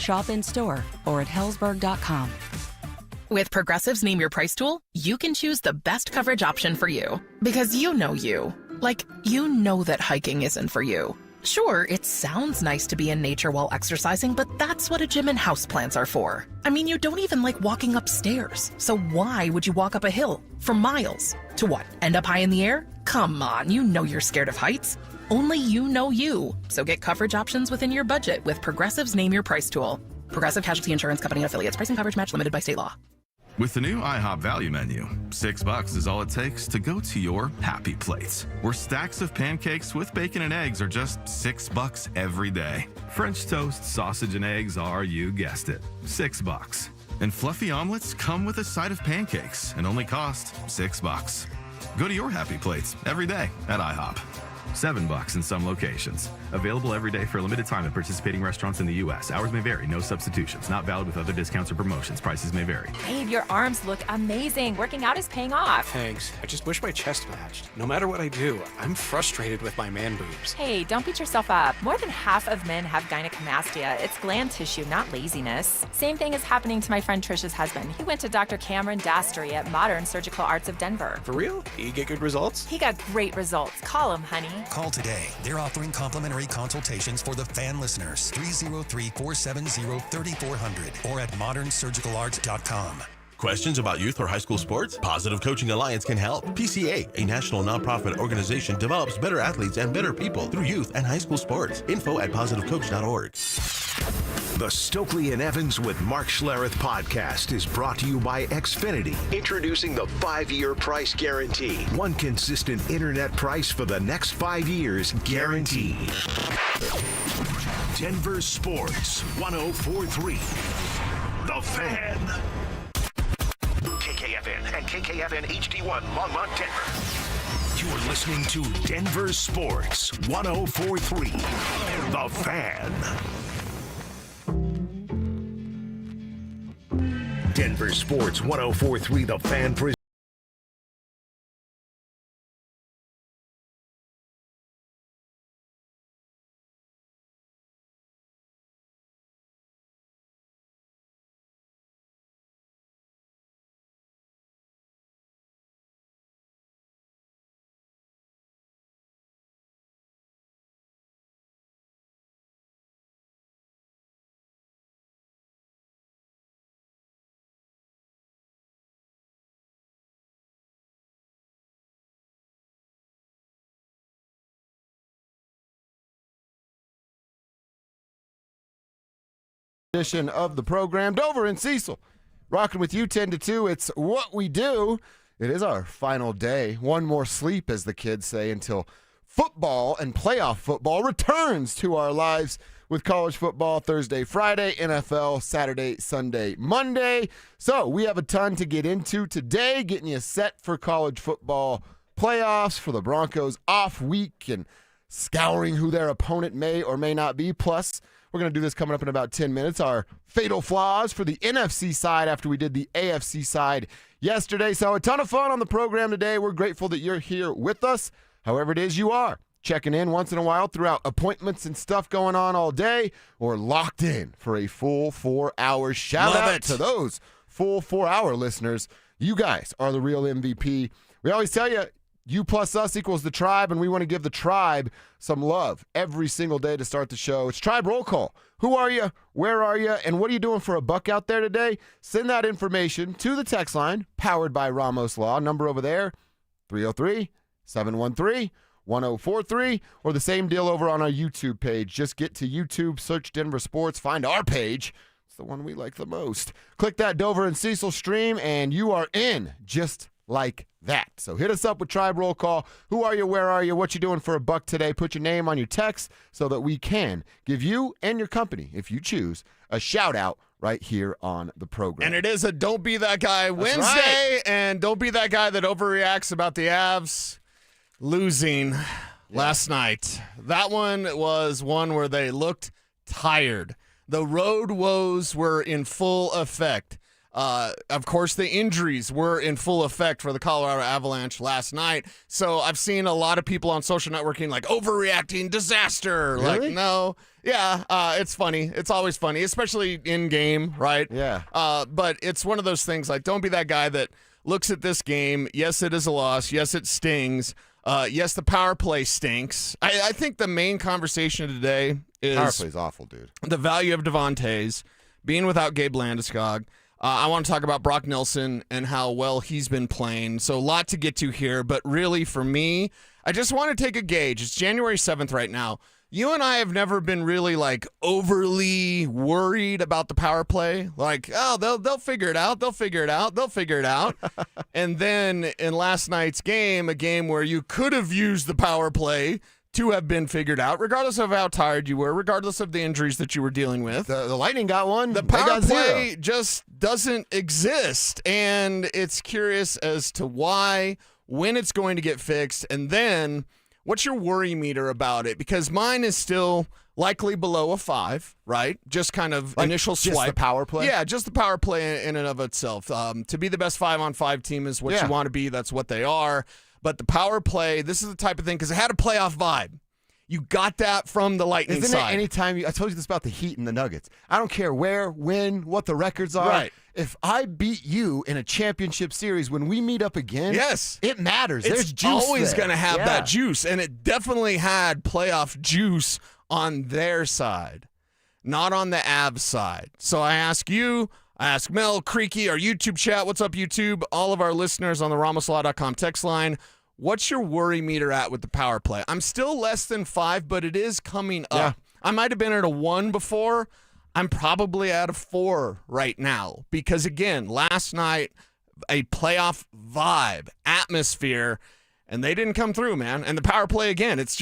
Shop in-store or at hellsberg.com. With Progressive's Name Your Price tool, you can choose the best coverage option for you. Because you know you. Like, you know that hiking isn't for you. Sure, it sounds nice to be in nature while exercising, but that's what a gym and houseplants are for. I mean, you don't even like walking upstairs. So why would you walk up a hill for miles? To what, end up high in the air? Come on, you know you're scared of heights. Only you know you. So get coverage options within your budget with Progressive's Name Your Price tool. Progressive Casualty Insurance Company and Affiliates. Price and coverage match limited by state law. With the new IHOP value menu, $6 is all it takes to go to your happy place, where stacks of pancakes with bacon and eggs are just $6 every day. French toast, sausage, and eggs are, you guessed it, $6. And fluffy omelets come with a side of pancakes and only cost $6. Go to your happy plates every day at IHOP. $7 in some locations. Available every day for a limited time at participating restaurants in the U.S. Hours may vary. No substitutions. Not valid with other discounts or promotions. Prices may vary. Babe, your arms look amazing. Working out is paying off. Thanks. I just wish my chest matched. No matter what I do, I'm frustrated with my man boobs. Hey, don't beat yourself up. More than half of men have gynecomastia. It's gland tissue, not laziness. Same thing is happening to my friend Trisha's husband. He went to Dr. Cameron Dastry at Modern Surgical Arts of Denver. For real? You get good results? He got great results. Call him, honey. Call today. They're offering complimentary consultations for the fan listeners. 303-470-3400 or at modernsurgicalarts.com. Questions about youth or high school sports? Positive Coaching Alliance can help. PCA, a national nonprofit organization, develops better athletes and better people through youth and high school sports. Info at positivecoach.org. The Stokely and Evans with Mark Schlereth podcast is brought to you by Xfinity. Introducing the 5-year price guarantee. One consistent internet price for the next 5 years guaranteed. Denver Sports 104.3. The Fan. KKFN and KKFN HD1 Longmont, Denver. You're listening to Denver Sports 104.3. The Fan. Denver Sports 104.3 The Fan presents edition of the program. Dover and Cecil rocking with you 10 to 2. It's what we do. It is our final day. One more sleep, as the kids say, until football and playoff football returns to our lives with college football Thursday, Friday, NFL Saturday, Sunday, Monday. So we have a ton to get into today, getting you set for college football playoffs, for the Broncos off week, and scouring who their opponent may or may not be. Plus, we're going to do this coming up in about 10 minutes. Our fatal flaws for the NFC side after we did the AFC side yesterday. So a ton of fun on the program today. We're grateful that you're here with us, however it is you are. Checking in once in a while throughout appointments and stuff going on all day, or locked in for a full 4 hours. Shout out to those full 4 hour listeners. You guys are the real MVP. We always tell you, you plus us equals the tribe, and we want to give the tribe some love every single day to start the show. It's Tribe Roll Call. Who are you? Where are you? And what are you doing for a buck out there today? Send that information to the text line, powered by Ramos Law. Number over there, 303-713-1043, or the same deal over on our YouTube page. Just get to YouTube, search Denver Sports, find our page. It's the one we like the most. Click that Dover and Cecil stream, and you are in just like that. So hit us up with Tribe Roll Call. Who are you? Where are you? What you doing for a buck today? Put your name on your text so that we can give you and your company, if you choose, a shout out right here on the program. And it is a Don't Be That Guy Wednesday, right. And don't be that guy that overreacts about the Avs losing last night. That one was one where they looked tired. The road woes were in full effect. Of course, the injuries were in full effect for the Colorado Avalanche last night. So I've seen a lot of people on social networking like overreacting, disaster. Really? Like, no. Yeah, it's funny. It's always funny, especially in game, right? Yeah. But it's one of those things like, don't be that guy that looks at this game. Yes, it is a loss. Yes, it stings. Yes, the power play stinks. I think the main conversation today is Power play's awful, dude. the value of Devontae's, being without Gabe Landeskog. I want to talk about Brock Nelson and how well he's been playing. So a lot to get to here, but really for me, I just want to take a gauge. It's January 7th right now. You and I have never been really like overly worried about the power play. Like, oh, they'll figure it out. They'll figure it out. They'll figure it out. And then in last night's game, a game where you could have used the power play to have been figured out, regardless of how tired you were, regardless of the injuries that you were dealing with. The Lightning got one. The power play just doesn't exist, and it's curious as to why, when it's going to get fixed, and then what's your worry meter about it? Because mine is still likely below a 5, right? Just kind of like initial swipe. Just the power play? Yeah, just the power play in and of itself. To be the best 5-on-5 team is what you want to be. That's what they are. But the power play, this is the type of thing, because it had a playoff vibe. You got that from the Lightning Isn't side. it anytime I told you this about the Heat and the Nuggets. I don't care where, when, what the records are. Right. If I beat you in a championship series, when we meet up again, yes, it matters. There's it's juice always there. going to have that juice, and it definitely had playoff juice on their side, not on the Avs side. So I ask you, I ask Mel, Creaky, our YouTube chat, what's up, YouTube? All of our listeners on the RamosLaw.com text line, what's your worry meter at with the power play? I'm still less than 5, but it is coming up. Yeah. I might have been at a 1 before. I'm probably at a 4 right now because, again, last night, a playoff vibe, atmosphere, and they didn't come through, man. And the power play, again, it's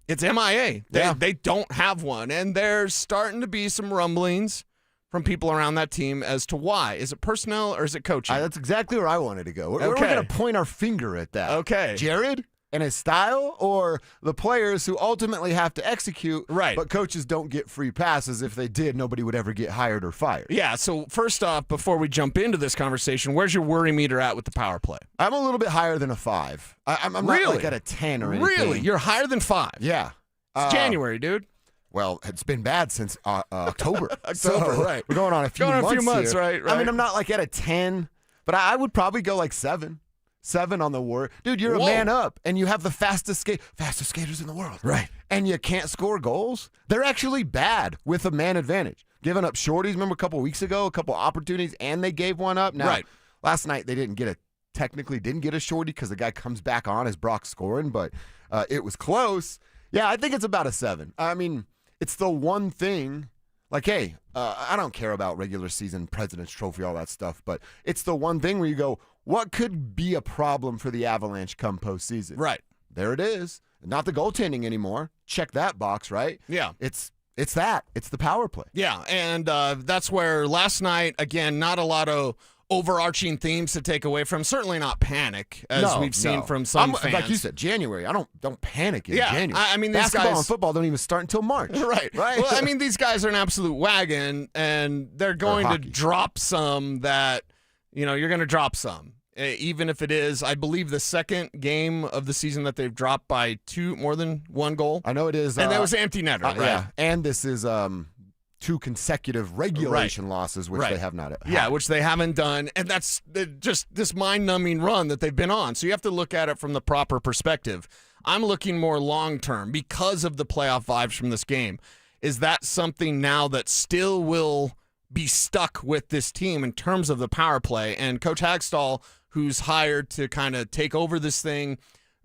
MIA. They don't have one. And there's starting to be some rumblings from people around that team as to why. Is it personnel or is it coaching? That's exactly where I wanted to go. We're Okay. going to point our finger at that. Okay. Jared and his style, or the players who ultimately have to execute, right? But coaches don't get free passes. If they did, nobody would ever get hired or fired. Yeah, so first off, before we jump into this conversation, where's your worry meter at with the power play? I'm a little bit higher than a 5. I'm really? not like at a 10 or anything. Really? You're higher than 5? Yeah. It's January, dude. Well, it's been bad since October. October, so right. We're going on a few months here. Right. I mean, I'm not like at a 10, but I would probably go like 7. 7 on the war. Dude, you're a man up, and you have the fastest skaters in the world. Right. And you can't score goals. They're actually bad with a man advantage. Giving up shorties, remember a couple weeks ago, a couple opportunities, and they gave one up. Now, last night they technically didn't get a shorty because the guy comes back on as Brock scoring, but it was close. Yeah, I think it's about a 7. I mean, it's the one thing, like, hey, I don't care about regular season, President's Trophy, all that stuff, but it's the one thing where you go, what could be a problem for the Avalanche come postseason? Right. There it is. Not the goaltending anymore. Check that box, right? Yeah. It's that. It's the power play. Yeah, and that's where last night, again, not a lot of overarching themes to take away from. Certainly not panic, as we've seen from some fans. Like you said, January. I don't panic in January. I mean, these basketball guys, and football don't even start until March. Right. Well, I mean, these guys are an absolute wagon, and they're going to drop some that, you're going to drop some. Even if it is, I believe, the second game of the season that they've dropped by more than 1 goal. I know it is. And that was empty netter, right? Yeah, and this is 2 consecutive regulation losses, which they have not had. Yeah, which they haven't done. And that's just this mind-numbing run that they've been on. So you have to look at it from the proper perspective. I'm looking more long-term because of the playoff vibes from this game. Is that something now that still will be stuck with this team in terms of the power play? And Coach Hagstall, who's hired to kind of take over this thing,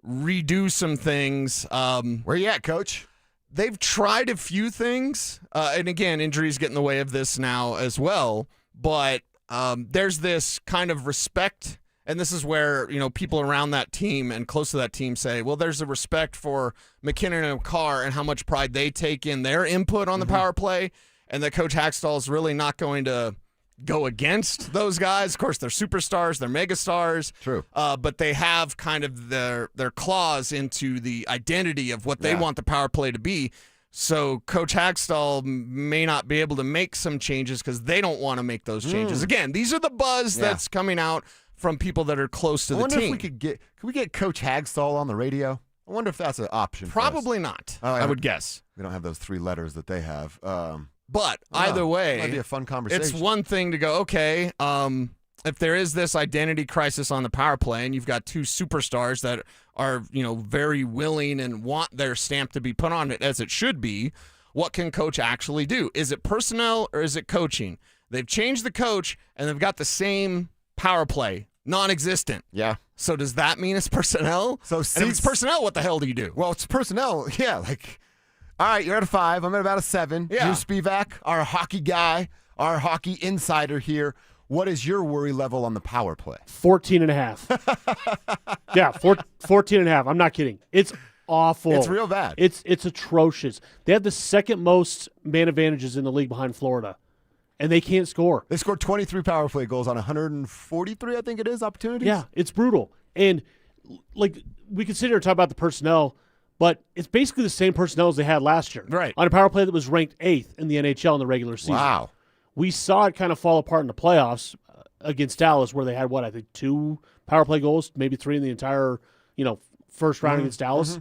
redo some things. Where you at, Coach? They've tried a few things, and again, injuries get in the way of this now as well, but there's this kind of respect, and this is where, people around that team and close to that team say, well, there's a respect for McKinnon and Carr and how much pride they take in their input on the power play, and that Coach Hagstall is really not going to go against those guys. Of course, they're superstars, they're megastars. True. But they have kind of their claws into the identity of what they want the power play to be. So Coach Hagstall may not be able to make some changes because they don't want to make those changes. Again, these are the buzz that's coming out from people that are close to the team. I wonder if we get Coach Hagstall on the radio? I wonder if that's an option. Probably not, I would guess. We don't have those 3 letters that they have. But either way, might be a fun conversation. It's one thing to go, okay, if there is this identity crisis on the power play and you've got 2 superstars that are, very willing and want their stamp to be put on it as it should be, what can coach actually do? Is it personnel or is it coaching? They've changed the coach and they've got the same power play, non-existent. Yeah. So does that mean it's personnel? And if it's personnel, what the hell do you do? Well, it's personnel. Yeah, all right, you're at a 5. I'm at about a 7. Yeah. You, Spivak, our hockey guy, our hockey insider here. What is your worry level on the power play? 14.5. Yeah, 14.5. I'm not kidding. It's awful. It's real bad. It's atrocious. They have the second most man advantages in the league behind Florida, and they can't score. They scored 23 power play goals on 143, I think it is, opportunities. Yeah, it's brutal. And, we can sit here and talk about the personnel, but it's basically the same personnel as they had last year. Right. On a power play that was ranked 8th in the NHL in the regular season. Wow. We saw it kind of fall apart in the playoffs against Dallas, where they had, 2 power play goals, maybe 3 in the entire, first round against Dallas.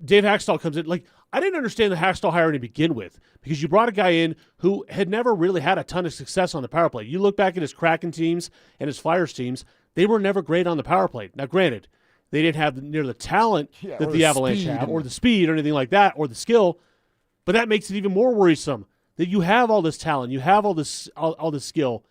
Dave Hagstall comes in. I didn't understand the Hagstall hiring to begin with, because you brought a guy in who had never really had a ton of success on the power play. You look back at his Kraken teams and his Flyers teams, they were never great on the power play. Now, granted, they didn't have near the talent that the Avalanche have, or the speed or anything like that, or the skill, but that makes it even more worrisome that you have all this talent, you have all this skill,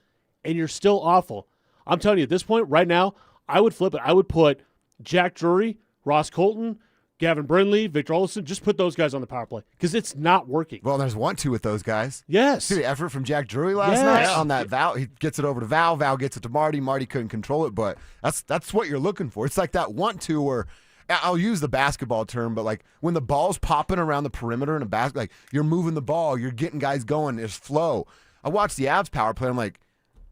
and you're still awful. I'm telling you, at this point, right now, I would flip it. I would put Jack Drury, Ross Colton, Gavin Brindley, Victor Olofsson, just put those guys on the power play because it's not working. Well, there's 1-2 with those guys. Yes. See the effort from Jack Drury last night on that Val. He gets it over to Val. Val gets it to Marty. Marty couldn't control it, but that's what you're looking for. It's like that 1-2 where I'll use the basketball term, but when the ball's popping around the perimeter in a basket, you're moving the ball, you're getting guys going, there's flow. I watched the Avs power play. I'm like,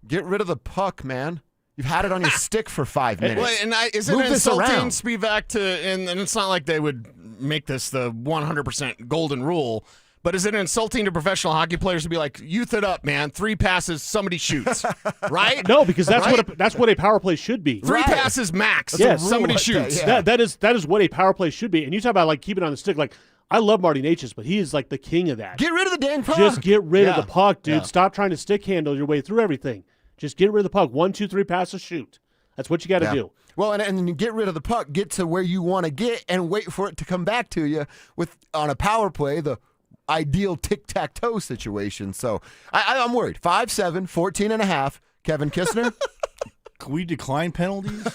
get rid of the puck, man. You've had it on your stick for 5 minutes. Well, and is it insulting Spivak to, and it's not like they would make this the 100% golden rule, but is it insulting to professional hockey players to be like, youth it up, man, 3 passes, somebody shoots, right? No, because that's what a power play should be. 3 passes max, somebody shoots. That is what a power play should be. And you talk about keeping it on the stick, I love Marty Natchez, but he is the king of that. Get rid of the dang puck. Just get rid of the puck, dude. Yeah. Stop trying to stick handle your way through everything. Just get rid of the puck. 1, 2, 3 passes, shoot. That's what you got to do. Well, and you get rid of the puck, get to where you want to get, and wait for it to come back to you on a power play, the ideal tic-tac-toe situation. So I'm worried. 5-7, 14.5. Kevin Kistner? Could we decline penalties?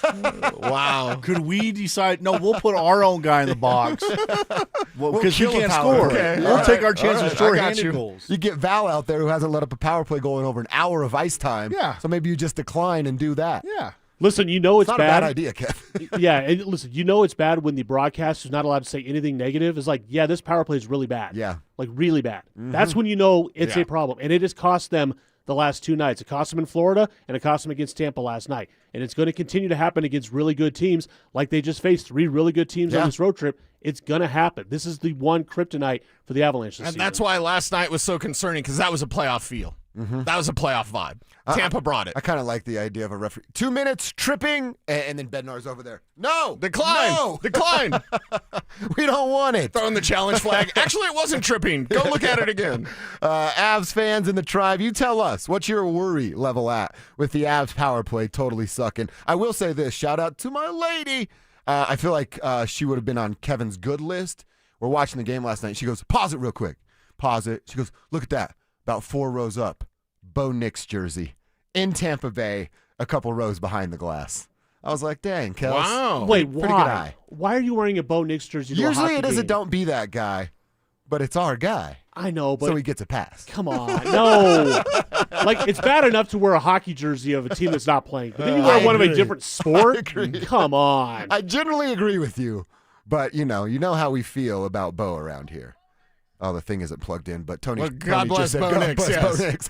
Wow. Could we decide, no, we'll put our own guy in the box because he can't score. Okay. We'll take our chances short-handed goals. You get Val out there who hasn't let up a power play goal in over an hour of ice time. Yeah. So maybe you just decline and do that. Yeah. Listen, it's not bad. a bad idea, Kev. Yeah, and listen, it's bad when the broadcast is not allowed to say anything negative. It's this power play is really bad. Yeah. Really bad. Mm-hmm. That's when it's a problem. And it has cost them the last 2 nights. It cost them in Florida, and it cost them against Tampa last night. And it's going to continue to happen against really good teams, like they just faced 3 really good teams on this road trip. It's going to happen. This is the one kryptonite for the Avalanche this season. That's why last night was so concerning, because that was a playoff feel. Mm-hmm. That was a playoff vibe. Tampa brought it. I kind of like the idea of a referee. 2 minutes, tripping, and then Bednar's over there. No! Decline! No! Decline! We don't want it. Throwing the challenge flag. Actually, it wasn't tripping. Go look at it again. Avs fans in the tribe, you tell us, what's your worry level at with the Avs power play totally sucking? I will say this, shout out to my lady. I feel like she would have been on Kevin's good list. We're watching the game last night. She goes, pause it real quick. Pause it. She goes, look at that. About 4 rows up. Bo Nix jersey. In Tampa Bay, a couple rows behind the glass. I was like, dang, Kels. Wow. Wait, pretty good why? eye. Why are you wearing a Bo Nix jersey to a Usually hockey it is a game? don't be that guy, but it's our guy. I know, but so he gets a pass. Come on. No. It's bad enough to wear a hockey jersey of a team that's not playing. But then you wear one of a different sport? Come on. I generally agree with you, but you know how we feel about Bo around here. Oh, the thing isn't plugged in, but Tony. Well, God bless just said, Bo God Nix, bless Bo Nix.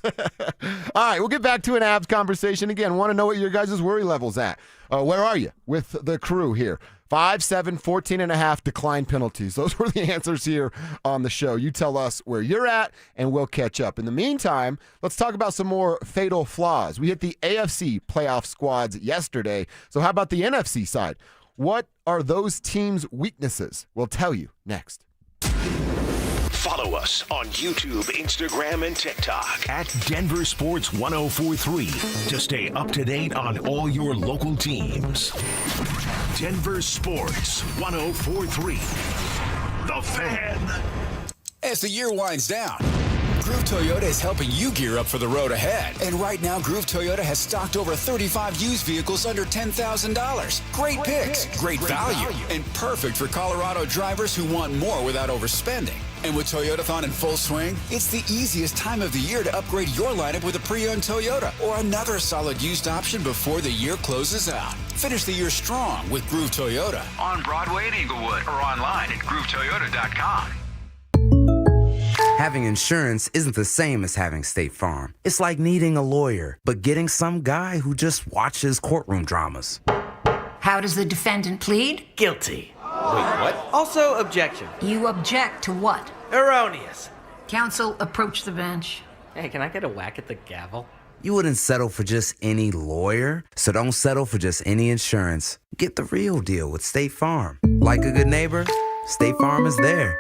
All right, we'll get back to an Avs conversation again. Want to know what your guys' worry level's at? Where are you with the crew here? 5, 7, 14.5 decline penalties. Those were the answers here on the show. You tell us where you're at, and we'll catch up. In the meantime, let's talk about some more fatal flaws. We hit the AFC playoff squads yesterday. So how about the NFC side? What are those teams' weaknesses? We'll tell you next. Follow us on YouTube, Instagram, and TikTok at Denver Sports 1043 to stay up to date on all your local teams. Denver Sports 1043. The Fan. As the year winds down, Groove Toyota is helping you gear up for the road ahead. And right now, Groove Toyota has stocked over 35 used vehicles under $10,000. Great picks, great value, and perfect for Colorado drivers who want more without overspending. And with Toyotathon in full swing, it's the easiest time of the year to upgrade your lineup with a pre-owned Toyota or another solid used option before the year closes out. Finish the year strong with Groove Toyota. On Broadway in Inglewood or online at GrooveToyota.com. Having insurance isn't the same as having State Farm. It's like needing a lawyer, but getting some guy who just watches courtroom dramas. How does the defendant plead? Guilty. Wait, what? Also, objection. You object to what? Erroneous. Counsel, approach the bench. Hey, can I get a whack at the gavel? You wouldn't settle for just any lawyer, so don't settle for just any insurance. Get the real deal with State Farm. Like a good neighbor, State Farm is there.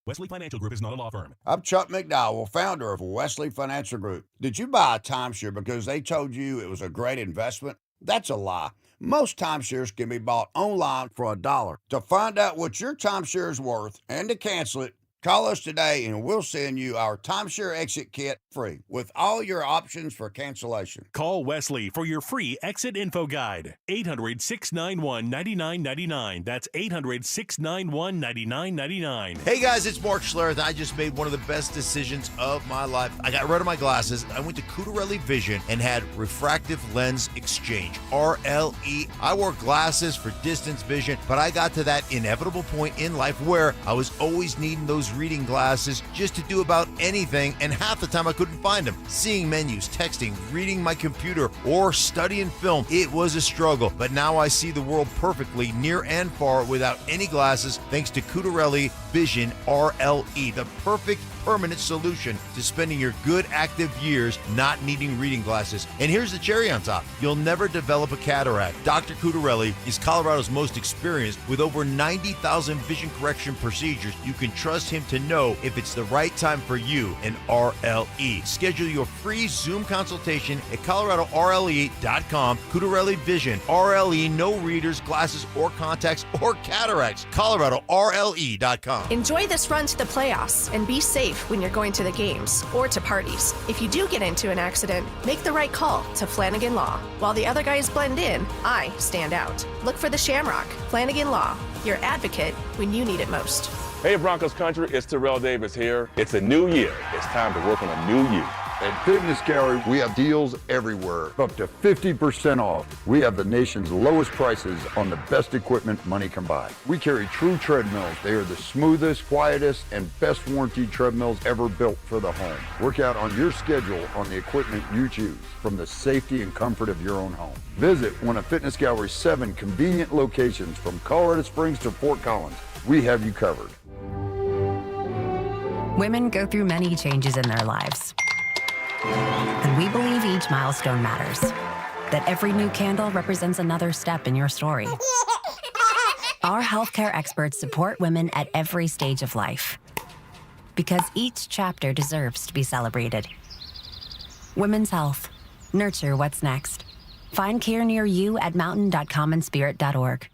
Wesley Financial Group is not a law firm. I'm Chuck McDowell, founder of Wesley Financial Group. Did you buy a timeshare because they told you it was a great investment? That's a lie. Most timeshares can be bought online for $1. To find out what your timeshare is worth and to cancel it, call us today and we'll send you our timeshare exit kit free with all your options for cancellation. Call Wesley for your free exit info guide. 800-691-9999. That's 800-691-9999. Hey guys, it's Mark Schlereth. I just made one of the best decisions of my life. I got rid of my glasses. I went to Cutarelli Vision and had refractive lens exchange, RLE. I wore glasses for distance vision, but I got to that inevitable point in life where I was always needing those reading glasses just to do about anything, and half the time I couldn't find them. Seeing menus, texting, reading my computer, or studying film, it was a struggle. But now I see the world perfectly near and far without any glasses thanks to Cutarelli Vision RLE, the perfect permanent solution to spending your good active years not needing reading glasses. And here's the cherry on top. You'll never develop a cataract. Dr. Cutarelli is Colorado's most experienced with over 90,000 vision correction procedures. You can trust him to know if it's the right time for you and RLE. Schedule your free Zoom consultation at coloradorle.com. Cutarelli Vision, RLE, no readers, glasses, or contacts, or cataracts. coloradorle.com. Enjoy this run to the playoffs and be safe when you're going to the games or to parties. If you do get into an accident, make the right call to Flanagan Law. While the other guys blend in, I stand out. Look for the Shamrock. Flanagan Law, your advocate when you need it most. Hey Broncos country, it's Terrell Davis here. It's a new year. It's time to work on a new you. At Fitness Gallery, we have deals everywhere, up to 50% off. We have the nation's lowest prices on the best equipment money can buy. We carry true treadmills. They are the smoothest, quietest, and best warranty treadmills ever built for the home. Work out on your schedule on the equipment you choose from the safety and comfort of your own home. Visit one of Fitness Gallery's 7 convenient locations from Colorado Springs to Fort Collins. We have you covered. Women go through many changes in their lives. And we believe each milestone matters. That every new candle represents another step in your story. Our healthcare experts support women at every stage of life. Because each chapter deserves to be celebrated. Women's health. Nurture what's next. Find care near you at mountain.commonspirit.org.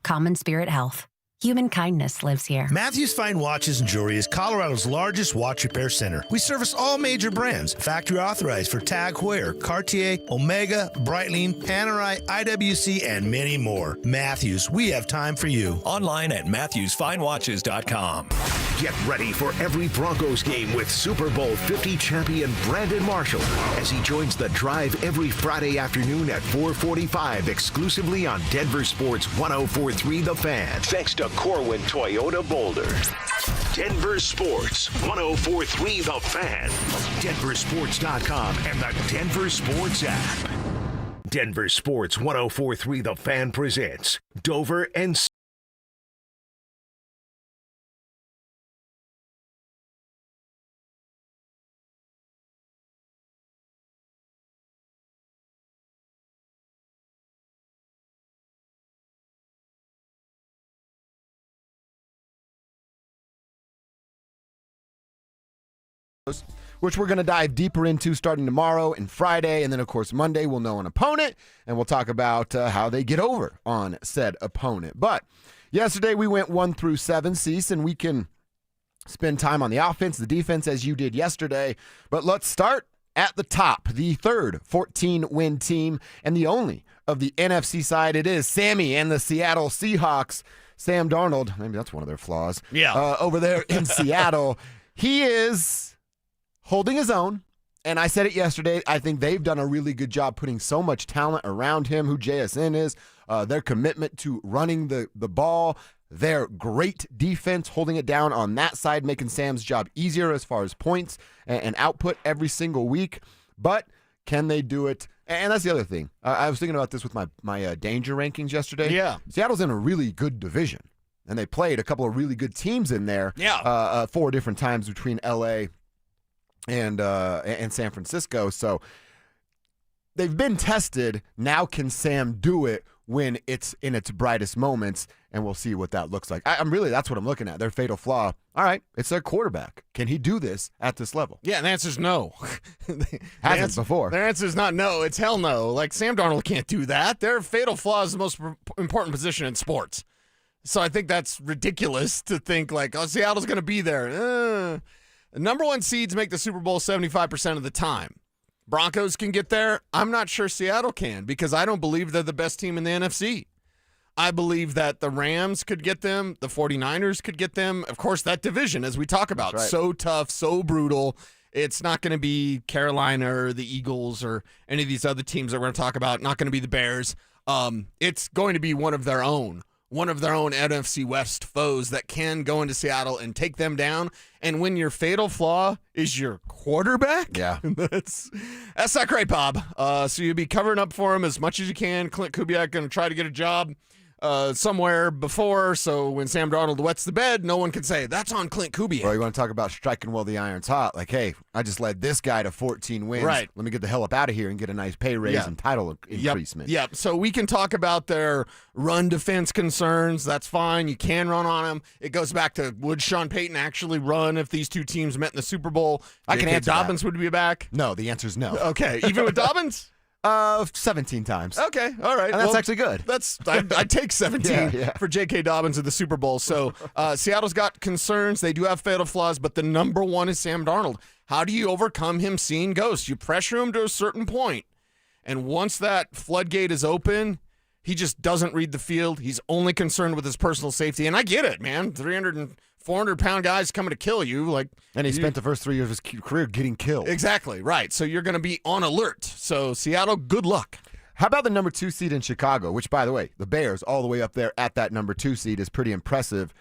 Common Spirit Health. Human kindness lives here. Matthews Fine Watches and Jewelry is Colorado's largest watch repair center. We service all major brands, factory authorized for TAG Heuer, Cartier, Omega, Breitling, Panerai, IWC, and many more. Matthews, we have time for you. Online at MatthewsFineWatches.com. Get ready for every Broncos game with Super Bowl 50 champion Brandon Marshall as he joins the drive every Friday afternoon at 4:45 exclusively on Denver Sports 1043 The Fan. Thanks to Corwin Toyota Boulder. Denver Sports 1043 The Fan. DenverSports.com and the Denver Sports app. Denver Sports 104.3 The Fan presents Dover and which we're going to dive deeper into starting tomorrow and Friday. And then, of course, Monday we'll know an opponent, and we'll talk about how they get over on said opponent. But yesterday we went 1 through 7, Cease, and we can spend time on the offense, the defense, as you did yesterday. But let's start at the top, the third 14-win team and the only of the NFC side. It is Sammy and the Seattle Seahawks. Sam Darnold, maybe that's one of their flaws. Yeah. Over there in Seattle. He is holding his own, and I said it yesterday. I think they've done a really good job putting so much talent around him, who JSN is, their commitment to running the ball, their great defense, holding it down on that side, making Sam's job easier as far as points and output every single week. But can they do it? And that's the other thing. I was thinking about this with my danger rankings yesterday. Yeah. Seattle's in a really good division, and they played a couple of really good teams in there. Yeah. 4 different times between L.A. and San Francisco. So they've been tested. Now can Sam do it when it's in its brightest moments? And we'll see what that looks like. That's what I'm looking at. Their fatal flaw. All right, it's their quarterback. Can he do this at this level? Yeah, and the answer's no. Hasn't before. Their answer's not no. It's hell no. Like, Sam Darnold can't do that. Their fatal flaw is the most important position in sports. So I think that's ridiculous to think like, oh, Seattle's going to be there. The number 1 seeds make the Super Bowl 75% of the time. Broncos can get there. I'm not sure Seattle can, because I don't believe they're the best team in the NFC. I believe that the Rams could get them. The 49ers could get them. Of course, that division, as we talk about, right. So tough, so brutal. It's not going to be Carolina or the Eagles or any of these other teams that we're going to talk about. Not going to be the Bears. It's going to be one of their own NFC West foes that can go into Seattle and take them down. And when your fatal flaw is your quarterback, yeah, that's not great, Bob. So you'll be covering up for him as much as you can. Clint Kubiak going to try to get a job somewhere before, so when Sam Darnold wets the bed, no one can say, that's on Clint Kubiak. Or you want to talk about striking while the iron's hot. Like, hey, I just led this guy to 14 wins. Right. Let me get the hell up out of here and get a nice pay raise and title increasement. Yep. So we can talk about their run defense concerns. That's fine. You can run on them. It goes back to, would Sean Payton actually run if these two teams met in the Super Bowl? I can answer Dobbins that. would be back? No, the answer's no. Okay. Even with Dobbins? 17 times. Okay, all right. And that's actually good. I'd take 17 for J.K. Dobbins at the Super Bowl. So Seattle's got concerns. They do have fatal flaws, but the number 1 is Sam Darnold. How do you overcome him seeing ghosts? You pressure him to a certain point, and once that floodgate is open, he just doesn't read the field. He's only concerned with his personal safety, and I get it, man. 300 and 400-pound guys coming to kill you. And he spent the first 3 years of his career getting killed. Exactly, right. So you're going to be on alert. So Seattle, good luck. How about the number 2 seed in Chicago, which, by the way, the Bears all the way up there at that number 2 seed is pretty impressive.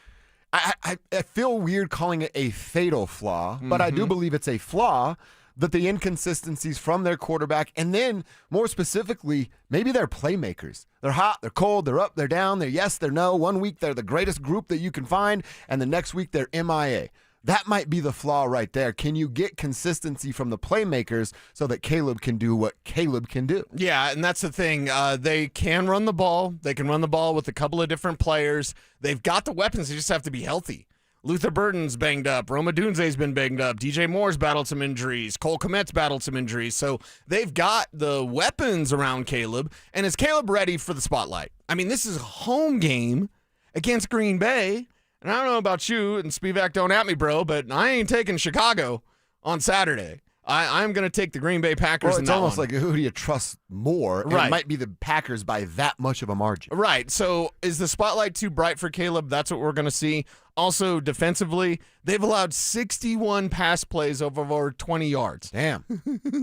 I feel weird calling it a fatal flaw, but I do believe it's a flaw that the inconsistencies from their quarterback, and then more specifically, maybe their playmakers. They're hot, they're cold, they're up, they're down, they're yes, they're no. One week they're the greatest group that you can find, and the next week they're MIA. That might be the flaw right there. Can you get consistency from the playmakers so that Caleb can do what Caleb can do? Yeah, and that's the thing. They can run the ball. They can run the ball with a couple of different players. They've got the weapons. They just have to be healthy. Luther Burden's banged up. Roma Dunze's been banged up. DJ Moore's battled some injuries. Cole Kmet's battled some injuries. So they've got the weapons around Caleb. And is Caleb ready for the spotlight? I mean, this is a home game against Green Bay. And I don't know about you, and Spivak, don't at me, bro, but I ain't taking Chicago on Saturday. I'm going to take the Green Bay Packers well, in that one. It's almost like who do you trust more? And Right. it might be the Packers by that much of a margin. Right. So is the spotlight too bright for Caleb? That's what we're going to see. Also, defensively, they've allowed 61 pass plays over 20 yards. Damn.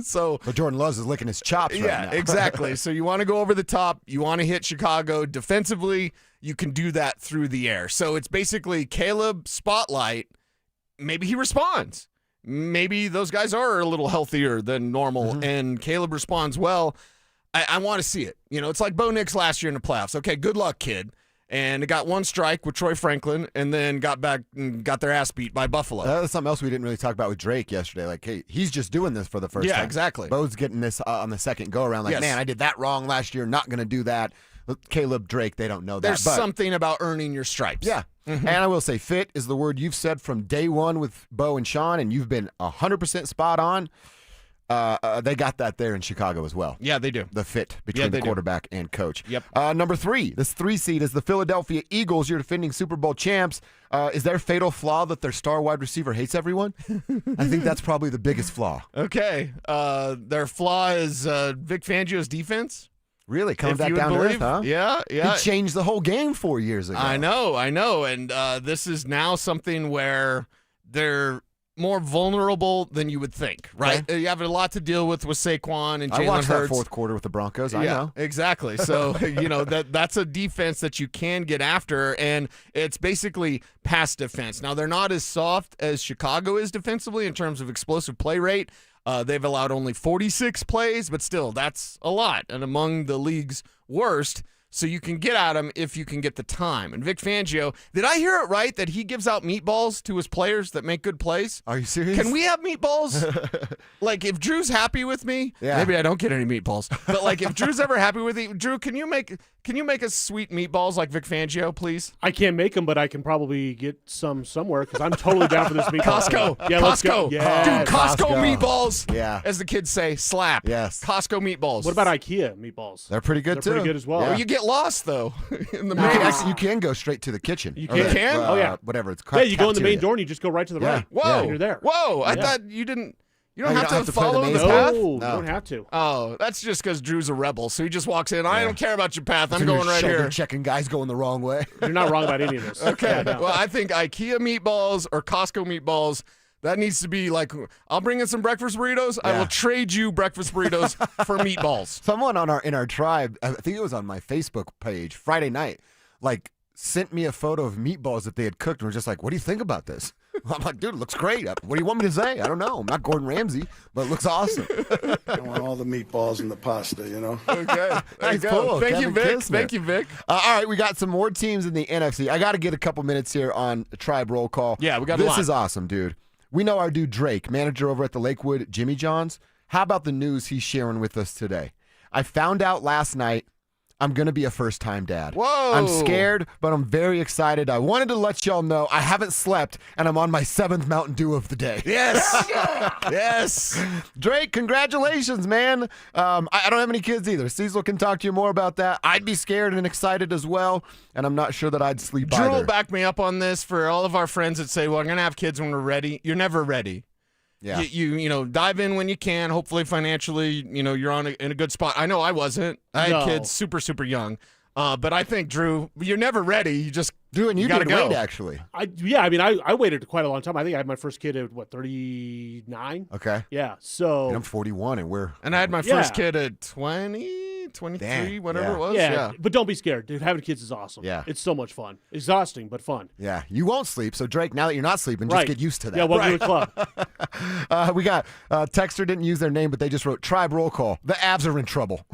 So but Jordan Loves is licking his chops right now. Yeah, exactly. So you want to go over the top. You want to hit Chicago. Defensively, you can do that through the air. So it's basically Caleb spotlight. Maybe he responds. Maybe those guys are a little healthier than normal, and Caleb responds well. I want to see it. It's like Bo Nix last year in the playoffs. Okay, good luck, kid. And it got one strike with Troy Franklin, and then got back and got their ass beat by Buffalo. That's something else we didn't really talk about with Drake yesterday. Like, hey, he's just doing this for the first time. Yeah, exactly. Bo's getting this on the second go-around. Like, Yes. man, I did that wrong last year. Not going to do that. Caleb Drake, they don't know that. There's something about earning your stripes. Yeah. Mhm. And I will say fit is the word you've said from day one with Bo and Sean, and you've been 100% spot on. They got that there in Chicago as well. Yeah, they do. The fit between the quarterback and coach. Yep. Number 3, this 3 seed is the Philadelphia Eagles. You're defending Super Bowl champs. Is their fatal flaw that their star wide receiver hates everyone? I think that's probably the biggest flaw. Okay. Their flaw is Vic Fangio's defense. Really? Coming If back you would down to believe. earth, huh? Yeah. He changed the whole game 4 years ago. I know. And this is now something where they're more vulnerable than you would think, right? You have a lot to deal with Saquon and Jalen Hurts. I watched that fourth quarter with the Broncos. I know. Exactly. So, that's a defense that you can get after, and it's basically pass defense. Now, they're not as soft as Chicago is defensively in terms of explosive play rate. They've allowed only 46 plays, but still, that's a lot, and among the league's worst. So you can get at him if you can get the time. And Vic Fangio, did I hear it right that he gives out meatballs to his players that make good plays? Are you serious? Can we have meatballs? Like, if Drew's happy with me, maybe I don't get any meatballs. But like, if Drew's ever happy with me, Drew, can you make us sweet meatballs like Vic Fangio, please? I can't make them, but I can probably get some somewhere because I'm totally down for this meatball. Costco. Yeah, let's go. Dude, Costco meatballs. Yeah. As the kids say, slap. Yes. Costco meatballs. What about IKEA meatballs? They're pretty good, too. They're pretty good as well. Well, you get lost, though, in the You maze. can, actually, you can go straight to the kitchen. You can? Oh, yeah. Whatever it's Yeah, you go in the main cafeteria. door and you just go right to the right. Whoa. Yeah, you're there. Whoa. I Yeah. thought you didn't. You Oh, don't you have don't to have to play the follow maze the path? path? No, you don't have to. Oh, that's just because Drew's a rebel. So he just walks in. I Yeah. don't care about your path. I'm So going you're right shoulder here. checking guys going the wrong way. You're not wrong about any of this. Okay. Yeah, no. Well, I think IKEA meatballs or Costco meatballs, that needs to be like, I'll bring in some breakfast burritos. I Yeah. will trade you breakfast burritos for meatballs. Someone in our tribe, I think it was on my Facebook page, Friday night, like sent me a photo of meatballs that they had cooked and were just like, what do you think about this? I'm like, dude, it looks great. What do you want me to say? I don't know. I'm not Gordon Ramsay, but it looks awesome. I want all the meatballs and the pasta, Okay. There Nice you go. pull, Thank you, Kevin Vic. Kisner. Thank you, Vic. All right, we got some more teams in the NFC. I got to get a couple minutes here on Tribe Roll Call. Yeah, we got a This lot. is awesome, dude. We know our dude Drake, manager over at the Lakewood Jimmy John's. How about the news he's sharing with us today? I found out last night I'm going to be a first-time dad. Whoa. I'm scared, but I'm very excited. I wanted to let y'all know I haven't slept, and I'm on my 7th Mountain Dew of the day. Yes. Yes. Drake, congratulations, man. I don't have any kids either. Cecil can talk to you more about that. I'd be scared and excited as well, and I'm not sure that I'd sleep Drew will either. back me up on this for all of our friends that say, well, I'm going to have kids when we're ready. You're never ready. Yeah. You dive in when you can. Hopefully financially, you're in a good spot. I know I wasn't. I had kids super, super young. But I think, Drew, you're never ready. You just Drew, and you gotta did go. wait, actually. I waited quite a long time. I think I had my first kid at 39? Okay. Yeah. So And I'm 41, and I had my first kid at 20, 23, Damn, whatever yeah. it was. yeah, but don't be scared, dude. Having kids is awesome. Yeah. It's so much fun. Exhausting, but fun. Yeah, you won't sleep. So, Drake, now that you're not sleeping, just Right. get used to that. Yeah, welcome to the club. We got Texter didn't use their name, but they just wrote Tribe Roll Call. The Avs are in trouble.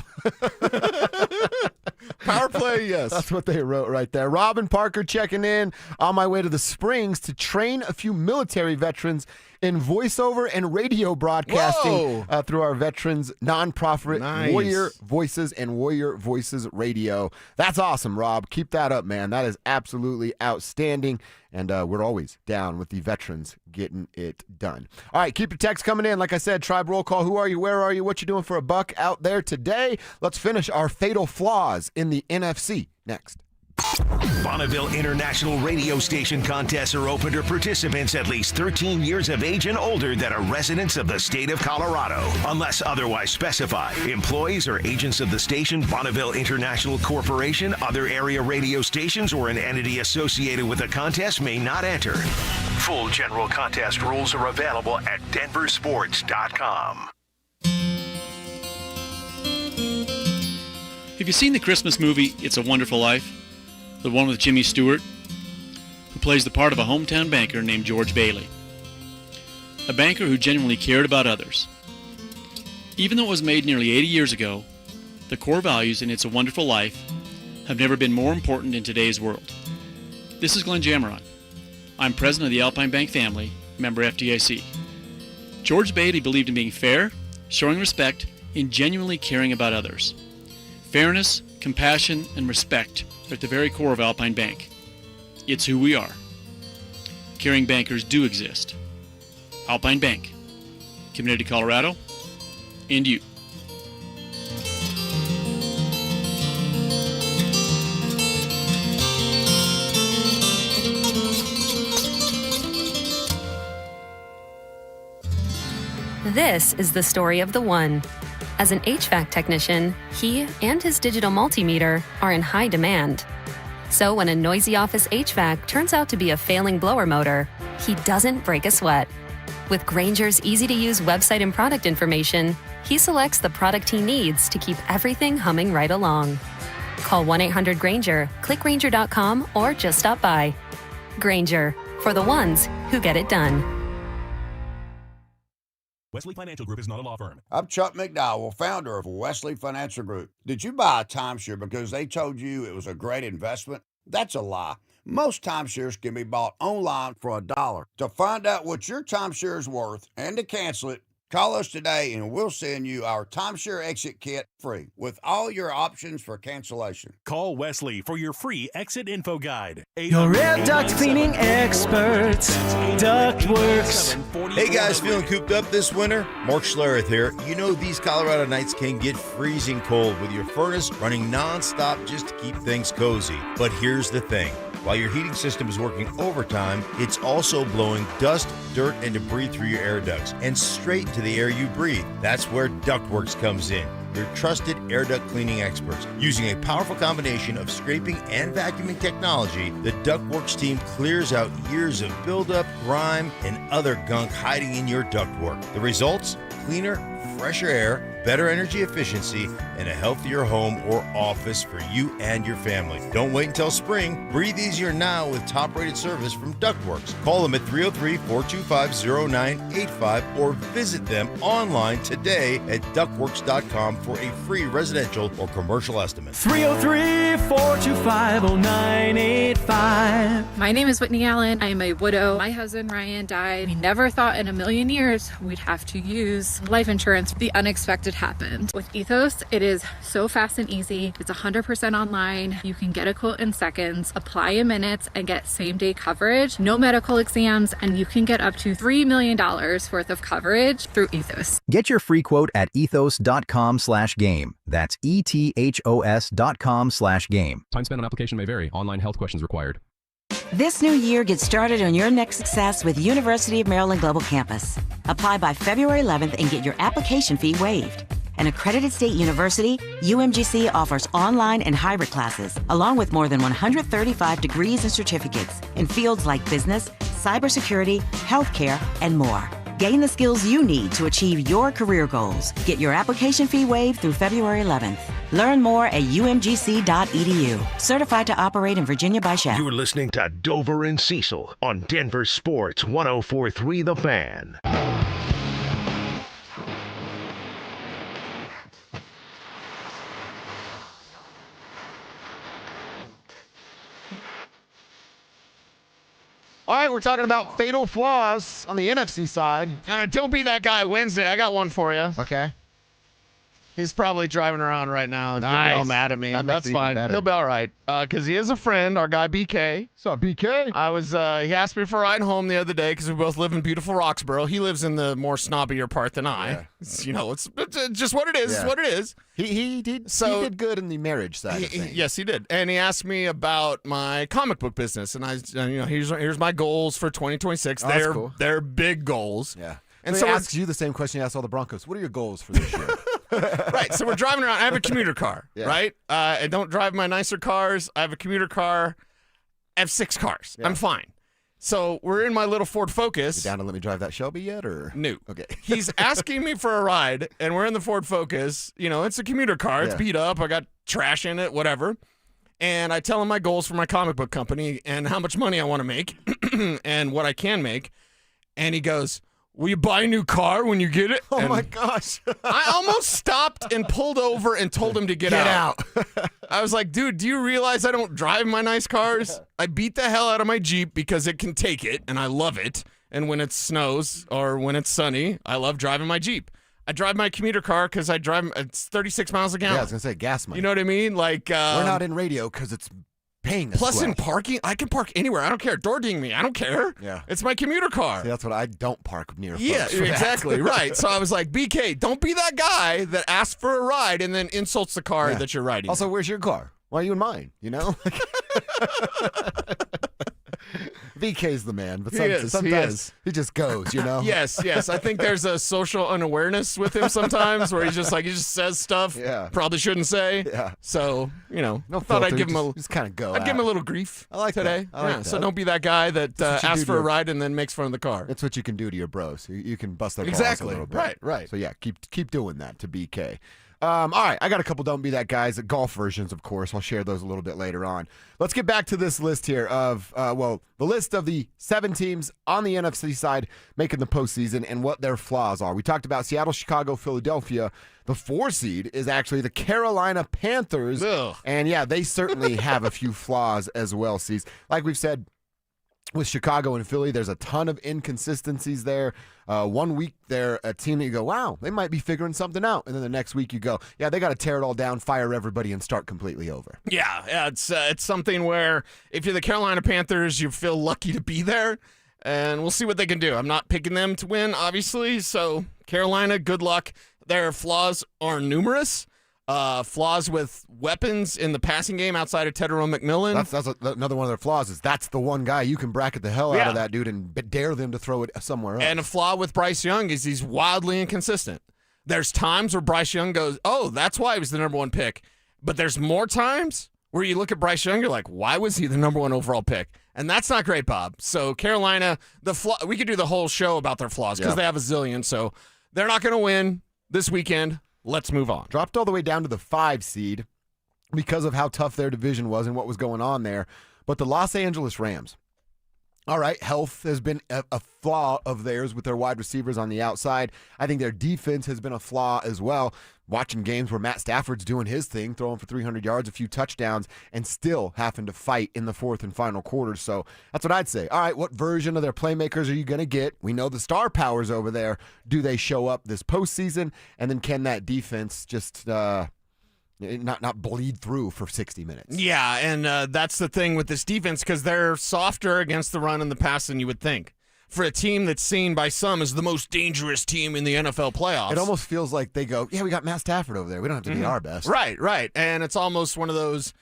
Power play, yes. That's what they wrote right there. Robin Parker checking in on my way to the Springs to train a few military veterans in voiceover and radio broadcasting through our veterans nonprofit Nice. Warrior Voices and Warrior Voices Radio. That's awesome, Rob. Keep that up, man. That is absolutely outstanding. And we're always down with the veterans getting it done. All right, keep your text coming in. Like I said, Tribe Roll Call. Who are you? Where are you? What you doing for a buck out there today? Let's finish our fatal flaws in the NFC next. Bonneville International Radio Station contests are open to participants at least 13 years of age and older that are residents of the state of Colorado. Unless otherwise specified, employees or agents of the station, Bonneville International Corporation, other area radio stations, or an entity associated with the contest may not enter. Full general contest rules are available at DenverSports.com. Have you seen the Christmas movie It's a Wonderful Life? The one with Jimmy Stewart, who plays the part of a hometown banker named George Bailey. A banker who genuinely cared about others. Even though it was made nearly 80 years ago, The core values in It's a Wonderful Life have never been more important in today's world. This is Glenn Jameron. I'm president of the Alpine Bank family, member FDIC. George Bailey believed in being fair, showing respect, and genuinely caring about others. Fairness, compassion, and respect are at the very core of Alpine Bank. It's who we are. Caring bankers do exist. Alpine Bank, committed to Colorado, and you. This is the story of the one. As an HVAC technician, he and his digital multimeter are in high demand. So when a noisy office HVAC turns out to be a failing blower motor, he doesn't break a sweat. With Grainger's easy-to-use website and product information, he selects the product he needs to keep everything humming right along. Call 1-800-GRAINGER, click Grainger.com, or just stop by. Grainger, for the ones who get it done. Wesley Financial Group is not a law firm. I'm Chuck McDowell, founder of Wesley Financial Group. Did you buy a timeshare because they told you it was a great investment? That's a lie. Most timeshares can be bought online for $1. To find out what your timeshare is worth and to cancel it, call us today and we'll send you our timeshare exit kit free with all your options for cancellation. Call Wesley for your free exit info guide. Your air duct cleaning experts, Ductworks. Hey guys, feeling cooped up this winter? Mark Schlereth here. You know these Colorado nights can get freezing cold with your furnace running nonstop just to keep things cozy. But here's the thing. While your heating system is working overtime, it's also blowing dust, dirt, and debris through your air ducts and straight into the air you breathe. That's where Ductworks comes in. Your trusted air duct cleaning experts. Using a powerful combination of scraping and vacuuming technology, the Ductworks team clears out years of buildup, grime, and other gunk hiding in your ductwork. The results? Cleaner, fresher air, better energy efficiency, and a healthier home or office for you and your family. Don't wait until spring. Breathe easier now with top-rated service from Ductworks. Call them at 303-425-0985 or visit them online today at ductworks.com for a free residential or commercial estimate. 303-425-0985. My name is Whitney Allen. I am a widow. My husband Ryan died. We never thought in a million years we'd have to use life insurance. The unexpected happened. With Ethos, it is so fast and easy. It's 100% online. You can get a quote in seconds, apply in minutes, and get same-day coverage. No medical exams, and you can get up to $3 million worth of coverage through Ethos. Get your free quote at ethos.com/game. That's ethos.com/game. Time spent on application may vary. Online health questions required. This new year, get started on your next success with University of Maryland Global Campus. Apply by February 11th and get your application fee waived. An accredited state university, UMGC offers online and hybrid classes, along with more than 135 degrees and certificates in fields like business, cybersecurity, healthcare, and more. Gain the skills you need to achieve your career goals. Get your application fee waived through February 11th. Learn more at umgc.edu. Certified to operate in Virginia by Chef. You're listening to Dover and Cecil on Denver Sports 104.3 The Fan. All right, we're talking about fatal flaws on the NFC side. Don't be that guy Wednesday. I got one for you. Okay. He's probably driving around right now. Nice. All mad at me. That's fine. better. He'll be all right. Because he is a friend, our guy BK. So BK? I was. He asked me for a ride home the other day because we both live in beautiful Roxborough. He lives in the more snobbier part than I. Yeah. It's just what it is. Yeah. It's what it is. He did good in the marriage side of things. Yes, he did. And he asked me about my comic book business, and here's my goals for 2026. That's cool. They're big goals. Yeah. And so so he asks you the same question he asked all the Broncos. What are your goals for this year? Right. So we're driving around. I have a commuter car, Yeah. right? I don't drive my nicer cars. I have a commuter car. I have 6 cars. Yeah. I'm fine. So we're in my little Ford Focus. You down to let me drive that Shelby yet, or no? Okay. He's asking me for a ride, and we're in the Ford Focus. You know, it's a commuter car. It's Yeah. beat up. I got trash in it, whatever. And I tell him my goals for my comic book company and how much money I want to make and what I can make. And he goes, will you buy a new car when you get it? Oh, my gosh. I almost stopped and pulled over and told him to get out. I was like, dude, do you realize I don't drive my nice cars? I beat the hell out of my Jeep because it can take it, and I love it. And when it snows or when it's sunny, I love driving my Jeep. I drive my commuter car because it's 36 miles a gallon. Yeah, I was going to say gas money. You know what I mean? Like we're not in radio because it's paying us plus well. in parking, I can park anywhere. I don't care. Door ding me. I don't care. Yeah. It's my commuter car. See, that's what I don't park near. Yeah, folks for that. exactly. Right. So I was like, BK, don't be that guy that asks for a ride and then insults the car that you're riding. Also, where's your car? Why are you in mine? You know? VK's the man, but sometimes he just goes, you know? Yes. I think there's a social unawareness with him sometimes where he just says stuff probably shouldn't say. Yeah. So, no thought I'd filter, give him just kind of go. I'd give him a little grief I like today. That. I like that. So don't be that guy that asks for a ride and then makes fun of the car. That's what you can do to your bros. You can bust their balls exactly. a little bit. Right. So yeah, keep doing that to BK. All right, I got a couple Don't Be That Guys, golf versions, of course. I'll share those a little bit later on. Let's get back to this list here of, the list of the 7 teams on the NFC side making the postseason and what their flaws are. We talked about Seattle, Chicago, Philadelphia. The 4 seed is actually the Carolina Panthers. Ugh. And yeah, they certainly have a few flaws as well, Cease. Like we've said, with Chicago and Philly, there's a ton of inconsistencies there. 1 week, they're a team that you go, wow, they might be figuring something out. And then the next week you go, yeah, they got to tear it all down, fire everybody, and start completely over. Yeah, it's something where if you're the Carolina Panthers, you feel lucky to be there, and we'll see what they can do. I'm not picking them to win, obviously, so Carolina, good luck. Their flaws are numerous. Flaws with weapons in the passing game outside of Tedero McMillan. That's another one of their flaws is that's the one guy you can bracket the hell out of that dude and dare them to throw it somewhere else. And a flaw with Bryce Young is he's wildly inconsistent. There's times where Bryce Young goes, oh, that's why he was the number 1 pick. But there's more times where you look at Bryce Young, you're like, why was he the number 1 overall pick? And that's not great, Bob. So Carolina, we could do the whole show about their flaws because they have a zillion. So they're not going to win this weekend. Let's move on. Dropped all the way down to the 5 seed because of how tough their division was and what was going on there. But the Los Angeles Rams, all right, health has been a flaw of theirs with their wide receivers on the outside. I think their defense has been a flaw as well. Watching games where Matt Stafford's doing his thing, throwing for 300 yards, a few touchdowns, and still having to fight in the 4th and final quarters. So that's what I'd say. All right, what version of their playmakers are you going to get? We know the star powers over there. Do they show up this postseason? And then can that defense just not bleed through for 60 minutes? Yeah, and that's the thing with this defense because they're softer against the run and the pass than you would think. For a team that's seen by some as the most dangerous team in the NFL playoffs. It almost feels like they go, yeah, we got Matt Stafford over there. We don't have to be our best. Right. And it's almost one of those,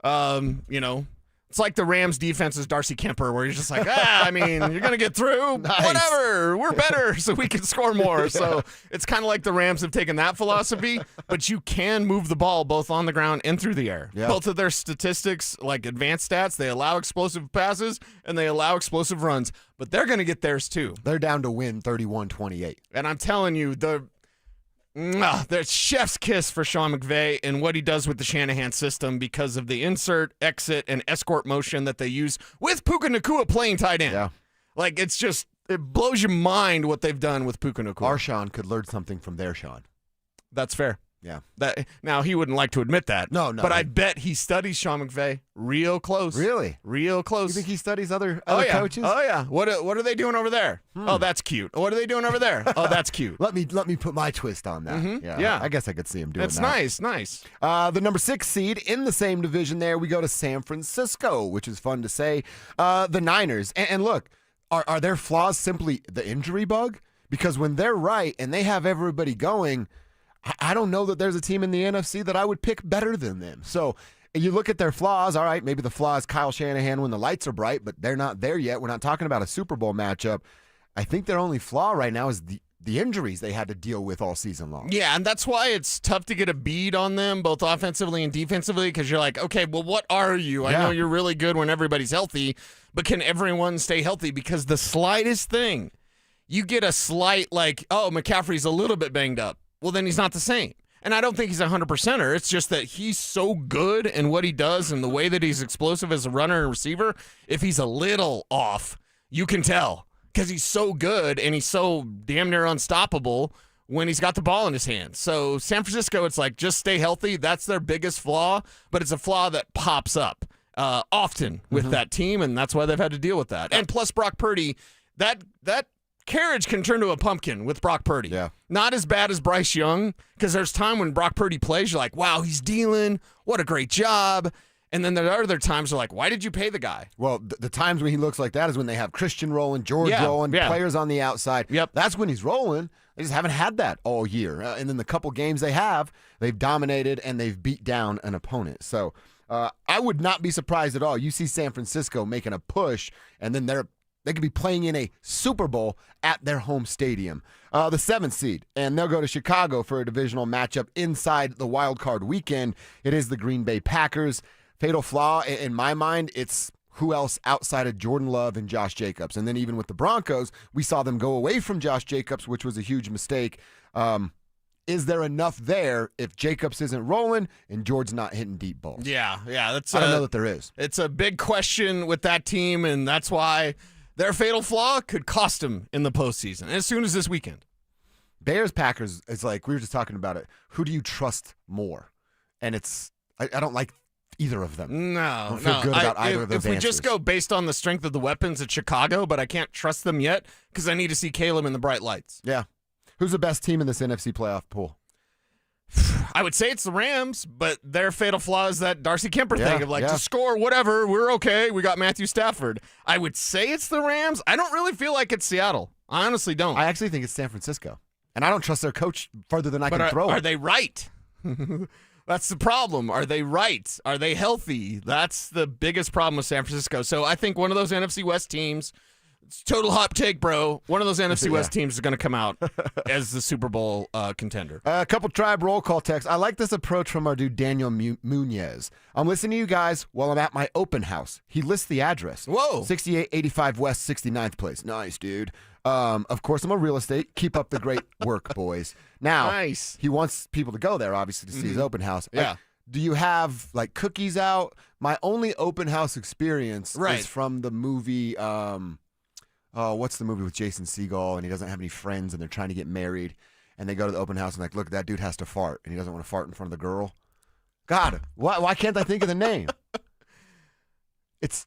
it's like the Rams defense is Darcy Kemper where you're just like, you're going to get through. Nice. Whatever. We're better so we can score more. So it's kind of like the Rams have taken that philosophy, but you can move the ball both on the ground and through the air. Yeah. Both of their statistics, like advanced stats, they allow explosive passes and they allow explosive runs, but they're going to get theirs too. They're down to win 31-28. And I'm telling you, there's chef's kiss for Sean McVay and what he does with the Shanahan system because of the insert, exit, and escort motion that they use with Puka Nacua playing tight end. Yeah. Like, it blows your mind what they've done with Puka Nacua. Our Sean could learn something from their Sean. That's fair. Yeah. Now, he wouldn't like to admit that. No. But I bet he studies Sean McVay real close. Really? Real close. You think he studies other coaches? Oh, yeah. What are they doing over there? Oh, that's cute. What are they doing over there? Oh, that's cute. Let me put my twist on that. Mm-hmm. Yeah. I guess I could see him doing That's that. nice. The number 6 seed in the same division there, we go to San Francisco, which is fun to say. The Niners. And look, are their flaws simply the injury bug? Because when they're right and they have everybody going, I don't know that there's a team in the NFC that I would pick better than them. So you look at their flaws, all right, maybe the flaw is Kyle Shanahan when the lights are bright, but they're not there yet. We're not talking about a Super Bowl matchup. I think their only flaw right now is the injuries they had to deal with all season long. Yeah, and that's why it's tough to get a bead on them, both offensively and defensively, because you're like, okay, well, what are you? I know you're really good when everybody's healthy, but can everyone stay healthy? Because the slightest thing, you get a slight, like, oh, McCaffrey's a little bit banged up. Well, then he's not the same. And I don't think he's a 100%er. It's just that he's so good in what he does and the way that he's explosive as a runner and receiver. If he's a little off, you can tell. because he's so good and he's so damn near unstoppable when he's got the ball in his hands. So San Francisco, it's like, just stay healthy. That's their biggest flaw, but it's a flaw that pops up often with that team, and that's why they've had to deal with that. And plus Brock Purdy, that carriage can turn to a pumpkin with Brock Purdy. Yeah. Not as bad as Bryce Young, because there's time when Brock Purdy plays, you're like, wow, he's dealing. What a great job. And then there are other times you're like, why did you pay the guy? Well, the times when he looks like that is when they have Christian rolling, George rolling, players on the outside. Yep. That's when he's rolling. They just haven't had that all year. And then the couple games they have, they've dominated and they've beat down an opponent. So I would not be surprised at all. You see San Francisco making a push, and then they could be playing in a Super Bowl at their home stadium. The 7th seed, and they'll go to Chicago for a divisional matchup inside the wild card weekend. It is the Green Bay Packers. Fatal flaw, in my mind, it's who else outside of Jordan Love and Josh Jacobs. And then even with the Broncos, we saw them go away from Josh Jacobs, which was a huge mistake. Is there enough there if Jacobs isn't rolling and Jordan's not hitting deep balls? Yeah. I don't know that there is. It's a big question with that team, and that's why their fatal flaw could cost them in the postseason as soon as this weekend. Bears-Packers, it's like, we were just talking about it. Who do you trust more? And I don't like either of them. No, I don't feel good about either of those If we answers. just go based on the strength of the weapons at Chicago, but I can't trust them yet because I need to see Caleb in the bright lights. Yeah. Who's the best team in this NFC playoff pool? I would say it's the Rams, but their fatal flaw is that Darcy Kemper Yeah, thing of like, yeah. to score, whatever, we're okay. We got Matthew Stafford. I would say it's the Rams. I don't really feel like it's Seattle. I honestly don't. I actually think it's San Francisco. And I don't trust their coach further than I can throw Are it. they right? That's the problem. Are they right? Are they healthy? That's the biggest problem with San Francisco. So I think one of those NFC West teams, it's total hot take, bro. One of those NFC West teams is going to come out as the Super Bowl contender. A couple Tribe roll call texts. I like this approach from our dude Daniel Munoz. I'm listening to you guys while I'm at my open house. He lists the address. Whoa. 6885 West, 69th place. Nice, dude. Of course, I'm a real estate. Keep up the great work, boys. Now, nice. He wants people to go there, obviously, to see his open house. Yeah. Like, do you have, like, cookies out? My only open house experience is from the movie, what's the movie with Jason Segel, and he doesn't have any friends, and they're trying to get married, and they go to the open house, and like, look, that dude has to fart, and he doesn't want to fart in front of the girl. God, why can't I think of the name? It's,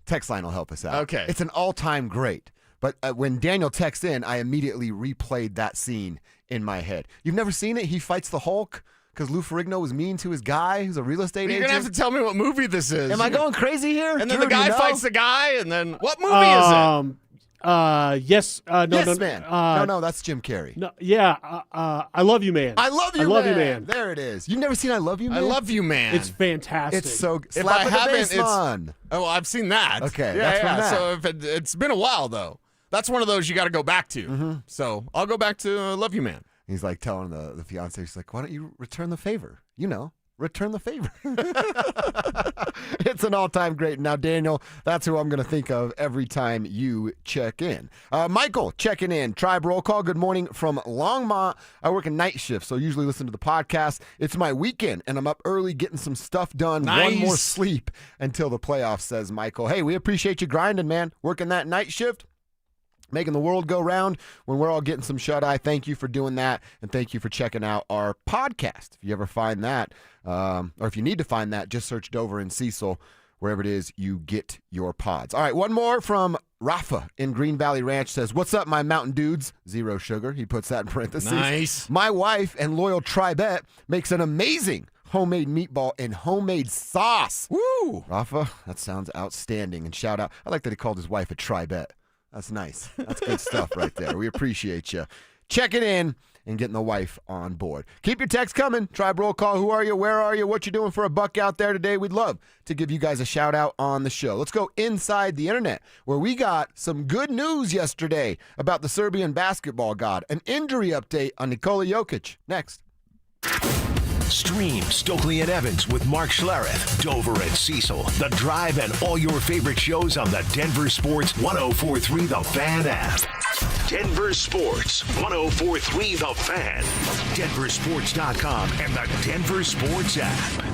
text line will help us out. Okay. It's an all-time great. But when Daniel texts in, I immediately replayed that scene in my head. You've never seen it? He fights the Hulk because Lou Ferrigno was mean to his guy who's a real estate agent. You're going to have to tell me what movie this is. Am I going crazy here? And then Drew, the guy you know? fights the guy, and then what movie is it? Yes. No, Yes, no, Man. No, that's Jim Carrey. No, yeah. I Love You, Man. I Love You, I Love You, Man. There it is. You've never seen I Love You, Man? I Love You, Man. It's fantastic. It's so If slap I in haven't, the it's bass on. Oh, I've seen that. Okay, yeah, that's from that. So if it's been a while though. That's one of those you got to go back to. So I'll go back to Love You, Man. He's like telling the fiance, he's like, why don't you return the favor? You know, return the favor. It's an all-time great. Now, Daniel, that's who I'm going to think of every time you check in. Michael, checking in. Tribe roll call. Good morning from Longmont. I work a night shift, so usually listen to the podcast. It's my weekend, and I'm up early getting some stuff done. Nice. One more sleep until the playoffs, says Michael. Hey, we appreciate you grinding, man. Working that night shift. Making the world go round when we're all getting some shut-eye. Thank you for doing that, and thank you for checking out our podcast. If you ever find that, or if you need to find that, just search Dover and Cecil, wherever it is you get your pods. All right, one more from Rafa in Green Valley Ranch says, what's up, my mountain dudes? 0 sugar. He puts that in parentheses. Nice. My wife and loyal Tribette makes an amazing homemade meatball and homemade sauce. Woo! Rafa, that sounds outstanding. And shout out, I like that he called his wife a Tribette. That's nice. That's good stuff right there. We appreciate you checking in and getting the wife on board. Keep your texts coming. Tribe roll call. Who are you? Where are you? What you doing for a buck out there today? We'd love to give you guys a shout out on the show. Let's go inside the internet, where we got some good news yesterday about the Serbian basketball god. An injury update on Nikola Jokic. Next. Stream Stokely and Evans with Mark Schlereth, Dover and Cecil, The Drive, and all your favorite shows on the Denver Sports 104.3 The Fan app. Denver Sports 104.3 The Fan, DenverSports.com, and the Denver Sports app.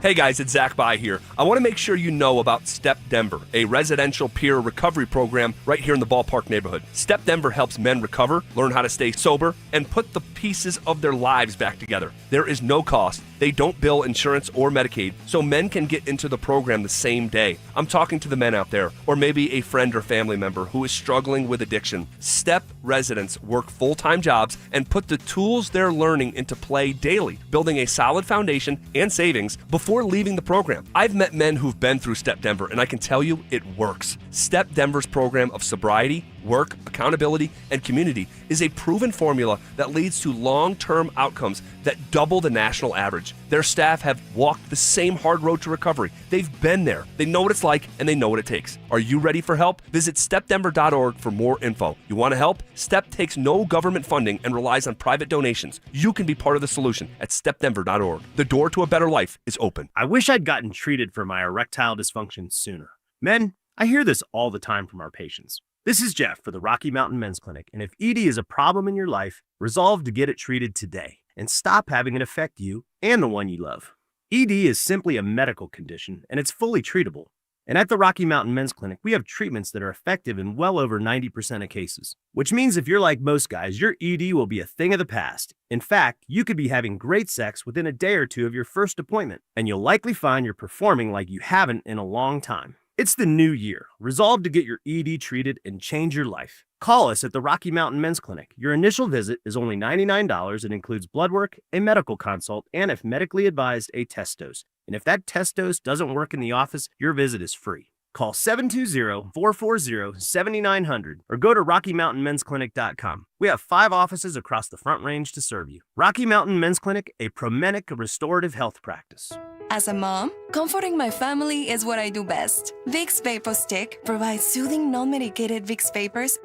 Hey guys, it's Zach Bai here. I want to make sure you know about Step Denver, a residential peer recovery program right here in the ballpark neighborhood. Step Denver helps men recover, learn how to stay sober, and put the pieces of their lives back together. There is no cost. They don't bill insurance or Medicaid, so men can get into the program the same day. I'm talking to the men out there, or maybe a friend or family member who is struggling with addiction. Step residents work full-time jobs and put the tools they're learning into play daily, building a solid foundation and savings before leaving the program. I've met men who've been through Step Denver, and I can tell you it works. Step Denver's program of sobriety, work, accountability, and community is a proven formula that leads to long-term outcomes that double the national average. Their staff have walked the same hard road to recovery. They've been there. They know what it's like, and they know what it takes. Are you ready for help? Visit stepdenver.org for more info. You want to help? STEP takes no government funding and relies on private donations. You can be part of the solution at stepdenver.org. The door to a better life is open. I wish I'd gotten treated for my erectile dysfunction sooner. Men, I hear this all the time from our patients. This is Jeff for the Rocky Mountain Men's Clinic, and if ED is a problem in your life, resolve to get it treated today and stop having it affect you and the one you love. ED is simply a medical condition, and it's fully treatable. And at the Rocky Mountain Men's Clinic, we have treatments that are effective in well over 90% of cases, which means if you're like most guys, your ED will be a thing of the past. In fact, you could be having great sex within a day or two of your first appointment, and you'll likely find you're performing like you haven't in a long time. It's the new year. Resolve to get your ED treated and change your life. Call us at the Rocky Mountain Men's Clinic. Your initial visit is only $99 and includes blood work, a medical consult, and if medically advised, a test dose. And if that test dose doesn't work in the office, your visit is free. Call 720-440-7900 or go to RockyMountainMen'sClinic.com. We have 5 offices across the Front Range to serve you. Rocky Mountain Men's Clinic, a Promenic restorative health practice. As a mom, comforting my family is what I do best. Vicks Vapor Stick provides soothing, non-medicated Vicks Vapors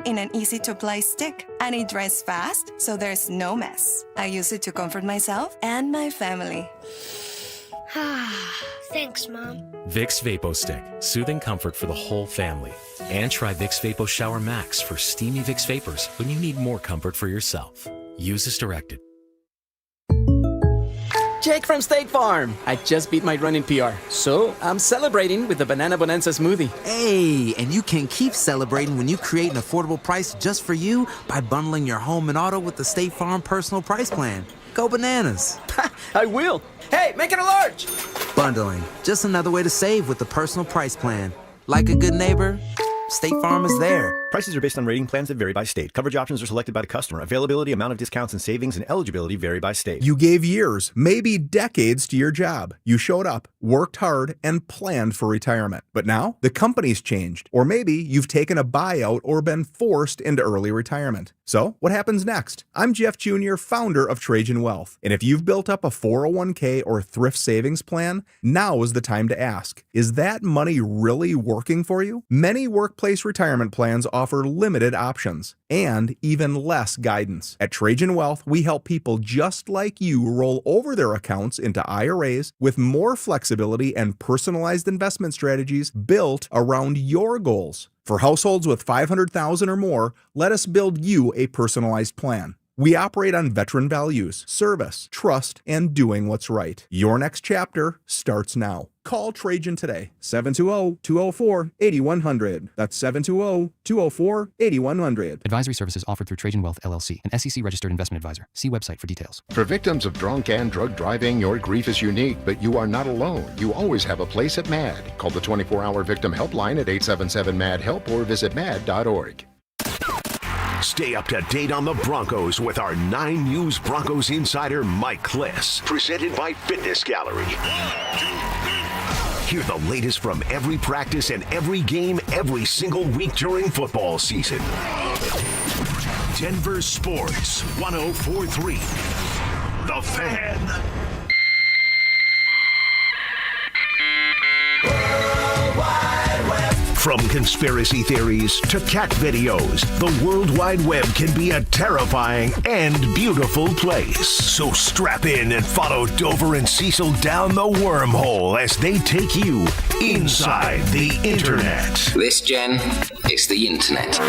in an easy-to-apply stick, and it dries fast, so there's no mess. I use it to comfort myself and my family. Thanks, Mom. Vicks Vapo Stick, soothing comfort for the whole family. And try Vicks Vapo Shower Max for steamy Vicks Vapors when you need more comfort for yourself. Use as directed. Jake from State Farm. I just beat my run in PR, so I'm celebrating with the Banana Bonanza smoothie. Hey, and you can keep celebrating when you create an affordable price just for you by bundling your home and auto with the State Farm Personal Price Plan. Go bananas. I will. Hey, make it a large. Bundling, just another way to save with the Personal Price Plan. Like a good neighbor, State Farm is there. Prices are based on rating plans that vary by state. Coverage options are selected by the customer. Availability, amount of discounts and savings, and eligibility vary by state. You gave years, maybe decades to your job. You showed up, worked hard, and planned for retirement. But now, the company's changed. Or maybe you've taken a buyout or been forced into early retirement. So, what happens next? I'm Jeff Jr., founder of Trajan Wealth. And if you've built up a 401k or thrift savings plan, now is the time to ask, is that money really working for you? Many workplace retirement plans offer limited options and even less guidance. At Trajan Wealth, we help people just like you roll over their accounts into IRAs with more flexibility and personalized investment strategies built around your goals. For households with $500,000 or more, let us build you a personalized plan. We operate on veteran values, service, trust, and doing what's right. Your next chapter starts now. Call Trajan today, 720-204-8100. That's 720-204-8100. Advisory services offered through Trajan Wealth, LLC, an SEC-registered investment advisor. See website for details. For victims of drunk and drug driving, your grief is unique, but you are not alone. You always have a place at MAD. Call the 24-hour victim helpline at 877-MAD-HELP or visit mad.org. Stay up to date on the Broncos with our 9 News Broncos insider Mike Kliss. Presented by Fitness Gallery. Hear the latest from every practice and every game every single week during football season. Denver Sports 104.3. The Fan. From conspiracy theories to cat videos, the World Wide Web can be a terrifying and beautiful place. So strap in and follow Dover and Cecil down the wormhole as they take you inside the Internet. This, Jen, is the Internet.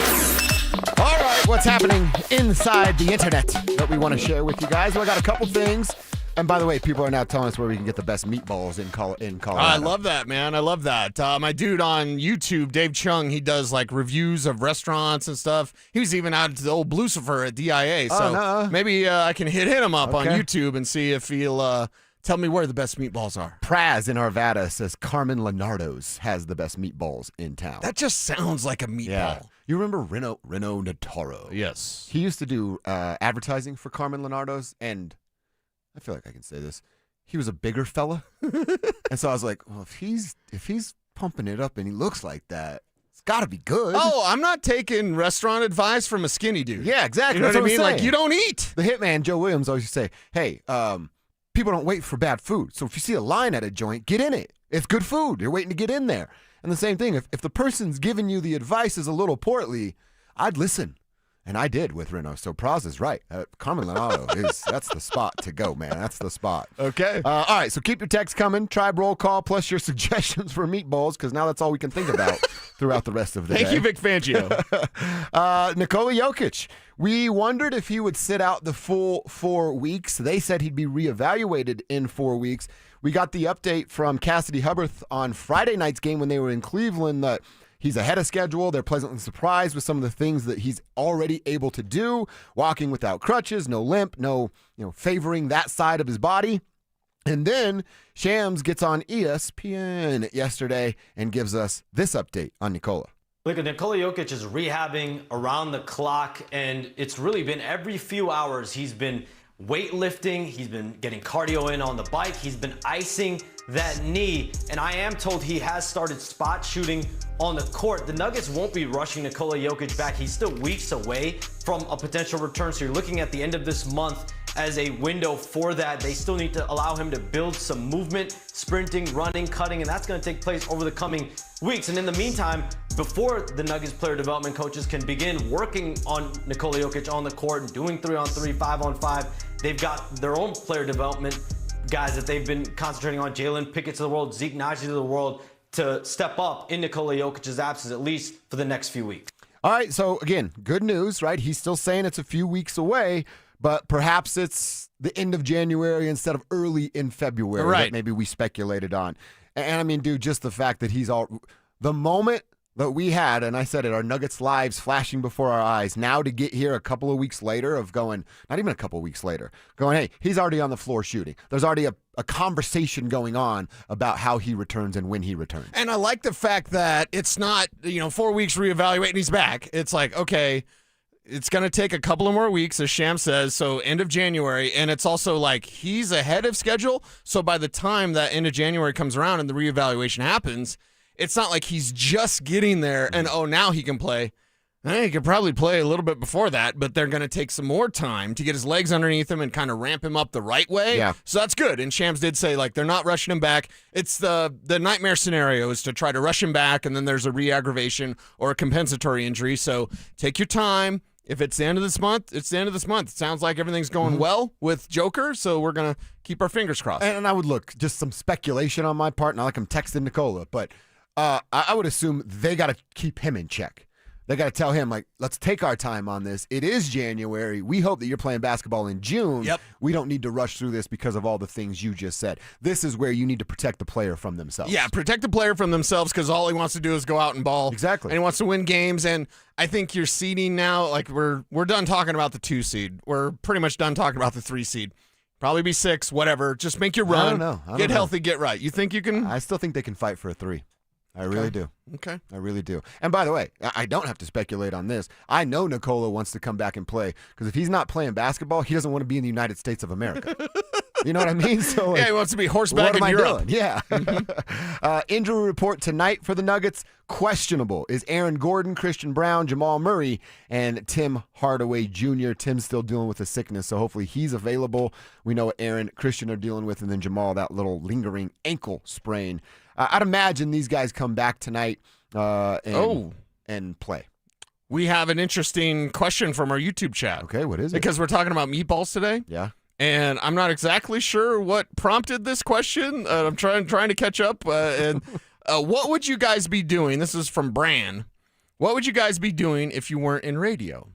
All right, what's happening inside the Internet that we want to share with you guys? Well, I got a couple things And by the way, people are now telling us where we can get the best meatballs in Colorado. I love that, man. I love that. My dude on YouTube, Dave Chung, he does like reviews of restaurants and stuff. He was even out to the old Lucifer at DIA. So maybe I can hit him up on YouTube and see if he'll tell me where the best meatballs are. Praz in Arvada says Carmen Leonardo's has the best meatballs in town. That just sounds like a meatball. Yeah. You remember Reno Nataro? Yes. He used to do advertising for Carmen Leonardo's, and I feel like I can say this. He was a bigger fella. And so I was like, well, if he's pumping it up and he looks like that, it's got to be good. Oh, I'm not taking restaurant advice from a skinny dude. Yeah, exactly. You know That's what I mean? I'm Like, you don't eat. The hitman, Joe Williams, always used to say, hey, people don't wait for bad food. So if you see a line at a joint, get in it. It's good food. You're waiting to get in there. And the same thing, if the person's giving you the advice is a little portly, I'd listen. And I did with Reno. So Praz is right. Carmen Leonardo that's the spot to go, man. That's the spot. Okay. All right, so keep your texts coming. Tribe roll call plus your suggestions for meatballs, because now that's all we can think about throughout the rest of the day. Thank you, Vic Fangio. Nikola Jokic. We wondered if he would sit out the full 4 weeks. They said he'd be reevaluated in 4 weeks. We got the update from Cassidy Hubbard on Friday night's game when they were in Cleveland that he's ahead of schedule. They're pleasantly surprised with some of the things that he's already able to do, walking without crutches, no limp, no favoring that side of his body. And then Shams gets on ESPN yesterday and gives us this update on Nikola. Look, Nikola Jokic is rehabbing around the clock, and it's really been every few hours he's been weightlifting, he's been getting cardio in on the bike, he's been icing that knee, and I am told he has started spot shooting on the court. The Nuggets won't be rushing Nikola Jokic back. He's still weeks away from a potential return, so you're looking at the end of this month as a window for that. They still need to allow him to build some movement, sprinting, running, cutting, and that's going to take place over the coming weeks. And in the meantime, before the Nuggets player development coaches can begin working on Nikola Jokic on the court and doing 3-on-3, 5-on-5, they've got their own player development guys that they've been concentrating on, Jalen Pickett's of the world, Zeke Naji of the world, to step up in Nikola Jokic's absence, at least for the next few weeks. All right, so again, good news, right? He's still saying it's a few weeks away, but perhaps it's the end of January instead of early in February that maybe we speculated on. And I mean, dude, just the fact that the moment that we had, and I said it, our Nuggets lives flashing before our eyes, now to get here a couple of weeks later of going, not even a couple of weeks later, going, hey, he's already on the floor shooting. There's already a conversation going on about how he returns and when he returns. And I like the fact that it's not, 4 weeks reevaluate and he's back. It's like, okay, it's going to take a couple of more weeks, as Sham says, so end of January. And it's also like he's ahead of schedule. So by the time that end of January comes around and the reevaluation happens, it's not like he's just getting there and, now he can play. He could probably play a little bit before that, but they're going to take some more time to get his legs underneath him and kind of ramp him up the right way. Yeah. So that's good. And Shams did say, they're not rushing him back. It's the nightmare scenario is to try to rush him back, and then there's a re-aggravation or a compensatory injury. So take your time. If it's the end of this month, it's the end of this month. It sounds like everything's going well with Joker, so we're going to keep our fingers crossed. And I would look, just some speculation on my part, not like I'm texting Nikola, but I would assume they got to keep him in check. They got to tell him, let's take our time on this. It is January. We hope that you're playing basketball in June. Yep. We don't need to rush through this because of all the things you just said. This is where you need to protect the player from themselves. Yeah, protect the player from themselves because all he wants to do is go out and ball. Exactly. And he wants to win games. And I think you're seeding now, we're done talking about the 2 seed. We're pretty much done talking about the 3 seed. Probably be 6, whatever. Just make your run. I don't know. Get healthy, get right. You think you can? I still think they can fight for a 3. I really do. Okay. I really do. And by the way, I don't have to speculate on this. I know Nikola wants to come back and play because if he's not playing basketball, he doesn't want to be in the United States of America. You know what I mean? So he wants to be horseback in Europe. Doing? Yeah. Injury report tonight for the Nuggets. Questionable is Aaron Gordon, Christian Brown, Jamal Murray, and Tim Hardaway Jr. Tim's still dealing with a sickness, so hopefully he's available. We know what Aaron, Christian are dealing with, and then Jamal, that little lingering ankle sprain. I'd imagine these guys come back tonight and play. We have an interesting question from our YouTube chat. Okay, what is it? Because we're talking about meatballs today. Yeah. And I'm not exactly sure what prompted this question. I'm trying to catch up. What would you guys be doing? This is from Bran. What would you guys be doing if you weren't in radio?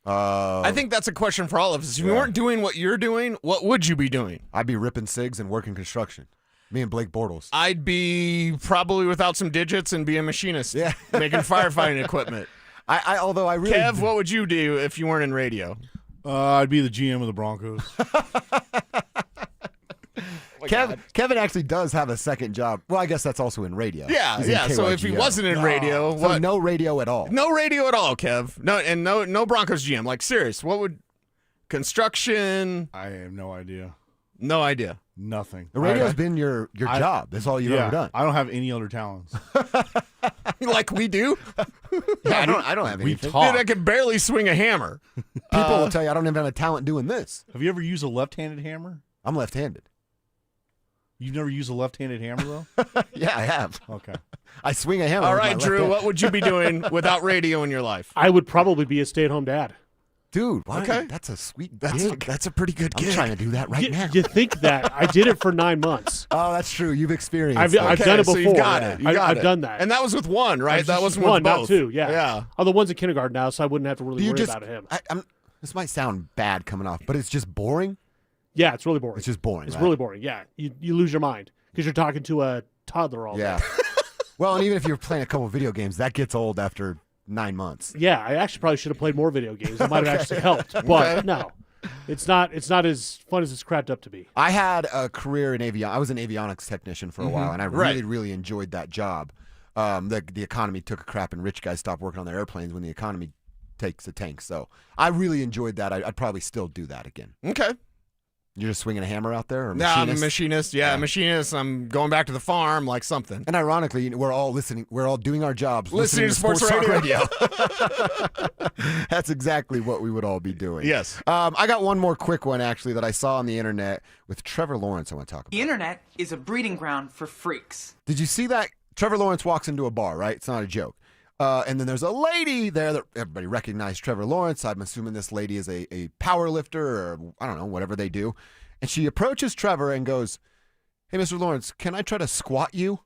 I think that's a question for all of us. If you weren't doing what you're doing, what would you be doing? I'd be ripping cigs and working construction. Me and Blake Bortles. I'd be probably without some digits and be a machinist. Yeah. Making firefighting equipment. Although I really... Kev, what would you do if you weren't in radio? I'd be the GM of the Broncos. Kevin actually does have a second job. Well, I guess that's also in radio. Yeah, He's in yeah. So if he KYGO. wasn't in radio, So what? no radio at all. No radio at all, Kev. No Broncos GM. Like, serious. What would construction? I have no idea. No idea. Nothing. The radio's been your job. That's all you've ever done. I don't have any other talents. Like we do. Yeah, I don't have anything. Dude, I can barely swing a hammer. People will tell you I don't even have a talent doing this. Have you ever used a left-handed hammer? I'm left-handed. You've never used a left-handed hammer, though? Yeah, I have. Okay. I swing a hammer. All with right, my Drew, left what hand. would you be doing without radio in your life? I would probably be a stay-at-home dad. Dude, why? Okay. That's a sweet That's gig. a pretty good gig. I'm trying to do that right now. You think that. I did it for 9 months. Oh, that's true. You've experienced I've it. done it before. So you've got it. I've done that. And that was with one, right? That wasn't one, with both. not two. Yeah. Yeah. Oh, the one's in kindergarten now, so I wouldn't have to really worry about him. This might sound bad coming off, but it's just boring. Yeah, it's really boring. It's just boring. It's right? really boring. Yeah, you lose your mind because you're talking to a toddler all Yeah. day. Well, and even if you're playing a couple of video games, that gets old after 9 months. Yeah, I actually probably should have played more video games. It might have actually helped, but no, it's not as fun as it's cracked up to be. I had a career in avionics. I was an avionics technician for a while, and I really enjoyed that job. The economy took a crap, and rich guys stopped working on their airplanes when the economy takes a tank. So I really enjoyed that. I'd probably still do that again. Okay. You're just swinging a hammer out there? Or No, I'm a machinist. Yeah, machinist. I'm going back to the farm like something. And ironically, we're all listening. We're all doing our jobs. Listening to sports Talk radio. That's exactly what we would all be doing. Yes. I got one more quick one, actually, that I saw on the internet with Trevor Lawrence I want to talk about. The internet is a breeding ground for freaks. Did you see that? Trevor Lawrence walks into a bar, right? It's not a joke. And then there's a lady there that everybody recognized Trevor Lawrence. I'm assuming this lady is a power lifter or, I don't know, whatever they do. And she approaches Trevor and goes, "Hey, Mr. Lawrence, can I try to squat you?"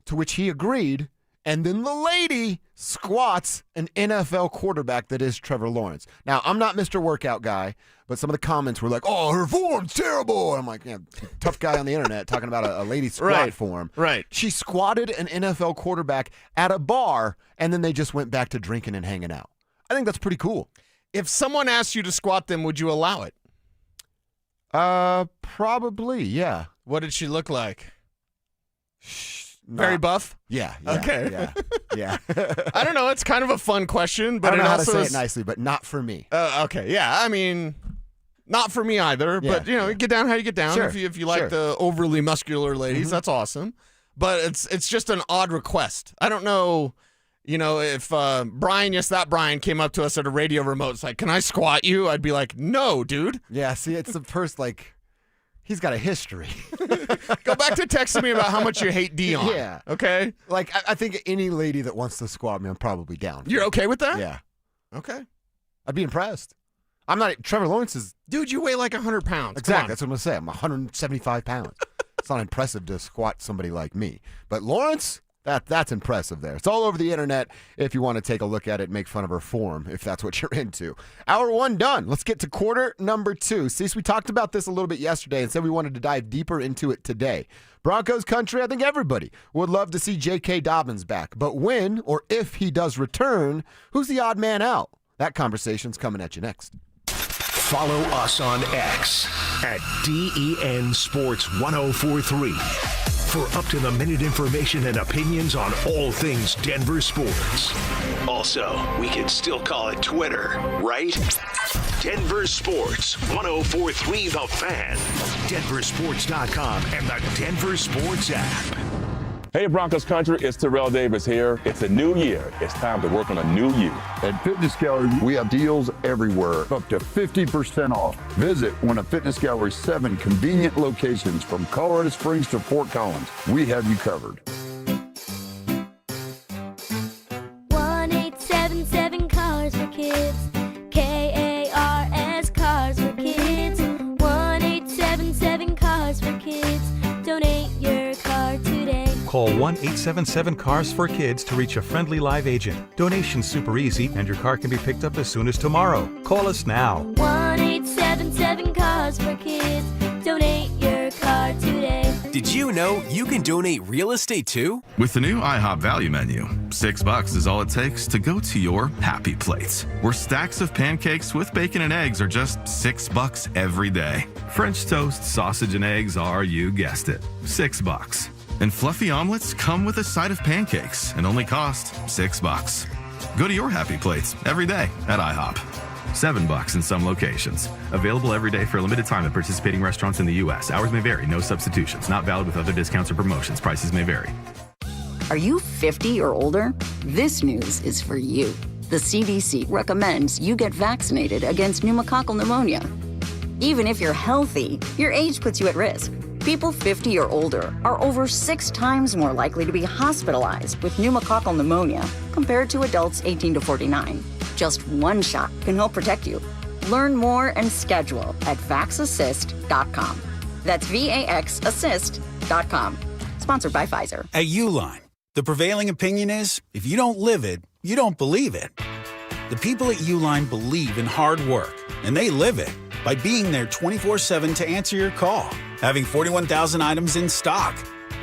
To which he agreed. And then the lady squats an NFL quarterback that is Trevor Lawrence. Now, I'm not Mr. Workout Guy, but some of the comments were like, "Oh, her form's terrible." And I'm like, yeah, tough guy on the internet talking about a lady squat form. Right. She squatted an NFL quarterback at a bar, and then they just went back to drinking and hanging out. I think that's pretty cool. If someone asked you to squat them, would you allow it? Probably, yeah. What did she look like? Very buff? Yeah. Okay. Yeah. I don't know. It's kind of a fun question, but I don't know how to also say is, it nicely, but not for me. Okay. Yeah. I mean, not for me either. Yeah, but you get down how you get down. Sure, If you like the overly muscular ladies, that's awesome. But it's just an odd request. I don't know. If Brian, that Brian came up to us at a radio remote, it's like, "Can I squat you?" I'd be like, "No, dude." Yeah, see, it's the first, he's got a history. Go back to texting me about how much you hate Dion. Yeah. Okay? I think any lady that wants to squat me, I'm probably down. You're okay with that? Yeah. Okay. I'd be impressed. I'm not, Trevor Lawrence is. Dude, you weigh like 100 pounds. Exactly, that's what I'm going to say. I'm 175 pounds. It's not impressive to squat somebody like me. But Lawrence, that's impressive there. It's all over the internet if you want to take a look at it and make fun of her form, if that's what you're into. Hour one done. Let's get to quarter number two. Cease, we talked about this a little bit yesterday and said we wanted to dive deeper into it today. Broncos country, I think everybody would love to see J.K. Dobbins back. But when or if he does return, who's the odd man out? That conversation's coming at you next. Follow us on X at DEN Sports 1043 for up-to-the-minute information and opinions on all things Denver sports. Also, we can still call it Twitter, right? Denver Sports 1043 The Fan, DenverSports.com, and the Denver Sports app. Hey Broncos country, it's Terrell Davis here. It's a new year. It's time to work on a new you. At Fitness Gallery, we have deals everywhere, up to 50% off. Visit one of Fitness Gallery's 7 convenient locations from Colorado Springs to Fort Collins. We have you covered. 1877 Cars for Kids. KARS Cars for Kids. 1877 Cars for Kids. Donate your car today. Call 1-877-CARS-FOR-KIDS to reach a friendly live agent. Donation's super easy, and your car can be picked up as soon as tomorrow. Call us now. 1-877-CARS-FOR-KIDS. Donate your car today. Did you know you can donate real estate too? With the new IHOP value menu, $6 is all it takes to go to your happy place, where stacks of pancakes with bacon and eggs are just $6 every day. French toast, sausage, and eggs are, you guessed it, $6. And fluffy omelets come with a side of pancakes and only cost $6. Go to your happy place every day at IHOP. $7 in some locations. Available every day for a limited time at participating restaurants in the U.S. Hours may vary. No substitutions. Not valid with other discounts or promotions. Prices may vary. Are you 50 or older? This news is for you. The CDC recommends you get vaccinated against pneumococcal pneumonia. Even if you're healthy, your age puts you at risk. People 50 or older are over 6 times more likely to be hospitalized with pneumococcal pneumonia compared to adults 18 to 49. Just one shot can help protect you. Learn more and schedule at vaxassist.com. That's VAXassist.com. Sponsored by Pfizer. At Uline, the prevailing opinion is, if you don't live it, you don't believe it. The people at Uline believe in hard work, and they live it by being there 24/7 to answer your call, having 41,000 items in stock,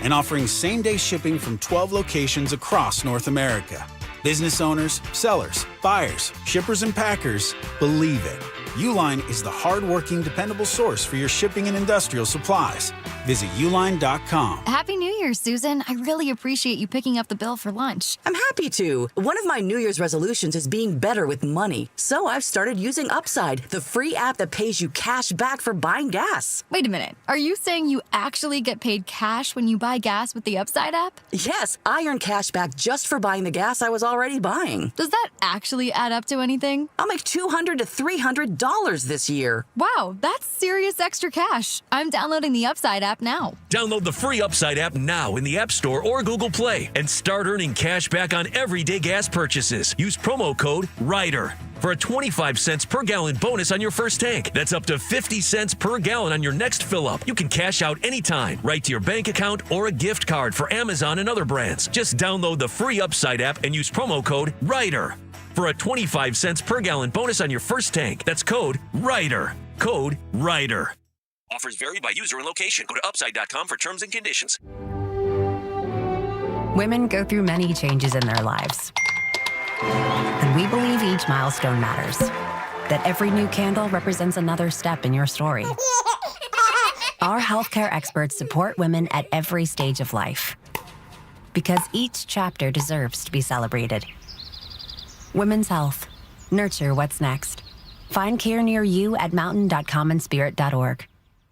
and offering same-day shipping from 12 locations across North America. Business owners, sellers, buyers, shippers, and packers believe it. Uline is the hard-working, dependable source for your shipping and industrial supplies. Visit uline.com. Happy New Year, Susan. I really appreciate you picking up the bill for lunch. I'm happy to. One of my New Year's resolutions is being better with money. So I've started using Upside, the free app that pays you cash back for buying gas. Wait a minute. Are you saying you actually get paid cash when you buy gas with the Upside app? Yes, I earn cash back just for buying the gas I was already buying. Does that actually add up to anything? I'll make $200 to $300 this year. Wow, that's serious extra cash. I'm downloading the Upside app now. Download the free Upside app now in the App Store or Google Play and start earning cash back on everyday gas purchases. Use promo code RIDER for a 25 cents per gallon bonus on your first tank. That's up to 50 cents per gallon on your next fill up. You can cash out anytime, right to your bank account or a gift card for Amazon and other brands. Just download the free Upside app and use promo code RIDER for a 25 cents per gallon bonus on your first tank. That's code RIDER. Code RIDER. Offers vary by user and location. Go to upside.com for terms and conditions. Women go through many changes in their lives. And we believe each milestone matters. That every new candle represents another step in your story. Our healthcare experts support women at every stage of life. Because each chapter deserves to be celebrated. Women's health. Nurture what's next. Find care near you at mountain.commonspirit.org.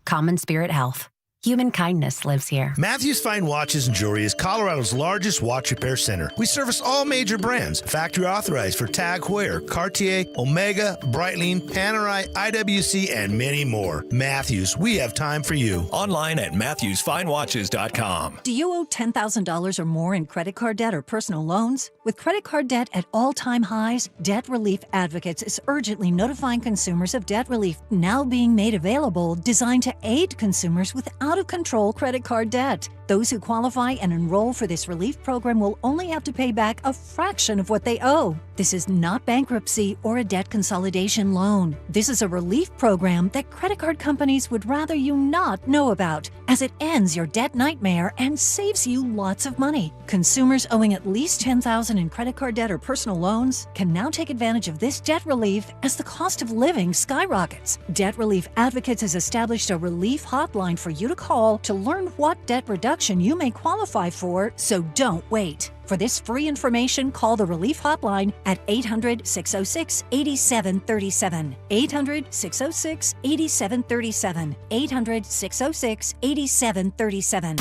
Common Spirit Health. Human kindness lives here. Matthews Fine Watches and Jewelry is Colorado's largest watch repair center. We service all major brands, factory authorized for TAG Heuer, Cartier, Omega, Breitling, Panerai, IWC, and many more. Matthews, we have time for you. Online at MatthewsFineWatches.com. Do you owe $10,000 or more in credit card debt or personal loans? With credit card debt at all-time highs, Debt Relief Advocates is urgently notifying consumers of debt relief now being made available, designed to aid consumers with out-of-control credit card debt. Those who qualify and enroll for this relief program will only have to pay back a fraction of what they owe. This is not bankruptcy or a debt consolidation loan. This is a relief program that credit card companies would rather you not know about, as it ends your debt nightmare and saves you lots of money. Consumers owing at least $10,000 in credit card debt or personal loans can now take advantage of this debt relief as the cost of living skyrockets. Debt Relief Advocates has established a relief hotline for you to call to learn what debt reduction you may qualify for, so don't wait. For this free information, call the Relief Hotline at 800-606-8737. 800-606-8737. 800-606-8737.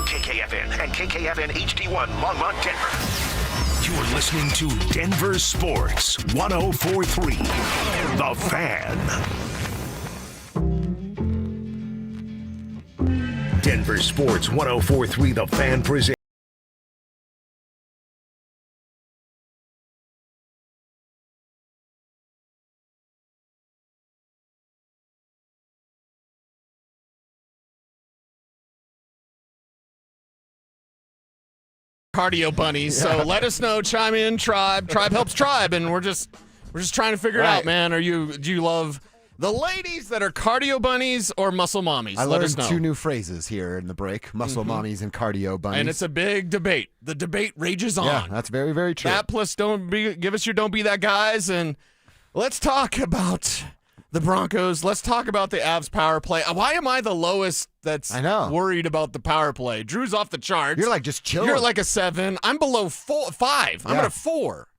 KKFN and KKFN HD1 Longmont, Denver. You're listening to Denver Sports 104.3. The Fan. Denver Sports 104.3 The Fan presents cardio bunnies. So let us know. Chime in, tribe. Tribe helps tribe, and we're just trying to figure it out, man. Do you love the ladies that are cardio bunnies or muscle mommies? I Let us learned know. 2 new phrases here in the break: muscle mommies and cardio bunnies. And it's a big debate. The debate rages on. Yeah, that's very, very true. That plus give us your don't be that guys, and let's talk about the Broncos. Let's talk about the Avs power play. Why am I the lowest that's worried about the power play? Drew's off the charts. You're like just chilling. You're like a 7. I'm below 5. I'm at a 4.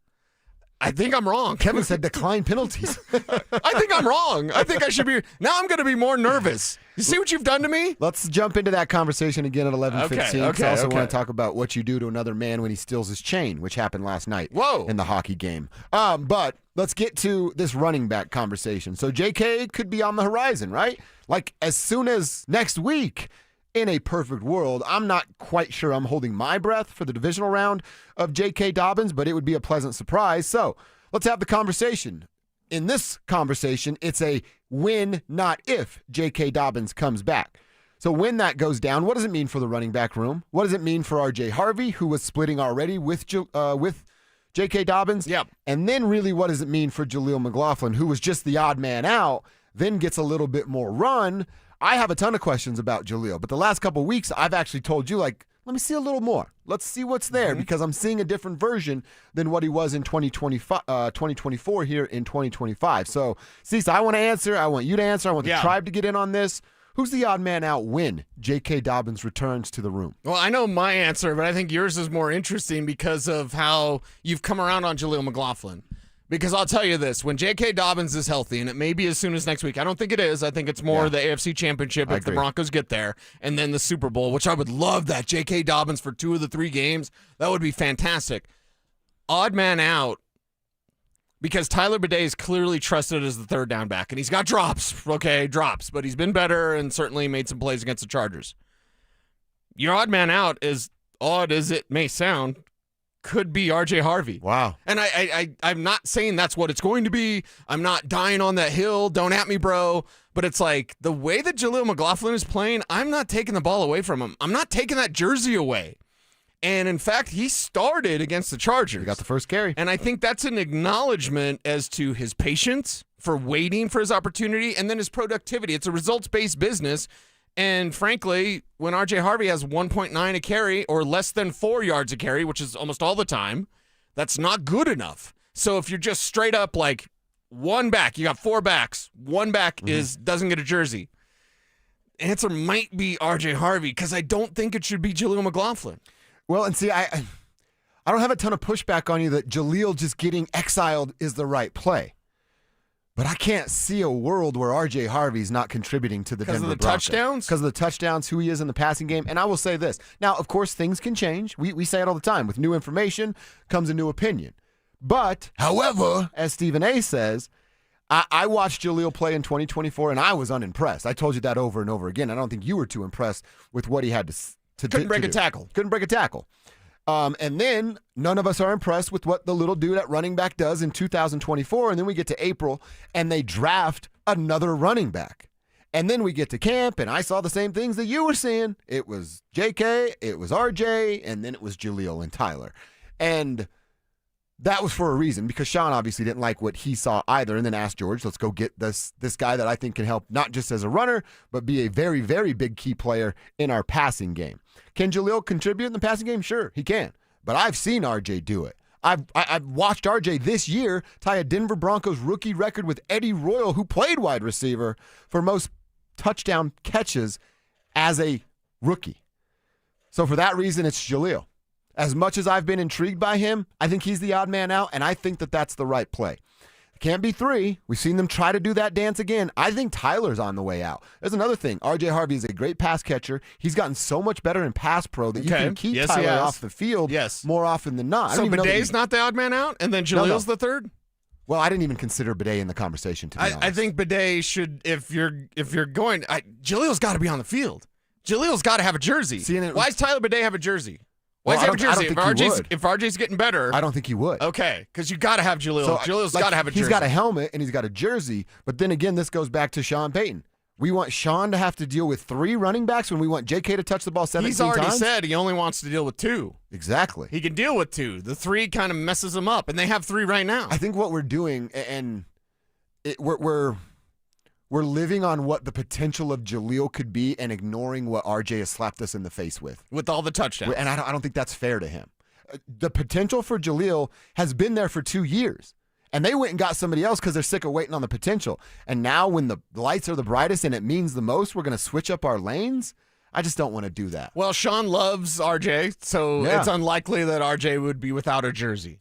I think I'm wrong. Kevin said decline penalties. I think I'm wrong. I think I should be. Now I'm going to be more nervous. You see what you've done to me? Let's jump into that conversation again at 11:15. Okay, I also want to talk about what you do to another man when he steals his chain, which happened last night in the hockey game. But let's get to this running back conversation. So JK could be on the horizon, right? Like as soon as next week. In a perfect world, I'm not quite sure I'm holding my breath for the divisional round of J.K. Dobbins, but it would be a pleasant surprise. So let's have the conversation. In this conversation, it's a when, not if, J.K. Dobbins comes back. So when that goes down, what does it mean for the running back room? What does it mean for R.J. Harvey, who was splitting already with J.K. Dobbins? Yep. And then really what does it mean for Jaleel McLaughlin, who was just the odd man out, then gets a little bit more run? I have a ton of questions about Jaleel, but the last couple of weeks, I've actually told you, like, let me see a little more. Let's see what's there because I'm seeing a different version than what he was in 2024 here in 2025. So, Cecil, I want to answer. I want you to answer. I want the tribe to get in on this. Who's the odd man out when J.K. Dobbins returns to the room? Well, I know my answer, but I think yours is more interesting because of how you've come around on Jaleel McLaughlin. Because I'll tell you this, when J.K. Dobbins is healthy, and it may be as soon as next week, I don't think it is. I think it's more the AFC Championship if the Broncos get there, and then the Super Bowl, which I would love that. J.K. Dobbins for 2 of the 3 games, that would be fantastic. Odd man out, because Tyler Bidet is clearly trusted as the third down back, and he's got drops, but he's been better and certainly made some plays against the Chargers. Your odd man out, as odd as it may sound, could be R.J. Harvey. Wow. And I'm not saying that's what it's going to be. I'm not dying on that hill. Don't at me, bro. But it's like the way that Jaleel McLaughlin is playing, I'm not taking the ball away from him. I'm not taking that jersey away. And in fact, he started against the Chargers. He got the first carry. And I think that's an acknowledgement as to his patience for waiting for his opportunity and then his productivity. It's a results-based business. And frankly, when R.J. Harvey has 1.9 a carry or less than 4 yards a carry, which is almost all the time, that's not good enough. So if you're just straight up like one back, you got 4 backs, one back doesn't get a jersey. Answer might be R.J. Harvey because I don't think it should be Jaleel McLaughlin. Well, and see, I don't have a ton of pushback on you that Jaleel just getting exiled is the right play. But I can't see a world where R.J. Harvey's not contributing to the Denver Broncos. Touchdowns? Because of the touchdowns, who he is in the passing game. And I will say this. Now, of course, things can change. We say it all the time. With new information comes a new opinion. But, however, as Stephen A. says, I watched Jaleel play in 2024, and I was unimpressed. I told you that over and over again. I don't think you were too impressed with what he had to do. Couldn't break a tackle. Couldn't break a tackle. And then none of us are impressed with what the little dude at running back does in 2024. And then we get to April and they draft another running back. And then we get to camp and I saw the same things that you were seeing. It was JK, it was RJ, and then it was Jaleel and Tyler. And that was for a reason because Sean obviously didn't like what he saw either and then asked George, let's go get this guy that I think can help not just as a runner, but be a very, very big key player in our passing game. Can Jaleel contribute in the passing game? Sure, he can. But I've seen RJ do it. I've watched RJ this year tie a Denver Broncos rookie record with Eddie Royal, who played wide receiver, for most touchdown catches as a rookie. So for that reason, it's Jaleel. As much as I've been intrigued by him, I think he's the odd man out, and I think that that's the right play. It can't be 3. We've seen them try to do that dance again. I think Tyler's on the way out. There's another thing. R.J. Harvey is a great pass catcher. He's gotten so much better in pass pro that you can keep Tyler off the field more often than not. So Bidet's not the odd man out, and then Jaleel's the third? Well, I didn't even consider Bidet in the conversation, to be honest. I think Bidet should, if you're going, Jaleel's got to be on the field. Jaleel's got to have a jersey. Why does Tyler Bidet have a jersey? Why does he have a jersey? If RJ's getting better. I don't think he would. Okay, because you got to have Jaleel. So, Jaleel's got to have a jersey. He's got a helmet and he's got a jersey, but then again, this goes back to Sean Payton. We want Sean to have to deal with 3 running backs when we want JK to touch the ball 17 times? He's already said he only wants to deal with 2. Exactly. He can deal with 2. The 3 kind of messes him up, and they have 3 right now. I think what we're doing, and we're living on what the potential of Jaleel could be and ignoring what RJ has slapped us in the face with. With all the touchdowns. And I don't think that's fair to him. The potential for Jaleel has been there for 2 years. And they went and got somebody else because they're sick of waiting on the potential. And now when the lights are the brightest and it means the most, we're going to switch up our lanes? I just don't want to do that. Well, Sean loves RJ, so it's unlikely that RJ would be without a jersey.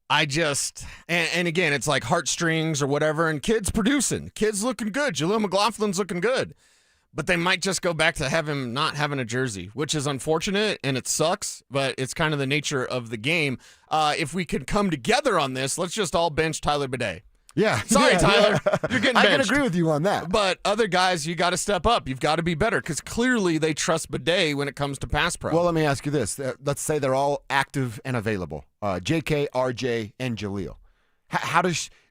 And again, it's like heartstrings or whatever, and kids producing. Kids looking good. Jaleel McLaughlin's looking good. But they might just go back to have him not having a jersey, which is unfortunate, and it sucks, but it's kind of the nature of the game. If we could come together on this, let's just all bench Tyler Bidet. Yeah. Sorry, Tyler. Yeah. You're getting benched. I can agree with you on that. But other guys, you got to step up. You've got to be better because clearly they trust Bidet when it comes to pass pro. Well, let me ask you this. Let's say they're all active and available. JK, RJ, and Jaleel.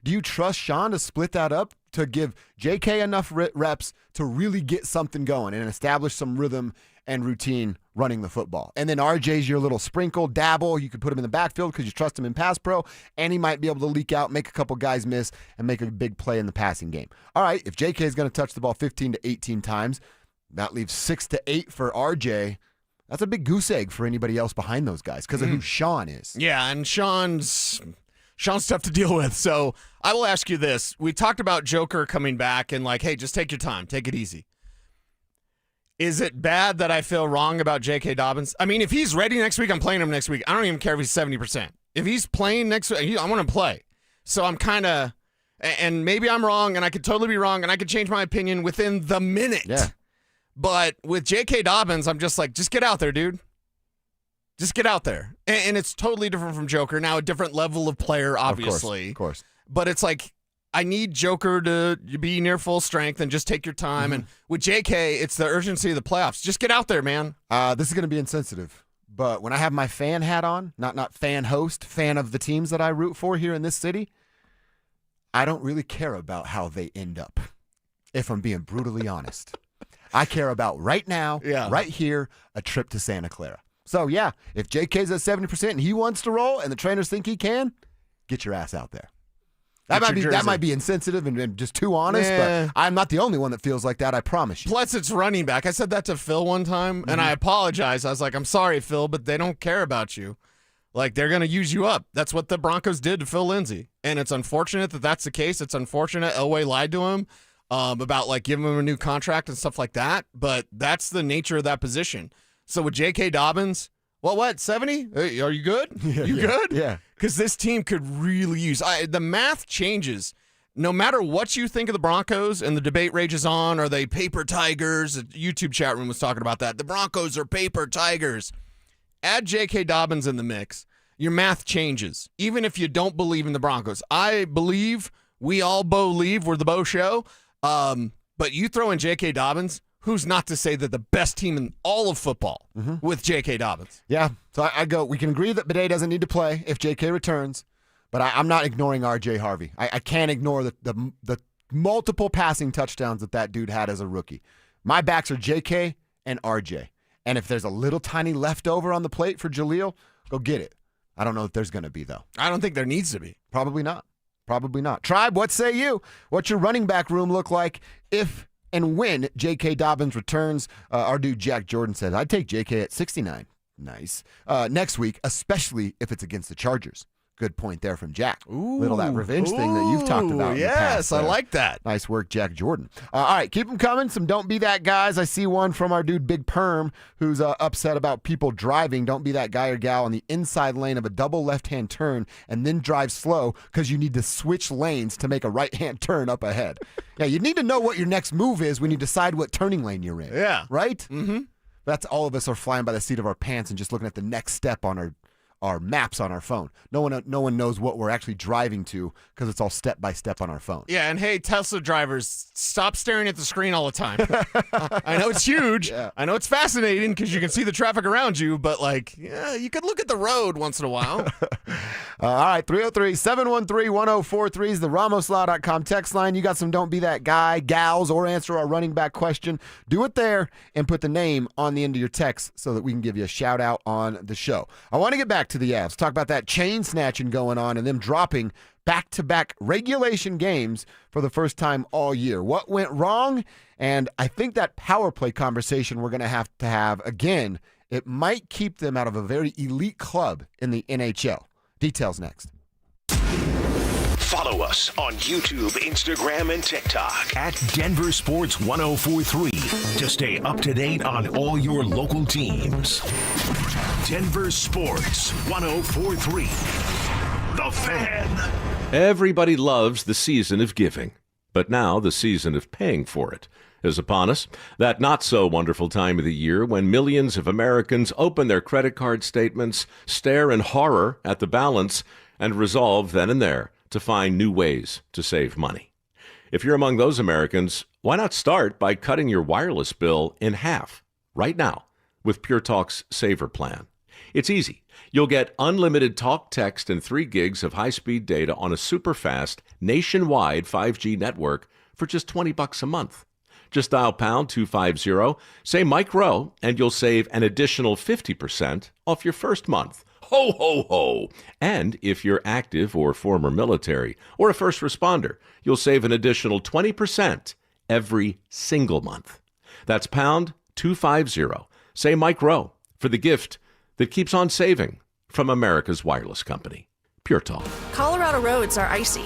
Do you trust Sean to split that up to give JK enough reps to really get something going and establish some rhythm and routine running the football? And then RJ's your little sprinkle, dabble. You could put him in the backfield because you trust him in pass pro, and he might be able to leak out, make a couple guys miss, and make a big play in the passing game. All right, if JK is going to touch the ball 15 to 18 times, that leaves 6 to 8 for RJ. That's a big goose egg for anybody else behind those guys because of who Sean is. Yeah, and Sean's tough to deal with. So I will ask you this. We talked about Joker coming back and like, hey, just take your time. Take it easy. Is it bad that I feel wrong about J.K. Dobbins? I mean, if he's ready next week, I'm playing him next week. I don't even care if he's 70%. If he's playing next week, I want to play. So I'm kind of, and maybe I'm wrong, and I could totally be wrong, and I could change my opinion within the minute. Yeah. But with J.K. Dobbins, I'm just like, just get out there, dude. Just get out there. And it's totally different from Joker. Now, a different level of player, obviously. Of course. But it's like, I need Joker to be near full strength and just take your time. Mm-hmm. And with JK, it's the urgency of the playoffs. Just get out there, man. This is going to be insensitive. But when I have my fan hat on, not fan host, fan of the teams that I root for here in this city, I don't really care about how they end up, if I'm being brutally honest. I care about right now, right here, a trip to Santa Clara. So, yeah, if JK's at 70% and he wants to roll and the trainers think he can, get your ass out there. That might be insensitive and just too honest, but I'm not the only one that feels like that, I promise you. Plus, it's running back. I said that to Phil one time, and I apologized. I was like, I'm sorry, Phil, but they don't care about you. Like, they're going to use you up. That's what the Broncos did to Phil Lindsay. And it's unfortunate that that's the case. It's unfortunate Elway lied to him about, like, giving him a new contract and stuff like that. But that's the nature of that position. So with J.K. Dobbins, what, 70? Hey, are you good? You good? Yeah. Because this team could really use the math changes. No matter what you think of the Broncos, and the debate rages on, are they paper tigers? The YouTube chat room was talking about that. The Broncos are paper tigers. Add J.K. Dobbins in the mix. Your math changes, even if you don't believe in the Broncos. I believe, we all believe, we're the Bo Show. But you throw in J.K. Dobbins, who's not to say that the best team in all of football with J.K. Dobbins? Yeah, so I go, we can agree that Bidet doesn't need to play if J.K. returns, but I'm not ignoring R.J. Harvey. I can't ignore the multiple passing touchdowns that dude had as a rookie. My backs are J.K. and R.J., and if there's a little tiny leftover on the plate for Jaleel, go get it. I don't know if there's going to be, though. I don't think there needs to be. Probably not. Tribe, what say you? What's your running back room look like if and when J.K. Dobbins returns? Our dude Jack Jordan says, I'd take J.K. at 69. Nice. Next week, especially if it's against the Chargers. Good point there from Jack. Little that revenge thing that you've talked about. Yes, I like that. Nice work, Jack Jordan. All right, keep them coming. Some Don't Be That Guys. I see one from our dude Big Perm, who's upset about people driving. Don't be that guy or gal on the inside lane of a double left-hand turn and then drive slow because you need to switch lanes to make a right-hand turn up ahead. Yeah, you need to know what your next move is when you decide what turning lane you're in. Yeah. Right? Mm-hmm. That's all of us are flying by the seat of our pants and just looking at the next step on are maps on our phone. No one knows what we're actually driving to because it's all step by step on our phone. Yeah, and hey, Tesla drivers, stop staring at the screen all the time. I know it's huge. Yeah. I know it's fascinating because you can see the traffic around you, but you could look at the road once in a while. All right, 303-713-1043 is the RamosLaw.com text line. You got some Don't Be That Guy, gals, or answer our running back question. Do it there and put the name on the end of your text so that we can give you a shout out on the show. I want to get back to the Avs. Talk about that chain snatching going on and them dropping back-to-back regulation games for the first time all year. What went wrong? And I think that power play conversation we're going to have again, it might keep them out of a very elite club in the NHL. Details next. Follow us on YouTube, Instagram, and TikTok at Denver Sports 1043 to stay up to date on all your local teams. Denver Sports 1043. The Fan. Everybody loves the season of giving, but now the season of paying for it is upon us. That not-so-wonderful time of the year when millions of Americans open their credit card statements, stare in horror at the balance, and resolve then and there to find new ways to save money. If you're among those Americans, why not start by cutting your wireless bill in half right now with Pure Talk's Saver Plan? It's easy. You'll get unlimited talk, text, and 3 gigs of high-speed data on a super-fast, nationwide 5G network for just $20 a month. Just dial pound 250, say Mike Rowe, and you'll save an additional 50% off your first month. Ho, ho, ho! And if you're active or former military or a first responder, you'll save an additional 20% every single month. That's pound 250. Say Mike Rowe for the gift that keeps on saving from America's wireless company. Pure Talk. Colorado roads are icy.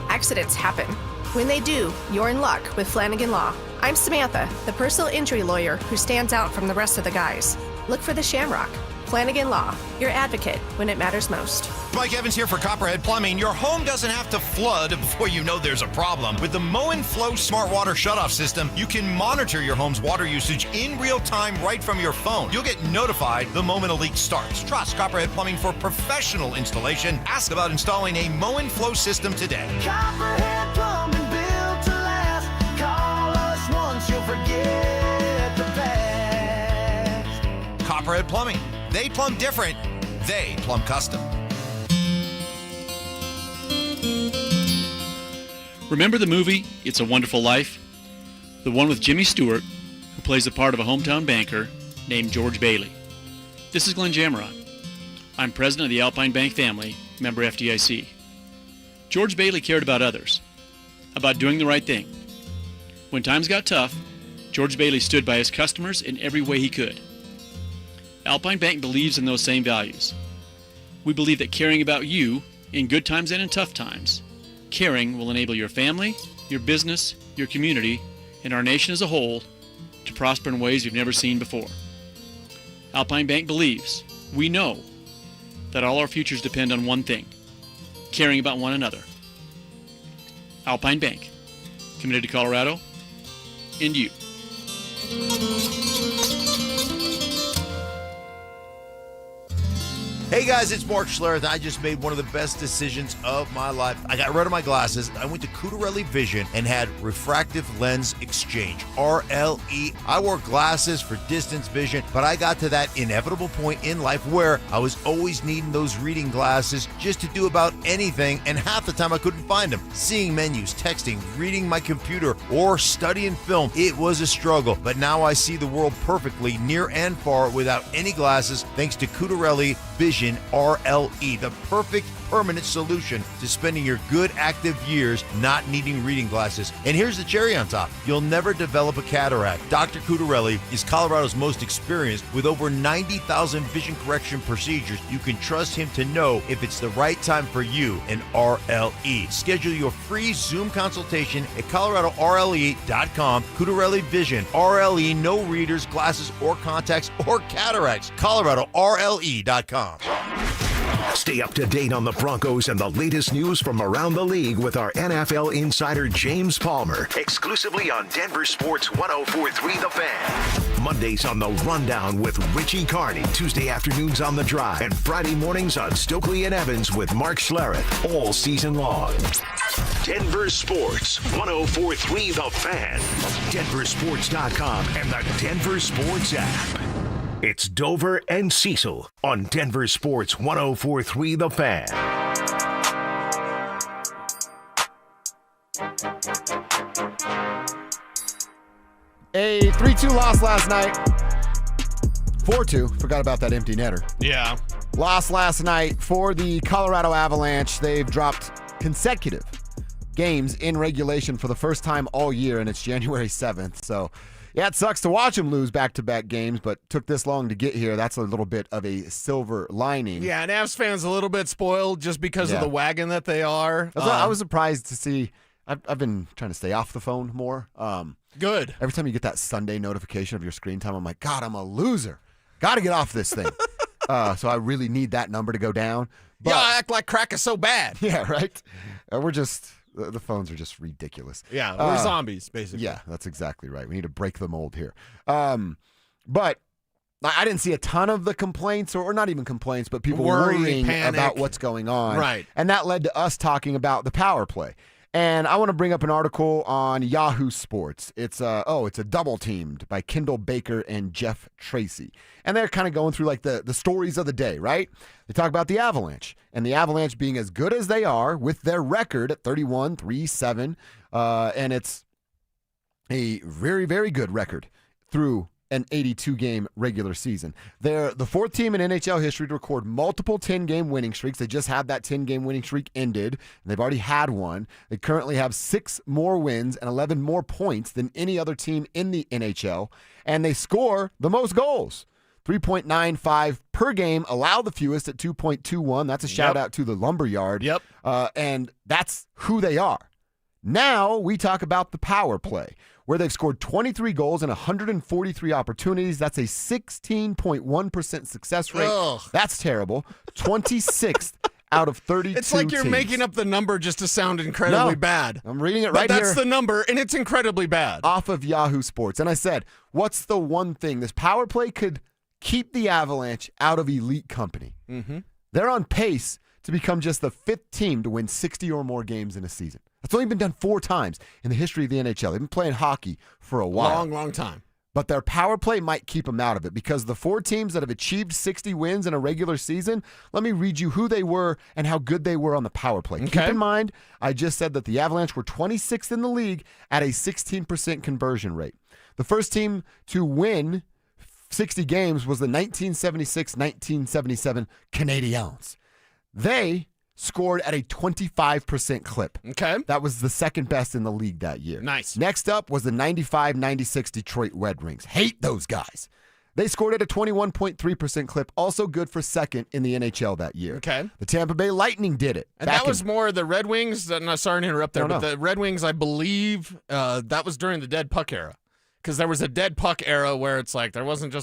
Accidents happen. When they do, you're in luck with Flanagan Law. I'm Samantha, the personal injury lawyer who stands out from the rest of the guys. Look for the Shamrock. Flanagan Law, your advocate when it matters most. Mike Evans here for Copperhead Plumbing. Your home doesn't have to flood before you know there's a problem. With the Mow and Flow Smart Water Shutoff System, you can monitor your home's water usage in real time right from your phone. You'll get notified the moment a leak starts. Trust Copperhead Plumbing for professional installation. Ask about installing a Mow and Flow system today. Copperhead Plumbing, built to last. Call us once, you'll forget the past. Copperhead Plumbing. They plumb different. They plumb custom. Remember the movie It's a Wonderful Life? The one with Jimmy Stewart, who plays the part of a hometown banker named George Bailey. This is Glenn Jammeron. I'm president of the Alpine Bank family, member FDIC. George Bailey cared about others, about doing the right thing. When times got tough, George Bailey stood by his customers in every way he could. Alpine Bank believes in those same values. We believe that caring about you, in good times and in tough times, caring will enable your family, your business, your community, and our nation as a whole to prosper in ways you've never seen before. Alpine Bank believes, we know, that all our futures depend on one thing: caring about one another. Alpine Bank, committed to Colorado and you. Hey guys, it's Mark Schlereth. I just made one of the best decisions of my life. I got rid of my glasses. I went to Cutarelli Vision and had refractive lens exchange, RLE. I wore glasses for distance vision, but I got to that inevitable point in life where I was always needing those reading glasses just to do about anything, and half the time I couldn't find them. Seeing menus, texting, reading my computer, or studying film, it was a struggle. But now I see the world perfectly, near and far, without any glasses, thanks to Cutarelli Vision RLE, the perfect permanent solution to spending your good active years not needing reading glasses. And here's the cherry on top: you'll never develop a cataract. Dr. Cutarelli is Colorado's most experienced with over 90,000 vision correction procedures. You can trust him to know if it's the right time for you and RLE. Schedule your free Zoom consultation at coloradorle.com. Cutarelli Vision, RLE, no readers, glasses, or contacts, or cataracts. coloradorle.com. Stay up to date on the Broncos and the latest news from around the league with our NFL insider James Palmer, exclusively on Denver Sports 104.3 The Fan. Mondays on The Rundown with Richie Carney, Tuesday afternoons on The Drive, and Friday mornings on Stokely and Evans with Mark Schlereth, all season long. Denver Sports 104.3 The Fan, DenverSports.com, and the Denver Sports app. It's Dover and Cecil on Denver Sports 104.3 The Fan. A 3-2 loss last night. 4-2. Forgot about that empty netter. Yeah. Loss last night for the Colorado Avalanche. They've dropped consecutive games in regulation for the first time all year, and it's January 7th. So, yeah, it sucks to watch them lose back-to-back games, but took this long to get here. That's a little bit of a silver lining. Yeah, and Avs fans a little bit spoiled just because of the wagon that they are. I was surprised to see. I've been trying to stay off the phone more. Good. Every time you get that Sunday notification of your screen time, I'm like, God, I'm a loser. Got to get off this thing. So I really need that number to go down. But, yeah, act like crack is so bad. Yeah, right? We're just, the phones are just ridiculous. Yeah, we're zombies, basically. Yeah, that's exactly right. We need to break the mold here. But I didn't see a ton of the complaints, or not even complaints, but people worrying about what's going on. Right. And that led to us talking about the power play. And I want to bring up an article on Yahoo Sports. It's a double teamed by Kendall Baker and Jeff Tracy. And they're kind of going through like the stories of the day, right? They talk about the Avalanche, and the Avalanche being as good as they are with their record at 31-3-7. And it's a very, very good record through an 82-game regular season. They're the fourth team in NHL history to record multiple 10-game winning streaks. They just had that 10-game winning streak ended, and they've already had one. They currently have 6 more wins and 11 more points than any other team in the NHL, and they score the most goals. 3.95 per game, allow the fewest at 2.21. That's a shout-out to the Lumberyard. Yep. And that's who they are. Now we talk about the power play, where they've scored 23 goals in 143 opportunities. That's a 16.1% success rate. Ugh. That's terrible. 26th out of 32 It's like you're teams. making up the number just to sound incredibly bad. I'm reading it right but here. that's the number, and it's incredibly bad. Off of Yahoo Sports. And I said, what's the one thing? This power play could keep the Avalanche out of elite company. Mm-hmm. They're on pace to become just the 5th team to win 60 or more games in a season. That's only been done 4 times in the history of the NHL. They've been playing hockey for a while. Long time. But their power play might keep them out of it, because the 4 teams that have achieved 60 wins in a regular season, let me read you who they were and how good they were on the power play. Okay. Keep in mind, I just said that the Avalanche were 26th in the league at a 16% conversion rate. The first team to win 60 games was the 1976-1977 Canadiens. They scored at a 25% clip. Okay. That was the second best in the league that year. Nice. Next up was the 95-96 Detroit Red Wings. Hate those guys. They scored at a 21.3% clip, also good for second in the NHL that year. Okay. The Tampa Bay Lightning did it. And that was more the Red Wings. No, sorry to interrupt there, No. but the Red Wings, I believe, that was during the dead puck era. Because there was a dead puck era where it's like there wasn't a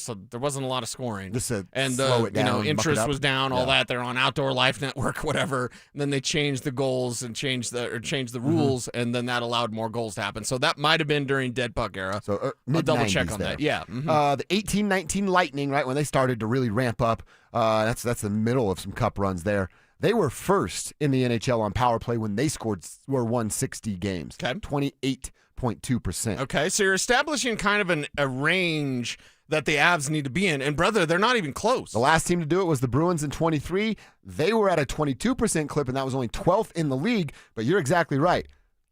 lot of scoring, and slow it down, interest was down, all that. They're on Outdoor Life Network, whatever. And then they changed the goals and changed the rules, and then that allowed more goals to happen. So that might have been during dead puck era. So I'll double check on there. that. Yeah. Mm-hmm. The 18-19 Lightning, right when they started to really ramp up. That's the middle of some cup runs there. They were first in the NHL on power play when they won 60 games. Okay. 28.2%. Okay, so you're establishing kind of a range that the Avs need to be in. And, brother, they're not even close. The last team to do it was the Bruins in 23. They were at a 22% clip, and that was only 12th in the league. But you're exactly right.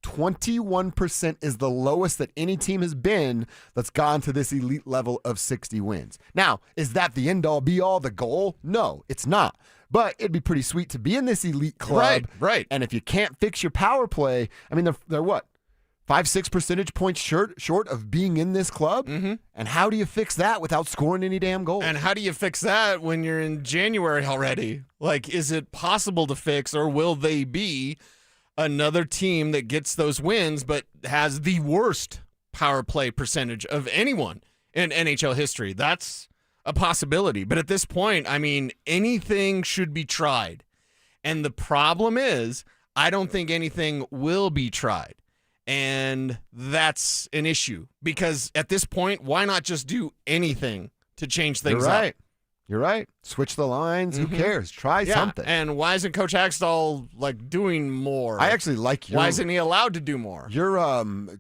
21% is the lowest that any team has been that's gone to this elite level of 60 wins. Now, is that the end-all, be-all, the goal? No, it's not. But it'd be pretty sweet to be in this elite club. Right. And if you can't fix your power play, I mean, they're what? 5-6 percentage points short of being in this club? Mm-hmm. And how do you fix that without scoring any damn goals? And how do you fix that when you're in January already? Like, is it possible to fix, or will they be another team that gets those wins but has the worst power play percentage of anyone in NHL history? That's a possibility. But at this point, I mean, anything should be tried. And the problem is, I don't think anything will be tried. And that's an issue because at this point, why not just do anything to change things up? You're right. Switch the lines. Who cares? Try something. And why isn't Coach Hagstall doing more? I actually like your. Why isn't he allowed to do more? Your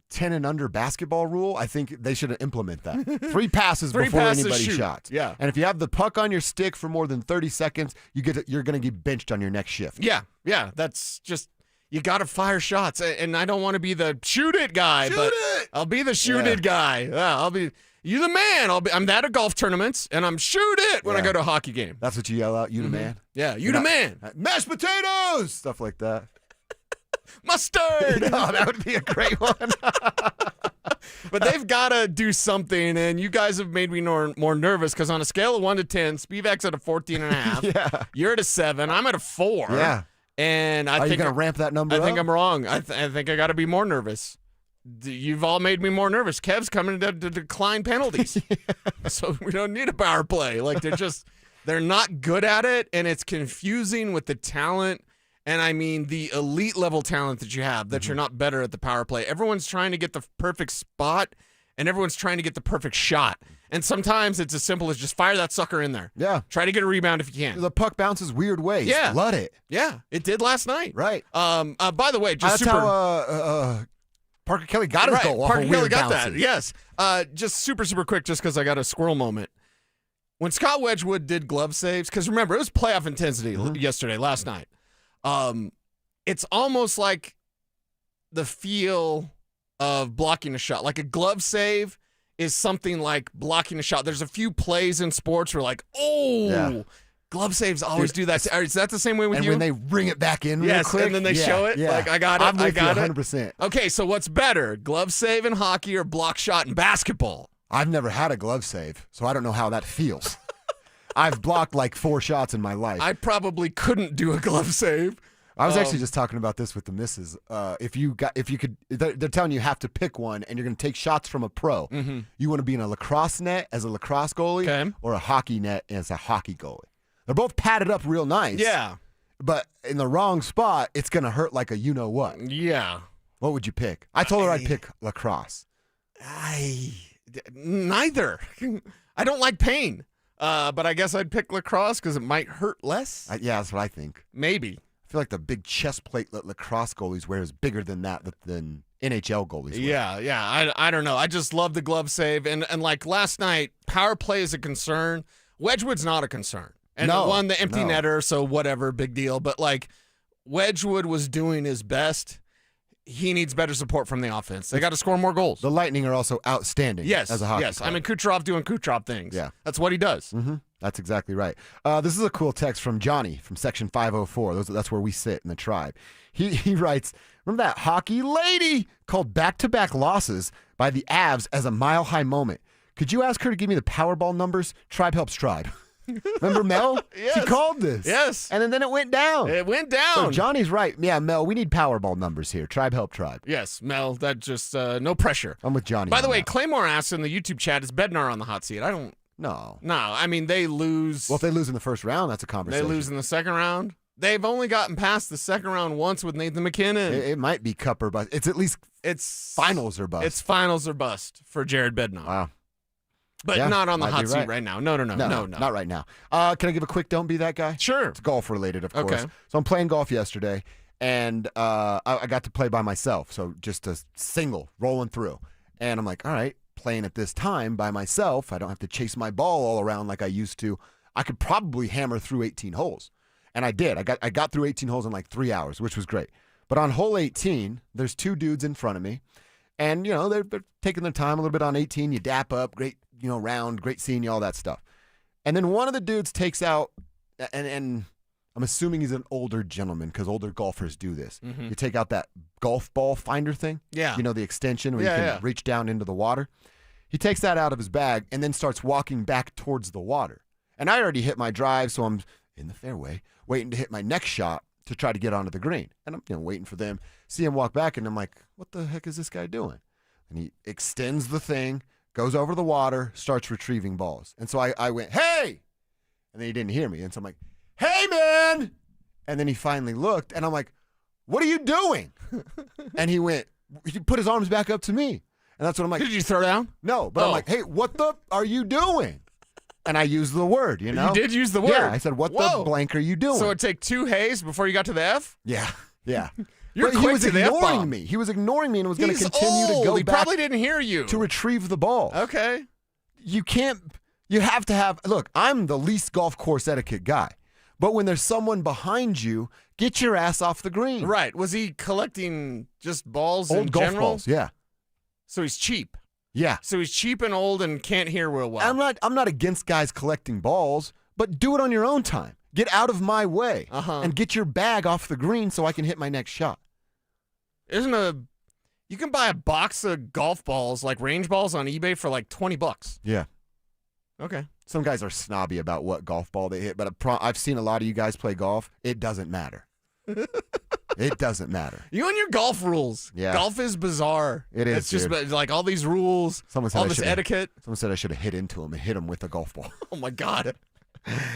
10 and under basketball rule, I think they should implement that. 3 passes before anybody shots. Yeah. And if you have the puck on your stick for more than 30 seconds, you're going to get benched on your next shift. Yeah. That's just you got to fire shots. And I don't want to be the shoot it guy, I'll be the shoot it guy. Yeah, I'll be. You the man. I'm that at golf tournaments, and I'm shoot it when I go to a hockey game. That's what you yell out, you the man? Yeah, you the man. Mashed potatoes! Stuff like that. Mustard! No, that would be a great one. But they've got to do something, and you guys have made me more nervous because on a scale of 1 to 10, Spivak's at a 14.5. Yeah. You're at a 7. I'm at a 4. Yeah. And I Are think you going to ramp that number up? I think I'm wrong. I think I got to be more nervous. You've all made me more nervous. Kev's coming to decline penalties. So we don't need a power play. They're not good at it, and it's confusing with the talent. And I mean the elite level talent that you have, that you're not better at the power play. Everyone's trying to get the perfect spot, and everyone's trying to get the perfect shot. And sometimes it's as simple as just fire that sucker in there. Yeah. Try to get a rebound if you can. The puck bounces weird ways. Yeah. Flood it. Yeah, it did last night. Right. By the way, just That's how Parker Kelly got his goal. Parker Kelly got bounces. that. Yes. Just super quick, just because I got a squirrel moment. When Scott Wedgwood did glove saves, because remember, it was playoff intensity last night. It's almost like the feel of blocking a shot. Like a glove save is something like blocking a shot. There's a few plays in sports where glove saves always do that. Is that the same way with and you? when they ring it back in real quick. And then they show it. Yeah. Like, I got it. I'm with I got you it. 100%. Okay, so what's better, glove save in hockey or block shot in basketball? I've never had a glove save, so I don't know how that feels. I've blocked like 4 shots in my life. I probably couldn't do a glove save. I was actually just talking about this with the missus. If you could, they're telling you have to pick one, and you're going to take shots from a pro. You want to be in a lacrosse net as a lacrosse goalie, or a hockey net as a hockey goalie. They're both padded up real nice. Yeah. But in the wrong spot, it's going to hurt like a you-know-what. Yeah. What would you pick? I told her I'd pick lacrosse. Neither. I don't like pain. But I guess I'd pick lacrosse because it might hurt less. Yeah, that's what I think. Maybe. I feel like the big chest plate that lacrosse goalies wear is bigger than NHL goalies wear. Yeah. I don't know. I just love the glove save. And like last night, power play is a concern. Wedgwood's not a concern. And it won the empty netter, so whatever, big deal. But like Wedgwood was doing his best. He needs better support from the offense. They got to score more goals. The Lightning are also outstanding as a hockey club. I mean, Kucherov doing Kucherov things. Yeah. That's what he does. Mm-hmm. That's exactly right. This is a cool text from Johnny from Section 504. That's where we sit in the tribe. He writes, remember that hockey lady called back-to-back losses by the Avs as a mile-high moment. Could you ask her to give me the Powerball numbers? Tribe helps tribe. Remember Mel? Yes. She called this. Yes. And then it went down. It went down. So Johnny's right. Yeah, Mel, we need Powerball numbers here. Tribe help tribe. Yes, Mel, that just no pressure. I'm with Johnny. By the way, Claymore asked in the YouTube chat, is Bednar on the hot seat? I don't. No. I mean, they lose. Well, if they lose in the first round, that's a conversation. They lose in the second round. They've only gotten past the second round once with Nathan McKinnon. It might be cup or bust. It's at least finals or bust. It's finals or bust for Jared Bednar. Wow. But not on the hot seat right now. No. Not right now. Can I give a quick don't be that guy? Sure. It's golf related, of course. Okay. So I'm playing golf yesterday, and I got to play by myself. So just a single, rolling through. And I'm like, all right, playing at this time by myself. I don't have to chase my ball all around like I used to. I could probably hammer through 18 holes. And I did. I got through 18 holes in like 3 hours, which was great. But on hole 18, there's 2 dudes in front of me. And, they're taking their time a little bit on 18. You dap up, great, round, great seeing you, all that stuff. And then one of the dudes takes out, and I'm assuming he's an older gentleman because older golfers do this. Mm-hmm. You take out that golf ball finder thing. Yeah. The extension where you can reach down into the water. He takes that out of his bag and then starts walking back towards the water. And I already hit my drive, so I'm in the fairway, waiting to hit my next shot to try to get onto the green. And I'm waiting for them, see him walk back, and I'm like, what the heck is this guy doing? And he extends the thing, goes over the water, starts retrieving balls. And so I went, hey! And then he didn't hear me. And so I'm like, hey, man! And then he finally looked, and I'm like, what are you doing? And he put his arms back up to me. And that's what I'm like. Did you throw down? No, but I'm like, hey, what the are you doing? And I used the word, you know? You did use the word? Yeah, I said, what the blank are you doing? So it'd take 2 hays before you got to the F? Yeah. You're but quick he was to the ignoring F-bomb. me. He was ignoring me and was going to He's continue to old. go He back. probably didn't hear you. To retrieve the ball. Okay. You have to have, look, I'm the least golf course etiquette guy. But when there's someone behind you, get your ass off the green. Right. Was he collecting just balls Old in golf general? balls, yeah. So he's cheap. Yeah. So he's cheap and old and can't hear real well. I'm not against guys collecting balls, but do it on your own time. Get out of my way and get your bag off the green so I can hit my next shot. You can buy a box of golf balls, like range balls on eBay for like $20. Yeah. Okay. Some guys are snobby about what golf ball they hit, but I've seen a lot of you guys play golf. It doesn't matter. It doesn't matter. You and your golf rules. Yeah. Golf is bizarre. It is, It's just dude. like all these rules, all this etiquette. Someone said I should have hit into him and hit him with a golf ball. Oh, my God.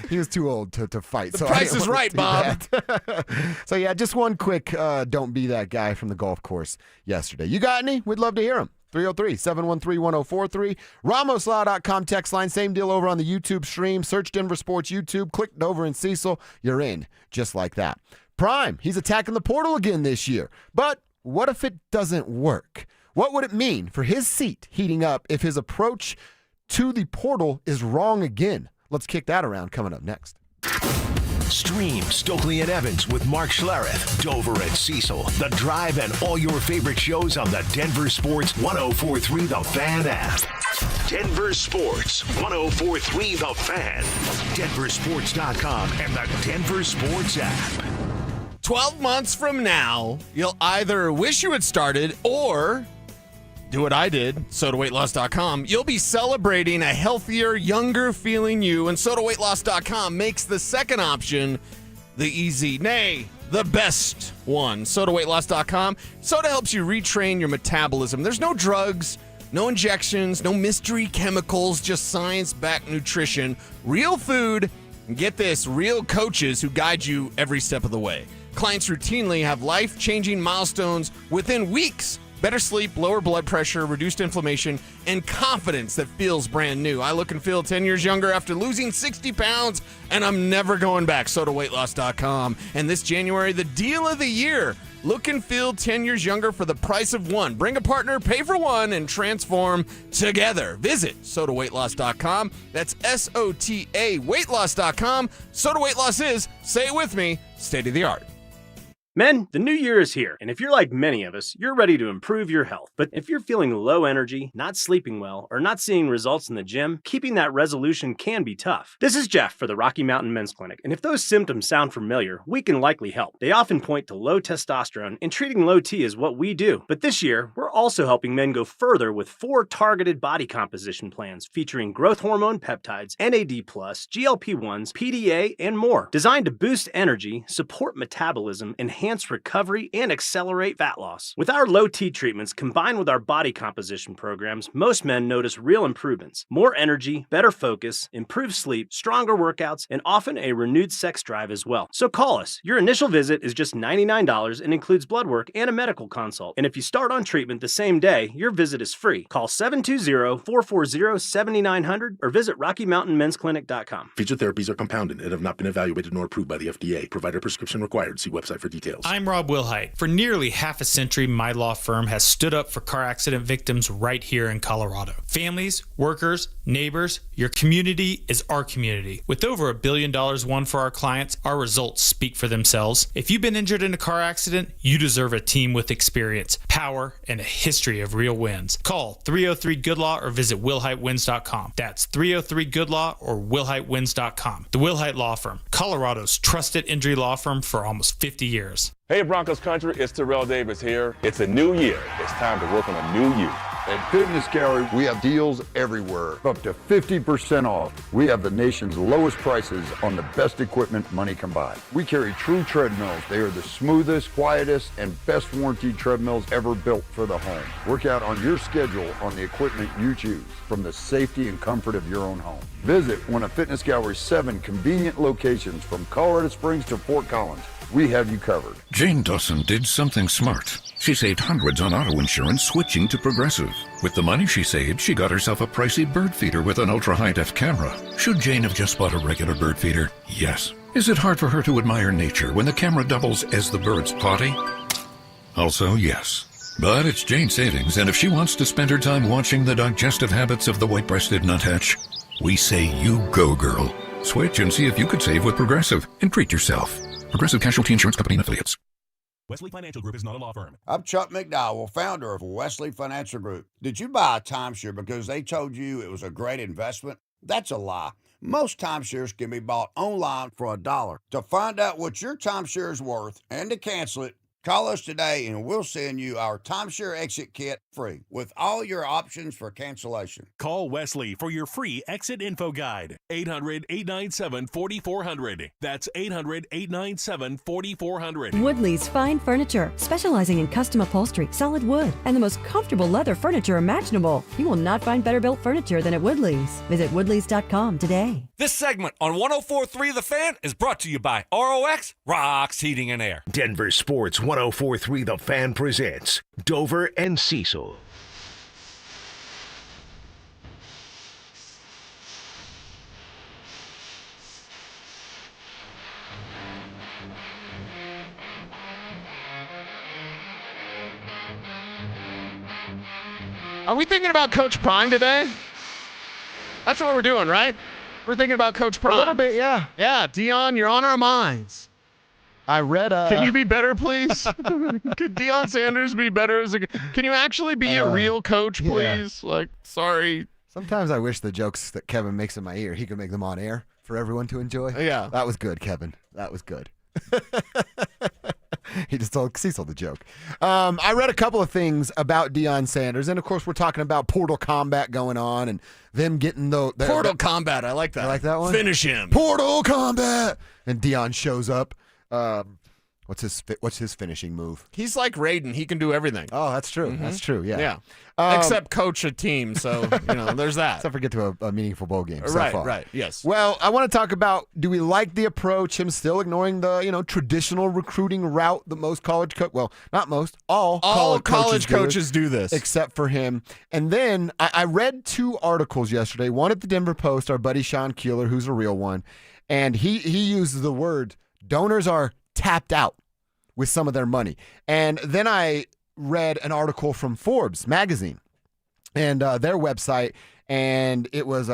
He was too old to fight. The so price I is didn't want right, to do Bob. that. So, yeah, just one quick don't be that guy from the golf course yesterday. You got any? We'd love to hear them. 303-713-1043. RamosLaw.com text line. Same deal over on the YouTube stream. Search Denver Sports YouTube. Click Dover and Cecil. You're in just like that. Prime, he's attacking the portal again this year. But what if it doesn't work? What would it mean for his seat heating up if his approach to the portal is wrong again? Let's kick that around coming up next. Stream Stokely and Evans with Mark Schlereth, Dover and Cecil, The Drive, and all your favorite shows on the Denver Sports 104.3 The Fan app. Denver Sports 104.3 The Fan, DenverSports.com, and the Denver Sports app. 12 months from now, you'll either wish you had started or do what I did, SodaWeightLoss.com. You'll be celebrating a healthier, younger feeling you, and SodaWeightLoss.com makes the second option the easy, nay, the best one. SodaWeightLoss.com. Soda helps you retrain your metabolism. There's no drugs, no injections, no mystery chemicals, just science-backed nutrition, real food, and get this, real coaches who guide you every step of the way. Clients routinely have life-changing milestones within weeks. Better sleep, lower blood pressure, reduced inflammation, and confidence that feels brand new. I look and feel 10 years younger after losing 60 pounds, and I'm never going back. SodaWeightLoss.com. And this January, the deal of the year. Look and feel 10 years younger for the price of one. Bring a partner, pay for one, and transform together. Visit SodaWeightLoss.com. That's SOTA weightloss.com. Soda Weight Loss is, say it with me, state of the art. Men, the new year is here, and if you're like many of us, you're ready to improve your health. But if you're feeling low energy, not sleeping well, or not seeing results in the gym, keeping that resolution can be tough. This is Jeff for the Rocky Mountain Men's Clinic, and if those symptoms sound familiar, we can likely help. They often point to low testosterone, and treating low T is what we do. But this year, we're also helping men go further with 4 targeted body composition plans featuring growth hormone peptides, NAD+, GLP-1s, PDA, and more, designed to boost energy, support metabolism, enhance recovery, and accelerate fat loss. With our low T treatments combined with our body composition programs, most men notice real improvements, more energy, better focus, improved sleep, stronger workouts, and often a renewed sex drive as well. So call us. Your initial visit is just $99 and includes blood work and a medical consult. And if you start on treatment the same day, your visit is free. Call 720-440-7900 or visit RockyMountainMen'sClinic.com. Featured therapies are compounded and have not been evaluated nor approved by the FDA. Provider prescription required. See website for details. I'm Rob Wilhite. For nearly half a century, my law firm has stood up for car accident victims right here in Colorado. Families, workers, neighbors, your community is our community. With over $1 billion won for our clients, our results speak for themselves. If you've been injured in a car accident, you deserve a team with experience, power, and a history of real wins. Call 303-GOOD-LAW or visit WilhiteWins.com. That's 303-GOOD-LAW or WilhiteWins.com. The Wilhite Law Firm, Colorado's trusted injury law firm for almost 50 years. Hey Broncos country, it's Terrell Davis here. It's a new year. It's time to work on a new you. At Fitness Gallery, we have deals everywhere, up to 50% off. We have the nation's lowest prices on the best equipment money can buy. We carry true treadmills. They are the smoothest, quietest, and best warranted treadmills ever built for the home. Work out on your schedule on the equipment you choose from the safety and comfort of your own home. Visit one of Fitness Gallery's 7 convenient locations from Colorado Springs to Fort Collins. we have you covered. Jane Dawson did something smart. She saved hundreds on auto insurance switching to Progressive. With the money she saved, she got herself a pricey bird feeder with an ultra-high-def camera. Should Jane have just bought a regular bird feeder? Yes. Is it hard for her to admire nature when the camera doubles as the bird's potty? Also, yes. But it's Jane's savings, and if she wants to spend her time watching the digestive habits of the white-breasted nuthatch, we say you go, girl. Switch and see if you could save with Progressive and treat yourself. Progressive Casualty Insurance Company and Affiliates. Wesley Financial Group is not a law firm. I'm Chuck McDowell, founder of Wesley Financial Group. Did you buy a timeshare because they told you it was a great investment? That's a lie. Most timeshares can be bought online for $1. To find out what your timeshare is worth and to cancel it, call us today and we'll send you our timeshare exit kit free with all your options for cancellation. Call Wesley for your free exit info guide. 800-897-4400. That's 800-897-4400. Woodley's Fine Furniture, specializing in custom upholstery, solid wood, and the most comfortable leather furniture imaginable. You will not find better built furniture than at Woodley's. Visit woodleys.com today. This segment on 104.3 The Fan is brought to you by ROX Rocks Heating and Air. Denver Sports 104.3 The Fan presents Dover and Cecil. Are we thinking about Coach Prime today? That's what we're doing, right? We're thinking about Coach Prime. A little bit, yeah. Yeah, Dion, you're on our minds. I read Can you be better, please? Could Deion Sanders be better as a? Can you actually be a real coach, please? Yeah. Like, sorry. Sometimes I wish the jokes that Kevin makes in my ear, he could make them on air for everyone to enjoy. Yeah. That was good, Kevin. That was good. He just told Cecil the joke. I read a couple of things about Deion Sanders, and of course we're talking about portal combat going on and them getting the Portal combat. I like that. You like that one? Finish him. Portal combat. And Deion shows up. What's his finishing move? He's like Raiden. He can do everything. Oh, that's true. Mhm. That's true. Yeah. Yeah. Except coach a team. So, there's that. Except for get to a meaningful bowl game so Right, far. right. Yes. Well, I want to talk about, do we like the approach, him still ignoring the, traditional recruiting route that most college well, not most, all college coaches do this. Except for him. And then I read two articles yesterday, one at the Denver Post, our buddy Sean Keeler, who's a real one, and he uses the word, donors are tapped out with some of their money. And then I read an article from Forbes magazine and their website, and it was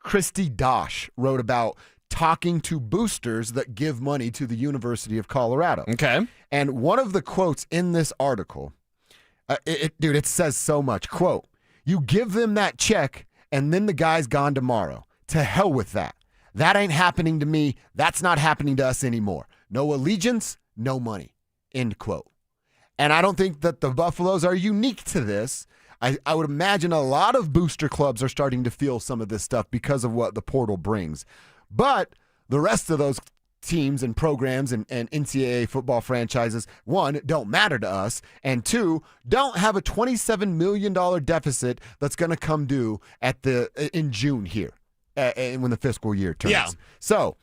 Christy Dosh wrote about talking to boosters that give money to the University of Colorado. Okay. And one of the quotes in this article, it says so much. Quote, "You give them that check and then the guy's gone tomorrow. To hell with that. That ain't happening to me. That's not happening to us anymore. No allegiance, no money." End quote. And I don't think that the Buffaloes are unique to this. I would imagine a lot of booster clubs are starting to feel some of this stuff because of what the portal brings. But the rest of those teams and programs and NCAA football franchises, one, don't matter to us, and two, don't have a $27 million deficit that's going to come due in June here when the fiscal year turns. Yeah. So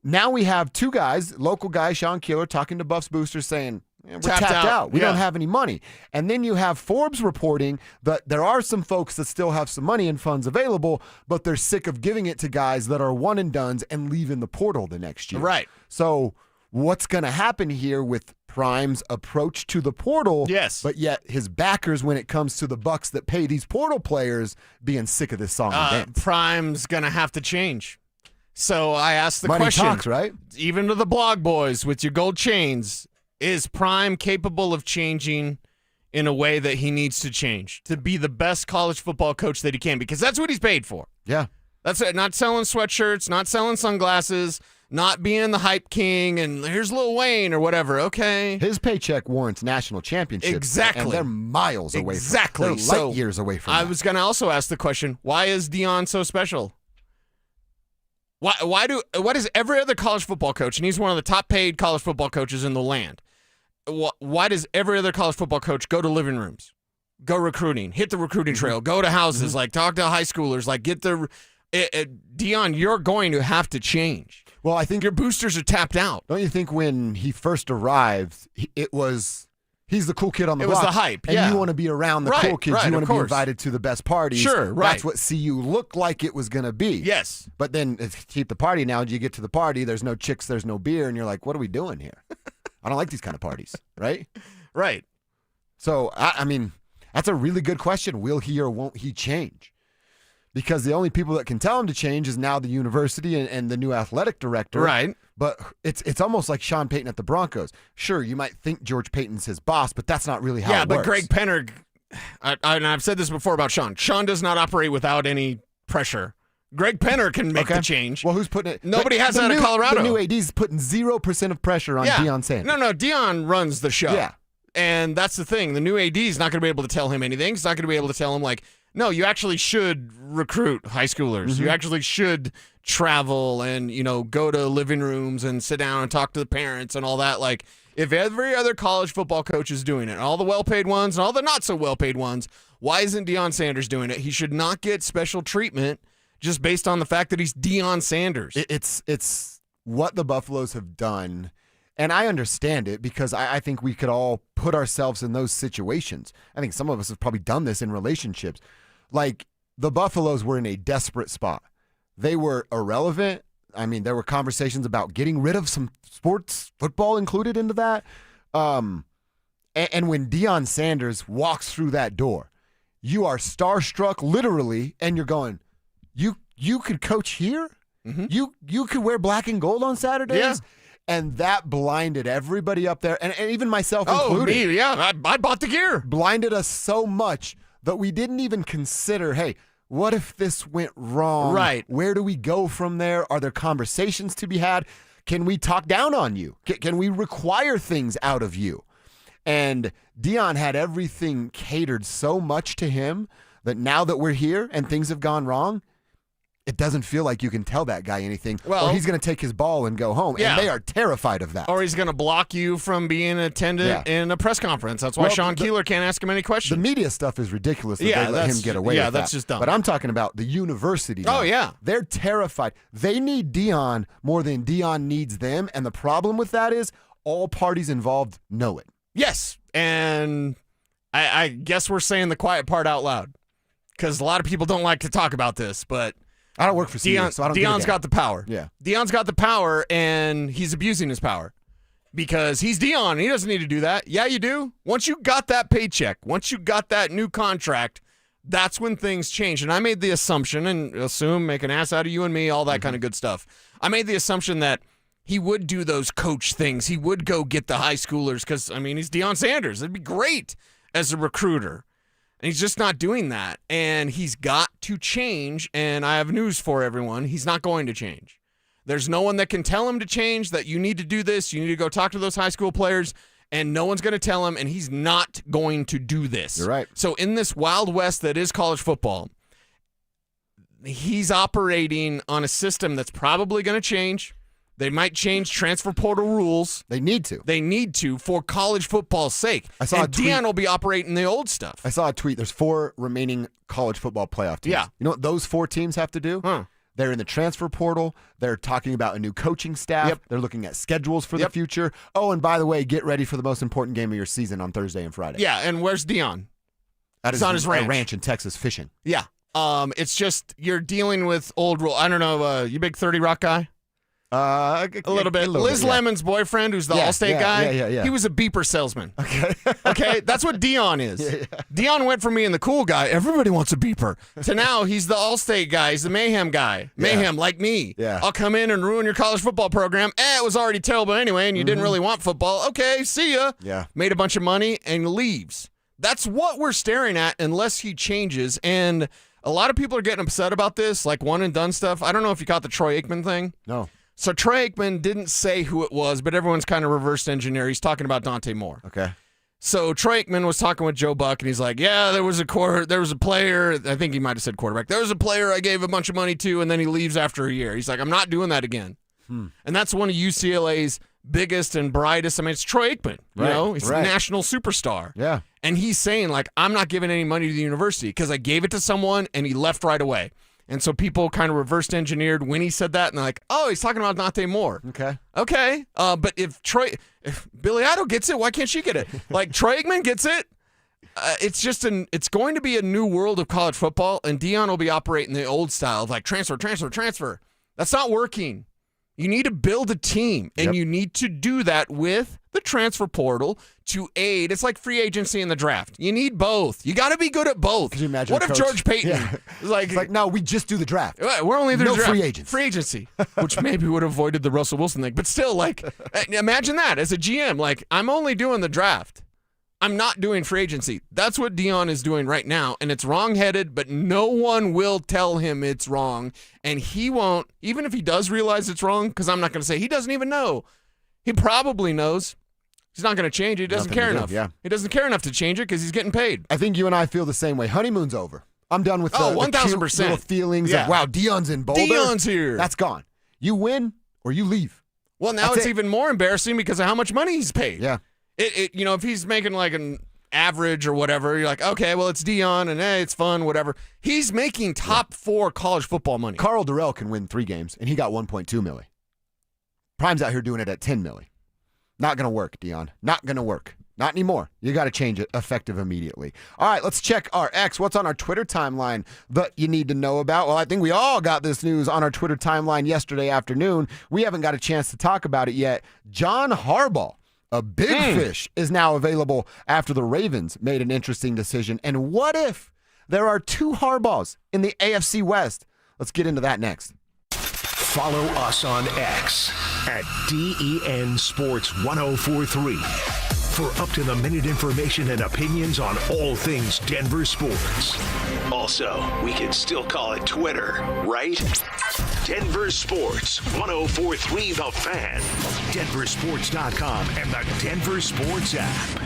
now we have two guys, local guy Sean Keeler talking to Buffs boosters saying, we're tapped out. We don't have any money. And then you have Forbes reporting that there are some folks that still have some money and funds available, but they're sick of giving it to guys that are one and dones and leaving the portal the next year. Right. So what's going to happen here with Prime's approach to the portal? Yes. But yet his backers, when it comes to the bucks that pay these portal players, being sick of this song and dance. Prime's going to have to change. So I asked the Money question, talks, right? Even to the blog boys with your gold chains, is Prime capable of changing in a way that he needs to change to be the best college football coach that he can? Because that's what he's paid for. Yeah. That's it. Not selling sweatshirts, not selling sunglasses, not being the hype king, and here's Lil Wayne or whatever. Okay. His paycheck warrants national championships. Exactly. And they're miles away exactly. from They're light years away from I that. was going to also ask the question, why is Deion so special? What is every other college football coach, and he's one of the top paid college football coaches in the land, why does every other college football coach go to living rooms, go recruiting, hit the recruiting trail, go to houses, like talk to high schoolers, like get the Deion, you're going to have to change. Well, I think your boosters are tapped out. Don't you think when he first arrived, he's the cool kid on the block. It was the hype, and you want to be around the cool kids. Right, you want of to be course. invited to the best parties. Sure, right. That's what CU looked like it was going to be. Yes. But then, to keep the party analogy, you get to the party, there's no chicks, there's no beer, and you're like, what are we doing here? I don't like these kind of parties, right? Right. So, I mean, that's a really good question. Will he or won't he change? Because the only people that can tell him to change is now the university and the new athletic director. Right. But it's almost like Sean Payton at the Broncos. Sure, you might think George Payton's his boss, but that's not really how it works. Yeah, but Greg Penner, and I've said this before about Sean. Sean does not operate without any pressure. Greg Penner can make the change. Well, who's putting it? Nobody has that in Colorado. The new AD's putting 0% of pressure on Deion Sanders. No, Deion runs the show. Yeah. And that's the thing. The new AD is not going to be able to tell him anything. He's not going to be able to tell him, like, no, you actually should recruit high schoolers. You actually should travel and, go to living rooms and sit down and talk to the parents and all that. Like, if every other college football coach is doing it, all the well-paid ones and all the not-so-well-paid ones, why isn't Deion Sanders doing it? He should not get special treatment just based on the fact that he's Deion Sanders. It's what the Buffaloes have done. And I understand it because I think we could all put ourselves in those situations. I think some of us have probably done this in relationships. Like, the Buffaloes were in a desperate spot. They were irrelevant. I mean, there were conversations about getting rid of some sports, football included into that. And when Deion Sanders walks through that door, you are starstruck literally, and you're going, you could coach here? Mm-hmm. You could wear black and gold on Saturdays? Yeah. And that blinded everybody up there, and even myself included. Oh, me, yeah. I bought the gear. Blinded us so much that we didn't even consider, hey, what if this went wrong? Right. Where do we go from there? Are there conversations to be had? Can we talk down on you? Can we require things out of you? And Deion had everything catered so much to him that now that we're here and things have gone wrong, it doesn't feel like you can tell that guy anything. Well, or he's going to take his ball and go home. Yeah. And they are terrified of that. Or he's going to block you from being attendant in a press conference. That's why Sean Keeler can't ask him any questions. The media stuff is ridiculous that they let him get away with that. Yeah, that's just dumb. But I'm talking about the university now. Oh, yeah. They're terrified. They need Deion more than Deion needs them. And the problem with that is all parties involved know it. Yes. And I guess we're saying the quiet part out loud because a lot of people don't like to talk about this, but I don't work for CU, so I don't give a Deion's damn. got the power. Yeah. Deion's got the power, and he's abusing his power because he's Deion. And he doesn't need to do that. Yeah, you do. Once you got that paycheck, once you got that new contract, that's when things change. And I made the assumption, and make an ass out of you and me, all that kind of good stuff. I made the assumption that he would do those coach things. He would go get the high schoolers because, he's Deion Sanders. It'd be great as a recruiter. And he's just not doing that. And he's got to change. And I have news for everyone. He's not going to change. There's no one that can tell him to change, that you need to do this. You need to go talk to those high school players. And no one's going to tell him. And he's not going to do this. You're right. So in this Wild West that is college football, he's operating on a system that's probably going to change. They might change transfer portal rules. They need to. They need to for college football's sake. I saw a tweet. Deion will be operating the old stuff. I saw a tweet. There's 4 remaining college football playoff teams. Yeah. You know what those 4 teams have to do? Huh. They're in the transfer portal. They're talking about a new coaching staff. Yep. They're looking at schedules for the future. Oh, and by the way, get ready for the most important game of your season on Thursday and Friday. Yeah, and where's Deion? He's on his ranch. A ranch in Texas fishing. Yeah. It's just you're dealing with old rule. I don't know. You big 30 Rock guy? A little bit. Liz yeah. Lemon's boyfriend, who's the Allstate guy, yeah. he was a beeper salesman. Okay, that's what Deion is. Yeah. Deion went from being the cool guy, everybody wants a beeper, to now he's the Allstate guy. He's the mayhem guy. Mayhem, like me. Yeah. I'll come in and ruin your college football program. It was already terrible anyway, and you didn't really want football. Okay, see ya. Yeah. Made a bunch of money and leaves. That's what we're staring at unless he changes. And a lot of people are getting upset about this, like one and done stuff. I don't know if you caught the Troy Aikman thing. No. So Troy Aikman didn't say who it was, but everyone's kind of reversed engineer. He's talking about Dante Moore. Okay. So Troy Aikman was talking with Joe Buck, and he's like, yeah, there was a player. I think he might have said quarterback. There was a player I gave a bunch of money to, and then he leaves after a year. He's like, I'm not doing that again. And that's one of UCLA's biggest and brightest. I mean, it's Troy Aikman. You know, he's a national superstar. Yeah. And he's saying, like, I'm not giving any money to the university because I gave it to someone, and he left right away. And so people kind of reversed engineered when he said that, and they're like, oh, he's talking about Nate Moore. Okay. But if Billy Idol gets it, why can't she get it? Like Troy Aikman gets it. It's going to be a new world of college football, and Deion will be operating the old style of like transfer. That's not working. You need to build a team, and you need to do that with the transfer portal to aid. It's like free agency and the draft. You need both. You got to be good at both. Could you imagine? What if George Payton is like, no, we just do the draft. We're only the no draft. Free agency, which maybe would have avoided the Russell Wilson thing. But still, like, imagine that as a GM. Like, I'm only doing the draft. I'm not doing free agency. That's what Deion is doing right now, and it's wrong-headed, but no one will tell him it's wrong, and he won't, even if he does realize it's wrong, because I'm not going to say he doesn't even know. He probably knows. He's not going to change it. He doesn't care enough. He doesn't care enough to change it because he's getting paid. I think you and I feel the same way. Honeymoon's over. I'm done with the 1,000% little feelings of, wow, Deion's in Boulder. Deion's here. That's gone. You win or you leave. Well, now it's even more embarrassing because of how much money he's paid. Yeah. If he's making like an average or whatever, you're like, okay, well, it's Deion and it's fun, whatever. He's making top 4 college football money. Carl Durrell can win 3 games, and he got 1.2 milli. Prime's out here doing it at 10 milli. Not going to work, Deion. Not going to work. Not anymore. You got to change it effective immediately. All right, let's check our X. What's on our Twitter timeline that you need to know about? Well, I think we all got this news on our Twitter timeline yesterday afternoon. We haven't got a chance to talk about it yet. John Harbaugh, a big fish, is now available after the Ravens made an interesting decision. And what if there are 2 Harbaughs in the AFC West? Let's get into that next. Follow us on X at DEN Sports 1043 for up-to-the-minute information and opinions on all things Denver sports. Also, we can still call it Twitter, right? Denver Sports 1043 The Fan, DenverSports.com, and the Denver Sports app.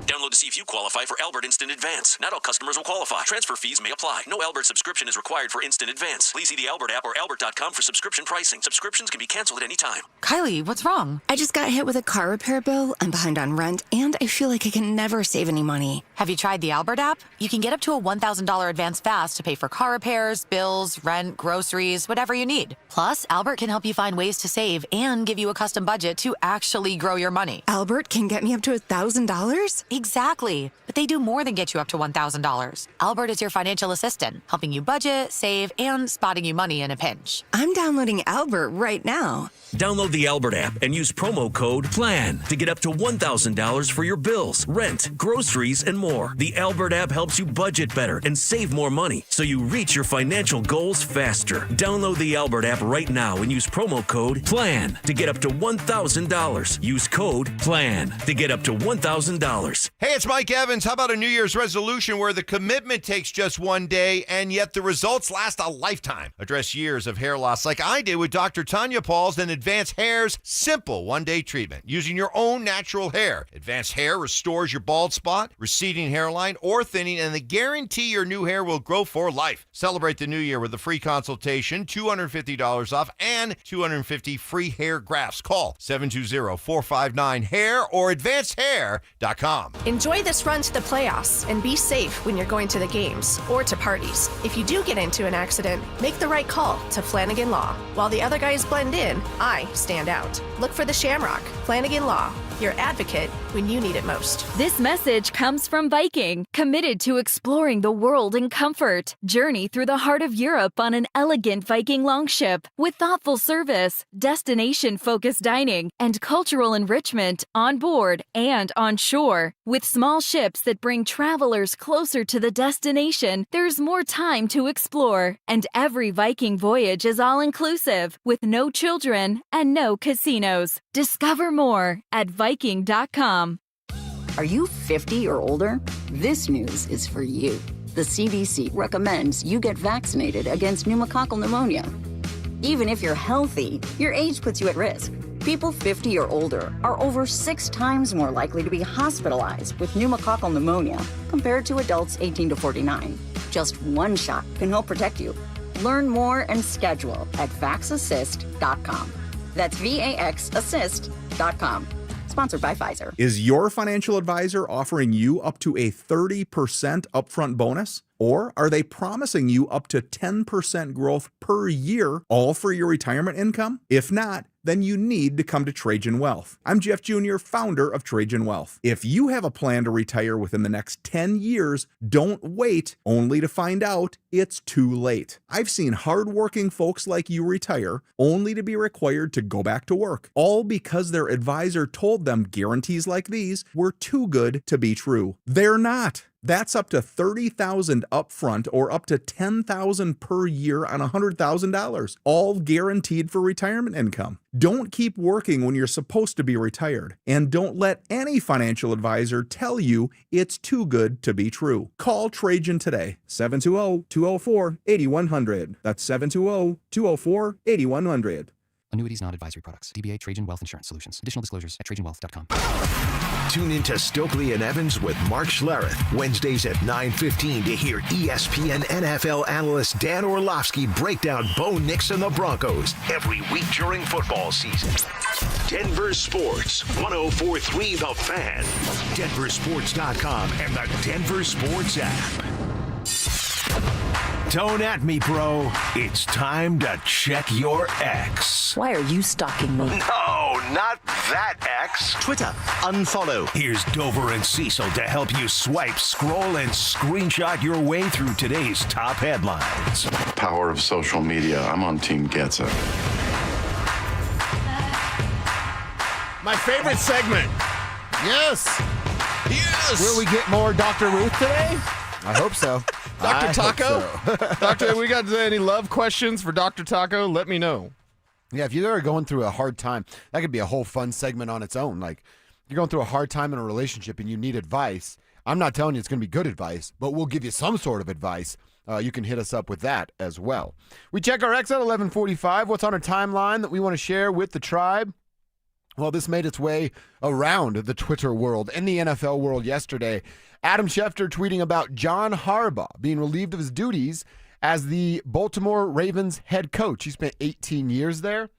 Download to see if you qualify for Albert Instant Advance. Not all customers will qualify. Transfer fees may apply. No Albert subscription is required for Instant Advance. Please see the Albert app or albert.com for subscription pricing. Subscriptions can be canceled at any time. Kylie, what's wrong? I just got hit with a car repair bill. I'm behind on rent, and I feel like I can never save any money. Have you tried the Albert app? You can get up to a $1,000 advance fast to pay for car repairs, bills, rent, groceries, whatever you need. Plus, Albert can help you find ways to save and give you a custom budget to actually grow your money. Albert can get me up to $1,000? Exactly. But they do more than get you up to $1,000. Albert is your financial assistant, helping you budget, save, and spotting you money in a pinch. I'm downloading Albert right now. Download the Albert app and use promo code PLAN to get up to $1,000 for your bills, rent, groceries, and more. The Albert app helps you budget better and save more money so you reach your financial goals faster. Download the Albert app right now and use promo code PLAN to get up to $1,000. Use code PLAN to get up to $1,000. Hey, it's Mike Evans. How about a New Year's resolution where the commitment takes just one day and yet the results last a lifetime? Address years of hair loss like I did with Dr. Tanya Pauls and Advanced Hair's simple one-day treatment using your own natural hair. Advanced Hair restores your bald spot, receding hairline, or thinning, and they guarantee your new hair will grow for life. Celebrate the new year with a free consultation, $250 off, and 250 free hair grafts. Call 720-459-HAIR or advancedhair.com. Enjoy this run to the playoffs and be safe when you're going to the games or to parties. If you do get into an accident, make the right call to Flanagan Law. While the other guys blend in, I stand out. Look for the Shamrock. Flanagan Law, your advocate when you need it most. This message comes from Viking, committed to exploring the world in comfort. Journey through the heart of Europe on an elegant Viking longship with thoughtful service, destination-focused dining, and cultural enrichment on board and on shore. With small ships that bring travelers closer to the destination, there's more time to explore. And every Viking voyage is all-inclusive, with no children and no casinos. Discover more at Viking.com. Are you 50 or older? This news is for you. The CDC recommends you get vaccinated against pneumococcal pneumonia. Even if you're healthy, your age puts you at risk. People 50 or older are over 6 times more likely to be hospitalized with pneumococcal pneumonia compared to adults 18 to 49. Just one shot can help protect you. Learn more and schedule at vaxassist.com. That's VAXassist.com. Sponsored by Pfizer. Is your financial advisor offering you up to a 30% upfront bonus? Or are they promising you up to 10% growth per year, all for your retirement income? If not, then you need to come to Trajan Wealth. I'm Jeff Jr., founder of Trajan Wealth. If you have a plan to retire within the next 10 years, don't wait only to find out it's too late. I've seen hardworking folks like you retire only to be required to go back to work, all because their advisor told them guarantees like these were too good to be true. They're not. That's up to $30,000 upfront or up to $10,000 per year on $100,000, all guaranteed for retirement income. Don't keep working when you're supposed to be retired, and don't let any financial advisor tell you it's too good to be true. Call Trajan today, 720-204-8100. That's 720-204-8100. Annuities not advisory products. DBA Trajan Wealth Insurance Solutions. Additional disclosures at TrajanWealth.com. Tune into Stokely and Evans with Mark Schlereth, Wednesdays at 9:15 to hear ESPN NFL analyst Dan Orlovsky break down Bo Nix and the Broncos every week during football season. Denver Sports, 104.3 The Fan, DenverSports.com, and the Denver Sports app. Don't at me, bro. It's time to check your ex. Why are you stalking me? No, not that ex. Twitter, unfollow. Here's Dover and Cecil to help you swipe, scroll, and screenshot your way through today's top headlines. Power of social media. I'm on Team Gets It. My favorite segment. Yes. Yes. Will we get more Dr. Ruth today? I hope so. Dr. Taco? Doctor, we got any love questions for Dr. Taco? Let me know. Yeah, if you're going through a hard time, that could be a whole fun segment on its own. Like, you're going through a hard time in a relationship and you need advice. I'm not telling you it's going to be good advice, but we'll give you some sort of advice. You can hit us up with that as well. We check our X at 11:45. What's on our timeline that we want to share with the tribe? Well, this made its way around the Twitter world and the NFL world yesterday. Adam Schefter tweeting about John Harbaugh being relieved of his duties as the Baltimore Ravens head coach. He spent 18 years there.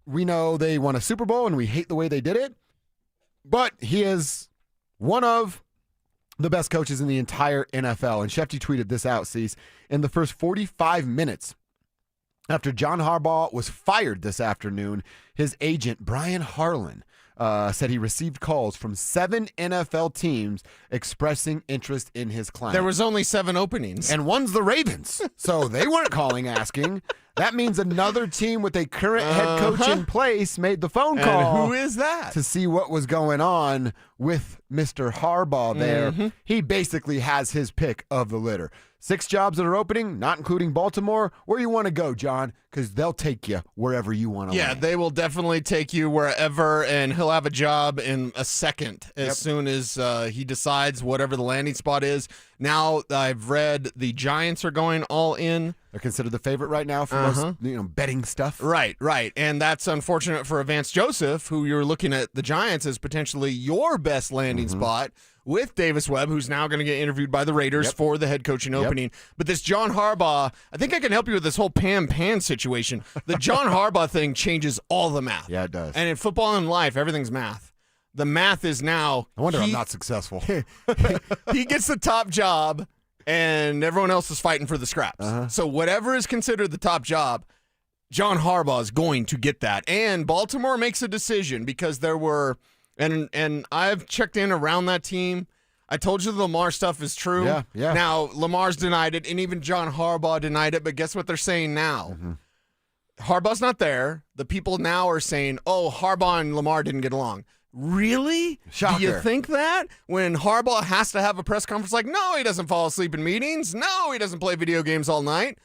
We know they won a Super Bowl and we hate the way they did it, but he is one of the best coaches in the entire NFL. And Schefter tweeted this out, Cease, in the first 45 minutes after John Harbaugh was fired this afternoon, his agent, Brian Harlan, said he received calls from 7 NFL teams expressing interest in his client. There was only 7 openings. And one's the Ravens. So they weren't calling asking. That means another team with a current head coach in place made the phone call. And who is that? To see what was going on with Mr. Harbaugh there. Mm-hmm. He basically has his pick of the litter. 6 jobs that are opening, not including Baltimore. Where you want to go, John? Because they'll take you wherever you want to Yeah, land. they will definitely take you wherever, and he'll have a job in a second as soon as he decides whatever the landing spot is. Now, I've read the Giants are going all in. They're considered the favorite right now for most betting stuff. Right. And that's unfortunate for Vance Joseph, who you're looking at the Giants as potentially your best landing spot, with Davis Webb, who's now going to get interviewed by the Raiders for the head coaching opening. But this John Harbaugh, I think I can help you with this whole Pan situation. The John Harbaugh thing changes all the math. Yeah, it does. And in football and life, everything's math. The math is now... I wonder I'm not successful. He gets the top job, and everyone else is fighting for the scraps. So whatever is considered the top job, John Harbaugh is going to get that. And Baltimore makes a decision because there were... And I've checked in around that team. I told you the Lamar stuff is true. Yeah. Now, Lamar's denied it, and even John Harbaugh denied it, but guess what they're saying now? Harbaugh's not there. The people now are saying, oh, Harbaugh and Lamar didn't get along. Really? Shocker. Do you think that? When Harbaugh has to have a press conference like, no, he doesn't fall asleep in meetings. No, he doesn't play video games all night.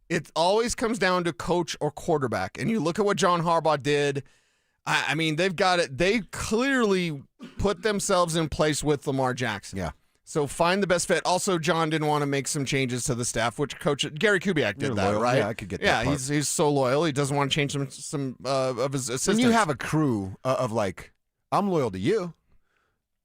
It always comes down to coach or quarterback. And you look at what John Harbaugh did. I mean, they've got it. They clearly put themselves in place with Lamar Jackson. Yeah. So find the best fit. Also, John didn't want to make some changes to the staff, which Coach Gary Kubiak did that, right? Yeah, I could get that part. He's so loyal. He doesn't want to change some of his assistants. When you have a crew of like, I'm loyal to you.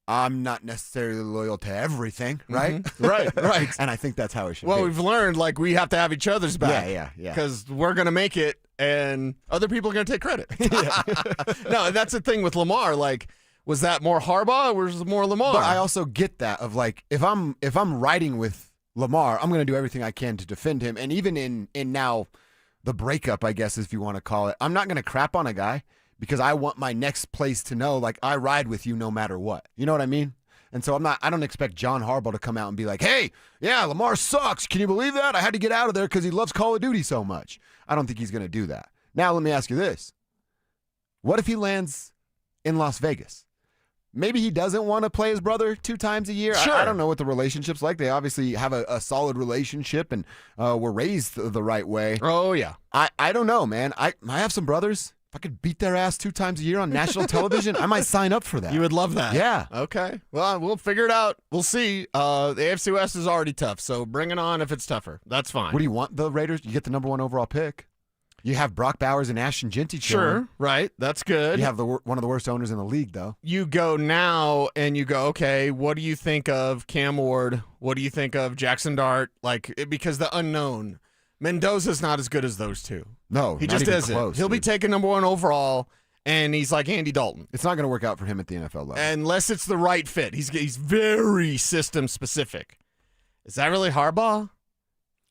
I'm not necessarily loyal to everything, right? Right. And I think that's how it should be. Well, we've learned, like, we have to have each other's back. Yeah. Because we're going to make it, and other people are going to take credit. No, and that's the thing with Lamar. Like, was that more Harbaugh or was it more Lamar? But I also get that of, like, if I'm riding with Lamar, I'm going to do everything I can to defend him. And even in now the breakup, I guess, if you want to call it, I'm not going to crap on a guy because I want my next place to know, like, I ride with you no matter what. You know what I mean? And so I don't expect John Harbaugh to come out and be like, hey, yeah, Lamar sucks. Can you believe that? I had to get out of there because he loves Call of Duty so much. I don't think he's going to do that. Now, let me ask you this. What if he lands in Las Vegas? Maybe he doesn't want to play his brother 2 times a year. Sure. I don't know what the relationship's like. They obviously have a solid relationship and were raised the right way. Oh, yeah. I don't know, man. I have some brothers. If I could beat their ass 2 times a year on national television, I might sign up for that. You would love that. Yeah. Okay. Well, we'll figure it out. We'll see. The AFC West is already tough, so bring it on if it's tougher. That's fine. What do you want, the Raiders? You get the number 1 overall pick. You have Brock Bowers and Ashton Genty chilling. Sure, right. That's good. You have one of the worst owners in the league, though. You go now and you go, okay, what do you think of Cam Ward? What do you think of Jackson Dart? Because the unknown. Mendoza's not as good as those two. No, he not just even isn't. close, He'll be dude. taking number 1 overall, and he's like Andy Dalton. It's not going to work out for him at the NFL level. Unless it's the right fit. He's very system specific. Is that really Harbaugh?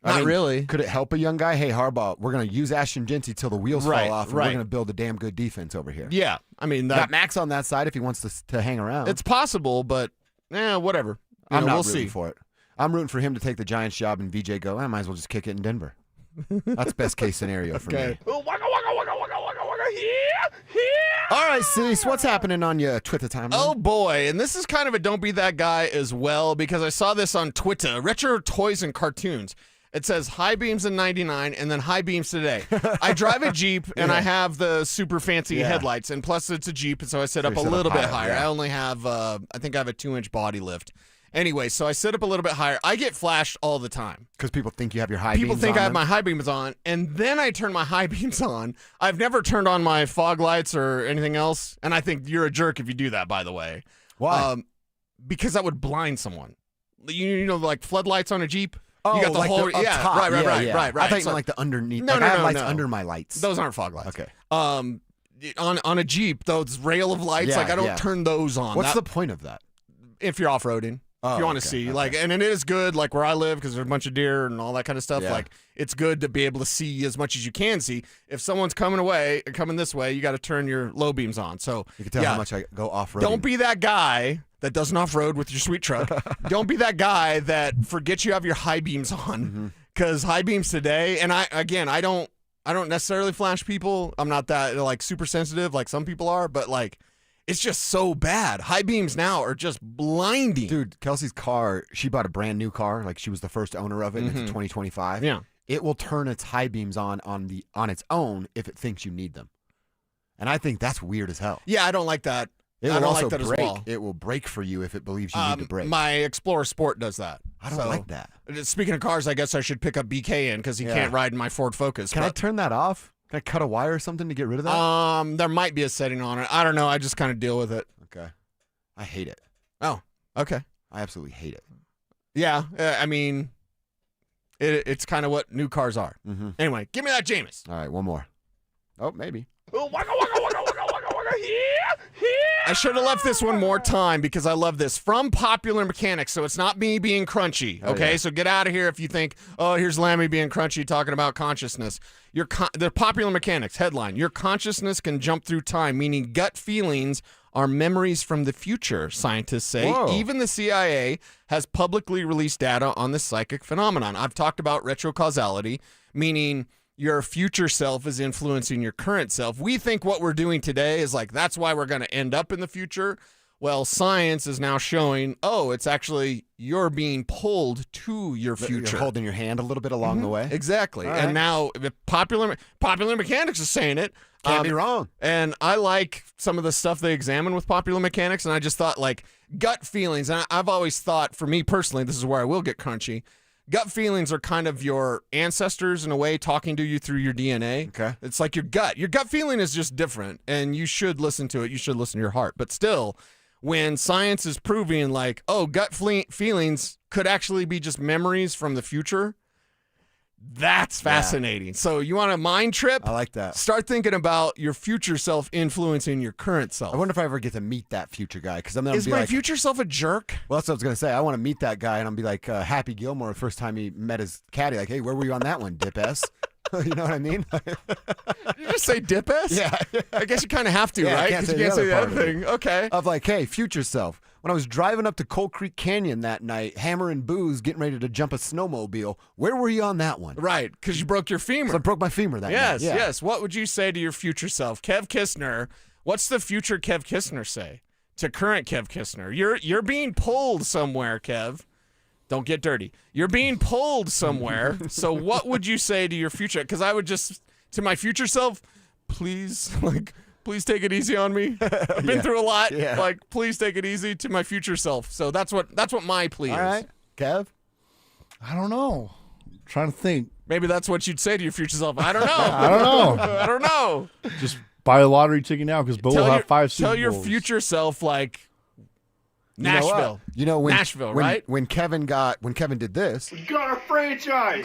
Not really. Could it help a young guy? Hey, Harbaugh, we're going to use Ashton Genty till the wheels Right, fall off, and right. we're going to build a damn good defense over here. Yeah, I mean Got Max on that side if he wants to hang around. it's possible, but whatever. I'm not we'll rooting see. for it. I'm rooting for him to take the Giants job and VJ go, I might as well just kick it in Denver. That's best case scenario for me. All right, Cease, what's happening on your Twitter timeline? Oh, boy. And this is kind of a don't be that guy as well, because I saw this on Twitter. Retro Toys and Cartoons. It says high beams in 99 and then high beams today. I drive a Jeep and I have the super fancy headlights, and plus it's a Jeep, and so I set up a little bit higher. I only have, I think I have a 2-inch body lift. Anyway, so I sit up a little bit higher. I get flashed all the time. Because people think you have your high beams on. People think I have my high beams on, and then I turn my high beams on. I've never turned on my fog lights or anything else, and I think you're a jerk if you do that, by the way. Why? Because that would blind someone. You know, like floodlights on a Jeep? Oh, you got the like whole, up top. Right. I thought you meant like the underneath. No, like no, I have no, lights no. under my lights. Those aren't fog lights. Okay. On a Jeep, those rail of lights, I don't turn those on. What's the point of that? If you're off-roading. If you want to see, and it is good, like where I live, because there's a bunch of deer and all that kind of stuff. Yeah. Like, it's good to be able to see as much as you can see. If someone's coming this way, you got to turn your low beams on. So you can tell how much I go off-roading. Don't be that guy that doesn't off-road with your sweet truck. Don't be that guy that forgets you have your high beams on, because high beams today. And I don't necessarily flash people. I'm not that like super sensitive like some people are, but like. It's just so bad. High beams now are just blinding. Dude, Kelsey's car, she bought a brand new car. Like, she was the first owner of it. And it's a 2025. Yeah. It will turn its high beams on its own if it thinks you need them. And I think that's weird as hell. Yeah, I don't like that. It I will don't also like that brake. as well. It will brake for you if it believes you need to brake. My Explorer Sport does that. I don't like that. Speaking of cars, I guess I should pick up BK in because he can't ride in my Ford Focus. Can I turn that off? Can I cut a wire or something to get rid of that? There might be a setting on it. I don't know. I just kind of deal with it. Okay. I hate it. Oh, okay. I absolutely hate it. Yeah, I mean, it's kind of what new cars are. Anyway, give me that Jameis. All right, one more. Oh, maybe. I should have left this one more time because I love this. From Popular Mechanics, so it's not me being crunchy, okay? So get out of here if you think, oh, here's Lammy being crunchy talking about consciousness. The Popular Mechanics headline, your consciousness can jump through time, meaning gut feelings are memories from the future, scientists say. Whoa. Even the CIA has publicly released data on this psychic phenomenon. I've talked about retrocausality, meaning your future self is influencing your current self. We think what we're doing today is like, that's why we're going to end up in the future. Well, science is now showing, it's actually you're being pulled to your future. You're holding your hand a little bit along the way. Exactly. All And right. now Popular Mechanics is saying it. Can't be wrong. And I like some of the stuff they examine with Popular Mechanics, and I just thought, like, gut feelings. And I've always thought, for me personally, this is where I will get crunchy. Gut feelings are kind of your ancestors, in a way, talking to you through your DNA. Okay. It's like your gut. Your gut feeling is just different, and you should listen to it. You should listen to your heart. But still, when science is proving, like, gut feelings could actually be just memories from the future, That's fascinating. So you want a mind trip? I like that. Start thinking about your future self influencing your current self. I wonder if I ever get to meet that future guy. Because I'm gonna Is be my like, future self a jerk? Well, that's what I was going to say. I want to meet that guy, and I'll be like Happy Gilmore the first time he met his caddy. Like, hey, where were you on that one, dip ass? You know what I mean? You just say dip ass? Yeah. I guess you kind of have to, Yeah, I right? can't 'Cause say you can't the say the other other part of thing. it. Okay. Of like, hey, future self. When I was driving up to Cold Creek Canyon that night, hammering booze, getting ready to jump a snowmobile, where were you on that one? Right, because you broke your femur. 'Cause I broke my femur that Yes, night. Yeah. yes. What would you say to your future self? Kev Kistner, what's the future Kev Kistner say to current Kev Kistner? You're being pulled somewhere, Kev. Don't get dirty. You're being pulled somewhere. So what would you say to your future? Because I would just, to my future self, please take it easy on me. I've been through a lot. Yeah. Like, please take it easy to my future self. So that's what my plea is. All right. Kev? I don't know. I'm trying to think. Maybe that's what you'd say to your future self. I don't know. I don't know. I don't know. Just buy a lottery ticket now because Bo will have 5 Super Tell your Bowls. future self, like, You know what? Nashville. You know when Nashville, when, right? When Kevin did this, Got a franchise.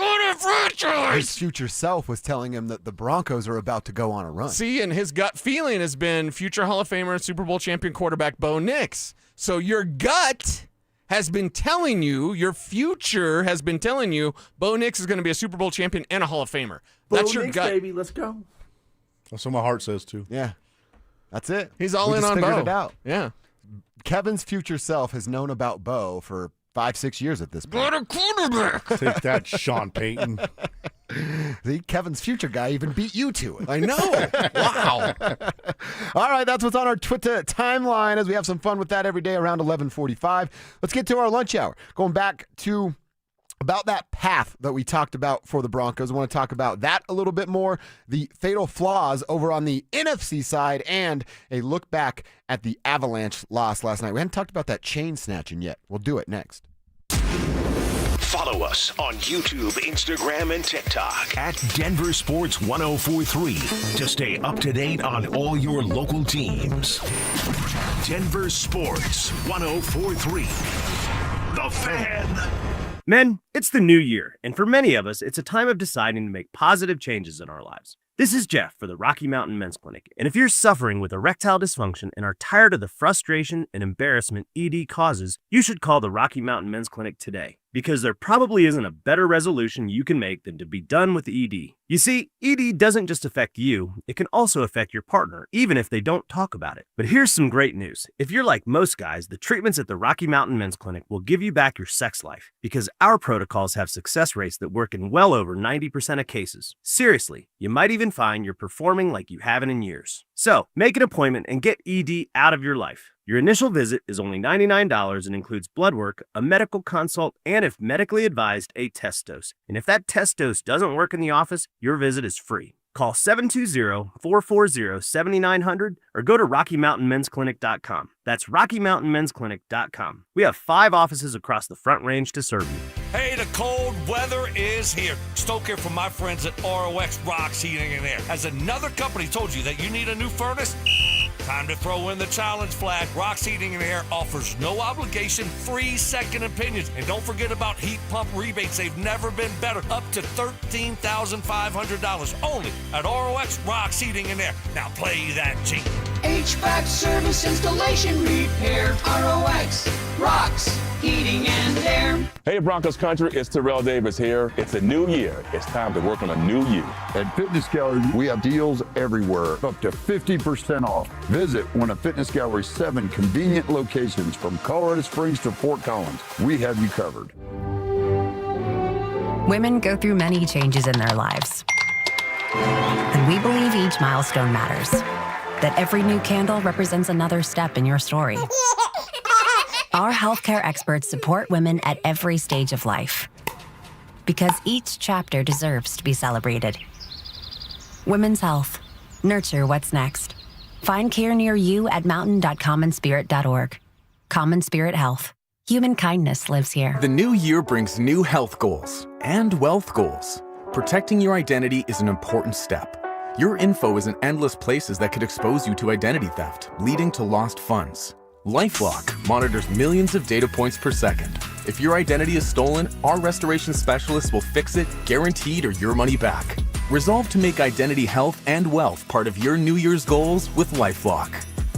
his future self was telling him that the Broncos are about to go on a run. See, and his gut feeling has been future Hall of Famer and Super Bowl champion quarterback Bo Nix. So your gut has been telling you, your future has been telling you, Bo Nix is going to be a Super Bowl champion and a Hall of Famer. That's your gut. Baby, let's go. That's what my heart says too. Yeah, that's it. He's all We in just on figured Bo. it out. Yeah. Kevin's future self has known about Bo for 5-6 years at this point. Got a quarterback. Take that, Sean Payton. See, Kevin's future guy even beat you to it. I know. Wow. All right, that's what's on our Twitter timeline as we have some fun with that every day around 11:45. Let's get to our lunch hour. Going back to about that path that we talked about for the Broncos. I want to talk about that a little bit more, the fatal flaws over on the NFC side, and a look back at the Avalanche loss last night. We hadn't talked about that chain snatching yet. We'll do it next. Follow us on YouTube, Instagram, and TikTok at Denver Sports 1043 to stay up to date on all your local teams. Denver Sports 1043. The Fan. Men, it's the new year, and for many of us, it's a time of deciding to make positive changes in our lives. This is Jeff for the Rocky Mountain Men's Clinic, and if you're suffering with erectile dysfunction and are tired of the frustration and embarrassment ED causes, you should call the Rocky Mountain Men's Clinic today, because there probably isn't a better resolution you can make than to be done with ED. You see, ED doesn't just affect you, it can also affect your partner, even if they don't talk about it. But here's some great news. If you're like most guys, the treatments at the Rocky Mountain Men's Clinic will give you back your sex life, because our protocols have success rates that work in well over 90% of cases. Seriously, you might even find you're performing like you haven't in years. So, make an appointment and get ED out of your life. Your initial visit is only $99 and includes blood work, a medical consult, and if medically advised, a test dose. And if that test dose doesn't work in the office, your visit is free. Call 720-440-7900 or go to RockyMountainMen'sClinic.com. That's RockyMountainMen'sClinic.com. We have 5 offices across the Front Range to serve you. Hey, the cold weather is here. Stoke here from my friends at ROX Rocks Heating and Air. Has another company told you that you need a new furnace? Time to throw in the challenge flag. Rocks Heating and Air offers no obligation, free second opinions. And don't forget about heat pump rebates. They've never been better. Up to $13,500 only at ROX Rocks Heating and Air. Now play that G. HVAC service, installation, repair. ROX Rocks Heating and Air. Hey, Broncos country, it's Terrell Davis here. It's a new year. It's time to work on a new you. At Fitness Gallery, we have deals everywhere, up to 50% off. Visit one of Fitness Gallery's 7 convenient locations from Colorado Springs to Fort Collins. We have you covered. Women go through many changes in their lives. And we believe each milestone matters. That every new candle represents another step in your story. Our healthcare experts support women at every stage of life. Because each chapter deserves to be celebrated. Women's health. Nurture what's next. Find care near you at mountain.commonspirit.org. Common Spirit Health. Human kindness lives here. The new year brings new health goals and wealth goals. Protecting your identity is an important step. Your info is in endless places that could expose you to identity theft, leading to lost funds. LifeLock monitors millions of data points per second If your identity is stolen, our restoration specialists will fix it, guaranteed, or your money back. Resolve to make identity health and wealth part of your New Year's goals with LifeLock.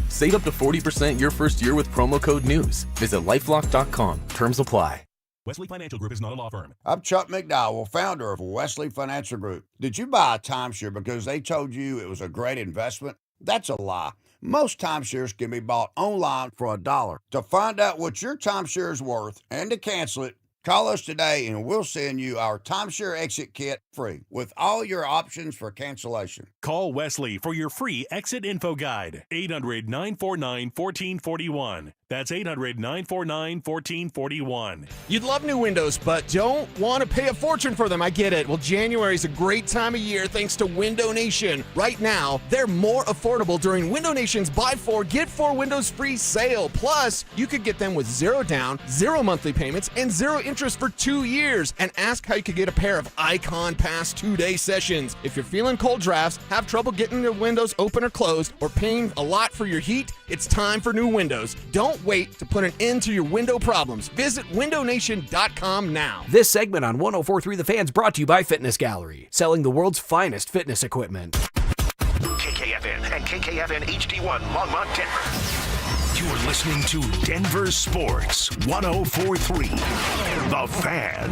Save up to 40% your first year with promo code NEWS. Visit LifeLock.com. Terms apply. Wesley Financial Group is not a law firm. I'm Chuck McDowell, founder of Wesley Financial Group. Did you buy a timeshare because they told you it was a great investment? That's a lie. Most timeshares can be bought online for $1. To find out what your timeshare is worth and to cancel it, call us today and we'll send you our timeshare exit kit free with all your options for cancellation. Call Wesley for your free exit info guide. 800-949-1441. That's 800-949-1441. You'd love new windows, but don't want to pay a fortune for them. I get it. Well, January is a great time of year thanks to Window Nation. Right now, they're more affordable during Window Nation's Buy 4, Get 4 Windows Free sale. Plus, you could get them with 0 down, 0 monthly payments, and 0 interest for 2 years. And ask how you could get a pair of Icon Pass 2-day sessions. If you're feeling cold drafts, have trouble getting your windows open or closed, or paying a lot for your heat, it's time for new windows. Don't wait to put an end to your window problems. Visit windownation.com now. This segment on 104.3 The Fan's brought to you by Fitness Gallery, selling the world's finest fitness equipment. KKFN and KKFN HD1 Longmont, Denver. You're listening to Denver Sports 104.3 The Fan.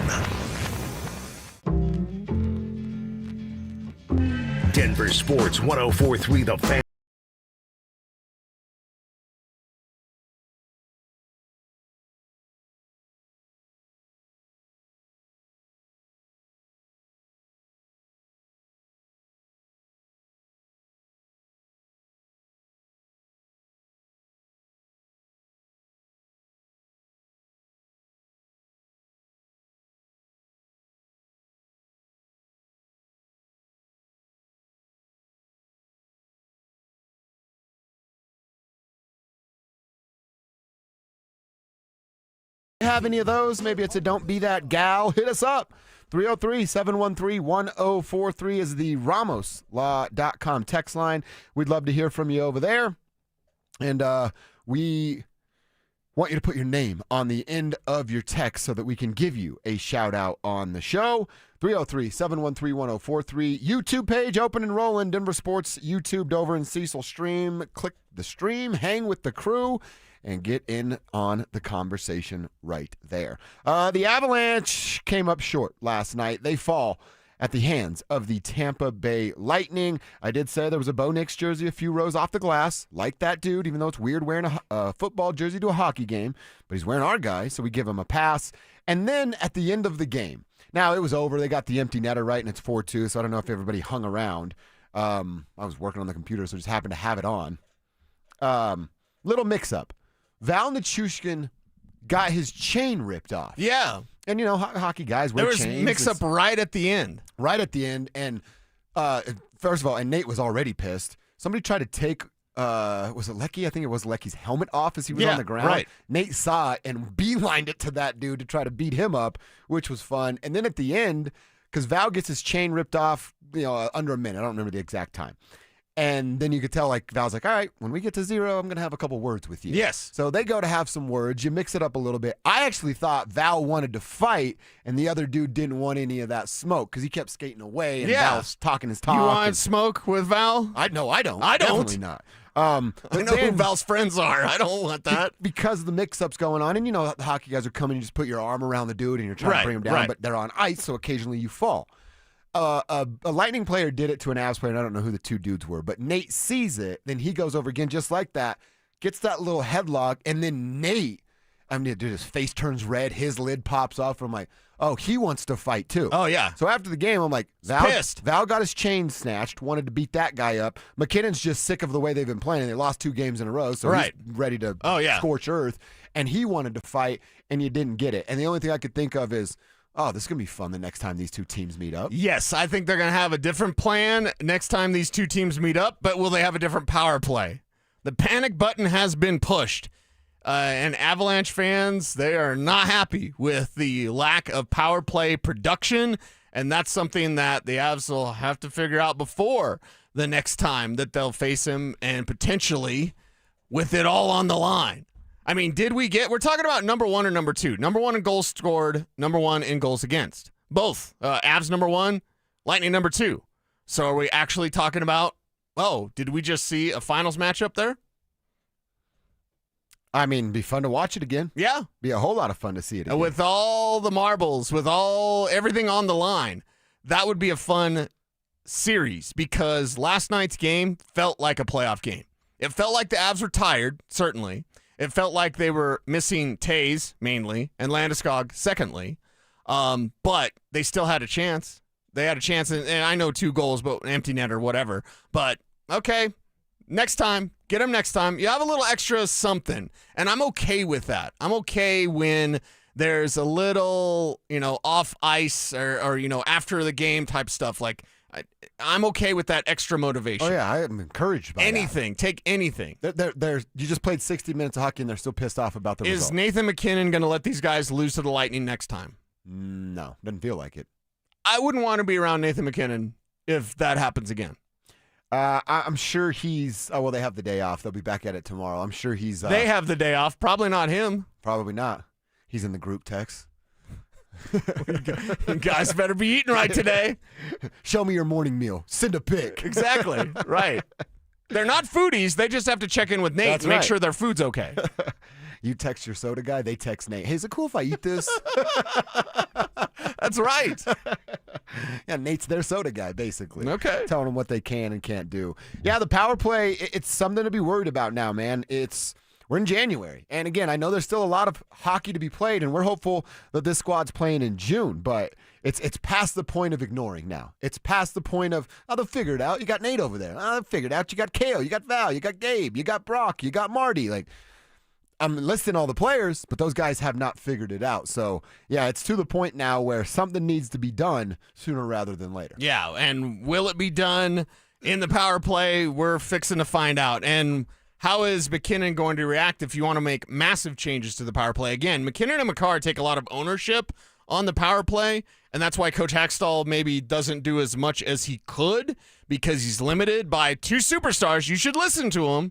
Denver Sports 104.3 The Fan. Have any of those? Maybe it's a Don't Be That Gal. Hit us up. 303-713-1043 is the RamosLaw.com text line. We'd love to hear from you over there. And we want you to put your name on the end of your text so that we can give you a shout out on the show. 303-713-1043. YouTube page open and rolling. Denver Sports YouTube, Dover and Cecil stream. Click the stream, hang with the crew, and get in on the conversation right there. The Avalanche came up short last night. They fall at the hands of the Tampa Bay Lightning. I did say there was a Bo Nix jersey a few rows off the glass. Like that dude, even though it's weird wearing a football jersey to a hockey game. But he's wearing our guy, so we give him a pass. And then at the end of the game, now it was over. They got the empty netter right, and it's 4-2, so I don't know if everybody hung around. I was working on the computer, so just happened to have it on. Little mix-up. Val Nichushkin got his chain ripped off. Yeah. And, you know, hockey guys wear chains. There was mix-up right at the end. Right at the end. And, first of all, and Nate was already pissed. Somebody tried to take, was it Lecky? I think it was Lecky's helmet off as he was on the ground. Right. Nate saw it and beelined it to that dude to try to beat him up, which was fun. And then at the end, because Val gets his chain ripped off, you know, under a minute. I don't remember the exact time. And then you could tell, like, Val's like, all right, when we get to 0, I'm going to have a couple words with you. Yes. So they go to have some words. You mix it up a little bit. I actually thought Val wanted to fight, and the other dude didn't want any of that smoke because he kept skating away, and Val's talking his talk. You want smoke with Val? No, I don't. I don't. Definitely not. I know who Val's friends are. I don't want that. Because the mix-up's going on, and you know the hockey guys are coming, you just put your arm around the dude, and you're trying to bring him down, but they're on ice, so occasionally you fall. A Lightning player did it to an Avs player, and I don't know who the two dudes were, but Nate sees it, then he goes over again just like that, gets that little headlock, and then Nate, I mean, dude, his face turns red, his lid pops off, and I'm like, oh, he wants to fight too. Oh, yeah. So after the game, I'm like, Val got his chain snatched, wanted to beat that guy up. McKinnon's just sick of the way they've been playing. They lost 2 games in a row, so he's ready to scorch earth, and he wanted to fight, and you didn't get it. And the only thing I could think of is, oh, this is going to be fun the next time these two teams meet up. Yes, I think they're going to have a different plan next time these two teams meet up, but will they have a different power play? The panic button has been pushed, and Avalanche fans, they are not happy with the lack of power play production, and that's something that the Avs will have to figure out before the next time that they'll face him, and potentially with it all on the line. I mean, we're talking about number one or number two. Number one in goals scored, number one in goals against. Both. Avs number one, Lightning number two. So are we actually talking about, did we just see a finals matchup there? I mean, it'd be fun to watch it again. Yeah. Be a whole lot of fun to see it again. With all the marbles, with everything on the line, that would be a fun series because last night's game felt like a playoff game. It felt like the Avs were tired, certainly. It felt like they were missing Tays, mainly, and Landeskog, secondly. But they still had a chance. They had a chance, and I know 2 goals, but empty net or whatever. But, okay, next time, get them next time. You have a little extra something, and I'm okay with that. I'm okay when there's a little, off ice or after the game type stuff. Like, I'm okay with that extra motivation. Oh, yeah, I am encouraged by anything. Take anything. You just played 60 minutes of hockey, and they're still pissed off about the result. Is Nathan McKinnon going to let these guys lose to the Lightning next time? No, doesn't feel like it. I wouldn't want to be around Nathan McKinnon if that happens again. I'm sure he's... Oh, well, they have the day off. They'll be back at it tomorrow. I'm sure he's... They have the day off. Probably not him. Probably not. He's in the group text. You guys better be eating right today. Show me your morning meal. Send a pic. Exactly. Right. They're not foodies. They just have to check in with Nate to make sure their food's okay. You text your soda guy, they text Nate. Hey, is it cool if I eat this? That's right. Yeah, Nate's their soda guy, basically. Okay. Telling them what they can and can't do. Yeah, the power play, it's something to be worried about now, man. We're in January. And again, I know there's still a lot of hockey to be played, and we're hopeful that this squad's playing in June, but it's past the point of ignoring now. It's past the point of, they'll figure it out. You got Nate over there. They'll figure it out. You got Kale, you got Val, you got Gabe, you got Brock, you got Marty. Like, I'm listing all the players, but those guys have not figured it out. So, yeah, it's to the point now where something needs to be done sooner rather than later. Yeah, and will it be done in the power play? We're fixing to find out. And how is McKinnon going to react if you want to make massive changes to the power play? Again, McKinnon and Makar take a lot of ownership on the power play, and that's why Coach Hackstall maybe doesn't do as much as he could because he's limited by 2 superstars. You should listen to him.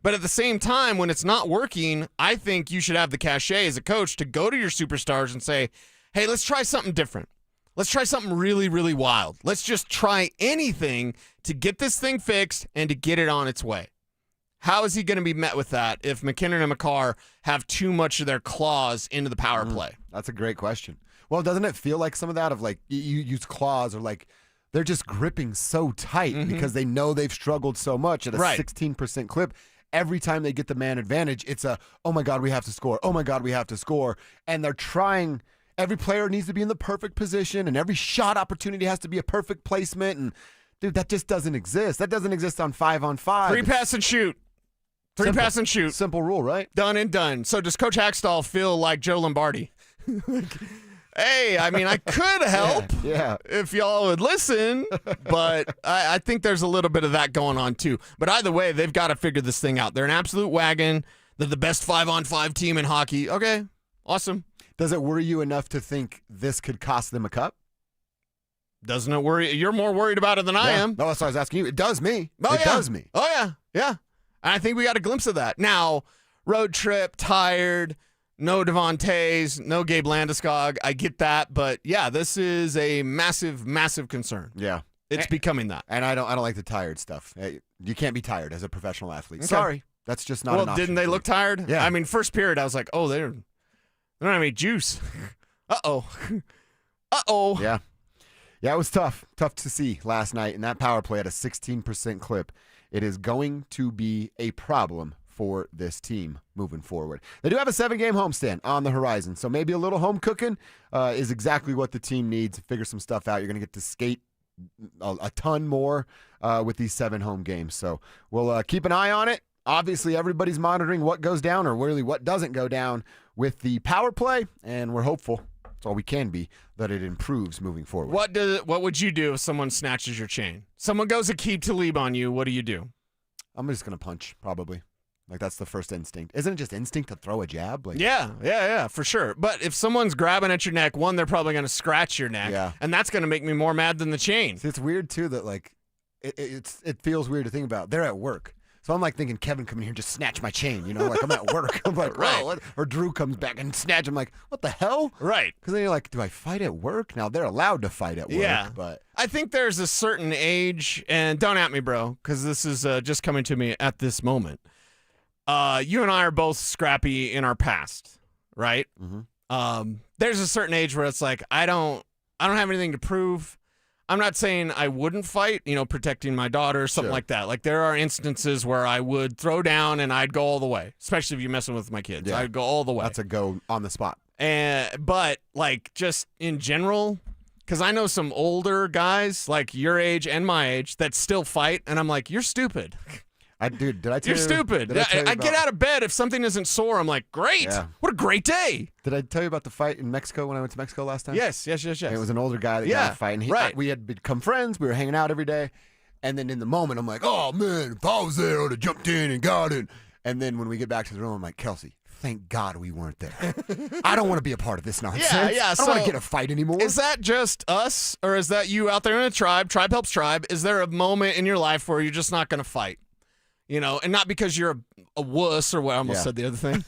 But at the same time, when it's not working, I think you should have the cachet as a coach to go to your superstars and say, hey, let's try something different. Let's try something really, really wild. Let's just try anything to get this thing fixed and to get it on its way. How is he going to be met with that if McKinnon and Makar have too much of their claws into the power play? That's a great question. Well, doesn't it feel like some of that of like you use claws or like they're just gripping so tight because they know they've struggled so much at a 16% clip. Every time they get the man advantage, it's oh my God, we have to score. Oh my God, we have to score. And they're trying, every player needs to be in the perfect position and every shot opportunity has to be a perfect placement. And dude, that just doesn't exist. That doesn't exist on 5-on-5. 3 pass and shoot. Pass and shoot. Simple rule, right? Done and done. So does Coach Hackstall feel like Joe Lombardi? Hey, I mean, I could help if y'all would listen, but I think there's a little bit of that going on too. But either way, they've got to figure this thing out. They're an absolute wagon. They're the best 5-on-5 team in hockey. Okay, awesome. Does it worry you enough to think this could cost them a cup? Doesn't it worry? You're more worried about it than I am. No, that's what I was asking you. It does me. It does me. Oh, yeah. Yeah. And I think we got a glimpse of that. Now, road trip, tired, no Devontae's, no Gabe Landeskog. I get that, but yeah, this is a massive, massive concern. Yeah, it's becoming that. And I don't like the tired stuff. You can't be tired as a professional athlete. Okay. Sorry, that's just not. An option. Didn't they look tired? Yeah. I mean, first period, I was like, oh, they don't have any juice. Uh-oh. Yeah. Yeah, it was tough. Tough to see last night. And that power play at a 16% clip. It is going to be a problem for this team moving forward. They do have a 7-game homestand on the horizon, so maybe a little home cooking is exactly what the team needs to figure some stuff out. You're going to get to skate a ton more with these 7 home games, so we'll keep an eye on it. Obviously, everybody's monitoring what goes down or really what doesn't go down with the power play, and we're hopeful, that's all we can be, that it improves moving forward. What would you do if someone snatches your chain? Someone goes a keep to leave on you, what do you do? I'm just going to punch, probably. Like, that's the first instinct. Isn't it just instinct to throw a jab? Like, yeah, for sure. But if someone's grabbing at your neck, one, they're probably going to scratch your neck, and that's going to make me more mad than the chain. See, it's weird, too, that, like, it feels weird to think about. They're at work. So I'm like thinking Kevin coming here and just snatch my chain, like I'm at work. I'm like, Right. oh, what? Or Drew comes back and snatch. I'm like, what the hell? Right. Because then you're like, do I fight at work? Now they're allowed to fight at work. Yeah. But I think there's a certain age, and don't at me, bro, because this is just coming to me at this moment. You and I are both scrappy in our past, right? Mm-hmm. There's a certain age where it's like, I don't have anything to prove. I'm not saying I wouldn't fight, protecting my daughter or something like that. Like there are instances where I would throw down and I'd go all the way, especially if you're messing with my kids. Yeah. I'd go all the way. That's a go on the spot. But like just in general, because I know some older guys like your age and my age that still fight, and I'm like, you're stupid. Did I tell You're you? stupid. Did I tell you I get about- out of bed if something isn't sore. I'm like, great. Yeah. What a great day. Did I tell you about the fight in Mexico when I went to Mexico last time? Yes. It was an older guy that got in a fight. And we had become friends. We were hanging out every day. And then in the moment, I'm like, oh, man, if I was there, I would have jumped in and got it. And then when we get back to the room, I'm like, Kelsey, thank God we weren't there. I don't want to be a part of this nonsense. Yeah. I don't want to get a fight anymore. Is that just us, or is that you out there in a tribe? Tribe helps tribe. Is there a moment in your life where you're just not going to fight? And not because you're a wuss or what I almost said the other thing.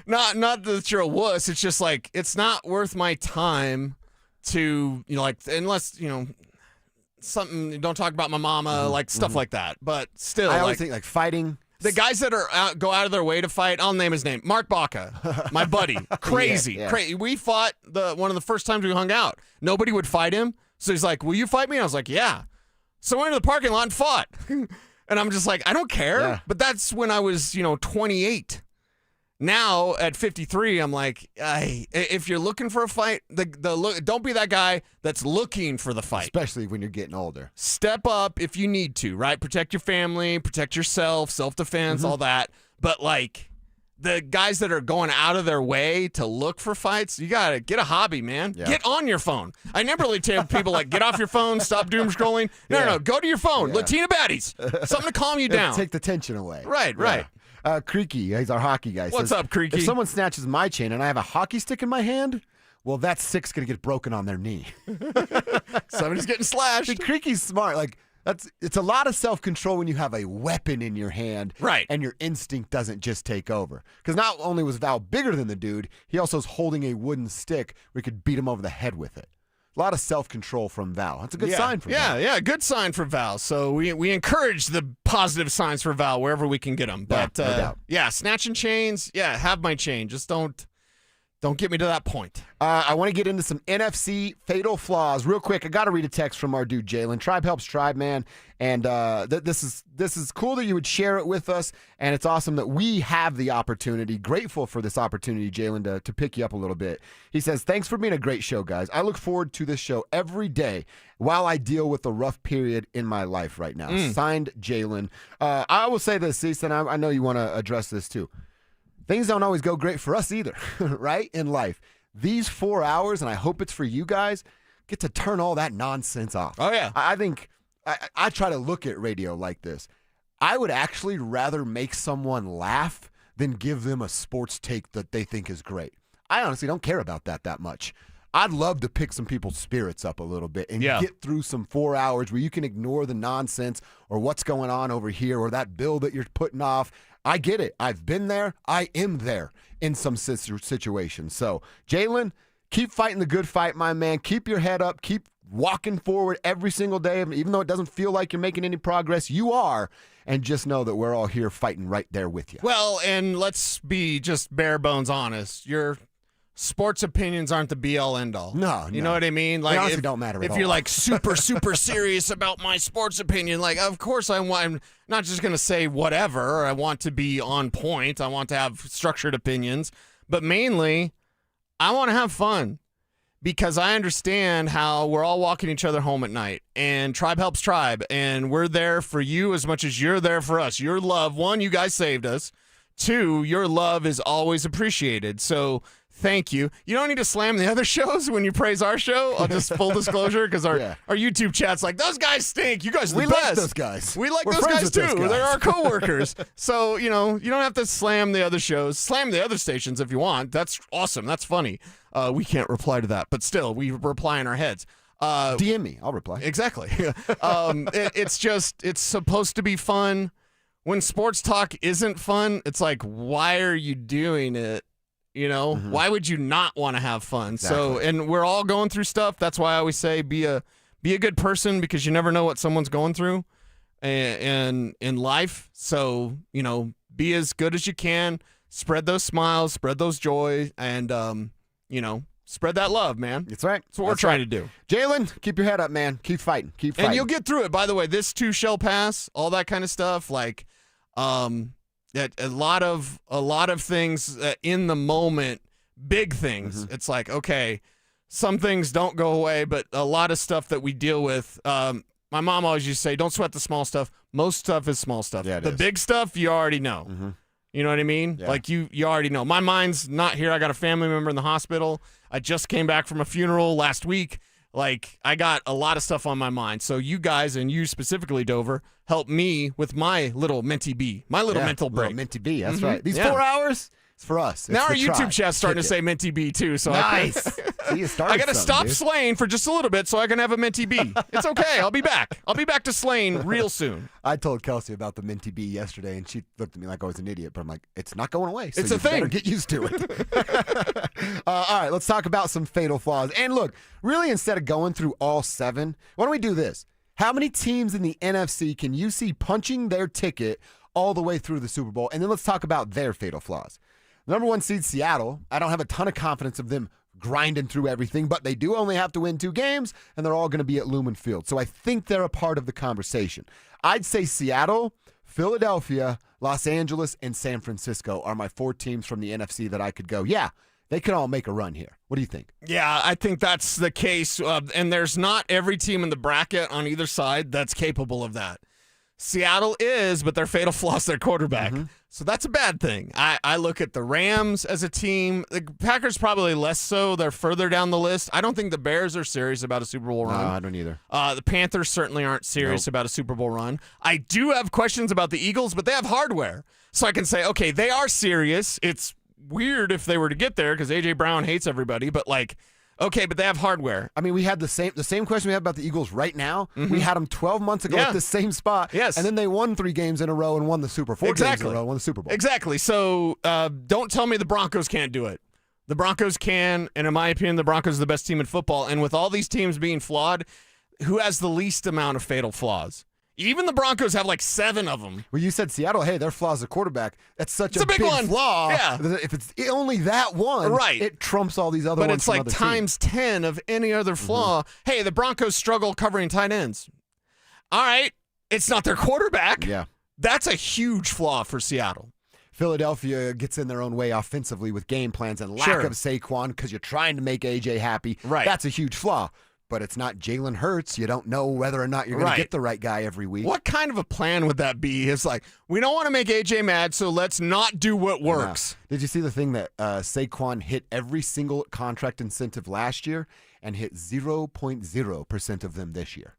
not that you're a wuss. It's just like, it's not worth my time to, unless, something, don't talk about my mama, stuff like that. But still, I always think fighting. The guys that are go out of their way to fight, I'll name his name, Mark Baca, my buddy. Crazy. We fought one of the first times we hung out. Nobody would fight him. So he's like, will you fight me? I was like, yeah. So we went to the parking lot and fought. And I'm just like, I don't care. Yeah. But that's when I was, 28. Now at 53, I'm like, if you're looking for a fight, don't be that guy that's looking for the fight. Especially when you're getting older. Step up if you need to, right? Protect your family, protect yourself, self-defense, all that. But the guys that are going out of their way to look for fights, you got to get a hobby, man. Yeah. Get on your phone. I never really tell people get off your phone, stop doom scrolling. No, go to your phone. Yeah. Latina baddies. Something to calm you down. Take the tension away. Right. Creaky, he's our hockey guy. What's up, Creaky? If someone snatches my chain and I have a hockey stick in my hand, well, that stick's going to get broken on their knee. Somebody's getting slashed. See, Creaky's smart. It's a lot of self-control when you have a weapon in your hand, right? And your instinct doesn't just take over. Because not only was Val bigger than the dude, he also was holding a wooden stick where he could beat him over the head with it. A lot of self-control from Val. That's a good sign for Val. Yeah, good sign for Val. So we encourage the positive signs for Val wherever we can get them. But no doubt. Snatching chains. Yeah, have my chain. Just don't get me to that point. I want to get into some NFC fatal flaws real quick. I got to read a text from our dude Jalen. Tribe helps tribe, man. And this is cool that you would share it with us, and it's awesome that we have the opportunity. Grateful for this opportunity, Jalen, to pick you up a little bit. He says, thanks for being a great show, guys. I look forward to this show every day while I deal with a rough period in my life right now. Signed, Jalen. I will say this, Cecil, and I know you want to address this too. Things don't always go great for us either, right, in life. These 4 hours, and I hope it's for you guys, get to turn all that nonsense off. Oh, yeah. I think I try to look at radio like this. I would actually rather make someone laugh than give them a sports take that they think is great. I honestly don't care about that much. I'd love to pick some people's spirits up a little bit and get through some 4 hours where you can ignore the nonsense or what's going on over here or that bill that you're putting off. I get it. I've been there. I am there in some situations. So, Jalen, keep fighting the good fight, my man. Keep your head up. Keep walking forward every single day. Even though it doesn't feel like you're making any progress, you are. And just know that we're all here fighting right there with you. Well, and let's be just bare bones honest. Your sports opinions aren't the be-all, end-all. No. You know what I mean? They honestly don't matter at all. If you're super serious about my sports opinion, of course I'm not just going to say whatever. I want to be on point. I want to have structured opinions. But mainly, I want to have fun because I understand how we're all walking each other home at night. And tribe helps tribe. And we're there for you as much as you're there for us. Your love, one, you guys saved us. Two, your love is always appreciated. So thank you. You don't need to slam the other shows when you praise our show. I'll just full disclosure because our YouTube chat's like, those guys stink. You guys are the best. Like those guys. We like We're those guys friends too. with those guys. They're our coworkers. So, you don't have to slam the other shows. Slam the other stations if you want. That's awesome. That's funny. We can't reply to that, but still, we reply in our heads. DM me. I'll reply. Exactly. It's supposed to be fun. when sports talk isn't fun, it's like, why are you doing it? You know, why would you not want to have fun? Exactly. So, and we're all going through stuff. That's why I always say be a good person, because you never know what someone's going through and in life. So, you know, be as good as you can. Spread those smiles, spread those joy, and, you know, spread that love, man. That's right. That's what we're trying to do. Jalen, keep your head up, man. Keep fighting. Keep fighting. And you'll get through it. By the way, this too shall pass, all that kind of stuff. Like, that a lot of things in the moment, big things. It's like, okay, some things don't go away, but a lot of stuff that we deal with. My mom always used to say, don't sweat the small stuff. Most stuff is small stuff. Yeah, the big stuff, you already know. You know what I mean? Yeah. Like you already know. My mind's not here. I got a family member in the hospital. I just came back from a funeral last week. Like, I got a lot of stuff on my mind. So you guys, and you specifically, Dover, help me with my little mentee bee, my little mental break. Little mentee bee, that's right. These 4 hours, it's for us. It's now our the YouTube tribe. chat's starting to say mentee bee too. So nice. See, you started I got to something, stop dude. slaying for just a little bit so I can have a mentee bee. It's okay. I'll be back. I'll be back to slaying real soon. I told Kelsey about the mentee bee yesterday, and she looked at me like I was an idiot. But I'm like, it's not going away. So It's you a thing. better get used to it. All right, let's talk about some fatal flaws. And look, really, instead of going through all 7, why don't we do this? How many teams in the NFC can you see punching their ticket all the way through the Super Bowl? And then let's talk about their fatal flaws. Number 1 seed, Seattle. I don't have a ton of confidence of them grinding through everything, but they do only have to win 2 games, and they're all going to be at Lumen Field. So I think they're a part of the conversation. I'd say Seattle, Philadelphia, Los Angeles, and San Francisco are my 4 teams from the NFC that I could go, yeah, they could all make a run here. What do you think? Yeah, I think that's the case. And there's not every team in the bracket on either side that's capable of that. Seattle is, but their fatal flaw is their quarterback. So that's a bad thing. I look at the Rams as a team. The Packers probably less so. They're further down the list. I don't think the Bears are serious about a Super Bowl run. No, I don't either. The Panthers certainly aren't serious about a Super Bowl run. I do have questions about the Eagles, but they have hardware. So I can say, okay, they are serious. It's weird if they were to get there because A.J. Brown hates everybody, but like, okay, but they have hardware. I mean, we had the same question we have about the Eagles right now. We had them 12 months ago at the same spot. Yes. And then they won 3 games in a row and won the Super Bowl. 4 games in a row and won the Super Bowl. Exactly. So don't tell me the Broncos can't do it. The Broncos can, and in my opinion, the Broncos are the best team in football. And with all these teams being flawed, who has the least amount of fatal flaws? Even the Broncos have like 7 of them. Well, you said Seattle, hey, their flaw's a quarterback. That's such a big one. flaw. Yeah. If it's only that one, right, it trumps all these other but ones. It's like times 10 of any other flaw. Hey, the Broncos struggle covering tight ends. All right, it's not their quarterback. Yeah. That's a huge flaw for Seattle. Philadelphia gets in their own way offensively with game plans and lack of Saquon because you're trying to make AJ happy. Right. That's a huge flaw. But it's not Jalen Hurts. You don't know whether or not you're going to get the right guy every week. What kind of a plan would that be? It's like, we don't want to make AJ mad, so let's not do what works. Did you see the thing that Saquon hit every single contract incentive last year and hit 0.0% of them this year?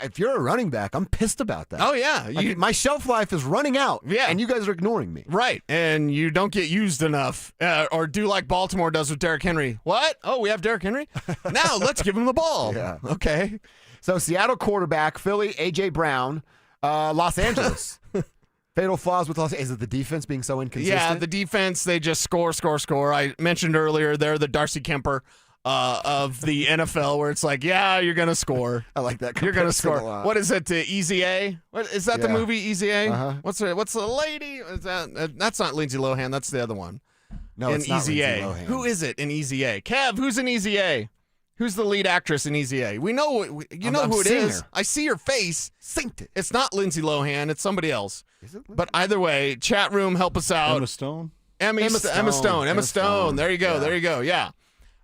If you're a running back, I'm pissed about that. Oh, yeah. My shelf life is running out, yeah, and you guys are ignoring me. Right, and you don't get used enough, or do like Baltimore does with Derrick Henry. What? Oh, we have Derrick Henry? Now let's give him the ball. Yeah. Okay. So Seattle quarterback, Philly, A.J. Brown, Los Angeles. Fatal flaws with Los Angeles. Is it the defense being so inconsistent? Yeah, the defense, they just score. I mentioned earlier, they're the Darcy Kemper of the NFL, where it's like, yeah, you're going to score. I like that. You're going to score. A lot. What is it, Easy A? What, is that the movie, Easy A? Uh-huh. What's the lady? Is that, that's not Lindsay Lohan. That's the other one. No, in it's not Easy Lindsay A. Lohan. Who is it in Easy A? Kev, who's in Easy A? Who's the lead actress in Easy A? We know, you know who it is. I see your face. Synced it. It's not Lindsay Lohan. It's somebody else. Is it? But either way, chat room, help us out. Emma Stone? Emma Stone. There you go. Yeah. There you go. Yeah.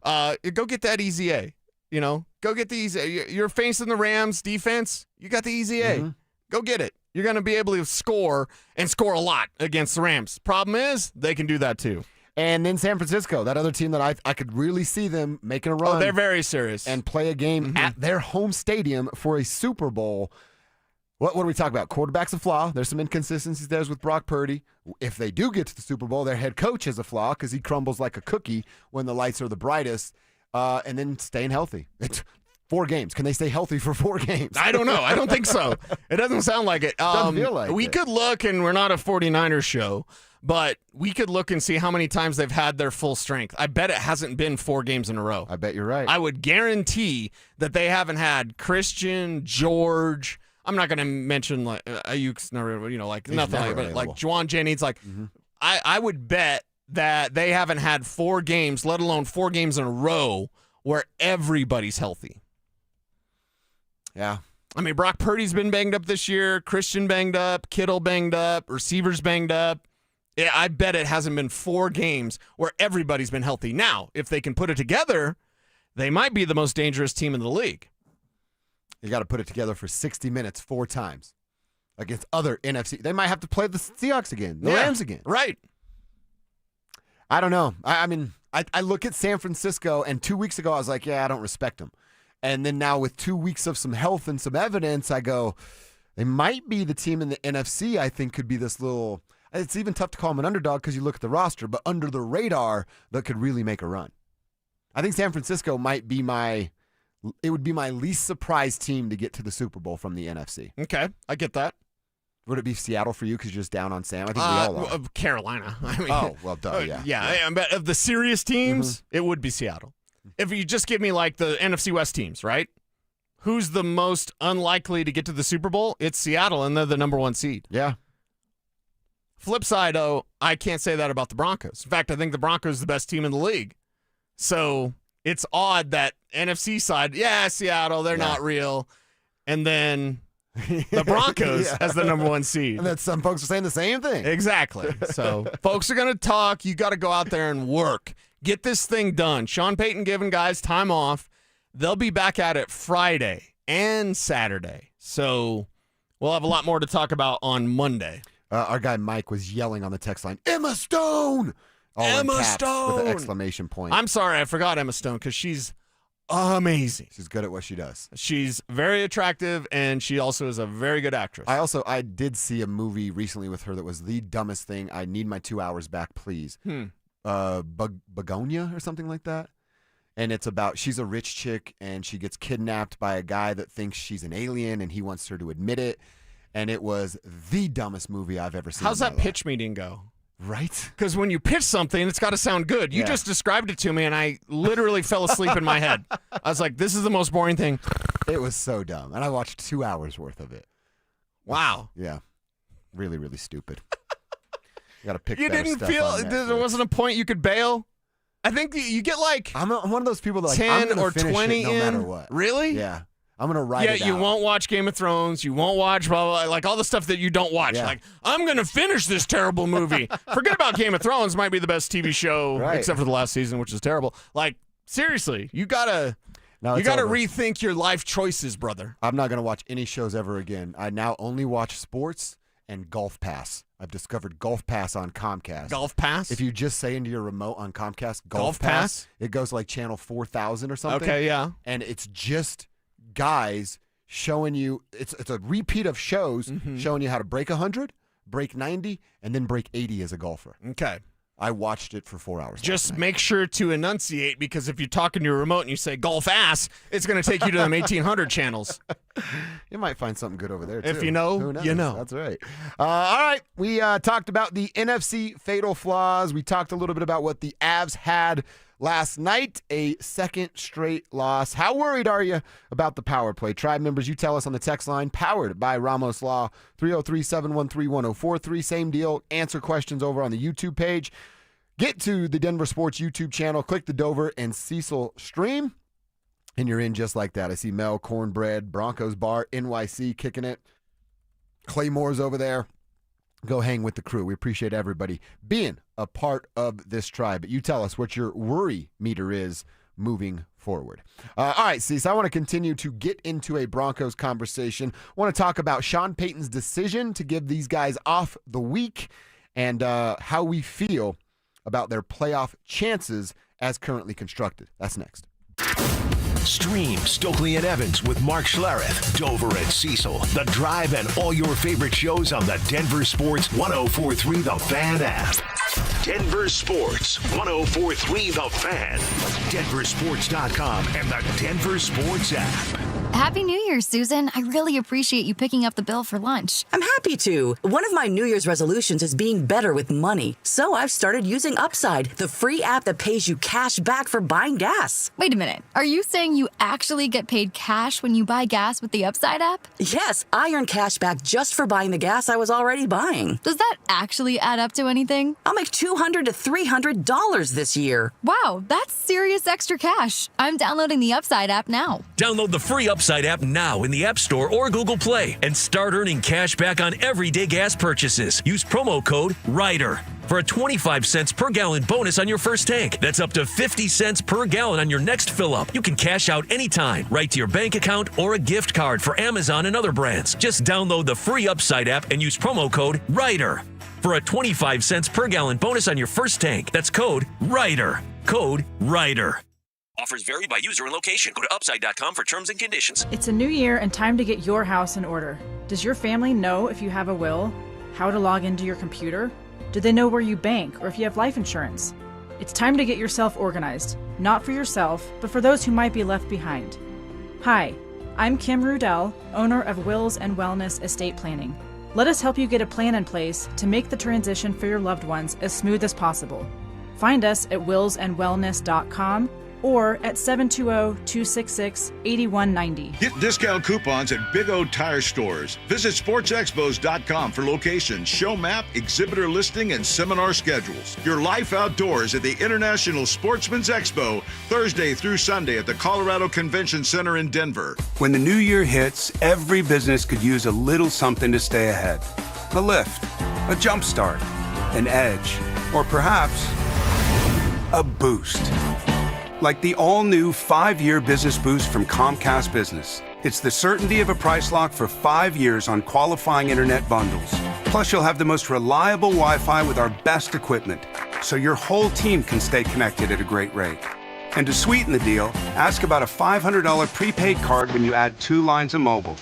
Go get that Easy A. You know, go get the Easy A. You're facing the Rams defense. You got the Easy A. Go get it. You're going to be able to score and score a lot against the Rams. Problem is, they can do that too. And then San Francisco, that other team that I could really see them making a run. Oh, they're very serious. And play a game at their home stadium for a Super Bowl. What do we talk about? Quarterback's a flaw. There's some inconsistencies there with Brock Purdy. If they do get to the Super Bowl, their head coach is a flaw because he crumbles like a cookie when the lights are the brightest. And then staying healthy. 4 games. Can they stay healthy for 4 games? I don't know. I don't think so. It doesn't sound like it. Doesn't feel like we it. could look, and we're not a 49ers show, but we could look and see how many times they've had their full strength. I bet it hasn't been 4 games in a row. I bet you're right. I would guarantee that they haven't had Christian, George. I'm not going to mention like Ayuk's never, like He's nothing never like that. Like available. Juwan Jennings. Like I would bet that they haven't had 4 games, let alone 4 games in a row, where everybody's healthy. Yeah. I mean, Brock Purdy's been banged up this year. Christian banged up. Kittle banged up. Receivers banged up. Yeah, I bet it hasn't been 4 games where everybody's been healthy. Now, if they can put it together, they might be the most dangerous team in the league. You got to put it together for 60 minutes 4 times against other NFC. They might have to play the Seahawks again, the Rams again. Right. I don't know. I mean, I look at San Francisco, and 2 weeks ago I was like, yeah, I don't respect them. And then now with 2 weeks of some health and some evidence, I go, they might be the team in the NFC I think could be this little – it's even tough to call them an underdog because you look at the roster, but under the radar that could really make a run. I think San Francisco might be it would be my least surprised team to get to the Super Bowl from the NFC. Okay, I get that. Would it be Seattle for you because you're just down on Sam? I think we all are. Carolina. I mean, oh, well, duh, yeah. Yeah, but of the serious teams, it would be Seattle. If you just give me like the NFC West teams, right? Who's the most unlikely to get to the Super Bowl? It's Seattle, and they're the number 1 seed. Yeah. Flip side, though, I can't say that about the Broncos. In fact, I think the Broncos are the best team in the league. So it's odd that NFC side, Seattle, they're not real. And then the Broncos as the number 1 seed. And then some folks are saying the same thing. Exactly. So folks are going to talk. You got to go out there and work. Get this thing done. Sean Payton giving guys time off. They'll be back at it Friday and Saturday. So we'll have a lot more to talk about on Monday. Our guy Mike was yelling on the text line, Emma Stone! All in Emma caps Stone! With an exclamation point. I'm sorry, I forgot Emma Stone because she's amazing. She's good at what she does. She's very attractive, and she also is a very good actress. I did see a movie recently with her that was the dumbest thing. I need my 2 hours back, please. Begonia or something like that. And it's about, she's a rich chick, and she gets kidnapped by a guy that thinks she's an alien, and he wants her to admit it. And it was the dumbest movie I've ever seen. How's that pitch meeting go? Right? Because when you pitch something, it's got to sound good. You just described it to me, and I literally fell asleep in my head. I was like, this is the most boring thing. It was so dumb. And I watched 2 hours worth of it. Wow. Yeah. Really, really stupid. You got to pick You better didn't stuff feel on there Netflix. wasn't a point you could bail? I think you get like I'm one of those people that like, 10 I'm gonna or finish 20 it no in. matter what. Really? Yeah. I'm going to write it out. You won't watch Game of Thrones. You won't watch blah, blah, blah, like all the stuff that you don't watch. Yeah. Like, I'm going to finish this terrible movie. Forget about Game of Thrones. Might be the best TV show, Right. except for the last season, which is terrible. Like, seriously, you got to rethink your life choices, brother. I'm not going to watch any shows ever again. I now only watch sports and Golf Pass. I've discovered Golf Pass on Comcast. Golf Pass? If you just say into your remote on Comcast, Golf Pass? it goes like channel 4,000 or something. Okay, yeah. And it's just guys showing you, it's a repeat of shows showing you how to break 100, break 90, and then break 80 as a golfer. Okay. I watched it for 4 hours. Just make sure to enunciate, because if you're talking to your remote and you say golf ass, it's going to take you to them 1800 channels. You might find something good over there, too. If you know, Who knows? you know. That's right. All right. We talked about the NFC fatal flaws. We talked a little bit about what the Avs had last night, a second straight loss. How worried are you about the power play? Tribe members, you tell us on the text line, powered by Ramos Law, 303-713-1043. Same deal. Answer questions over on the YouTube page. Get to the Denver Sports YouTube channel, click the Dover and Cecil stream, and you're in just like that. I see Mel, Cornbread, Broncos Bar, NYC kicking it. Claymore's over there. Go hang with the crew. We appreciate everybody being a part of this tribe. But you tell us what your worry meter is moving forward. All right, Cecil, I want to continue to get into a Broncos conversation. I want to talk about Sean Payton's decision to give these guys off the week and how we feel about their playoff chances as currently constructed. That's next. Stream Stokely and Evans with Mark Schlereth, Dover and Cecil, The Drive, and all your favorite shows on the Denver Sports 104.3 The Fan app. Denver Sports 104.3 The Fan, DenverSports.com, and the Denver Sports app. Happy New Year, Susan. I really appreciate you picking up the bill for lunch. I'm happy to. One of my New Year's resolutions is being better with money. So I've started using Upside, the free app that pays you cash back for buying gas. Wait a minute. Are you saying you actually get paid cash when you buy gas with the Upside app? Yes, I earn cash back just for buying the gas I was already buying. Does that actually add up to anything? I'll make $200 to $300 this year. Wow, that's serious extra cash. I'm downloading the Upside app now. Download the free Upside app now in the App Store or Google Play and start earning cash back on everyday gas purchases. Use promo code RIDER for a 25 cents per gallon bonus on your first tank. That's up to 50 cents per gallon on your next fill up. You can cash out anytime, right to your bank account or a gift card for Amazon and other brands. Just download the free Upside app and use promo code RIDER for a 25 cents per gallon bonus on your first tank. That's code RIDER. Code RIDER. Offers vary by user and location. Go to upside.com for terms and conditions. It's a new year and time to get your house in order. Does your family know if you have a will, how to log into your computer? Do they know where you bank or if you have life insurance? It's time to get yourself organized, not for yourself, but for those who might be left behind. Hi, I'm Kim Rudell, owner of Wills and Wellness Estate Planning. Let us help you get a plan in place to make the transition for your loved ones as smooth as possible. Find us at willsandwellness.com or at 720-266-8190. Get discount coupons at Big O Tire Stores. Visit sportsexpos.com for locations, show map, exhibitor listing, and seminar schedules. Your life outdoors at the International Sportsman's Expo, Thursday through Sunday at the Colorado Convention Center in Denver. When the new year hits, every business could use a little something to stay ahead. A lift, a jump start, an edge, or perhaps a boost. Like the all-new 5-year business boost from Comcast Business. It's the certainty of a price lock for 5 years on qualifying internet bundles. Plus, you'll have the most reliable Wi-Fi with our best equipment, so your whole team can stay connected at a great rate. And to sweeten the deal, ask about a $500 prepaid card when you add 2 lines of mobile.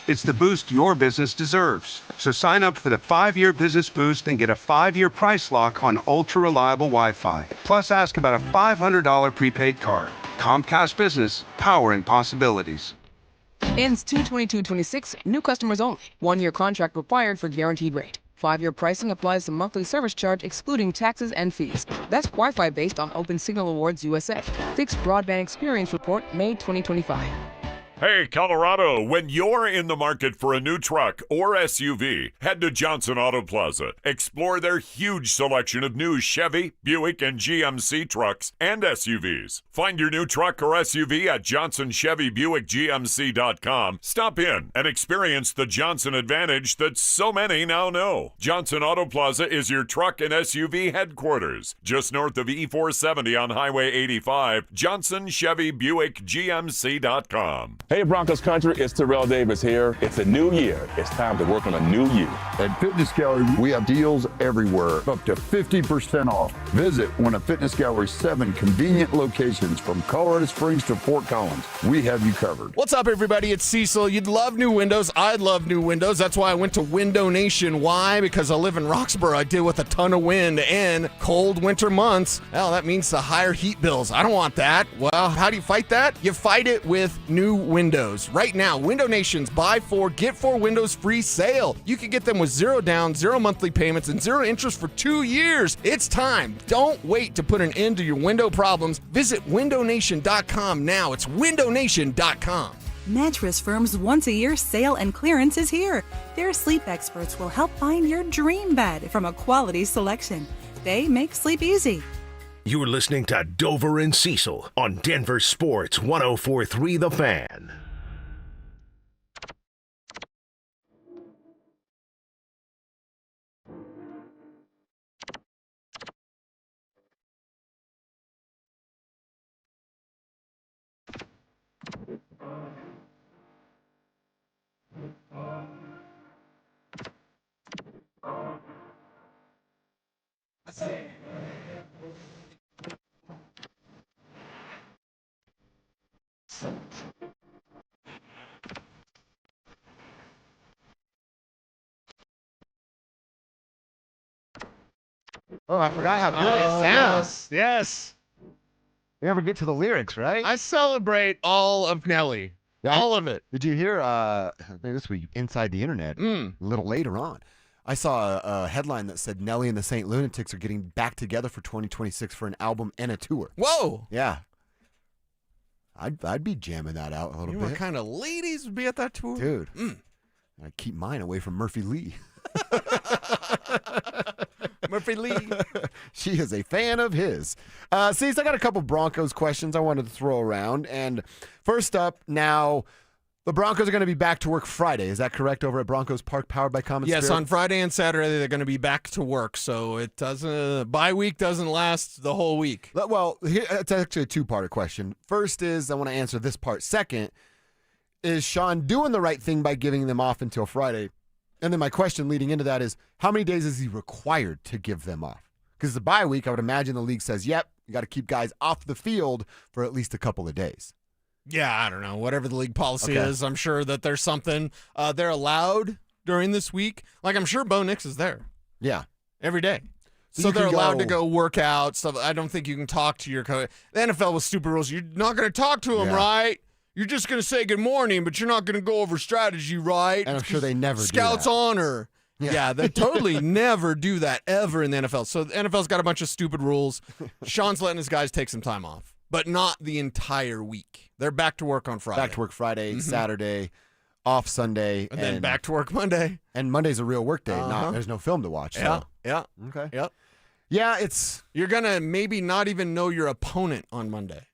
It's the boost your business deserves. So sign up for the 5-year business boost and get a 5-year price lock on ultra-reliable Wi-Fi. Plus, ask about a $500 prepaid card. Comcast Business, powering possibilities. Ends 2/22/26. New customers only. 1-year contract required for guaranteed rate. 5-year pricing applies to monthly service charge excluding taxes and fees. That's Wi-Fi based on Open Signal Awards USA. Fixed Broadband Experience Report, May 2025. Hey, Colorado, when you're in the market for a new truck or SUV, head to Johnson Auto Plaza. Explore their huge selection of new Chevy, Buick, and GMC trucks and SUVs. Find your new truck or SUV at JohnsonChevyBuickGMC.com. Stop in and experience the Johnson advantage that so many now know. Johnson Auto Plaza is your truck and SUV headquarters. Just north of E470 on Highway 85, JohnsonChevyBuickGMC.com. Hey, Broncos country, it's Terrell Davis here. It's a new year. It's time to work on a new you. At Fitness Gallery, we have deals everywhere, up to 50% off. Visit one of Fitness Gallery's 7 convenient locations from Colorado Springs to Fort Collins. We have you covered. What's up, everybody? It's Cecil. You'd love new windows. I'd love new windows. That's why I went to Window Nation. Why? Because I live in Roxborough. I deal with a ton of wind and cold winter months. Well, that means the higher heat bills. I don't want that. Well, how do you fight that? You fight it with new windows. Right now, Window Nation's buy 4, get 4 windows free sale. You can get them with 0 down, 0 monthly payments, and 0 interest for 2 years. It's time. Don't wait to put an end to your window problems. Visit windownation.com now. It's windownation.com. Mattress Firm's once-a-year sale and clearance is here. Their sleep experts will help find your dream bed from a quality selection. They make sleep easy. You're listening to Dover and Cecil on Denver Sports 104.3 The Fan. Oh, I forgot how good it sounds. Yes. You never get to the lyrics, right? I celebrate all of Nelly. All of it. Did you hear, I think this week, Inside the Internet, a little later on, I saw a headline that said Nelly and the St. Lunatics are getting back together for 2026 for an album and a tour. Whoa. Yeah. I'd be jamming that out a little You bit. know what kind of ladies would be at that tour? Dude. I keep mine away from Murphy Lee. Murphy Lee. She is a fan of his. See, so I got a couple Broncos questions I wanted to throw around. And first up, now, the Broncos are going to be back to work Friday. Is that correct, over at Broncos Park, powered by Common Yes, Spirit? on Friday and Saturday, they're going to be back to work. So it doesn't, bye week doesn't last the whole week. Well, it's actually a two-part question. First is, I want to answer this part. Second, is Sean doing the right thing by giving them off until Friday? And then my question leading into that is, how many days is he required to give them off? Because the bye week, I would imagine the league says, yep, you got to keep guys off the field for at least a couple of days. Yeah, I don't know. Whatever the league policy Okay. is, I'm sure that there's something they're allowed during this week. Like, I'm sure Bo Nix is there. Yeah. Every day. So So you they're can allowed to go- go work out. Stuff. I don't think you can talk to your coach. The NFL with stupid rules. You're not going to talk to him, Yeah. right? You're just going to say good morning, but you're not going to go over strategy, right? And I'm sure they never do Scouts that. honor. Yeah, they totally never do that ever in the NFL. So the NFL's got a bunch of stupid rules. Sean's letting his guys take some time off, but not the entire week. They're back to work on Friday. Back to work Friday, Mhm. Saturday, off Sunday. And then back to work Monday. And Monday's a real work day. Uh-huh. There's no film to watch. Yeah, So. yeah. Okay. Yep. Yeah, it's... You're going to maybe not even know your opponent on Monday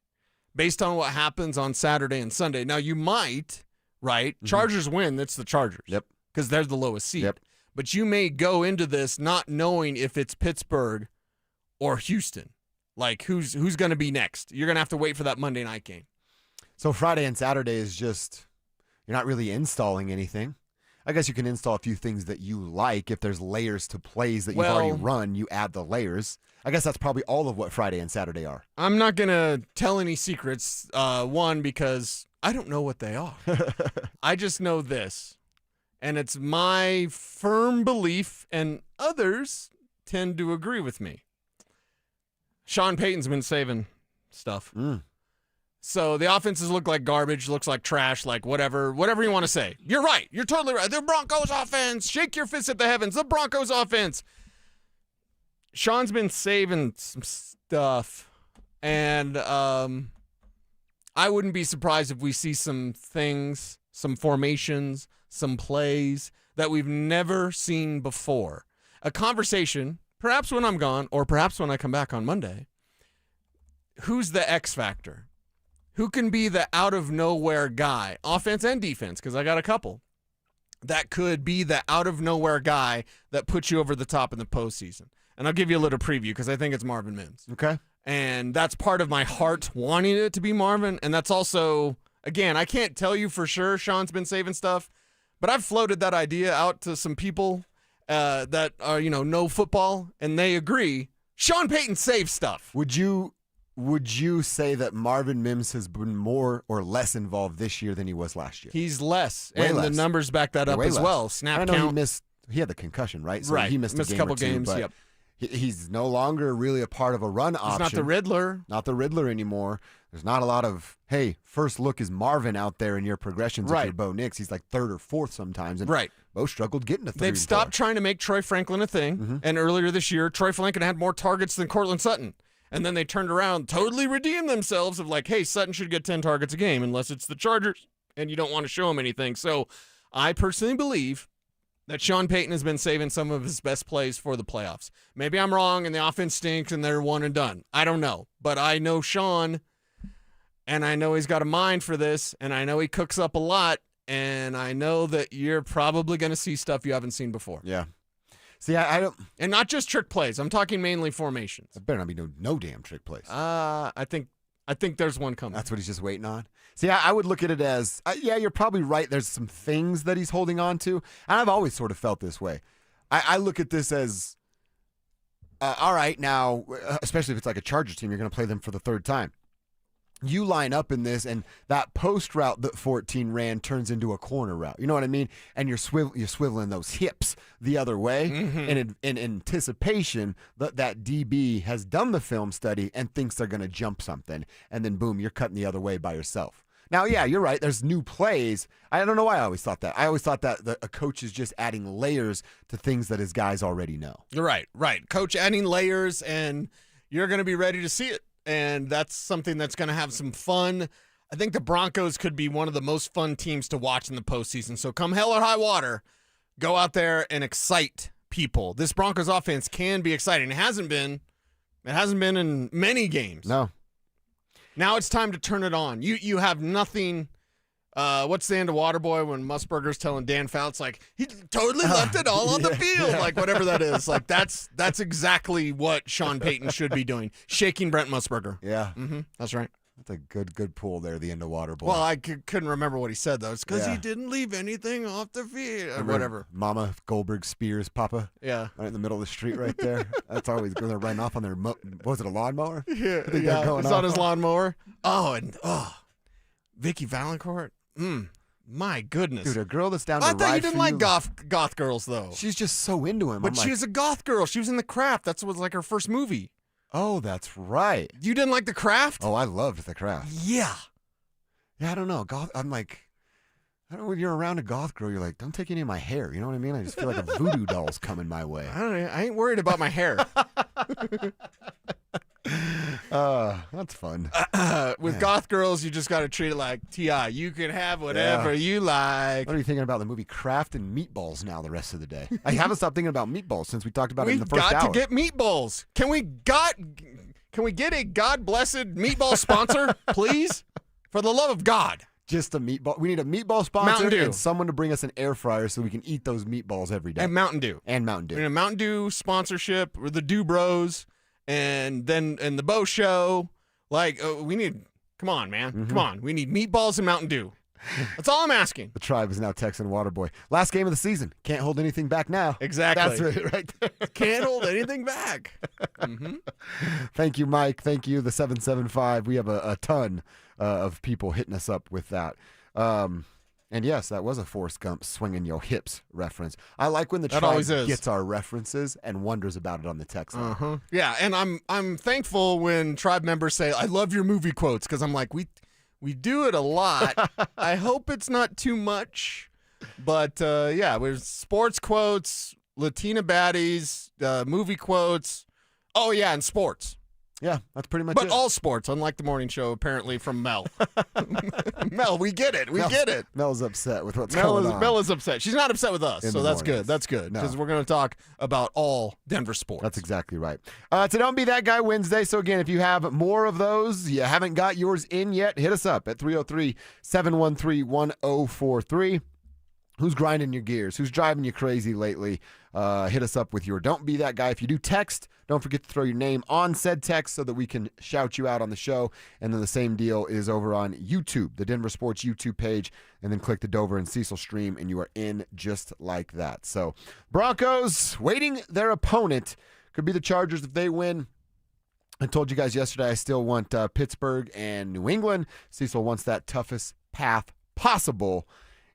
based on what happens on Saturday and Sunday. Now, you might, right? Chargers win. That's the Chargers. Yep. Because they're the lowest seed. Yep. But you may go into this not knowing if it's Pittsburgh or Houston. Like, who's going to be next? You're going to have to wait for that Monday night game. So Friday and Saturday is just, you're not really installing anything. I guess you can install a few things that you like. If there's layers to plays that you've already Well- run, you add the layers. I guess that's probably all of what Friday and Saturday are. I'm not going to tell any secrets, one, because I don't know what they are. I just know this, and it's my firm belief, and others tend to agree with me. Sean Payton's been saving stuff. So the offenses look like garbage, looks like trash, like whatever you want to say. You're right. You're totally right. The Broncos offense, shake your fist at the heavens. The Broncos offense. Sean's been saving some stuff, and I wouldn't be surprised if we see some things, some formations, some plays that we've never seen before. A conversation, perhaps when I'm gone, or perhaps when I come back on Monday. Who's the X factor? Who can be the out-of-nowhere guy, offense and defense, because I got a couple, that could be the out-of-nowhere guy that puts you over the top in the postseason? And I'll give you a little preview because I think it's Marvin Mims. Okay. And that's part of my heart wanting it to be Marvin. And that's also, again, I can't tell you for sure Sean's been saving stuff, but I've floated that idea out to some people that are, know football, and they agree. Sean Payton saves stuff. Would you say that Marvin Mims has been more or less involved this year than he was last year? He's less, Way and less. the numbers back that up Way as less. well. Snap I know count. he had the concussion, right? So Right. he missed Missed a a game couple or two, games, but yep. He's no longer really a part of a run option. He's not the Riddler. Not the Riddler anymore. There's not a lot of, hey, first look is Marvin out there in your progressions if Right. you're Bo Nix. He's like third or fourth sometimes. And Right. Bo struggled getting to 3 They've and stopped trying to make Troy Franklin a thing. And earlier this year, Troy Franklin had more targets than Cortland Sutton. And then they turned around, totally redeemed themselves of like, hey, Sutton should get 10 targets a game unless it's the Chargers and you don't want to show him anything. So I personally believe that Sean Payton has been saving some of his best plays for the playoffs. Maybe I'm wrong and the offense stinks and they're one and done. I don't know. But I know Sean, and I know he's got a mind for this, and I know he cooks up a lot, and I know that you're probably going to see stuff you haven't seen before. Yeah. See, I don't. And not just trick plays. I'm talking mainly formations. It better not be no damn trick plays. I think there's one coming. That's what he's just waiting on. See, I would look at it as, yeah, you're probably right. There's some things that he's holding on to. And I've always sort of felt this way. I look at this as, all right, now, especially if it's like a Chargers team, you're going to play them for the third time. you line up in this, and that post route that 14 ran turns into a corner route. You know what I mean? And you're swiveling those hips the other way in anticipation that DB has done the film study and thinks they're going to jump something. And then, boom, you're cutting the other way by yourself. Now, yeah, you're right. There's new plays. I don't know why I always thought that. I always thought that a coach is just adding layers to things that his guys already know. You're right. Coach adding layers, and you're going to be ready to see it. And that's something that's going to have some fun. I think the Broncos could be one of the most fun teams to watch in the postseason. So come hell or high water, go out there and excite people. This Broncos offense can be exciting. It hasn't been in many games. No. Now it's time to turn it on. You have nothing. What's the end of Waterboy when Musburger's telling Dan Fouts, like, he totally left it all on the field, like whatever that is. Like that's exactly what Sean Payton should be doing, shaking Brent Musburger. Yeah, that's right. That's a good pull there. The end of Waterboy. Well, I couldn't remember what he said though. It's because he didn't leave anything off the field or whatever. Mama Goldberg spears Papa. Yeah, right in the middle of the street right there. That's always they're running off on their was it a lawnmower? Yeah, it's on his lawnmower. Vicky Valancourt. My goodness. Dude, a girl that's down to I thought you didn't like goth girls, though. She's just so into him. But she's a goth girl. She was in The Craft. That was like her first movie. Oh, that's right. You didn't like The Craft? Oh, I loved The Craft. Yeah. Yeah, I don't know. I'm like, I don't know, when you're around a goth girl, you're like, don't take any of my hair. You know what I mean? I just feel like a voodoo doll's coming my way. I ain't worried about my hair. That's fun. With goth girls, you just got to treat it like T.I. You can have whatever you like. What are you thinking about the movie Kraft and meatballs now the rest of the day? I haven't stopped thinking about meatballs since we talked about it in the first hour. We've got to get meatballs. Can we get a God-blessed meatball sponsor, please? For the love of God. Just a meatball. We need a meatball sponsor Mountain Dew. And someone to bring us an air fryer so we can eat those meatballs every day. And Mountain Dew. We need a Mountain Dew sponsorship. We're the Dew Bros. And then in the Bo Show, like, we need, come on, man. Come on. We need meatballs and Mountain Dew. That's all I'm asking. The tribe is now texting Waterboy. Last game of the season. Can't hold anything back now. Exactly. That's it right there. Can't hold anything back. Thank you, Mike. Thank you, the 775. We have a ton of people hitting us up with that. And yes, that was a Forrest Gump swinging your hips reference. I like when the tribe gets our references and wonders about it on the text line. Yeah, and I'm thankful when tribe members say, I love your movie quotes, because I'm like, we do it a lot. I hope it's not too much. But, yeah, there's sports quotes, Latina baddies, movie quotes. Oh, yeah, and sports. Yeah, that's pretty much but it. All sports, unlike the morning show, apparently, from Mel. Mel, we get it. We get it. Mel's upset with what's going on. Mel is upset. She's not upset with us, so that's good. That's good, because we're going to talk about all Denver sports. That's exactly right. So Don't Be That Guy Wednesday. So, again, if you have more of those, you haven't got yours in yet, hit us up at 303-713-1043. Who's grinding your gears? Who's driving you crazy lately? Hit us up with your Don't Be That Guy. If you do text, don't forget to throw your name on said text so that we can shout you out on the show. And then the same deal is over on YouTube, the Denver Sports YouTube page, and then click the Dover and Cecil stream, and you are in just like that. So Broncos waiting their opponent. Could be the Chargers if they win. I told you guys yesterday I still want Pittsburgh and New England. Cecil wants that toughest path possible.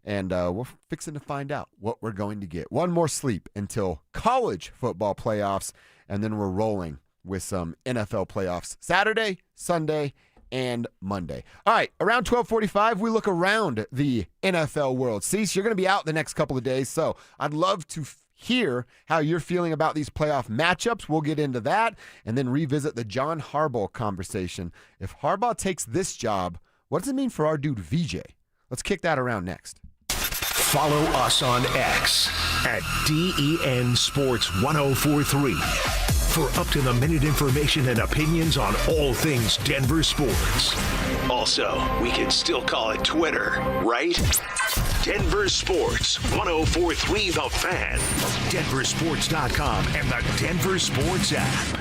And we're fixing to find out what we're going to get. One more sleep until college football playoffs, and then we're rolling with some NFL playoffs Saturday, Sunday, and Monday. All right, around 12:45, we look around the NFL world. Cease, you're going to be out the next couple of days, so I'd love to hear how you're feeling about these playoff matchups. We'll get into that, and then revisit the John Harbaugh conversation. If Harbaugh takes this job, what does it mean for our dude VJ? Let's kick that around next. Follow us on X at DEN Sports 1043 for up-to-the-minute information and opinions on all things Denver sports. Also, we can still call it Twitter, right? Denver Sports 1043 The Fan, DenverSports.com, and the Denver Sports app.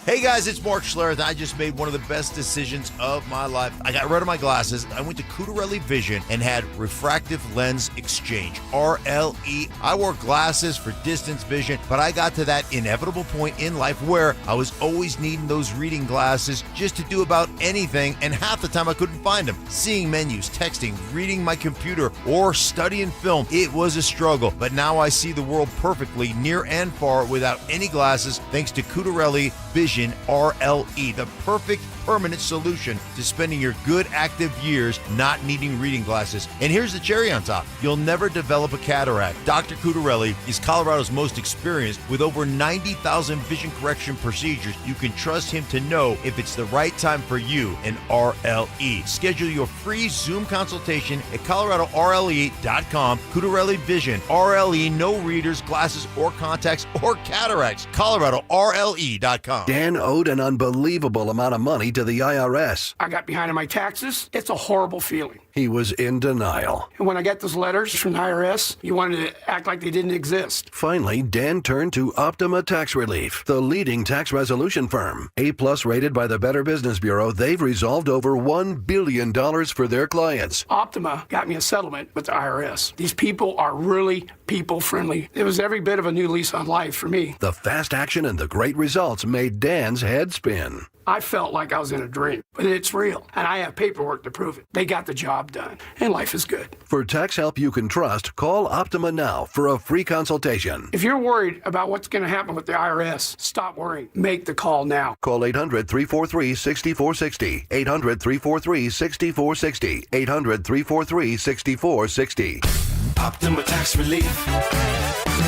Hey guys, it's Mark Schlereth. I just made one of the best decisions of my life. I got rid of my glasses. I went to Cutarelli Vision and had refractive lens exchange, RLE. I wore glasses for distance vision, but I got to that inevitable point in life where I was always needing those reading glasses just to do about anything, and half the time I couldn't find them. Seeing menus, texting, reading my computer, or studying film, it was a struggle. But now I see the world perfectly, near and far, without any glasses, thanks to Cutarelli Vision RLE, the perfect permanent solution to spending your good active years not needing reading glasses. And here's the cherry on top. You'll never develop a cataract. Dr. Cutarelli is Colorado's most experienced with over 90,000 vision correction procedures. You can trust him to know if it's the right time for you and RLE. Schedule your free Zoom consultation at coloradorle.com. Cutarelli Vision, RLE, no readers, glasses, or contacts, or cataracts. coloradorle.com. Dan owed an unbelievable amount of money to the IRS. I got behind on my taxes. It's a horrible feeling. He was in denial. And when I got those letters from the IRS, you wanted to act like they didn't exist. Finally, Dan turned to Optima Tax Relief, the leading tax resolution firm. A-plus rated by the Better Business Bureau, they've resolved over $1 billion for their clients. Optima got me a settlement with the IRS. These people are really people-friendly. It was every bit of a new lease on life for me. The fast action and the great results made Dan's head spin. I felt like I was in a dream, but it's real, and I have paperwork to prove it. They got the job done, and life is good. For tax help you can trust, call Optima now for a free consultation. If you're worried about what's going to happen with the IRS, stop worrying. Make the call now. Call 800-343-6460. 800-343-6460. 800-343-6460. Optima Tax Relief.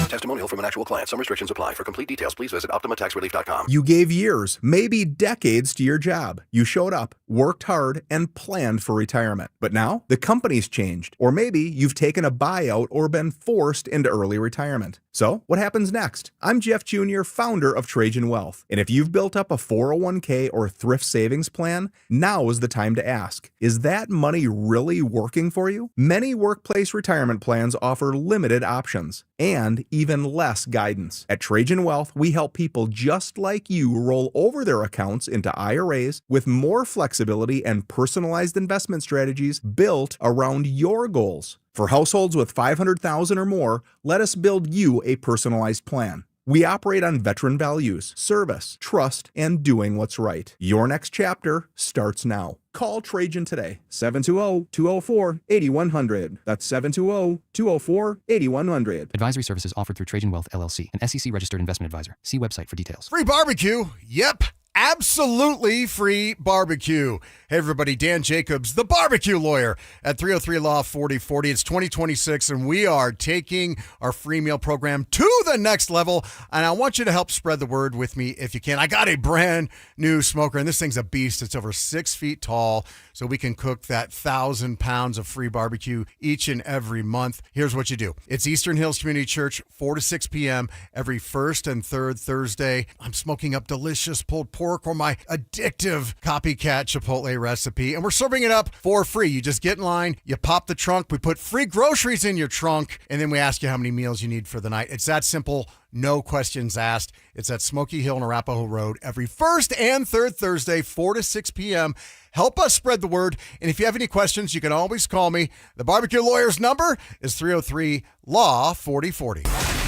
Testimonial from an actual client. Some restrictions apply. For complete details, please visit OptimaTaxRelief.com. You gave years, maybe decades to your job. You showed up, worked hard, and planned for retirement. But now, the company's changed. Or maybe you've taken a buyout or been forced into early retirement. So, what happens next? I'm Jeff Jr., founder of Trajan Wealth. And if you've built up a 401k or thrift savings plan, now is the time to ask, is that money really working for you? Many workplace retirement plans offer limited options and even less guidance. At Trajan Wealth, we help people just like you roll over their accounts into IRAs with more flexibility and personalized investment strategies built around your goals. For households with $500,000 or more, let us build you a personalized plan. We operate on veteran values, service, trust, and doing what's right. Your next chapter starts now. Call Trajan today, 720-204-8100. That's 720-204-8100. Advisory services offered through Trajan Wealth, LLC, an SEC-registered investment advisor. See website for details. Free barbecue? Yep. Absolutely free barbecue. Hey, everybody, Dan Jacobs, the barbecue lawyer at 303 Law 4040. It's 2026, and we are taking our free meal program to the next level, and I want you to help spread the word with me if you can. I got a brand new smoker, and this thing's a beast. It's over 6 feet tall, so we can cook that 1,000 pounds of free barbecue each and every month. Here's what you do. It's Eastern Hills Community Church, 4 to 6 p.m. every first and third Thursday. I'm smoking up delicious pulled pork or my addictive copycat Chipotle recipe, and we're serving it up for free. You just get in line, you pop the trunk, we put free groceries in your trunk, and then we ask you how many meals you need for the night. It's that simple, no questions asked. It's at Smoky Hill and Arapahoe Road every first and third Thursday, 4 to 6 p.m. Help us spread the word, and if you have any questions, you can always call me. The barbecue lawyer's number is 303-LAW 4040.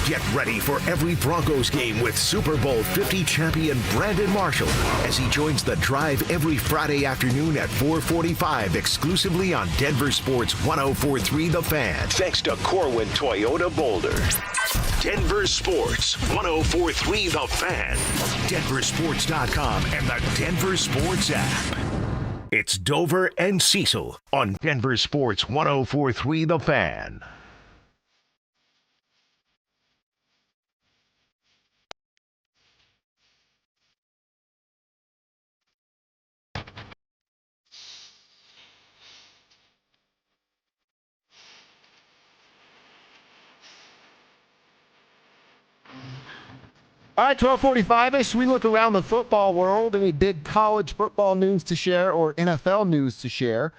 Get ready for every Broncos game with Super Bowl 50 champion Brandon Marshall as he joins the drive every Friday afternoon at 4:45 exclusively on Denver Sports 104.3 The Fan. Thanks to Corwin Toyota Boulder. Denver Sports 104.3 The Fan. DenverSports.com and the Denver Sports app. It's Dover and Cecil on Denver Sports 104.3 The Fan. All right, 12:45-ish, we look around the football world. Any big college football news to share or NFL news to share?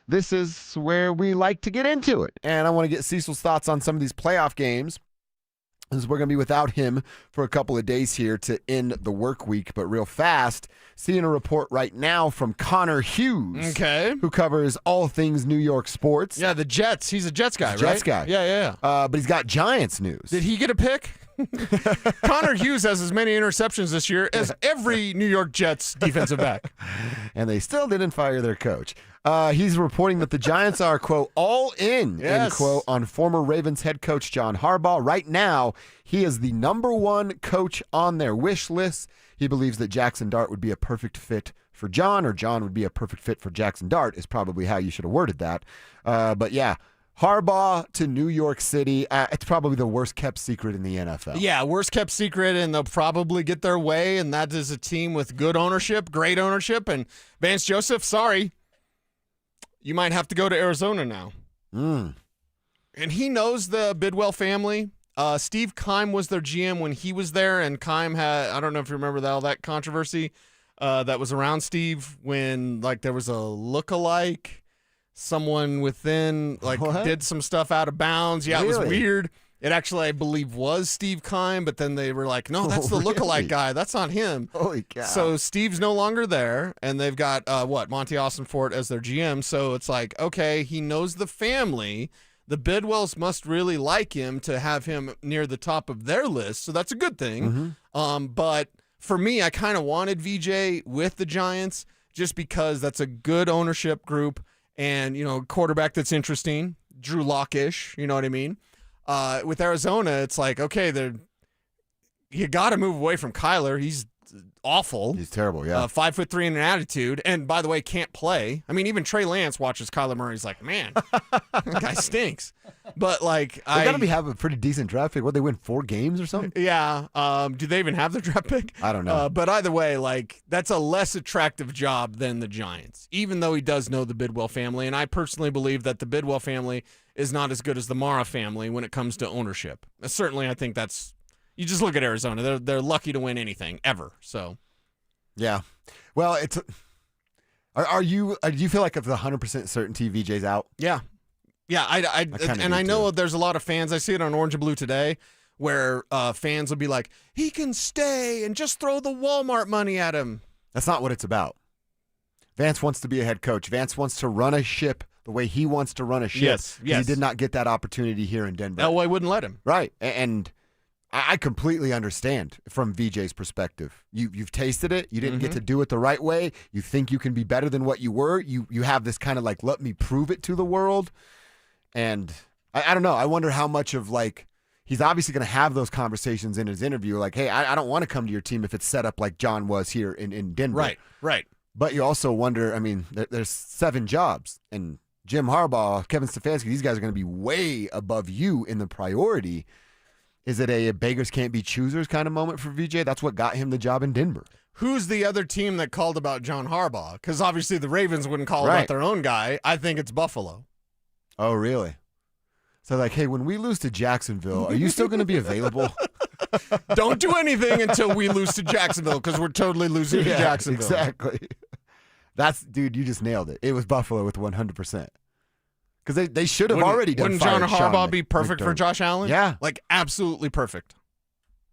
This is where we like to get into it. And I want to get Cecil's thoughts on some of these playoff games. As we're going to be without him for a couple of days here to end the work week. But real fast, seeing a report right now from Connor Hughes, who covers all things New York sports. Yeah, the Jets. He's a Jets guy, right? Jets guy. Yeah. But he's got Giants news. Did he get a pick? Connor Hughes has as many interceptions this year as every New York Jets defensive back. And they still didn't fire their coach. He's reporting that the Giants are, quote, all in, end quote, on former Ravens head coach John Harbaugh. Right now, he is the number one coach on their wish list. He believes that Jackson Dart would be a perfect fit for John, or John would be a perfect fit for Jackson Dart, is probably how you should have worded that. But yeah, Harbaugh to New York City, it's probably the worst kept secret in the NFL. Yeah, worst kept secret, and they'll probably get their way, and that is a team with good ownership, great ownership, and Vance Joseph, sorry, you might have to go to Arizona now. And he knows the Bidwell family. Steve Keim was their GM when he was there, and Keim had, I don't know if you remember all that controversy that was around Steve when there was a look-alike. Someone within did some stuff out of bounds. Yeah, really? It was weird. It actually, I believe, was Steve Keim, but then they were like, no, that's the look-alike guy. That's not him. Holy cow. So Steve's no longer there, and they've got, Monty Austinfort as their GM. So it's like, okay, he knows the family. The Bidwells must really like him to have him near the top of their list. So that's a good thing. But for me, I kind of wanted VJ with the Giants just because that's a good ownership group. And, quarterback that's interesting, Drew Lock-ish, you know what I mean? With Arizona, it's like, okay, you got to move away from Kyler. He's awful. He's terrible, yeah. 5'3" and an attitude. And, by the way, can't play. I mean, even Trey Lance watches Kyler Murray. He's like, man, that guy stinks. But, they got to have a pretty decent draft pick. What, they win 4 games or something? Yeah. Do they even have their draft pick? I don't know. But either way, that's a less attractive job than the Giants, even though he does know the Bidwell family. And I personally believe that the Bidwell family is not as good as the Mara family when it comes to ownership. Certainly, I think that's – you just look at Arizona. They're lucky to win anything, ever. So, yeah. Well, it's – do you feel like it's 100% certainty VJ's out? Yeah. Yeah, I know there's a lot of fans. I see it on Orange and Blue today where fans will be like, he can stay and just throw the Walmart money at him. That's not what it's about. Vance wants to be a head coach. Vance wants to run a ship the way he wants to run a ship. Yes. He did not get that opportunity here in Denver. Elway wouldn't let him. Right. And I completely understand from VJ's perspective. You've tasted it. You didn't get to do it the right way. You think you can be better than what you were. You have this kind of let me prove it to the world. And I don't know. I wonder how much of he's obviously going to have those conversations in his interview. Hey, I don't want to come to your team if it's set up like John was here in Denver. Right. But you also wonder, I mean, there's 7 jobs. And Jim Harbaugh, Kevin Stefanski, these guys are going to be way above you in the priority. Is it a beggars can't be choosers kind of moment for VJ? That's what got him the job in Denver. Who's the other team that called about John Harbaugh? Because obviously the Ravens wouldn't call about their own guy. I think it's Buffalo. Oh, really? So hey, when we lose to Jacksonville, are you still going to be available? Don't do anything until we lose to Jacksonville because we're totally losing to Jacksonville. Exactly. Dude, you just nailed it. It was Buffalo with 100%. Because they should have already done. Wouldn't John Harbaugh be perfect for Josh Allen? Yeah. Absolutely perfect.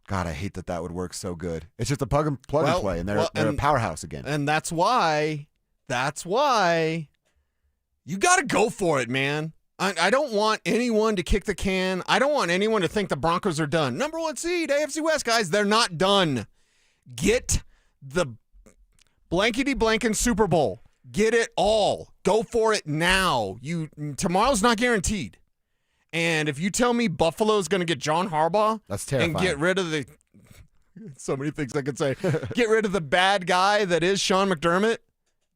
God, I hate that would work so good. It's just a plug and play, and they're a powerhouse again. And that's why you got to go for it, man. I don't want anyone to kick the can. I don't want anyone to think the Broncos are done. Number 1 seed, AFC West, guys. They're not done. Get the blankety-blankin' Super Bowl. Get it all. Go for it now. Tomorrow's not guaranteed. And if you tell me Buffalo's going to get John Harbaugh, that's terrifying. And get rid of so many things I could say. Get rid of the bad guy that is Sean McDermott.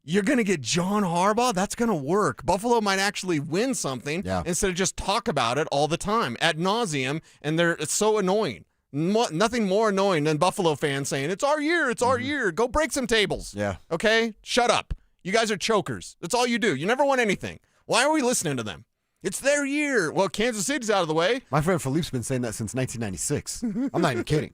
You're going to get John Harbaugh? That's going to work. Buffalo might actually win something instead of just talk about it all the time ad nauseum, and it's so annoying. Nothing more annoying than Buffalo fans saying, it's our year, it's our year. Go break some tables. Yeah. Okay? Shut up. You guys are chokers. That's all you do. You never won anything. Why are we listening to them? It's their year. Well, Kansas City's out of the way. My friend Philippe's been saying that since 1996. I'm not even kidding.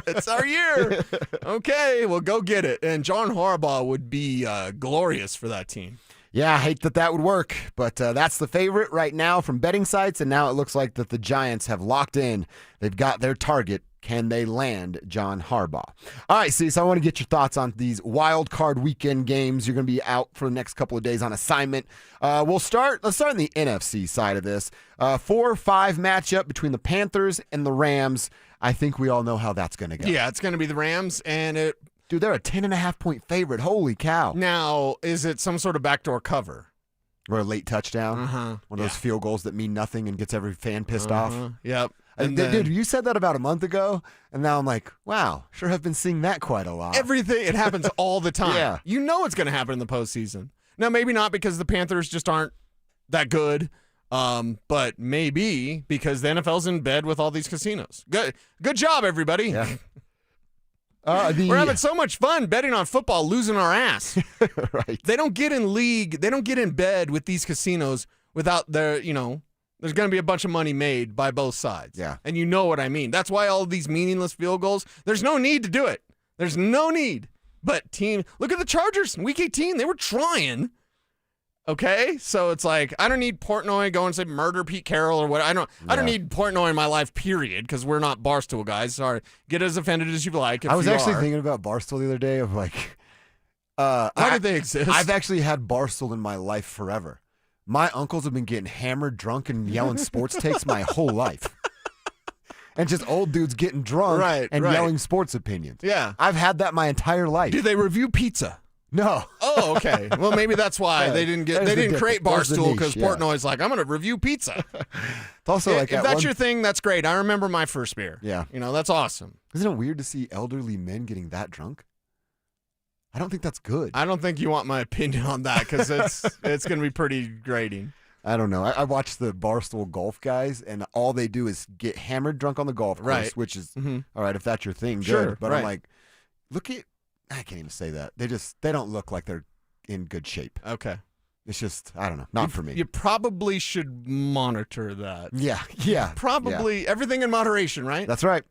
It's our year. Okay, well, go get it. And John Harbaugh would be glorious for that team. Yeah, I hate that would work, but that's the favorite right now from betting sites, and now it looks like that the Giants have locked in. They've got their target. Can they land John Harbaugh? All right, so I want to get your thoughts on these wild card weekend games. You're going to be out for the next couple of days on assignment. Let's start on the NFC side of this. 4-5 matchup between the Panthers and the Rams. I think we all know how that's going to go. Yeah, it's going to be the Rams, and Dude, they're a 10.5-point favorite. Holy cow. Now, is it some sort of backdoor cover? Or a late touchdown? One of those field goals that mean nothing and gets every fan pissed off? Yep. Dude, you said that about a month ago, and now I'm like, wow, sure have been seeing that quite a lot. Everything, it happens all the time. Yeah. You know it's going to happen in the postseason. Now, maybe not because the Panthers just aren't that good, but maybe because the NFL's in bed with all these casinos. Good job, everybody. Yeah. We're having so much fun betting on football, losing our ass. Right. They don't get in bed with these casinos without their, there's going to be a bunch of money made by both sides. Yeah. And you know what I mean. That's why all of these meaningless field goals, there's no need to do it. There's no need. But look at the Chargers in Week 18. They were trying. Okay? So it's like, I don't need Portnoy going to say murder Pete Carroll or what. I don't need Portnoy in my life, period, because we're not Barstool guys. Sorry. Get as offended as you like. I was actually thinking about Barstool the other day of like, why did they exist? I've actually had Barstool in my life forever. My uncles have been getting hammered, drunk, and yelling sports takes my whole life. And just old dudes getting drunk and yelling sports opinions. Yeah. I've had that my entire life. Do they review pizza? No. Oh, okay. Well, maybe that's why they didn't create Barstool because Portnoy's like, I'm going to review pizza. It's also like if that's your thing, that's great. I remember my first beer. Yeah. That's awesome. Isn't it weird to see elderly men getting that drunk? I don't think that's good. I don't think you want my opinion on that because it's going to be pretty grating. I don't know. I watch the Barstool golf guys, and all they do is get hammered drunk on the golf course, which is, all right, if that's your thing, good. Sure, but I'm like, I can't even say that. They don't look like they're in good shape. Okay. It's just, I don't know, not for me. You probably should monitor that. Yeah. Probably everything in moderation, right? That's right.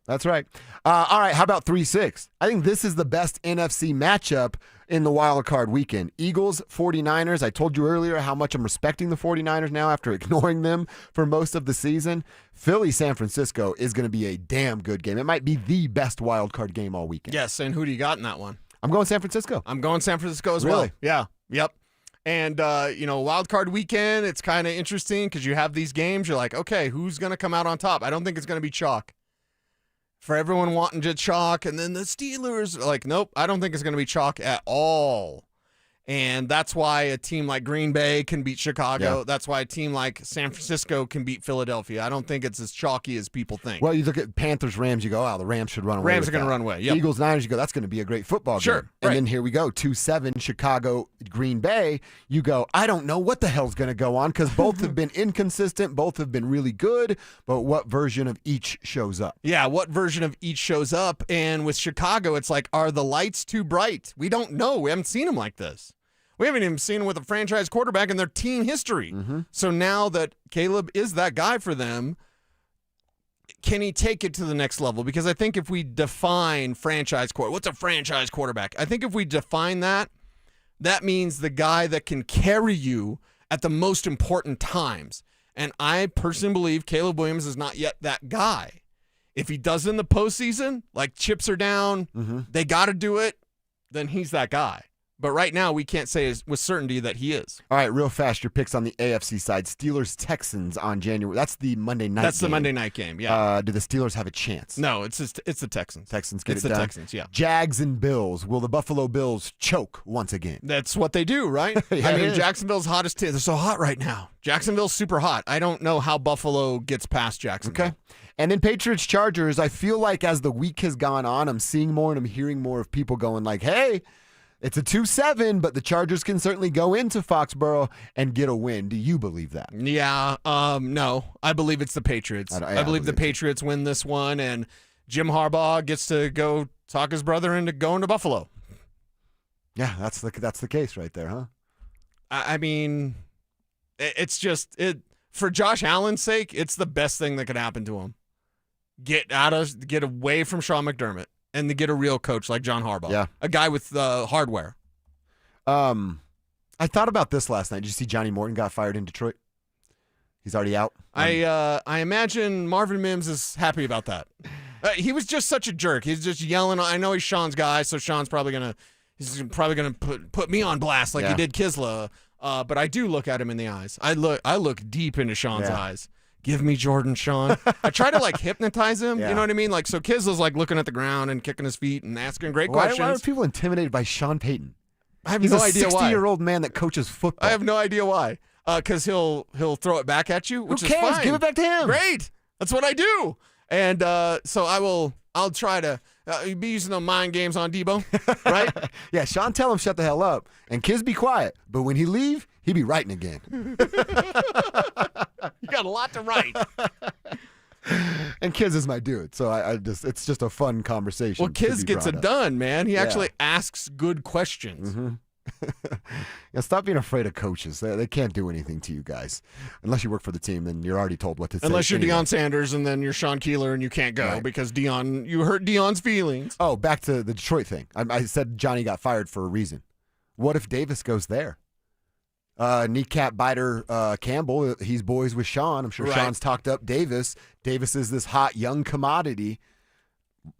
All right, how about 3-6? I think this is the best NFC matchup in the wild card weekend. Eagles, 49ers. I told you earlier how much I'm respecting the 49ers now after ignoring them for most of the season. Philly, San Francisco is going to be a damn good game. It might be the best wild card game all weekend. Yes, and who do you got in that one? I'm going San Francisco. I'm going San Francisco as well. Yeah. Yep. And, wild card weekend, it's kind of interesting because you have these games. You're like, okay, who's going to come out on top? I don't think it's going to be chalk. For everyone wanting to chalk, and then the Steelers are like, nope, I don't think it's going to be chalk at all. And that's why a team like Green Bay can beat Chicago. Yeah. That's why a team like San Francisco can beat Philadelphia. I don't think it's as chalky as people think. Well, you look at Panthers, Rams, you go, the Rams should run away. Rams are going to run away. Yep. Eagles, Niners, you go, that's going to be a great football game. Sure. And then here we go, 2-7, Chicago, Green Bay. You go, I don't know what the hell's going to go on because both have been inconsistent. Both have been really good. But what version of each shows up? Yeah, what version of each shows up? And with Chicago, it's like, are the lights too bright? We don't know. We haven't seen them like this. We haven't even seen them with a franchise quarterback in their team history. So now that Caleb is that guy for them, can he take it to the next level? Because I think if we define franchise quarterback, what's a franchise quarterback? I think if we define that, that means the guy that can carry you at the most important times. And I personally believe Caleb Williams is not yet that guy. If he does in the postseason, like chips are down, they got to do it, then he's that guy. But right now, we can't say with certainty that he is. All right, real fast, your picks on the AFC side. Steelers-Texans on January. That's the Monday night game. That's the Monday night game, yeah. Do the Steelers have a chance? No, it's the Texans. Texans get it's it the done. Texans, yeah. Jags and Bills. Will the Buffalo Bills choke once again? That's what they do, right? Yeah, I mean, it is. Jacksonville's hottest team. They're so hot right now. Jacksonville's super hot. I don't know how Buffalo gets past Jacksonville. Okay. And then Patriots-Chargers, I feel like as the week has gone on, I'm seeing more and I'm hearing more of people going like, hey, it's a 2-7, but the Chargers can certainly go into Foxborough and get a win. Do you believe that? Yeah, no. I believe it's the Patriots. I believe the Patriots win this one, and Jim Harbaugh gets to go talk his brother into going to Buffalo. Yeah, that's the case right there, huh? I mean, it's just for Josh Allen's sake, it's the best thing that could happen to him. Get away from Sean McDermott. And to get a real coach like John Harbaugh. Yeah. A guy with hardware. I I thought about this last night. Did you see Johnny Morton got fired in Detroit? He's already out. I imagine Marvin Mims is happy about that. He was just such a jerk. He's just yelling. I know he's Sean's guy, so Sean's probably gonna put me on blast like he did Kisla. But I do look at him in the eyes. I look deep into Sean's eyes. Give me Jordan, Sean. I try to like hypnotize him. You know what I mean? Like so, Kisla's like looking at the ground and kicking his feet and asking great questions. Why are people intimidated by Sean Payton? I have He's no a idea why. 60-year-old man that coaches football. I have no idea why. Because he'll throw it back at you, which Who is cares? fine. Give it back to him. Great. That's what I do. And so I'll try to be using the mind games on Debo, right? Yeah, Sean, tell him shut the hell up. And kids be quiet. But when he leave, he be writing again. You got a lot to write. And Kiz is my dude, so it's just a fun conversation. Well, Kiz gets it done, man. He actually asks good questions. Mm-hmm. Yeah, stop being afraid of coaches. They can't do anything to you guys. Unless you work for the team, then you're already told what to say. Unless you're anyway. Deion Sanders and then you're Sean Keeler and you can't go because you hurt Deion's feelings. Oh, back to the Detroit thing. I said Johnny got fired for a reason. What if Davis goes there? Kneecap biter Campbell, he's boys with Sean. I'm sure Sean's talked up Davis. Davis is this hot young commodity.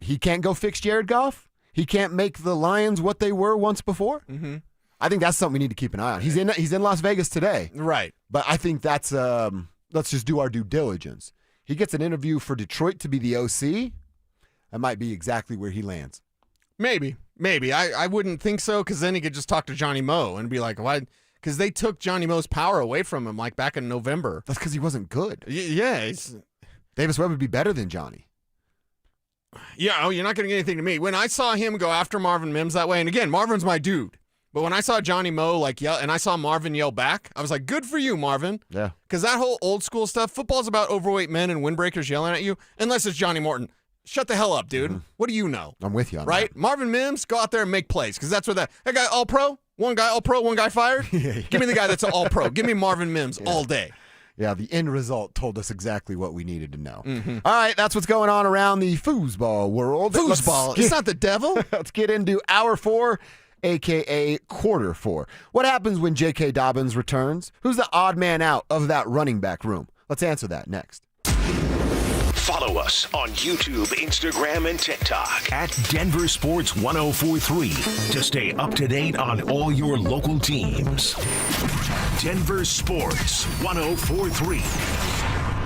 He can't go fix Jared Goff? He can't make the Lions what they were once before? Mm-hmm. I think that's something we need to keep an eye on. He's in Las Vegas today. Right. But I think that's let's just do our due diligence. He gets an interview for Detroit to be the OC. That might be exactly where he lands. Maybe. I wouldn't think so because then he could just talk to Johnny Moe and be like, why? Because they took Johnny Moe's power away from him like back in November. That's because he wasn't good. Yeah. Davis Webb would be better than Johnny. Yeah, you're not going to get anything to me. When I saw him go after Marvin Mims that way, and again, Marvin's my dude. But when I saw Johnny Moe yell, and I saw Marvin yell back, I was like, good for you, Marvin. Yeah. Because that whole old school stuff, football's about overweight men and windbreakers yelling at you, unless it's Johnny Morton. Shut the hell up, dude. Mm-hmm. What do you know? I'm with you on that. Marvin Mims, go out there and make plays, because that's what that guy all-pro, one guy all-pro, one guy fired. Give me the guy that's an all-pro. Give me Marvin Mims all day. Yeah, the end result told us exactly what we needed to know. Mm-hmm. All right, that's what's going on around the foosball world. Foosball. It's not the devil. Let's get into hour 4, a.k.a. quarter 4. What happens when J.K. Dobbins returns? Who's the odd man out of that running back room? Let's answer that next. Follow us on YouTube, Instagram, and TikTok at Denver Sports 1043 to stay up to date on all your local teams. Denver Sports 1043.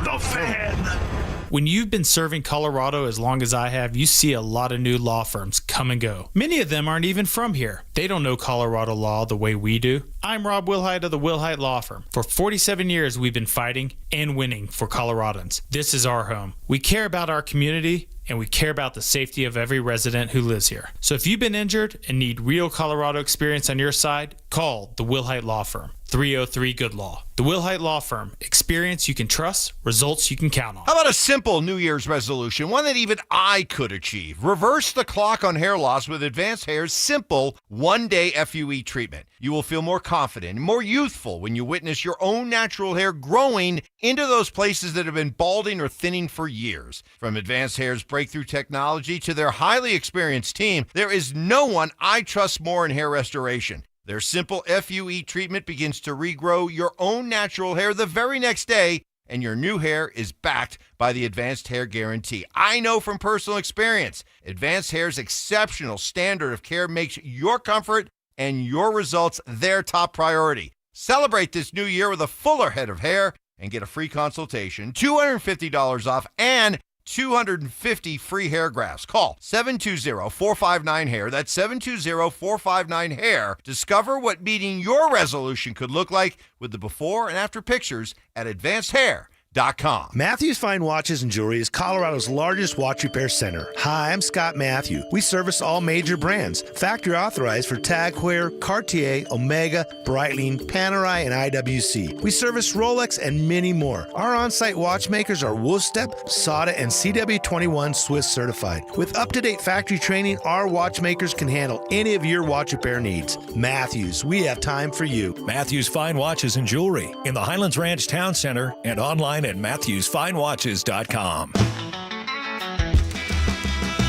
The Fan. When you've been serving Colorado as long as I have, you see a lot of new law firms come and go. Many of them aren't even from here. They don't know Colorado law the way we do. I'm Rob Wilhite of the Wilhite Law Firm. For 47 years, we've been fighting and winning for Coloradans. This is our home. We care about our community, and we care about the safety of every resident who lives here. So if you've been injured and need real Colorado experience on your side, call the Wilhite Law Firm, 303-GOOD-LAW. The Wilhite Law Firm. Experience you can trust, results you can count on. How about a simple New Year's resolution, one that even I could achieve? Reverse the clock on hair loss with Advanced Hair's simple one-day FUE treatment. You will feel more confident and more youthful when you witness your own natural hair growing into those places that have been balding or thinning for years. From Advanced Hair's breakthrough technology to their highly experienced team, there is no one I trust more in hair restoration. Their simple FUE treatment begins to regrow your own natural hair the very next day, and your new hair is backed by the Advanced Hair Guarantee. I know from personal experience, Advanced Hair's exceptional standard of care makes your comfort and your results their top priority. Celebrate this new year with a fuller head of hair and get a free consultation, $250 off, and 250 free hair grafts. Call 720-459-HAIR. That's 720-459-HAIR. Discover what meeting your resolution could look like with the before and after pictures at AdvancedHair.com. Matthews Fine Watches and Jewelry is Colorado's largest watch repair center. Hi, I'm Scott Matthew. We service all major brands. Factory authorized for Tag Heuer, Cartier, Omega, Breitling, Panerai, and IWC. We service Rolex and many more. Our on-site watchmakers are Wolfstep, SADA, and CW21 Swiss certified. With up-to-date factory training, our watchmakers can handle any of your watch repair needs. Matthews, we have time for you. Matthews Fine Watches and Jewelry in the Highlands Ranch Town Center and online at MatthewsFineWatches.com.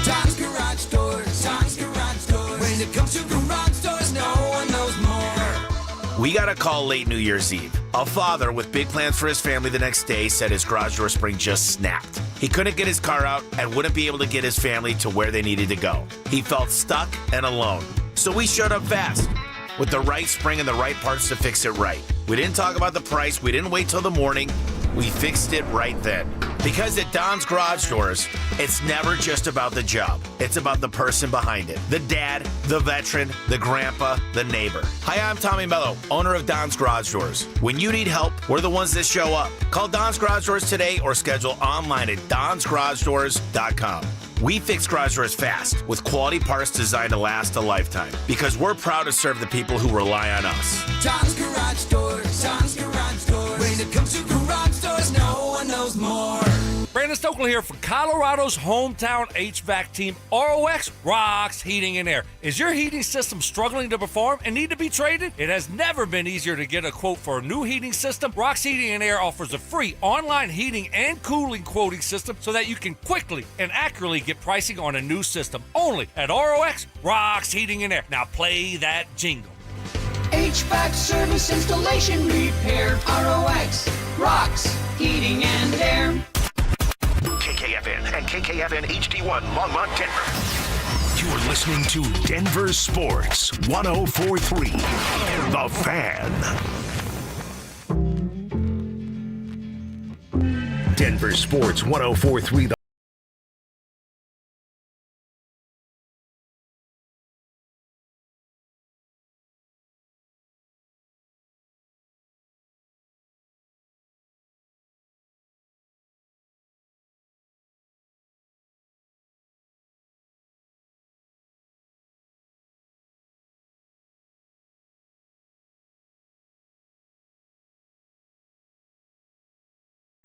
Tom's Garage Doors, Tom's Garage Doors. When it comes to garage doors, no one knows more. We got a call late New Year's Eve. A father with big plans for his family the next day said his garage door spring just snapped. He couldn't get his car out and wouldn't be able to get his family to where they needed to go. He felt stuck and alone. So we showed up fast with the right spring and the right parts to fix it right. We didn't talk about the price. We didn't wait till the morning. We fixed it right then. Because at Don's Garage Doors, it's never just about the job. It's about the person behind it. The dad, the veteran, the grandpa, the neighbor. Hi, I'm Tommy Mello, owner of Don's Garage Doors. When you need help, we're the ones that show up. Call Don's Garage Doors today or schedule online at donsgaragedoors.com. We fix garage doors fast with quality parts designed to last a lifetime because we're proud to serve the people who rely on us. Don's Garage Doors, Don's Garage Doors. When it comes to garage doors, no one knows more. Brandon Stokely here for Colorado's hometown HVAC team, ROX Rocks Heating and Air. Is your heating system struggling to perform and need to be traded? It has never been easier to get a quote for a new heating system. Rocks Heating and Air offers a free online heating and cooling quoting system so that you can quickly and accurately get pricing on a new system. Only at ROX Rocks Heating and Air. Now play that jingle. HVAC service, installation, repair. ROX Rocks Heating and Air. KKFN and KKFN HD1 Longmont, Denver. You're listening to Denver Sports 104.3. The Fan. Denver Sports 104.3.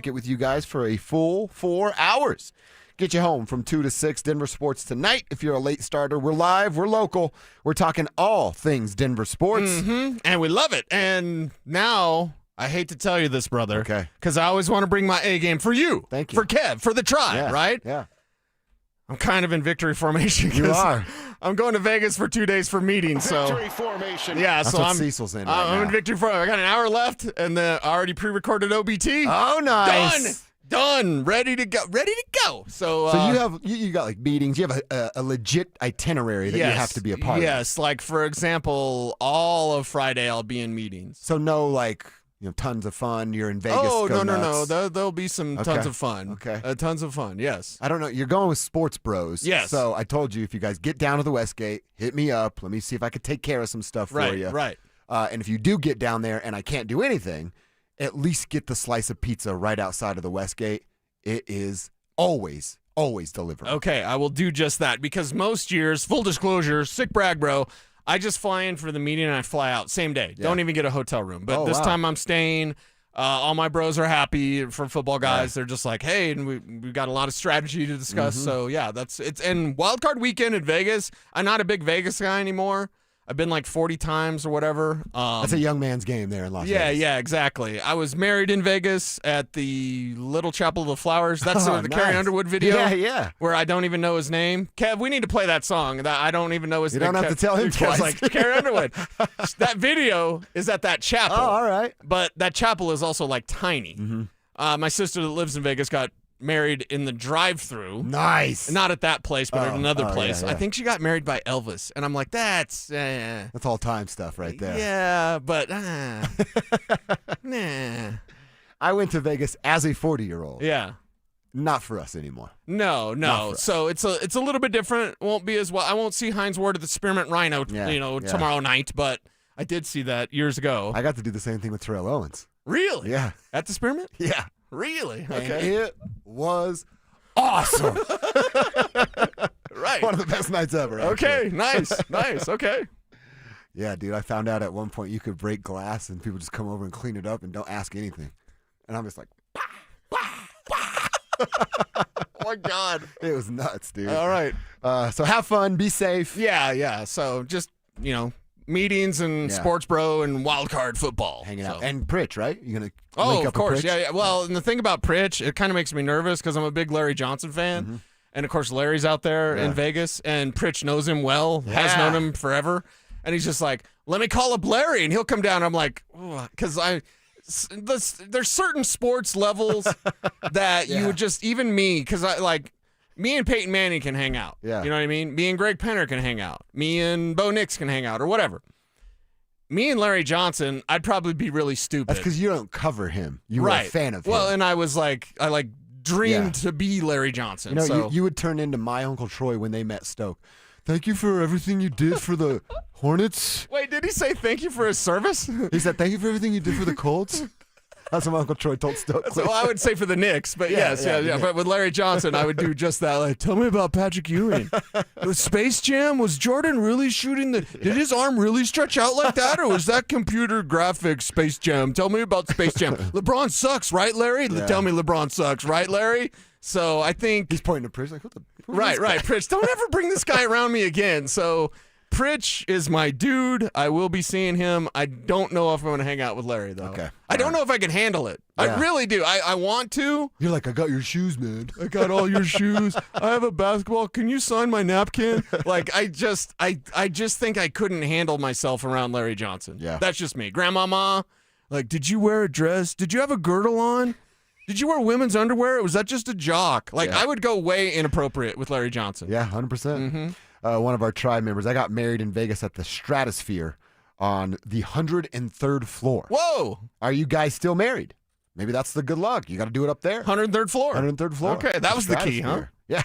It with you guys for a full 4 hours. Get you home from 2 to 6, Denver Sports tonight. If you're a late starter, we're live, we're local. We're talking all things Denver Sports. Mm-hmm. And we love it. And now, I hate to tell you this, brother. Okay. Because I always want to bring my A game for you. Thank you. For Kev, for the tribe, Yeah, right? Yeah. I'm kind of in victory formation. You are. I'm going to Vegas for 2 days for meetings. So Victory formation. Yeah, That's so what I'm Cecil's in I'm right in now. victory formation. I got an hour left, and the already pre-recorded OBT. Oh, nice. Done. Ready to go. So So you got like meetings. You have a legit itinerary that you have to be a part of. Yes, like for example, all of Friday I'll be in meetings. So no like tons of fun. You're in Vegas. Oh go no. nuts. There'll be some tons of fun. Okay. Tons of fun. Yes. I don't know. You're going with Sports Bros. Yes. So I told you if you guys get down to the Westgate, hit me up. Let me see if I could take care of some stuff for you. Right. And if you do get down there and I can't do anything, at least get the slice of pizza right outside of the Westgate. It is always delivered. Okay, I will do just that because most years, full disclosure, sick brag, bro. I just fly in for the meeting and I fly out same day. Yeah. Don't even get a hotel room. But this time I'm staying. All my bros are happy for football guys. Yeah. They're just like, hey, and we got a lot of strategy to discuss. Mm-hmm. So yeah, it's and wild card weekend in Vegas. I'm not a big Vegas guy anymore. I've been like 40 times or whatever. That's a young man's game there in Las Vegas. Yeah, exactly. I was married in Vegas at the Little Chapel of the Flowers. That's the nice. Carrie Underwood video. Yeah. Where I don't even know his name. Kev, we need to play that song. I don't even know his name. You don't have to tell him twice. Like Carrie Underwood. That video is at that chapel. Oh, all right. But that chapel is also like tiny. Mm-hmm. My sister that lives in Vegas got married in the drive-through. Nice. Not at that place, but at another place. Yeah, yeah. I think she got married by Elvis. And I'm like, that's all time stuff right there. Yeah, but nah. I went to Vegas as a 40-year-old. Yeah. Not for us anymore. No. So it's a little bit different. Won't be as well. I won't see Heinz Ward at the Spearmint Rhino, tomorrow night, but I did see that years ago. I got to do the same thing with Terrell Owens. Really? Yeah. At the Spearmint? Yeah. Really? And Okay. it was awesome. Right. One of the best nights ever. Okay. Actually. Nice. Okay. Yeah, dude. I found out at one point you could break glass and people just come over and clean it up and don't ask anything. And I'm just like, Oh my God. It was nuts, dude. All right. So have fun. Be safe. Yeah. So just, meetings and sports bro and wild card football. Hanging out. And Pritch, right? You're going to Oh, link of up course. with Pritch? Yeah. Well, and the thing about Pritch, it kind of makes me nervous because I'm a big Larry Johnson fan. Mm-hmm. And, of course, Larry's out there in Vegas, and Pritch knows him well, has known him forever. And he's just like, let me call up Larry, and he'll come down. I'm like, because there's certain sports levels that you would just, even me, because me and Peyton Manning can hang out. Yeah. You know what I mean? Me and Greg Penner can hang out. Me and Bo Nix can hang out or whatever. Me and Larry Johnson, I'd probably be really stupid. That's because you don't cover him. You were a fan of him. Well, and I was like, dreamed to be Larry Johnson. You would turn into my Uncle Troy when they met Stoke. Thank you for everything you did for the Hornets. Wait, did he say thank you for his service? He said thank you for everything you did for the Colts. That's what my Uncle Troy told Stoke. So I would say for the Knicks, but yes. But with Larry Johnson, I would do just that. Like, tell me about Patrick Ewing. Was Space Jam, was Jordan really shooting did his arm really stretch out like that, or was that computer graphics Space Jam? Tell me about Space Jam. LeBron sucks, right, Larry? Yeah. Tell me LeBron sucks, right, Larry? So I think he's pointing to Pritch like, right, Pritch. Don't ever bring this guy around me again. So Pritch is my dude. I will be seeing him. I don't know if I'm going to hang out with Larry, though. Okay. I don't know if I can handle it. Yeah. I really do. I want to. You're like, I got your shoes, man. I got all your shoes. I have a basketball. Can you sign my napkin? I just think I couldn't handle myself around Larry Johnson. Yeah. That's just me. Grandmama, did you wear a dress? Did you have a girdle on? Did you wear women's underwear? Or was that just a jock? I would go way inappropriate with Larry Johnson. Yeah, 100%. Mm-hmm. One of our tribe members, I got married in Vegas at the Stratosphere on the 103rd floor. Whoa! Are you guys still married? Maybe that's the good luck. You got to do it up there. 103rd floor. 103rd floor. Okay, that was the key, huh? Yeah.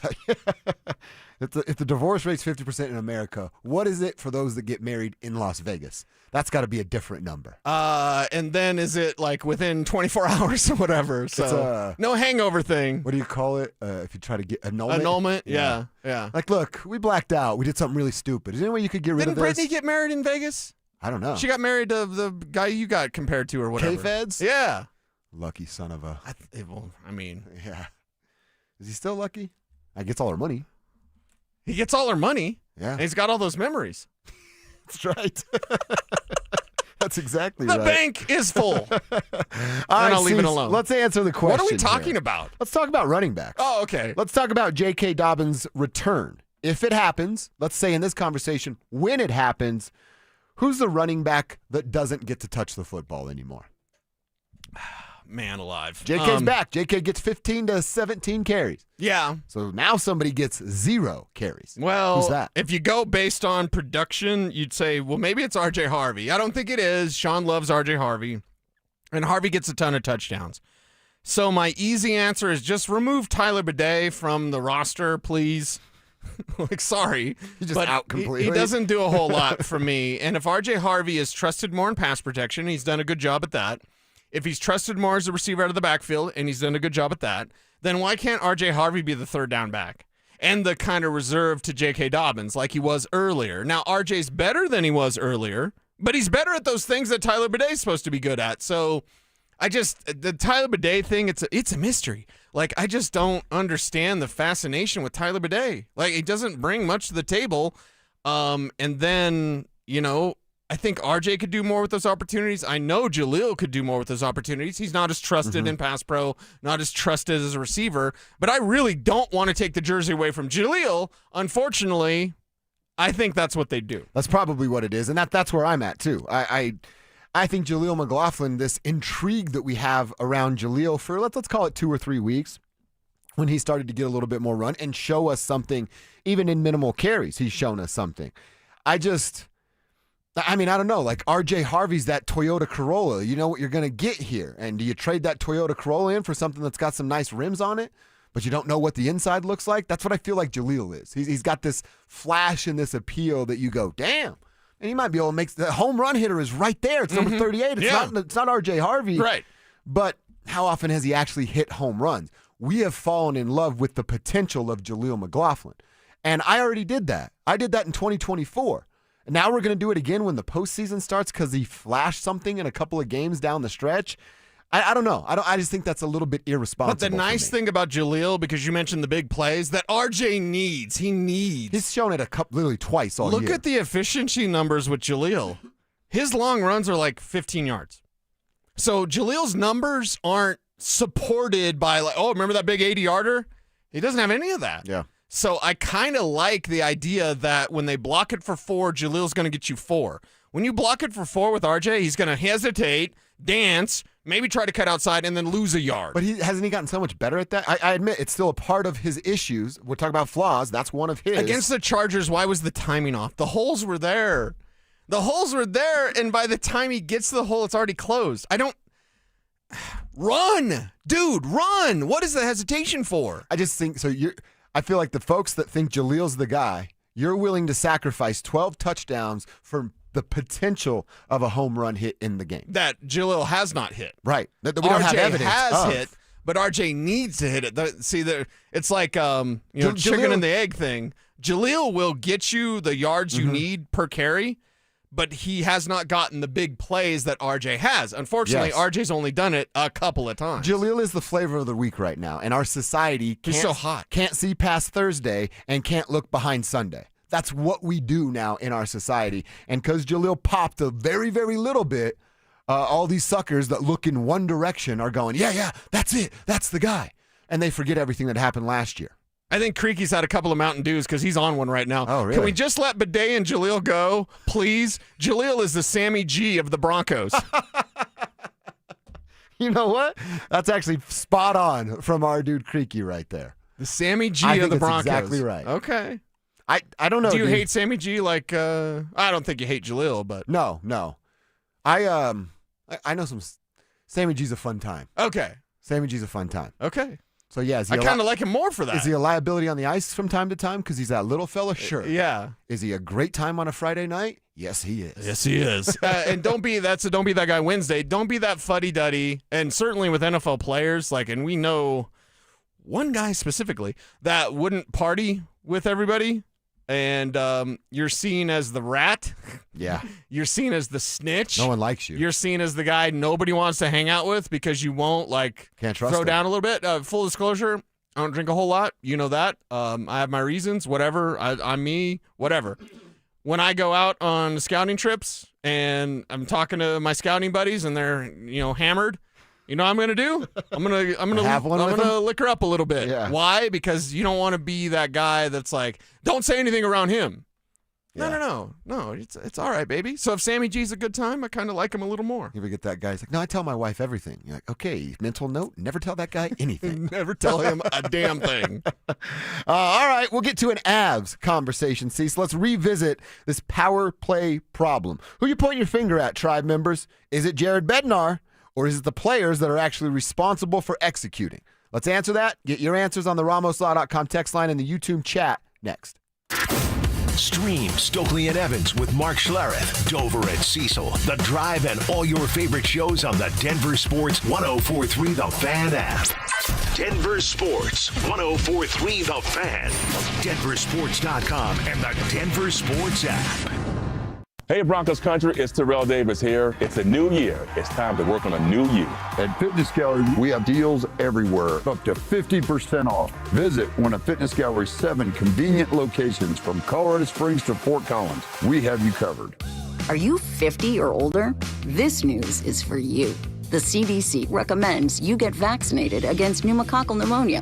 If the divorce rate's 50% in America, what is it for those that get married in Las Vegas? That's got to be a different number. And then is it within 24 hours or whatever? So no hangover thing. What do you call it? If you try to get annulment? Annulment, yeah. Look, we blacked out. We did something really stupid. Is there any way you could get rid of this? Didn't Brittany get married in Vegas? I don't know. She got married to the guy you got compared to or whatever. K-Feds? Yeah. Lucky son of a... Yeah. Is he still lucky? I gets all her money. He gets all her money. Yeah. And he's got all those memories. That's right. That's exactly right. The bank is full. I'll leave it alone. Let's answer the question. What are we talking about? Let's talk about running backs. Oh, okay. Let's talk about J.K. Dobbins' return. If it happens, let's say in this conversation, when it happens, who's the running back that doesn't get to touch the football anymore? Man alive. JK's back. JK gets 15 to 17 carries. Yeah. So now somebody gets 0 carries. Well, who's that? If you go based on production, you'd say, well, maybe it's R.J. Harvey. I don't think it is. Sean loves R.J. Harvey. And Harvey gets a ton of touchdowns. So my easy answer is just remove Tyler Bidet from the roster, please. Sorry. He's just out completely. He doesn't do a whole lot for me. And if R.J. Harvey is trusted more in pass protection, he's done a good job at that. If he's trusted more as a receiver out of the backfield, and he's done a good job at that, then why can't R.J. Harvey be the third down back and the kind of reserve to J.K. Dobbins like he was earlier? Now, R.J.'s better than he was earlier, but he's better at those things that Tyler Bidet's supposed to be good at. So the Tyler Bidet thing, it's a mystery. I just don't understand the fascination with Tyler Bidet. He doesn't bring much to the table. And then, I think RJ could do more with those opportunities. I know Jaleel could do more with those opportunities. He's not as trusted in pass pro, not as trusted as a receiver. But I really don't want to take the jersey away from Jaleel. Unfortunately, I think that's what they do. That's probably what it is, and that's where I'm at too. I think Jaleel McLaughlin, this intrigue that we have around Jaleel for let's call it 2 or 3 weeks, when he started to get a little bit more run and show us something, even in minimal carries, he's shown us something. I don't know. R.J. Harvey's that Toyota Corolla. You know what you're going to get here. And do you trade that Toyota Corolla in for something that's got some nice rims on it, but you don't know what the inside looks like? That's what I feel like Jaleel is. He's got this flash and this appeal that you go, damn. And he might be able to make the home run hitter is right there. It's number 38. It's not R.J. Harvey. Right. But how often has he actually hit home runs? We have fallen in love with the potential of Jaleel McLaughlin. And I already did that. I did that in 2024. And now we're going to do it again when the postseason starts because he flashed something in a couple of games down the stretch. I don't know. I just think that's a little bit irresponsible. But the nice thing about Jaleel, because you mentioned the big plays, that RJ needs. He's shown it literally twice all year. Look at the efficiency numbers with Jaleel. His long runs are 15 yards. So Jaleel's numbers aren't supported by remember that big 80-yarder? He doesn't have any of that. Yeah. So I kind of like the idea that when they block it for 4, Jalil's going to get you 4. When you block it for 4 with RJ, he's going to hesitate, dance, maybe try to cut outside, and then lose a yard. But hasn't he gotten so much better at that? I admit it's still a part of his issues. We're talking about flaws. That's one of his. Against the Chargers, why was the timing off? The holes were there. The holes were there, and by the time he gets to the hole, it's already closed. Run! Dude, run! What is the hesitation for? I just think, I feel like the folks that think Jalil's the guy, you're willing to sacrifice 12 touchdowns for the potential of a home run hit in the game. That Jalil has not hit. Right. That we don't have evidence has of. hit, but RJ needs to hit it. It's like chicken and the egg thing. Jalil will get you the yards you need per carry, but he has not gotten the big plays that RJ has. Unfortunately, RJ's only done it a couple of times. Jalil is the flavor of the week right now, and our society He's so hot. Can't see past Thursday and can't look behind Sunday. That's what we do now in our society. And because Jalil popped a very, very little bit, all these suckers that look in one direction are going, yeah, that's it. That's the guy. And they forget everything that happened last year. I think Creaky's had a couple of Mountain Dews because he's on one right now. Oh, really? Can we just let Bidet and Jalil go, please? Jalil is the Sammy G of the Broncos. You know what? That's actually spot on from our dude Creaky right there. The Sammy G of the Broncos. Exactly right. Okay. I don't know. Do you hate Sammy G? I don't think you hate Jalil, but no. I know some. Sammy G's a fun time. Okay. Sammy G's a fun time. Okay. So yeah, I kind of like him more for that. Is he a liability on the ice from time to time because he's that little fella? Sure. Yeah. Is he a great time on a Friday night? Yes, he is. Yes, he is. And don't be that guy Wednesday. Don't be that fuddy-duddy. And certainly with NFL players, and we know one guy specifically that wouldn't party with everybody. And you're seen as the rat. Yeah. You're seen as the snitch. No one likes you. You're seen as the guy nobody wants to hang out with because you won't can't trust throw him. down a little bit. Full disclosure, I don't drink a whole lot. You know that. I have my reasons, whatever. I'm me, whatever. When I go out on scouting trips and I'm talking to my scouting buddies and they're, hammered, you know what I'm going to do? I'm going to liquor up a little bit. Yeah. Why? Because you don't want to be that guy that's like, don't say anything around him. Yeah. No, it's all right, baby. So if Sammy G's a good time, I kind of like him a little more. You ever get that guy? He's like, no, I tell my wife everything. You're like, okay, mental note, never tell that guy anything. Never tell him a damn thing. All right, we'll get to an Avs conversation, Cecil. Let's revisit this power play problem. Who you pointing your finger at, tribe members? Is it Jared Bednar? Or is it the players that are actually responsible for executing? Let's answer that. Get your answers on the RamosLaw.com text line and the YouTube chat next. Stream Stokely and Evans with Mark Schlereth, Dover and Cecil, The Drive, and all your favorite shows on the Denver Sports 104.3 The Fan app. Denver Sports 104.3 The Fan, DenverSports.com, and the Denver Sports app. Hey Broncos country, it's Terrell Davis here. It's a new year. It's time to work on a new you. At Fitness Gallery, we have deals everywhere, up to 50% off. Visit one of Fitness Gallery's 7 convenient locations from Colorado Springs to Fort Collins. We have you covered. Are you 50 or older? This news is for you. The CDC recommends you get vaccinated against pneumococcal pneumonia.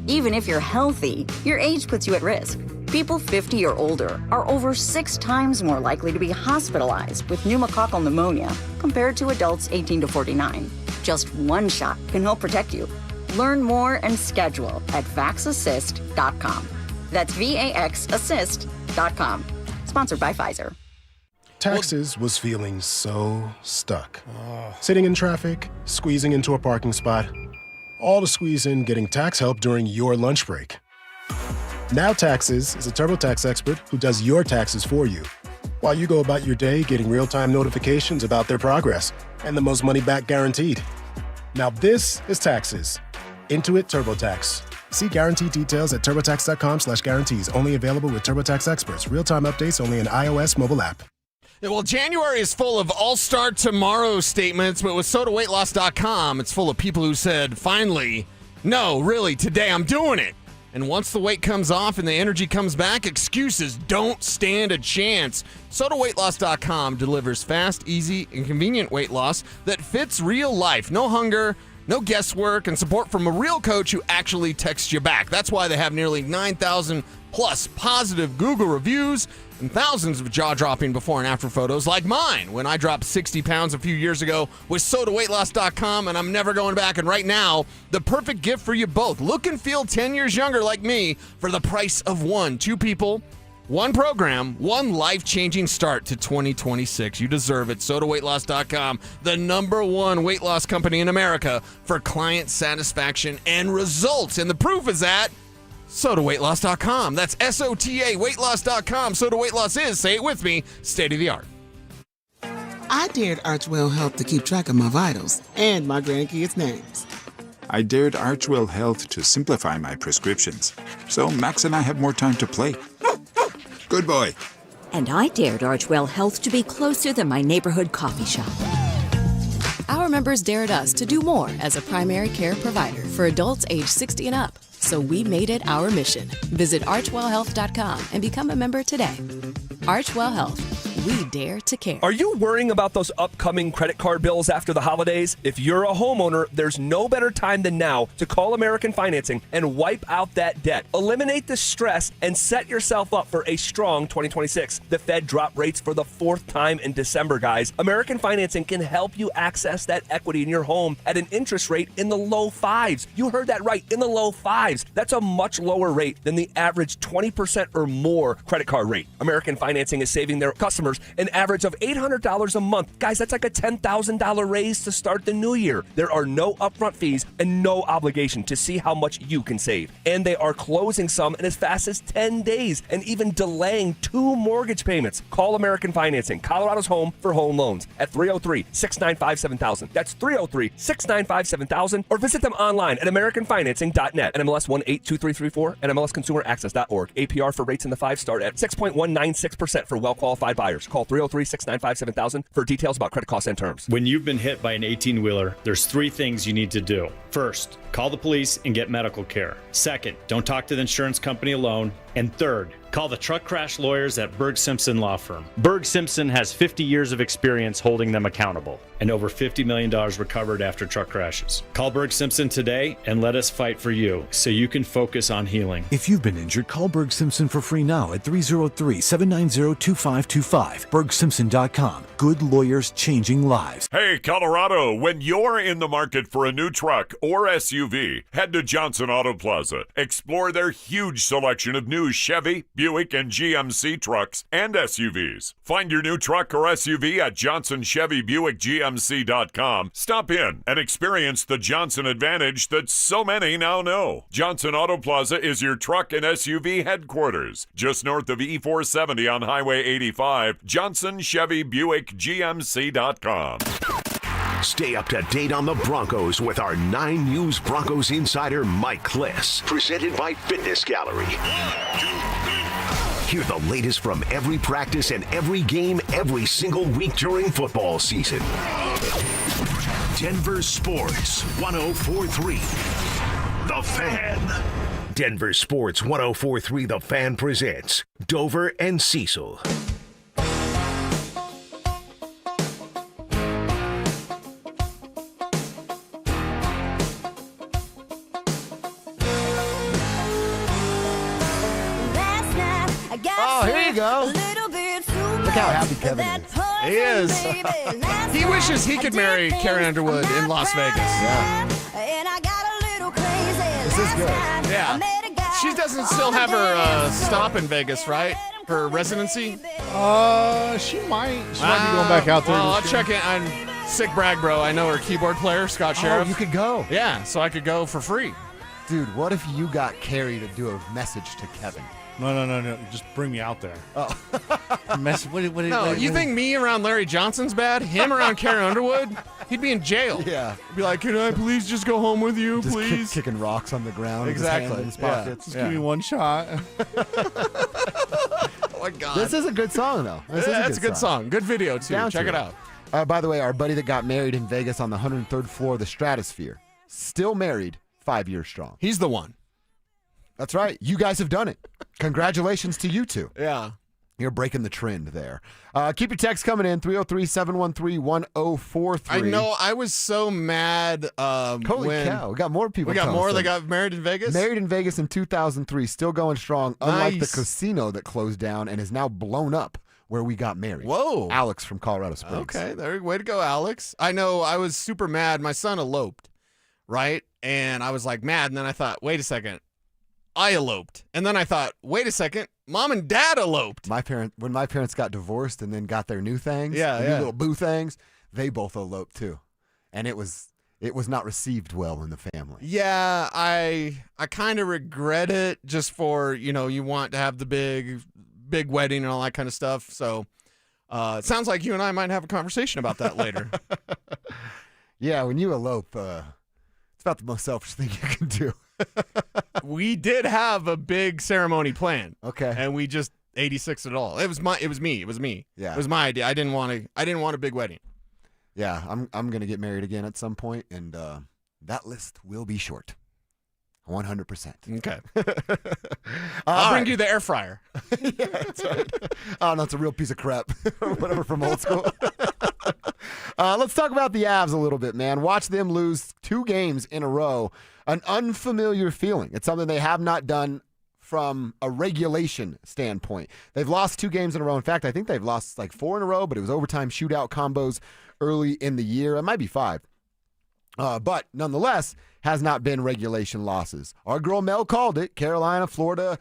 Even if you're healthy, your age puts you at risk. People 50 or older are over 6 times more likely to be hospitalized with pneumococcal pneumonia compared to adults 18 to 49. Just one shot can help protect you. Learn more and schedule at vaxassist.com. That's VAXassist.com. Sponsored by Pfizer. Taxes was feeling so stuck. Sitting in traffic, squeezing into a parking spot, all to squeeze in getting tax help during your lunch break. Now Taxes is a TurboTax expert who does your taxes for you, while you go about your day getting real-time notifications about their progress and the most money back guaranteed. Now this is Taxes. Intuit TurboTax. See guarantee details at turbotax.com/guarantees. Only available with TurboTax experts. Real-time updates only in iOS mobile app. Well, January is full of all-star tomorrow statements, but with SodaWeightLoss.com, it's full of people who said, finally, no, really, today I'm doing it. And once the weight comes off and the energy comes back, excuses don't stand a chance. SodaWeightLoss.com delivers fast, easy, and convenient weight loss that fits real life. No hunger, No guesswork and support from a real coach who actually texts you back. That's why they have nearly 9,000 plus positive Google reviews and thousands of jaw-dropping before and after photos like mine when I dropped 60 pounds a few years ago with SodaWeightLoss.com, and I'm never going back. And right now, the perfect gift for you both. Look and feel 10 years younger like me for the price of one. 2 people, 1 program, 1 life-changing start to 2026. You deserve it. SodaWeightLoss.com, the #1 weight loss company in America for client satisfaction and results. And the proof is at SodaWeightLoss.com. That's SOTA weightloss.com. Soda Weight Loss is, say it with me, state of the art. I dared Archwell Health to keep track of my vitals and my grandkids' names. I dared Archwell Health to simplify my prescriptions, so Max and I have more time to play. Good boy. And I dared Archwell Health to be closer than my neighborhood coffee shop. Our members dared us to do more as a primary care provider for adults age 60 and up. So we made it our mission. Visit archwellhealth.com and become a member today. Archwell Health. We dare to care. Are you worrying about those upcoming credit card bills after the holidays? If you're a homeowner, there's no better time than now to call American Financing and wipe out that debt. Eliminate the stress and set yourself up for a strong 2026. The Fed dropped rates for the 4th time in December, guys. American Financing can help you access that equity in your home at an interest rate in the low 5s. You heard that right, in the low 5s. That's a much lower rate than the average 20% or more credit card rate. American Financing is saving their customers an average of $800 a month. Guys, that's like a $10,000 raise to start the new year. There are no upfront fees and no obligation to see how much you can save. And they are closing some in as fast as 10 days and even delaying 2 mortgage payments. Call American Financing, Colorado's home for home loans, at 303-695-7000. That's 303-695-7000, or visit them online at americanfinancing.net. NMLS 182334 and MLSConsumerAccess.org. APR for rates in the 5 start at 6.196% for well-qualified buyers. Call 303-695-7000 for details about credit costs and terms. When you've been hit by an 18-wheeler, there's 3 things you need to do. First, call the police and get medical care. Second, don't talk to the insurance company alone. And third, call the truck crash lawyers at Berg Simpson Law Firm. Berg Simpson has 50 years of experience holding them accountable and over $50 million recovered after truck crashes. Call Berg Simpson today and let us fight for you so you can focus on healing. If you've been injured, call Berg Simpson for free now at 303-790-2525. BergSimpson.com. Good lawyers changing lives. Hey, Colorado, when you're in the market for a new truck or SUV, head to Johnson Auto Plaza. Explore their huge selection of new Chevy, Buick, and GMC trucks and SUVs. Find your new truck or SUV at JohnsonChevyBuickGMC.com. Stop in and experience the Johnson advantage that so many now know. Johnson Auto Plaza is your truck and SUV headquarters. Just north of E470 on Highway 85, JohnsonChevyBuickGMC.com. Stay up to date on the Broncos with our 9 News Broncos insider, Mike Kliss. Presented by Fitness Gallery. Hear the latest from every practice and every game every single week during football season. Denver Sports 104.3. The Fan. Denver Sports 104.3 The Fan presents Dover and Cecil. Oh, here you go. Look how happy Kevin is. He is. He wishes he could marry Carrie Underwood in Las Vegas. Yeah. This is good. Yeah. She doesn't still have her stop in Vegas, right? Her residency? She might. She might be going back out there. Well, I'll check in. I'm sick brag, bro. I know her keyboard player, Scott Sheriff. Oh, you could go. Yeah, so I could go for free. Dude, what if you got Carrie to do a message to Kevin? No. Just bring me out there. Oh. You think me around Larry Johnson's bad? Him around Carrie Underwood? He'd be in jail. Yeah. He'd be like, can I please just go home with you, Just please? kicking rocks on the ground. Exactly. With his hand in his pockets. Just give me one shot. Oh, my God. This is a good song, though. That's a good song. Good video, too. Check it out. By the way, our buddy that got married in Vegas on the 103rd floor of the Stratosphere, still married 5 years strong. He's the one. That's right. You guys have done it. Congratulations to you two. Yeah. You're breaking the trend there. Keep your text coming in, 303-713-1043. I know. I was so mad. Holy cow. We got more people. We got telling more us that got married in Vegas? Married in Vegas in 2003. Still going strong, unlike Nice. the casino that closed down and is now blown up where we got married. Whoa. Alex from Colorado Springs. Okay, way to go, Alex. I know I was super mad. My son eloped, right? And I was like mad, and then I thought, wait a second. I eloped. And then I thought, wait a second. Mom and Dad eloped. When my parents got divorced and then got their new things, Yeah, new yeah. little boo things, they both eloped too. And it was not received well in the family. Yeah, I kind of regret it just for, you want to have the big wedding and all that kind of stuff. So it sounds like you and I might have a conversation about that later. Yeah, when you elope, it's about the most selfish thing you can do. We did have a big ceremony planned. Okay. And we just 86 it all. It was me. Yeah. It was my idea. I didn't want a big wedding. Yeah, I'm going to get married again at some point, and that list will be short. 100%. Okay. I'll bring you the air fryer. Yeah, that's right. Oh, no, it's a real piece of crap. Or whatever from old school. Let's talk about the Avs a little bit, man. Watch them lose 2 games in a row. An unfamiliar feeling. It's something they have not done from a regulation standpoint. They've lost 2 games in a row. In fact, I think they've lost like 4 in a row, but it was overtime shootout combos early in the year. It might be 5. But nonetheless, has not been regulation losses. Our girl Mel called it. Carolina, Florida,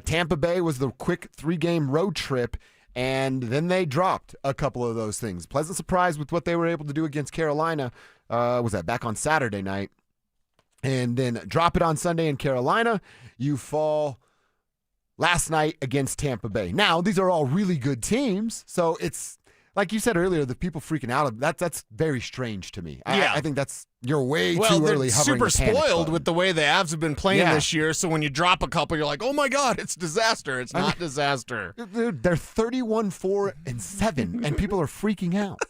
Tampa Bay was the quick 3-game road trip, and then they dropped a couple of those things. Pleasant surprise with what they were able to do against Carolina. Was that back on Saturday night? And then drop it on Sunday in Carolina. You fall last night against Tampa Bay. Now, these are all really good teams, so it's like you said earlier, the people freaking out. That's very strange to me. Yeah. I think you're way too early hovering super the panic spoiled button. with the way the Avs have been playing Yeah. this year, so when you drop a couple, you're like, oh my God, it's disaster. It's not disaster. Dude, they're 31-4-7, and people are freaking out.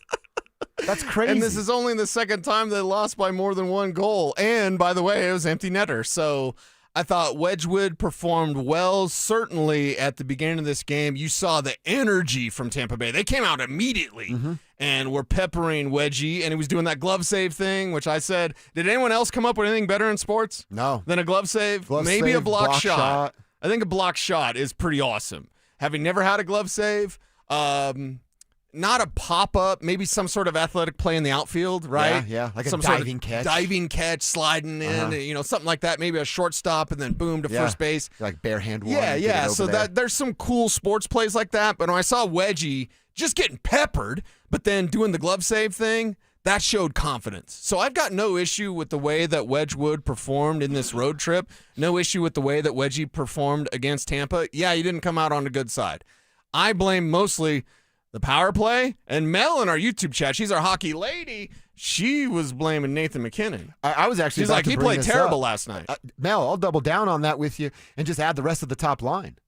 That's crazy. And this is only the second time they lost by more than 1 goal. And by the way, it was empty netter. So I thought Wedgwood performed well. Certainly at the beginning of this game, you saw the energy from Tampa Bay. They came out immediately and were peppering Wedgie, and he was doing that glove save thing, which I said, did anyone else come up with anything better in sports? No. Than a glove save? Maybe save, a block shot. I think a block shot is pretty awesome. Having never had a glove save, not a pop-up, maybe some sort of athletic play in the outfield, right? Yeah, like some a sort of diving catch. Diving catch, sliding in, something like that. Maybe a shortstop and then boom to first base. Like bare hand one. Yeah, get it over so there. there's some cool sports plays like that. But when I saw Wedgie just getting peppered, but then doing the glove save thing, that showed confidence. So I've got no issue with the way that Wedgwood performed in this road trip. No issue with the way that Wedgie performed against Tampa. Yeah, he didn't come out on the good side. I blame mostly the power play, and Mel in our YouTube chat, she's our hockey lady, she was blaming Nathan McKinnon. I was actually She's about like, to he bring played this terrible up. last night. Mel, I'll double down on that with you and just add the rest of the top line.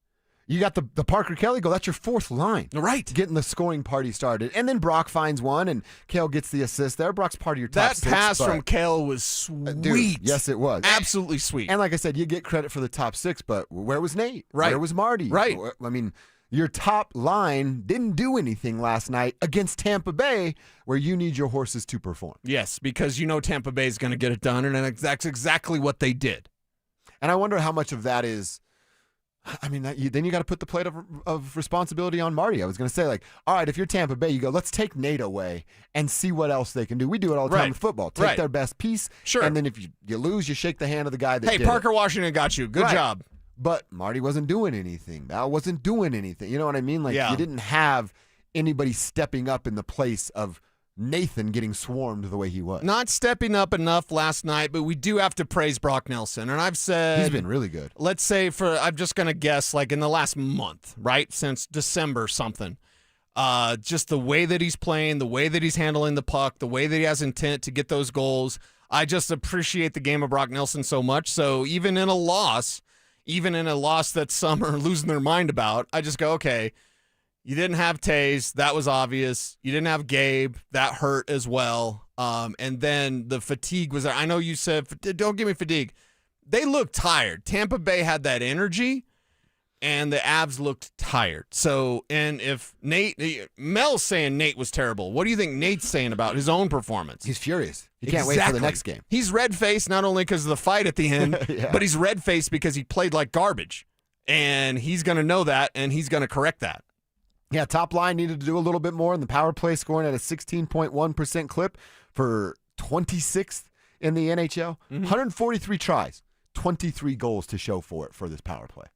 You got the Parker Kelly goal. That's your 4th line. Right. Getting the scoring party started. And then Brock finds one, and Kale gets the assist there. Brock's part of your top That 6. pass from Kale was sweet. Dude, yes, it was. Absolutely sweet. And like I said, you get credit for the top 6, but where was Nate? Right. Where was Marty? Right. I mean, your top line didn't do anything last night against Tampa Bay, where you need your horses to perform. Yes, because you know Tampa Bay is going to get it done, and that's exactly what they did. And I wonder how much of that is, I mean, then you got to put the plate of responsibility on Marty. I was going to say, like, all right, if you're Tampa Bay, you go, let's take Nate away and see what else they can do. We do it all the time in football. Take their best piece, and then if you lose, you shake the hand of the guy that did it. Parker Washington got you. Good job. But Marty wasn't doing anything. Val wasn't doing anything. You know what I mean? Like, you didn't have anybody stepping up in the place of Nathan getting swarmed the way he was. Not stepping up enough last night, but we do have to praise Brock Nelson. And I've said he's been really good. Let's say I'm just going to guess, like in the last month, right? Since December something. Just the way that he's playing, the way that he's handling the puck, the way that he has intent to get those goals. I just appreciate the game of Brock Nelson so much. So even in a loss that some are losing their mind about, I just go, okay, you didn't have Taze. That was obvious. You didn't have Gabe. That hurt as well. And then the fatigue was there. I know you said, don't give me fatigue. They looked tired. Tampa Bay had that energy, and the Avs looked tired. So, and if Mel's saying Nate was terrible, what do you think Nate's saying about his own performance? He's furious. He can't wait for the next game. He's red-faced not only because of the fight at the end, but he's red-faced because he played like garbage. And he's going to know that, and he's going to correct that. Yeah, top line needed to do a little bit more in the power play, scoring at a 16.1% clip for 26th in the NHL. 143 tries, 23 goals to show for it for this power play.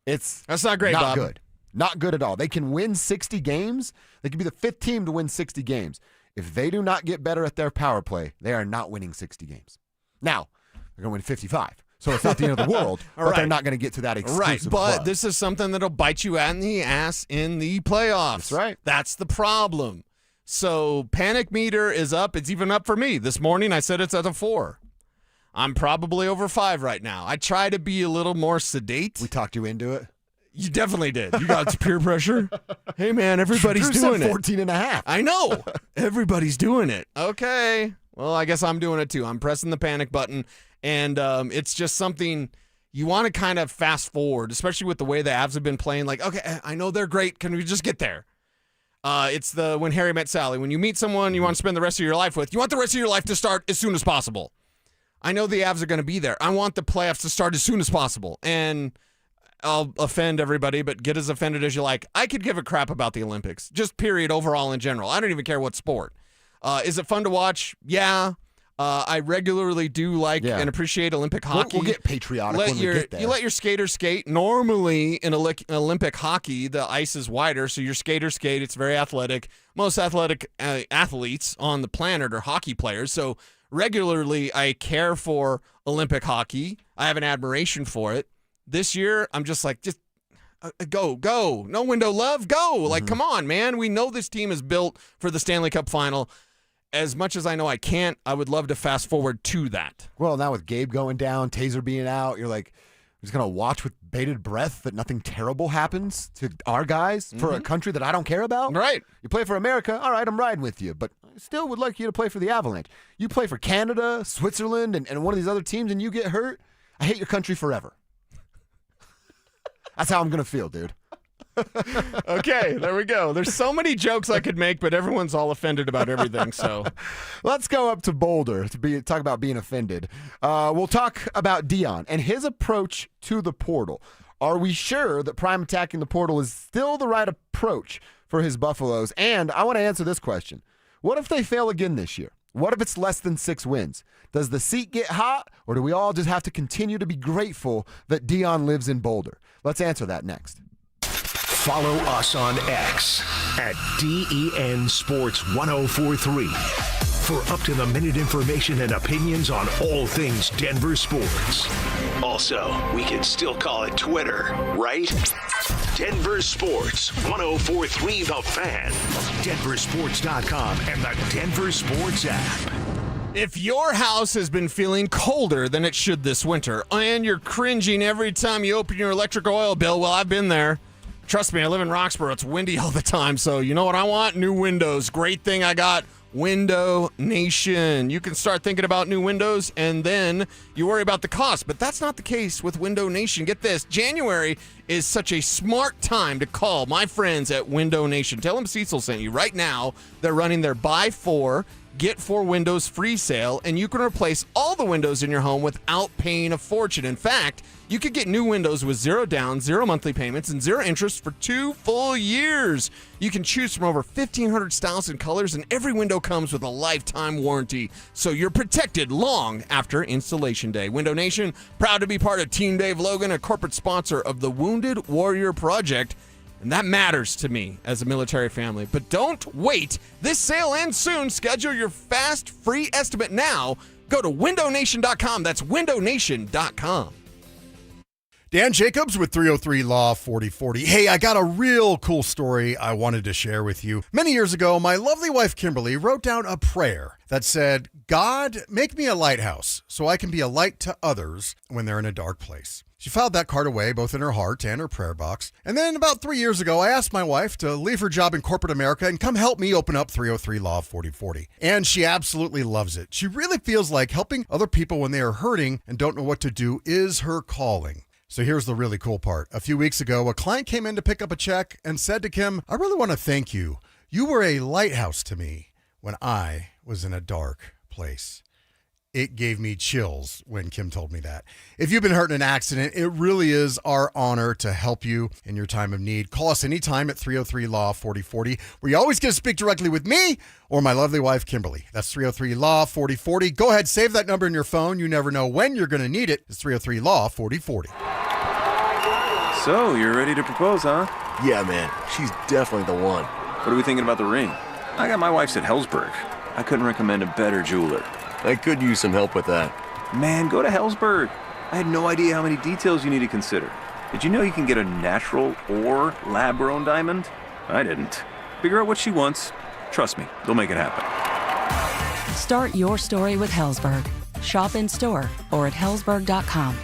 That's not great, not Bob. good. Not good at all. They can win 60 games. They can be the 5th team to win 60 games. If they do not get better at their power play, they are not winning 60 games. Now, they're going to win 55. So it's not the end of the world, but they're not going to get to that exclusive but club. this is something that'll bite you in the ass in the playoffs. That's right. That's the problem. So panic meter is up. It's even up for me. This morning I said it's at a 4. I'm probably over 5 right now. I try to be a little more sedate. We talked you into it. You definitely did. You got peer pressure. Hey, man, everybody's Drew doing said it. 14 and a half. I know. Everybody's doing it. Okay. Well, I guess I'm doing it too. I'm pressing the panic button, and it's just something you want to kind of fast forward, especially with the way the Avs have been playing. Like, okay, I know they're great. Can we just get there? It's the when Harry met Sally. When you meet someone you want to spend the rest of your life with, you want the rest of your life to start as soon as possible. I know the Avs are going to be there. I want the playoffs to start as soon as possible. And I'll offend everybody, but get as offended as you like. I could give a crap about the Olympics, just period, overall in general. I don't even care what sport. Is it fun to watch? Yeah. I regularly do like and appreciate Olympic hockey. We'll get patriotic when we get there. You let your skaters skate. Normally in Olympic hockey, the ice is wider, so your skaters skate. It's very athletic. Most athletic athletes on the planet are hockey players, so regularly I care for Olympic hockey. I have an admiration for it. This year, I'm just like, go. No window love, go. Like, come on, man. We know this team is built for the Stanley Cup final. As much as I know I can't, I would love to fast forward to that. Well, now with Gabe going down, Taser being out, you're like, I'm just going to watch with bated breath that nothing terrible happens to our guys for a country that I don't care about. Right. You play for America, all right, I'm riding with you, but I still would like you to play for the Avalanche. You play for Canada, Switzerland, and one of these other teams, and you get hurt, I hate your country forever. That's how I'm going to feel, dude. Okay, there we go. There's so many jokes I could make, but everyone's all offended about everything. So let's go up to Boulder to talk about being offended. We'll talk about Dion and his approach to the portal. Are we sure that Prime attacking the portal is still the right approach for his Buffaloes? And I want to answer this question. What if they fail again this year? What if it's less than 6 wins? Does the seat get hot, or do we all just have to continue to be grateful that Dion lives in Boulder? Let's answer that next. Follow us on X at DEN Sports 1043 for up-to-the-minute information and opinions on all things Denver sports. Also, we can still call it Twitter, right? Denver Sports 1043 The Fan, DenverSports.com, and the Denver Sports app. If your house has been feeling colder than it should this winter, and you're cringing every time you open your electric oil bill, well, I've been there. Trust me, I live in Roxborough. It's windy all the time, so you know what I want? New windows. Great thing I got, Window Nation. You can start thinking about new windows, and then you worry about the cost. But that's not the case with Window Nation. Get this. January is such a smart time to call my friends at Window Nation. Tell them Cecil sent you. Right now, they're running their Buy 4, Get 4 Windows free sale, and you can replace all the windows in your home without paying a fortune. In fact, you could get new windows with 0 down, 0 monthly payments, and 0 interest for 2 full years. You can choose from over 1,500 styles and colors, and every window comes with a lifetime warranty, so you're protected long after installation day. Window Nation, proud to be part of Team Dave Logan, a corporate sponsor of the Wounded Warrior Project. And that matters to me as a military family. But don't wait. This sale ends soon. Schedule your fast, free estimate now. Go to windownation.com. That's windownation.com. Dan Jacobs with 303 Law 4040. Hey, I got a real cool story I wanted to share with you. Many years ago, my lovely wife Kimberly wrote down a prayer that said, God, make me a lighthouse so I can be a light to others when they're in a dark place. She filed that card away both in her heart and her prayer box. And then about 3 years ago, I asked my wife to leave her job in corporate America and come help me open up 303 Law 4040. And she absolutely loves it. She really feels like helping other people when they are hurting and don't know what to do is her calling. So here's the really cool part. A few weeks ago, a client came in to pick up a check and said to Kim, I really want to thank you. You were a lighthouse to me when I was in a dark place. It gave me chills when Kim told me that. If you've been hurt in an accident, it really is our honor to help you in your time of need. Call us anytime at 303-LAW-4040, where you always get to speak directly with me or my lovely wife, Kimberly. That's 303-LAW-4040. Go ahead, save that number in your phone. You never know when you're going to need it. It's 303-LAW-4040. So, you're ready to propose, huh? Yeah, man. She's definitely the one. What are we thinking about the ring? I got my wife's at Hellsberg. I couldn't recommend a better jeweler. I could use some help with that. Man, go to Hellsberg. I had no idea how many details you need to consider. Did you know you can get a natural or lab-grown diamond? I didn't. Figure out what she wants. Trust me, they'll make it happen. Start your story with Hellsberg. Shop in store or at hellsberg.com.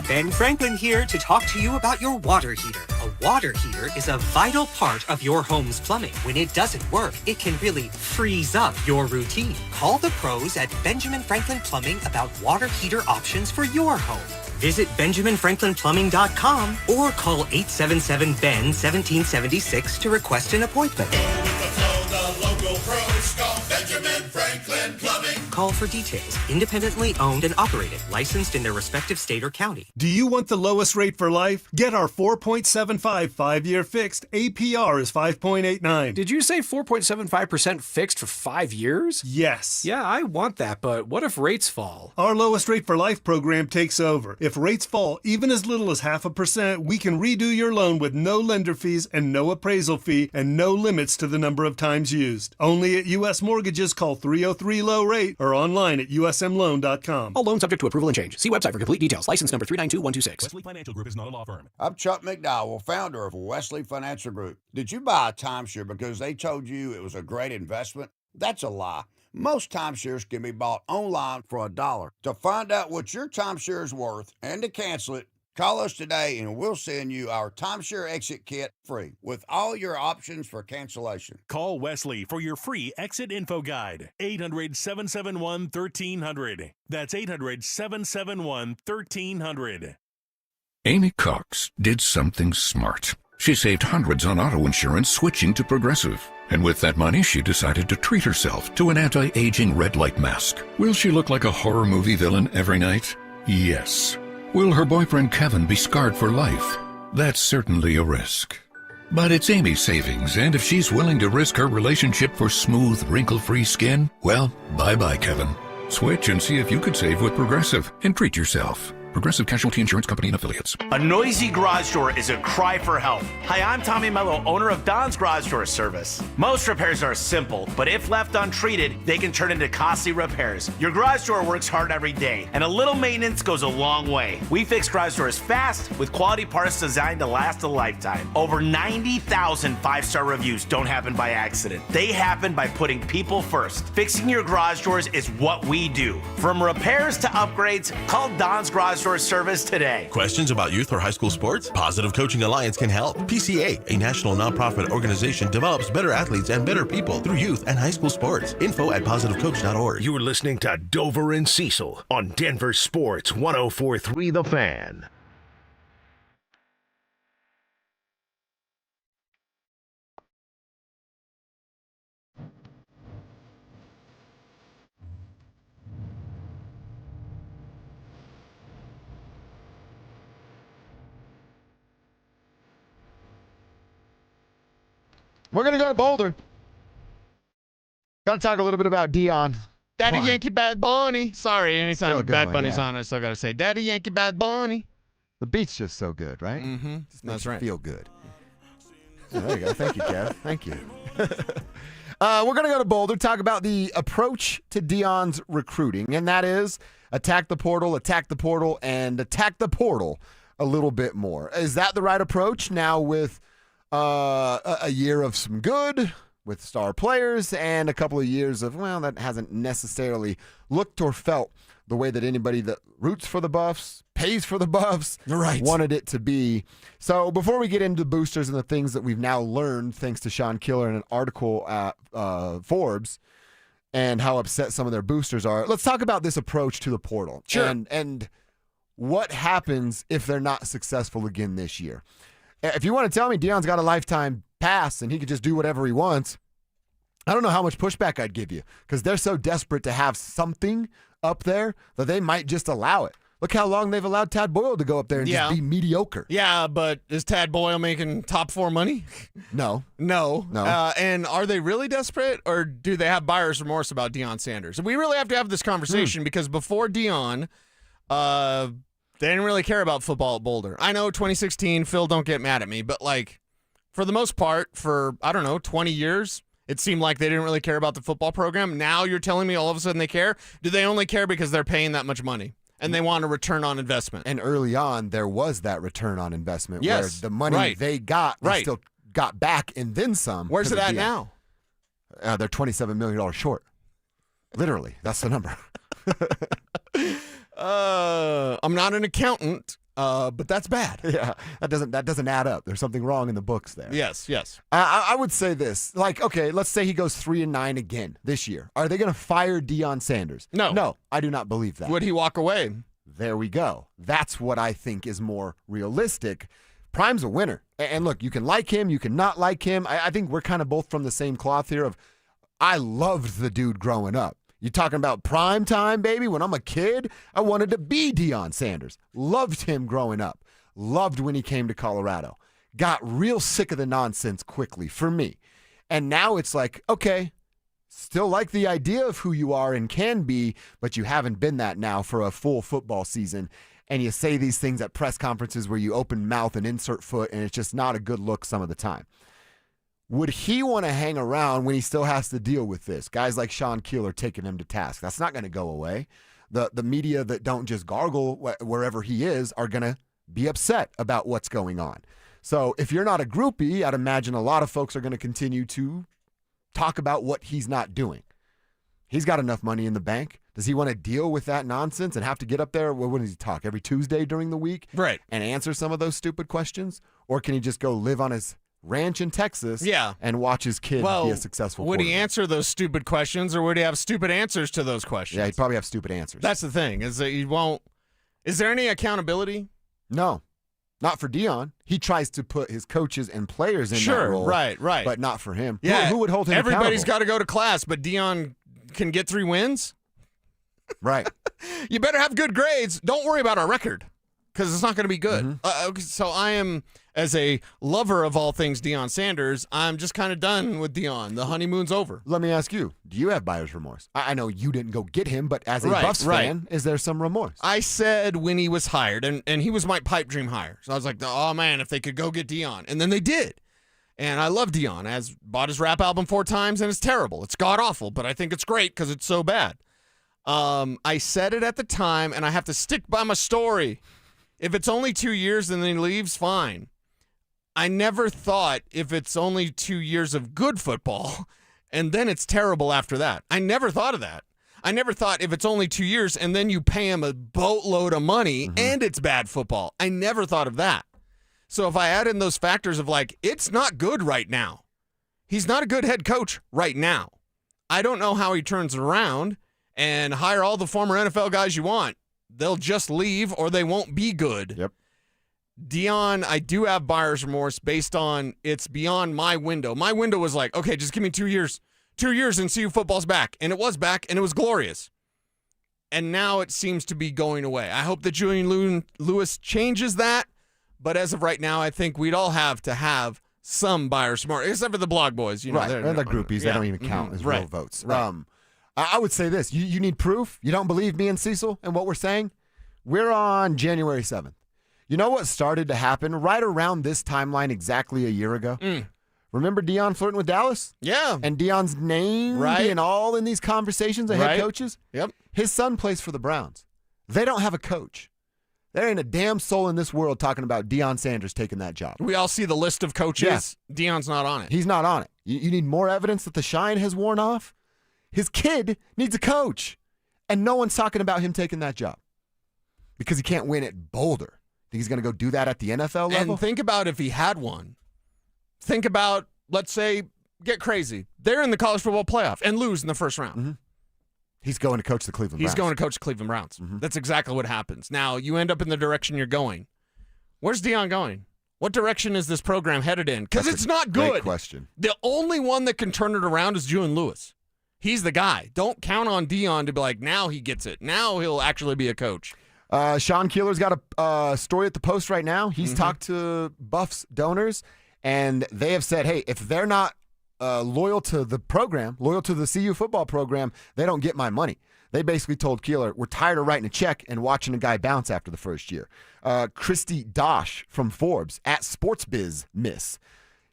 Ben Franklin here to talk to you about your water heater. A water heater is a vital part of your home's plumbing. When it doesn't work, it can really freeze up your routine. Call the pros at Benjamin Franklin Plumbing about water heater options for your home. Visit BenjaminFranklinPlumbing.com or call 877-BEN-1776 to request an appointment. The local pros call Benjamin Franklin Plumbing. Call for details. Independently owned and operated. Licensed in their respective state or county. Do you want the lowest rate for life? Get our 4.75 5-year fixed. APR is 5.89. Did you say 4.75% fixed for 5 years? Yes. Yeah, I want that, but what if rates fall? Our lowest rate for life program takes over. If rates fall even as little as 0.5%, we can redo your loan with no lender fees and no appraisal fee and no limits to the number of times used. Only at U.S. Mortgages. Call 303-LOW-RATE or online at usmloan.com. All loans subject to approval and change. See website for complete details. License number 392126. Wesley Financial Group is not a law firm. I'm Chuck McDowell, founder of Wesley Financial Group. Did you buy a timeshare because they told you it was a great investment? That's a lie. Most timeshares can be bought online for $1. To find out what your timeshare is worth and to cancel it, call us today and we'll send you our timeshare exit kit free with all your options for cancellation. Call Wesley for your free exit info guide. 800-771-1300. That's 800-771-1300. Amy Cox did something smart. She saved hundreds on auto insurance switching to Progressive. And with that money, she decided to treat herself to an anti-aging red light mask. Will she look like a horror movie villain every night? Yes. Will her boyfriend Kevin be scarred for life? That's certainly a risk. But it's Amy's savings, and if she's willing to risk her relationship for smooth, wrinkle-free skin, well, bye-bye, Kevin. Switch and see if you could save with Progressive and treat yourself. Progressive Casualty Insurance Company and Affiliates. A noisy garage door is a cry for help. Hi, I'm Tommy Mello, owner of Don's Garage Door Service. Most repairs are simple, but if left untreated, they can turn into costly repairs. Your garage door works hard every day, and a little maintenance goes a long way. We fix garage doors fast with quality parts designed to last a lifetime. Over 90,000 five-star reviews don't happen by accident. They happen by putting people first. Fixing your garage doors is what we do. From repairs to upgrades, call Don's Garage Door Service today. Questions about youth or high school sports? Positive Coaching Alliance can help. PCA, a national nonprofit organization, develops better athletes and better people through youth and high school sports. Info at positivecoach.org. You're listening to Dover and Cecil on Denver Sports 104.3 The Fan. We're going to go to Boulder. Got to talk a little bit about Dion. Daddy Yankee Bad Bunny. Sorry, anytime Bad Bunny's on, I still got to say, Daddy Yankee Bad Bunny. The beat's just so good, right? Mm-hmm. That's right. Feel good. Yeah, there you go. Thank you, Kev. Thank you. We're going to go to Boulder, talk about the approach to Dion's recruiting, and that is attack the portal, and attack the portal a little bit more. Is that the right approach now with a year of some good with star players and a couple of years of, well, that hasn't necessarily looked or felt the way that anybody that roots for the Buffs, pays for the Buffs, wanted it to be. So before we get into boosters and the things that we've now learned, thanks to Sean Killer in an article at Forbes, and how upset some of their boosters are, let's talk about this approach to the portal. Sure. And what happens if they're not successful again this year? If you want to tell me Deion's got a lifetime pass and he could just do whatever he wants, I don't know how much pushback I'd give you because they're so desperate to have something up there that they might just allow it. Look how long they've allowed Tad Boyle to go up there and just be mediocre. Yeah, but is Tad Boyle making top 4 money? No. And are they really desperate, or do they have buyer's remorse about Deion Sanders? We really have to have this conversation because before Deion, they didn't really care about football at Boulder. I know 2016, Phil, don't get mad at me, but like for the most part, for, 20 years, it seemed like they didn't really care about the football program. Now you're telling me all of a sudden they care? Do they only care because they're paying that much money? And they want a return on investment. And early on, there was that return on investment yes, where the money they got, they still got back and then some. Where's it at now? They're $27 million short. Literally, that's the number. I'm not an accountant, but that's bad. Yeah, that doesn't add up. There's something wrong in the books there. Yes. I would say this. Like, okay, let's say he goes 3-9 again this year. Are they going to fire Deion Sanders? No, I do not believe that. Would he walk away? There we go. That's what I think is more realistic. Prime's a winner. And look, you can like him, you can not like him. I think we're kind of both from the same cloth here of I loved the dude growing up. You talking about prime time, baby? When I'm a kid, I wanted to be Deion Sanders. Loved him growing up. Loved when he came to Colorado. Got real sick of the nonsense quickly for me. And now it's like, okay, still like the idea of who you are and can be, but you haven't been that now for a full football season. And you say these things at press conferences where you open mouth and insert foot, and it's just not a good look some of the time. Would he want to hang around when he still has to deal with this? Guys like Sean Keel are taking him to task. That's not going to go away. The media that don't just gargle wherever he is are going to be upset about what's going on. So if you're not a groupie, I'd imagine a lot of folks are going to continue to talk about what he's not doing. He's got enough money in the bank. Does he want to deal with that nonsense and have to get up there? When does he talk? Every Tuesday during the week? Right. And answer some of those stupid questions? Or can he just go live on his ranch in Texas and watch his kid be a successful would he quarterback? answer those stupid questions, or would he have stupid answers to those questions? Yeah, he'd probably have stupid answers. That's the thing, is that he won't. Is there any accountability? No, not for Deion. He tries to put his coaches and players in that role. Right. But not for him. Yeah, who would hold him Everybody's accountable? got to go to class, but Deion can get 3 wins? Right. You better have good grades. Don't worry about our record, because it's not going to be good. So I am, as a lover of all things Deion Sanders, I'm just kind of done with Deion. The honeymoon's over. Let me ask you, do you have buyer's remorse? I know you didn't go get him, but as a Buffs fan, is there some remorse? I said when he was hired, and he was my pipe dream hire. So I was like, oh, man, if they could go get Deion. And then they did. And I love Deion. I bought his rap album 4 times, and it's terrible. It's god-awful, but I think it's great because it's so bad. I said it at the time, and I have to stick by my story. If it's only 2 years and then he leaves, fine. I never thought if it's only 2 years of good football and then it's terrible after that. I never thought of that. I never thought if it's only 2 years and then you pay him a boatload of money and it's bad football. I never thought of that. So if I add in those factors of like, it's not good right now. He's not a good head coach right now. I don't know how he turns it around and hire all the former NFL guys you want. They'll just leave or they won't be good. Yep. Deion, I do have buyer's remorse based on it's beyond my window. My window was like, okay, just give me 2 years. 2 years and see if football's back. And it was back, and it was glorious. And now it seems to be going away. I hope that Julian Lewis changes that. But as of right now, I think we'd all have to have some buyer's remorse, except for the blog boys. You know, right, and the groupies. They don't even count as real votes. Right. I would say this. You need proof? You don't believe me and Cecil and what we're saying? We're on January 7th. You know what started to happen right around this timeline exactly a year ago? Remember Deion flirting with Dallas? Yeah. And Deion's name being all in these conversations of head coaches? Yep. His son plays for the Browns. They don't have a coach. There ain't a damn soul in this world talking about Deion Sanders taking that job. We all see the list of coaches. Yeah. Deion's not on it. He's not on it. You need more evidence that the shine has worn off? His kid needs a coach, and no one's talking about him taking that job because he can't win at Boulder. Think he's going to go do that at the NFL level? And think about if he had one. Think about, let's say, get crazy. They're in the college football playoff and lose in the first round. He's going to coach the Cleveland Browns. He's going to coach the Cleveland Browns. That's exactly what happens. Now, you end up in the direction you're going. Where's Deion going? What direction is this program headed in? Because it's not good. Great question. The only one that can turn it around is Julian Lewis. He's the guy. Don't count on Deion to be like, now he gets it. Now he'll actually be a coach. Sean Keeler's got a story at the Post right now. He's talked to Buffs donors, and they have said, hey, if they're not loyal to the program, loyal to the CU football program, they don't get my money. They basically told Keeler, we're tired of writing a check and watching a guy bounce after the first year. Christy Dosh from Forbes at SportsBiz Miss.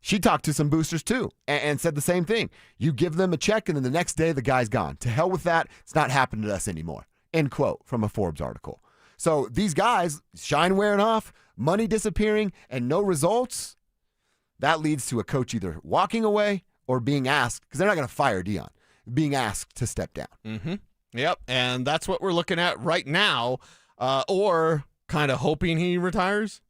She talked to some boosters too and said the same thing. You give them a check and then the next day the guy's gone. To hell with that. It's not happening to us anymore. End quote from a Forbes article. So these guys, shine wearing off, money disappearing, and no results, that leads to a coach either walking away or being asked, because they're not going to fire Deion, being asked to step down. Yep, and that's what we're looking at right now, or kind of hoping he retires.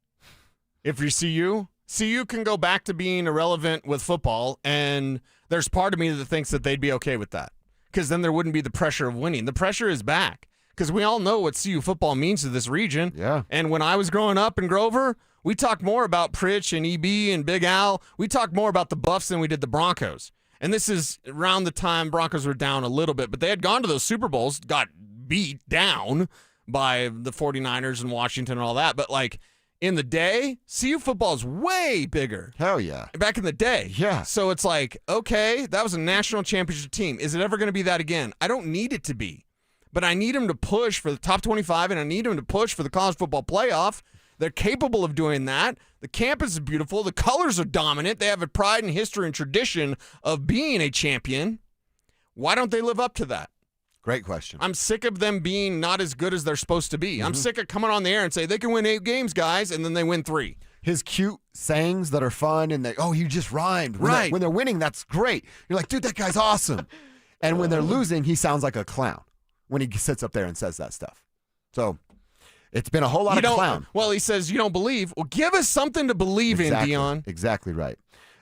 If you CU can go back to being irrelevant with football, and there's part of me that thinks that they'd be okay with that, because then there wouldn't be the pressure of winning. The pressure is back, because we all know what CU football means to this region. Yeah. And when I was growing up in Grover, we talked more about Pritch and EB and Big Al. We talked more about the Buffs than we did the Broncos. And this is around the time Broncos were down a little bit, but they had gone to those Super Bowls, got beat down by the 49ers and Washington and all that. But, like, in the day, CU football is way bigger. Hell yeah. Back in the day. Yeah. So it's like, okay, that was a national championship team. Is it ever going to be that again? I don't need it to be. But I need them to push for the top 25, and I need them to push for the college football playoff. They're capable of doing that. The campus is beautiful. The colors are dominant. They have a pride and history and tradition of being a champion. Why don't they live up to that? Great question. I'm sick of them being not as good as they're supposed to be. I'm sick of coming on the air and say they can win 8 games, guys, and then they win 3. His cute sayings that are fun and you just rhymed. When they're winning, that's great. You're like, dude, that guy's awesome. And when they're losing, he sounds like a clown when he sits up there and says that stuff. So it's been a whole lot of clown. Well, he says, you don't believe. Well, give us something to believe in, Deion. Exactly right.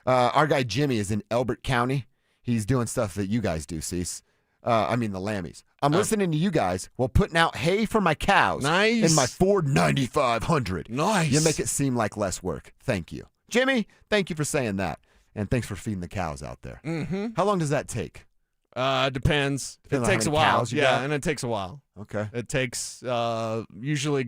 Our guy Jimmy is in Elbert County. He's doing stuff that you guys do, Cease. The Lammies. I'm listening to you guys while putting out hay for my cows in my Ford 9500. Nice. You make it seem like less work. Thank you. Jimmy, thank you for saying that. And thanks for feeding the cows out there. How long does that take? Depends. It takes a while. And it takes a while. Okay. It takes usually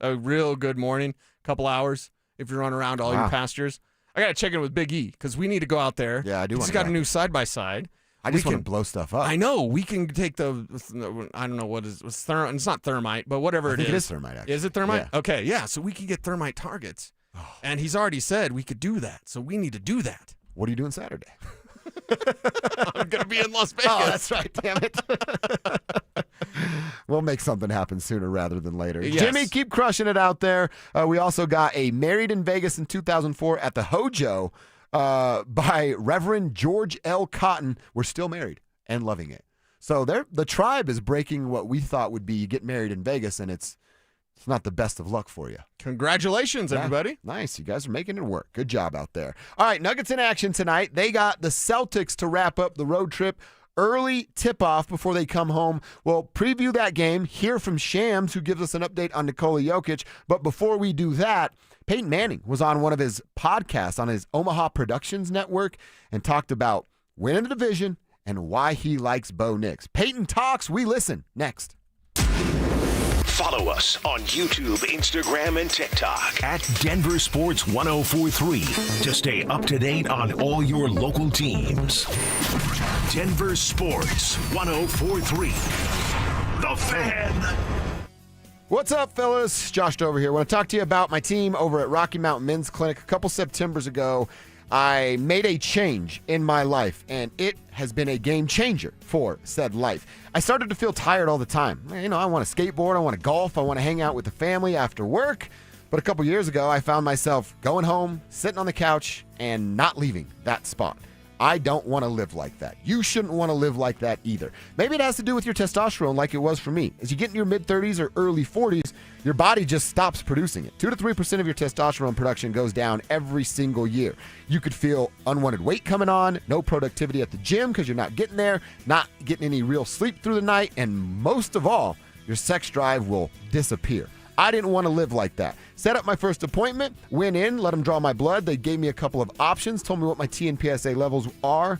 a real good morning, couple hours if you run around all your pastures. I got to check in with Big E because we need to go out there. Yeah, I do. He's got a new side-by-side. I just want to blow stuff up. I know. We can take I don't know what is it's not thermite, but whatever I think it is thermite, actually. Is it thermite? Yeah. Okay, yeah. So we can get thermite targets. And he's already said we could do that. So we need to do that. What are you doing Saturday? I'm going to be in Las Vegas. Oh, that's right. Damn it. We'll make something happen sooner rather than later. Yes. Jimmy, keep crushing it out there. We also got a Married in Vegas in 2004 at the Hojo by Reverend George L. Cotton. We're still married and loving it. So the tribe is breaking what we thought would be you get married in Vegas, and it's not the best of luck for you. Congratulations, everybody. Nice. You guys are making it work. Good job out there. All right, Nuggets in action tonight. They got the Celtics to wrap up the road trip. Early tip-off before they come home. We'll preview that game, hear from Shams, who gives us an update on Nikola Jokic. But before we do that, Peyton Manning was on one of his podcasts on his Omaha Productions Network and talked about winning the division and why he likes Bo Nix. Peyton talks, we listen. Next. Follow us on YouTube, Instagram, and TikTok at Denver Sports 1043 to stay up to date on all your local teams. Denver Sports 1043. The Fan. What's up, fellas? Josh Dover here. I want to talk to you about my team over at Rocky Mountain Men's Clinic. A couple Septembers ago, I made a change in my life, and it has been a game changer for said life. I started to feel tired all the time. I want to skateboard, I want to golf, I want to hang out with the family after work. But a couple years ago, I found myself going home, sitting on the couch, and not leaving that spot. I don't want to live like that. You shouldn't want to live like that either. Maybe it has to do with your testosterone like it was for me. As you get in your mid-30s or early 40s, your body just stops producing it. 2 to 3% of your testosterone production goes down every single year. You could feel unwanted weight coming on, no productivity at the gym because you're not getting there, not getting any real sleep through the night, and most of all, your sex drive will disappear. I didn't want to live like that. Set up my first appointment, went in, let them draw my blood. They gave me a couple of options, told me what my T and PSA levels are.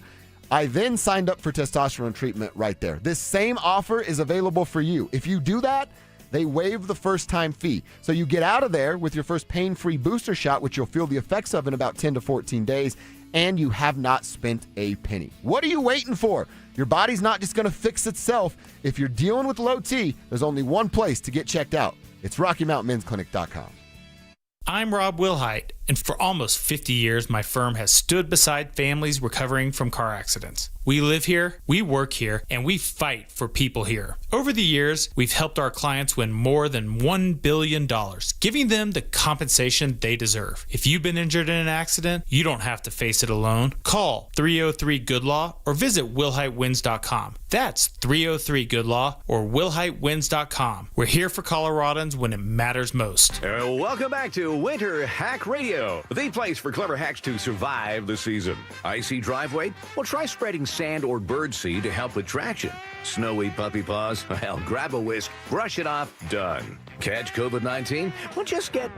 I then signed up for testosterone treatment right there. This same offer is available for you. If you do that, they waive the first-time fee. So you get out of there with your first pain-free booster shot, which you'll feel the effects of in about 10 to 14 days, and you have not spent a penny. What are you waiting for? Your body's not just going to fix itself. If you're dealing with low T, there's only one place to get checked out. It's RockyMountainMen'sClinic.com. I'm Rob Wilhite, and for almost 50 years, my firm has stood beside families recovering from car accidents. We live here, we work here, and we fight for people here. Over the years, we've helped our clients win more than $1 billion, giving them the compensation they deserve. If you've been injured in an accident, you don't have to face it alone. Call 303-GOOD-LAW or visit WilhiteWins.com. That's 303-GOOD-LAW or WilhiteWins.com. We're here for Coloradans when it matters most. Welcome back to Winter Hack Radio, the place for clever hacks to survive the season. Icy driveway? Well, try spreading sand or birdseed to help with traction. Snowy puppy paws? Well, grab a whisk, brush it off, done. Catch COVID-19? Well, just get...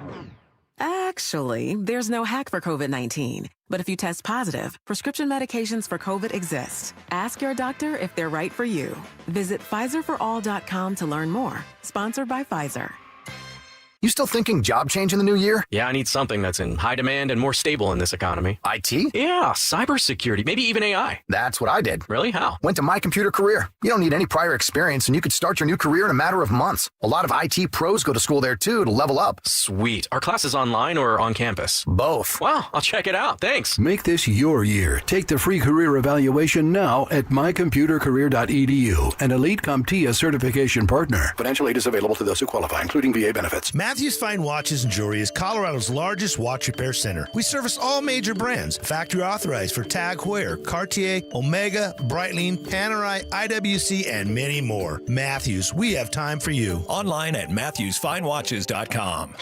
Actually, there's no hack for COVID-19. But if you test positive, prescription medications for COVID exist. Ask your doctor if they're right for you. Visit PfizerForAll.com to learn more. Sponsored by Pfizer. You still thinking job change in the new year? Yeah, I need something that's in high demand and more stable in this economy. IT? Yeah, cybersecurity, maybe even AI. That's what I did. Really? How? Went to My Computer Career. You don't need any prior experience, and you could start your new career in a matter of months. A lot of IT pros go to school there, too, to level up. Sweet. Are classes online or on campus? Both. Wow, I'll check it out. Thanks. Make this your year. Take the free career evaluation now at mycomputercareer.edu, an Elite CompTIA certification partner. Financial aid is available to those who qualify, including VA benefits. Matthews Fine Watches and Jewelry is Colorado's largest watch repair center. We service all major brands, factory authorized for TAG Heuer, Cartier, Omega, Breitling, Panerai, IWC, and many more. Matthews, we have time for you. Online at MatthewsFineWatches.com.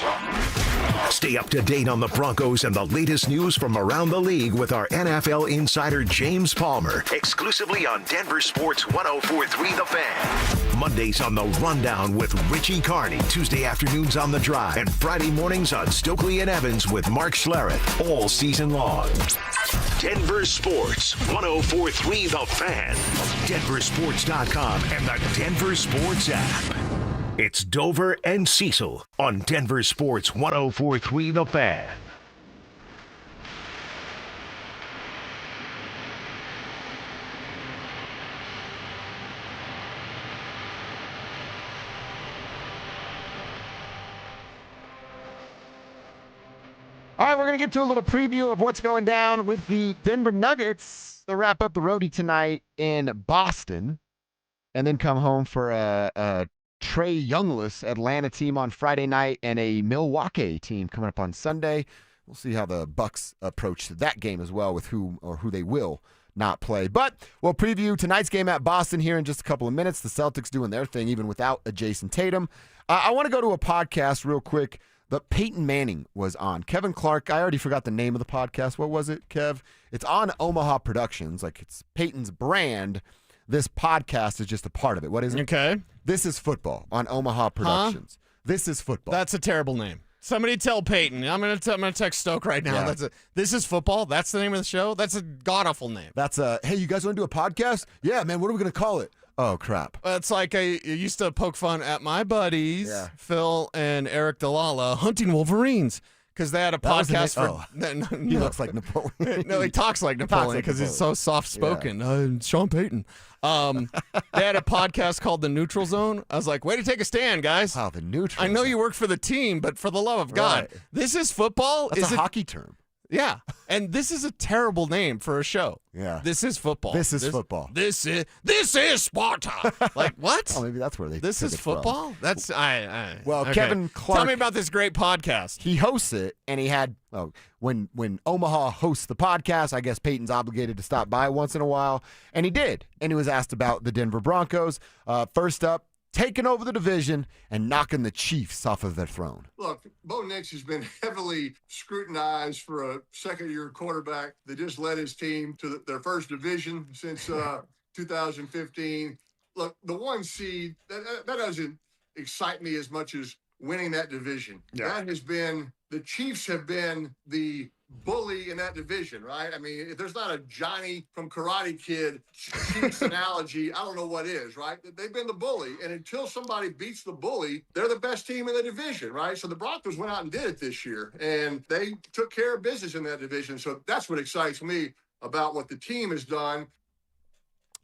Stay up to date on the Broncos and the latest news from around the league with our NFL insider James Palmer, exclusively on Denver Sports 104.3 The Fan. Mondays on The Rundown with Richie Carney, Tuesday afternoons on The Drive, and Friday mornings on Stokely and Evans with Mark Schlereth, all season long. Denver Sports 104.3 The Fan, DenverSports.com, and the Denver Sports app. It's Dover and Cecil on Denver Sports 104.3 The Fan. All right, we're going to get to a little preview of what's going down with the Denver Nuggets. They'll wrap up the roadie tonight in Boston and then come home for a Trae Youngless Atlanta team on Friday night and a Milwaukee team coming up on Sunday. We'll see how the Bucks approach that game as well with who they will not play. But we'll preview tonight's game at Boston here in just a couple of minutes. The Celtics doing their thing even without a Jason Tatum. I want to go to a podcast real quick that Peyton Manning was on. Kevin Clark, I already forgot the name of the podcast. What was it, Kev? It's on Omaha Productions. Like, it's Peyton's brand. This podcast is just a part of it. What is it? Okay. This is Football on Omaha Productions. This is Football. That's a terrible name. Somebody tell Peyton. I'm gonna text Stoke right now. Yeah. This is Football. That's the name of the show. That's a god awful name. That's hey, you guys want to do a podcast? Yeah, man. What are we gonna call it? Oh crap! It's like I used to poke fun at my buddies, Phil and Eric Dalala, hunting Wolverines, because they had a podcast he looks like Napoleon. No, he talks like Napoleon because he's so soft spoken. Sean Payton. They had a podcast called The Neutral Zone. I was like, way to take a stand, guys. Wow, the Neutral I know Zone. you work for the team, but for the love of God, this is football. That's a hockey term. Yeah, and this is a terrible name for a show. Yeah. This is football. This is football. This is Sparta. Like what? Oh, maybe that's where they. This took is it from. football. That's Well, okay. Kevin Clark. Tell me about this great podcast. He hosts it, and he had when Omaha hosts the podcast, I guess Payton's obligated to stop by once in a while, and he did. And he was asked about the Denver Broncos. First up, taking over the division and knocking the Chiefs off of their throne. Look, Bo Nix has been heavily scrutinized for a second-year quarterback that just led his team to their first division since 2015. Look, the 1 seed, that doesn't excite me as much as winning that division. Yeah. That has been, the Chiefs have been the bully in that division, right? I mean, if there's not a Johnny from Karate Kid Chiefs analogy, I don't know what is, right? They've been the bully, and until somebody beats the bully, they're the best team in the division, right? So the Broncos went out and did it this year, and they took care of business in that division. So that's what excites me about what the team has done.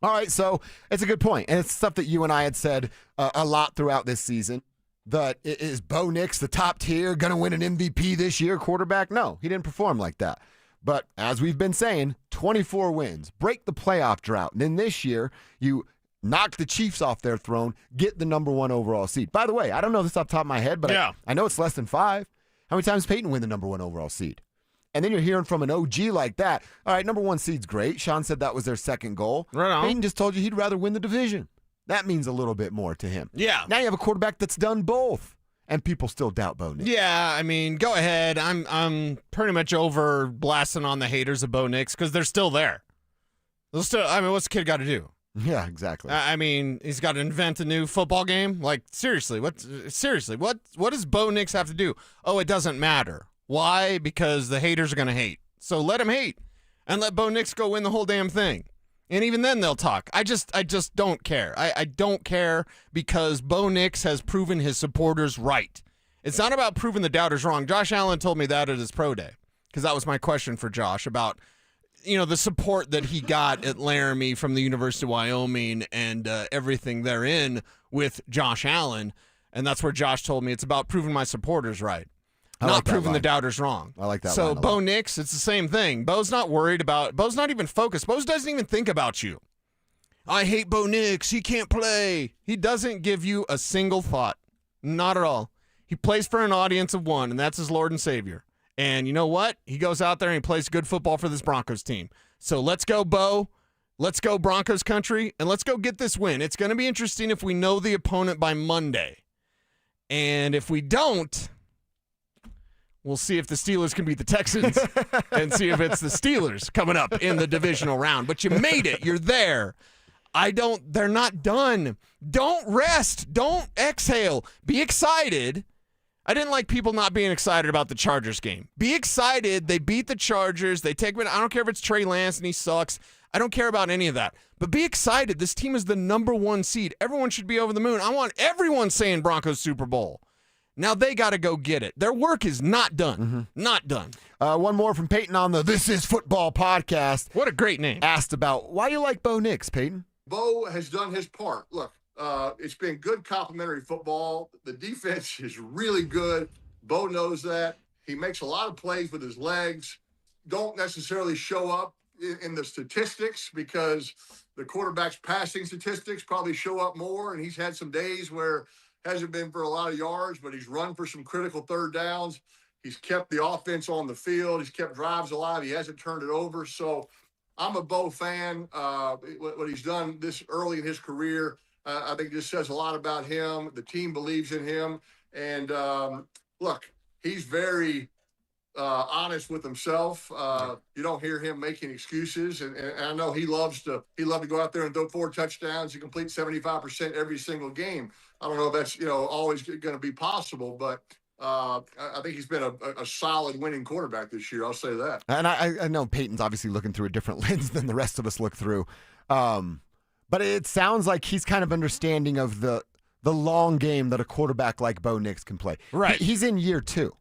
All right, so it's a good point, and it's stuff that you and I had said a lot throughout this season. That is Bo Nix the top tier, going to win an MVP this year, quarterback? No, he didn't perform like that. But as we've been saying, 24 wins, break the playoff drought. And then this year, you knock the Chiefs off their throne, get the number 1 overall seed. By the way, I don't know this off the top of my head, but yeah. I know it's less than 5. How many times Payton win the number 1 overall seed? And then you're hearing from an OG like that. All right, number 1 seed's great. Sean said that was their second goal. Right on. Payton just told you he'd rather win the division. That means a little bit more to him. Yeah. Now you have a quarterback that's done both, and people still doubt Bo Nix. Yeah, I mean, go ahead. I'm pretty much over blasting on the haters of Bo Nix because they're still there. They're still, I mean, what's the kid got to do? Yeah, exactly. I mean, he's got to invent a new football game. Like, seriously, what does Bo Nix have to do? Oh, it doesn't matter. Why? Because the haters are going to hate. So let him hate, and let Bo Nix go win the whole damn thing. And even then they'll talk. I just don't care. I don't care because Bo Nix has proven his supporters right. It's not about proving the doubters wrong. Josh Allen told me that at his pro day because that was my question for Josh about, the support that he got at Laramie from the University of Wyoming and everything therein with Josh Allen. And that's where Josh told me it's about proving my supporters right. Not proving the doubters wrong. I like that. So line a Bo lot. Nix, it's the same thing. Bo's not worried about. Bo's not even focused. Bo doesn't even think about you. I hate Bo Nix. He can't play. He doesn't give you a single thought. Not at all. He plays for an audience of one, and that's his Lord and Savior. And you know what? He goes out there and he plays good football for this Broncos team. So let's go, Bo. Let's go, Broncos country, and let's go get this win. It's going to be interesting if we know the opponent by Monday. And if we don't, we'll see if the Steelers can beat the Texans and see if it's the Steelers coming up in the divisional round. But you made it. You're there. They're not done. Don't rest. Don't exhale. Be excited. I didn't like people not being excited about the Chargers game. Be excited. They beat the Chargers. They take it. I don't care if it's Trey Lance and he sucks. I don't care about any of that. But be excited. This team is the number 1 seed. Everyone should be over the moon. I want everyone saying Broncos Super Bowl. Now they got to go get it. Their work is not done. Mm-hmm. Not done. One more from Payton on the This Is Football podcast. What a great name. Asked about why you like Bo Nix, Payton. Bo has done his part. Look, it's been good complimentary football. The defense is really good. Bo knows that. He makes a lot of plays with his legs. Don't necessarily show up in the statistics because the quarterback's passing statistics probably show up more, and he's had some days where hasn't been for a lot of yards, but he's run for some critical third downs. He's kept the offense on the field. He's kept drives alive. He hasn't turned it over. So I'm a Bo fan. What he's done this early in his career, I think just says a lot about him. The team believes in him. And look, he's very honest with himself. You don't hear him making excuses. And I know he loves to go out there and throw 4 touchdowns and complete 75% every single game. I don't know if that's, always going to be possible, but I think he's been a solid winning quarterback this year. I'll say that. And I know Peyton's obviously looking through a different lens than the rest of us look through. But it sounds like he's kind of understanding of the long game that a quarterback like Bo Nix can play. Right. He's in year 2.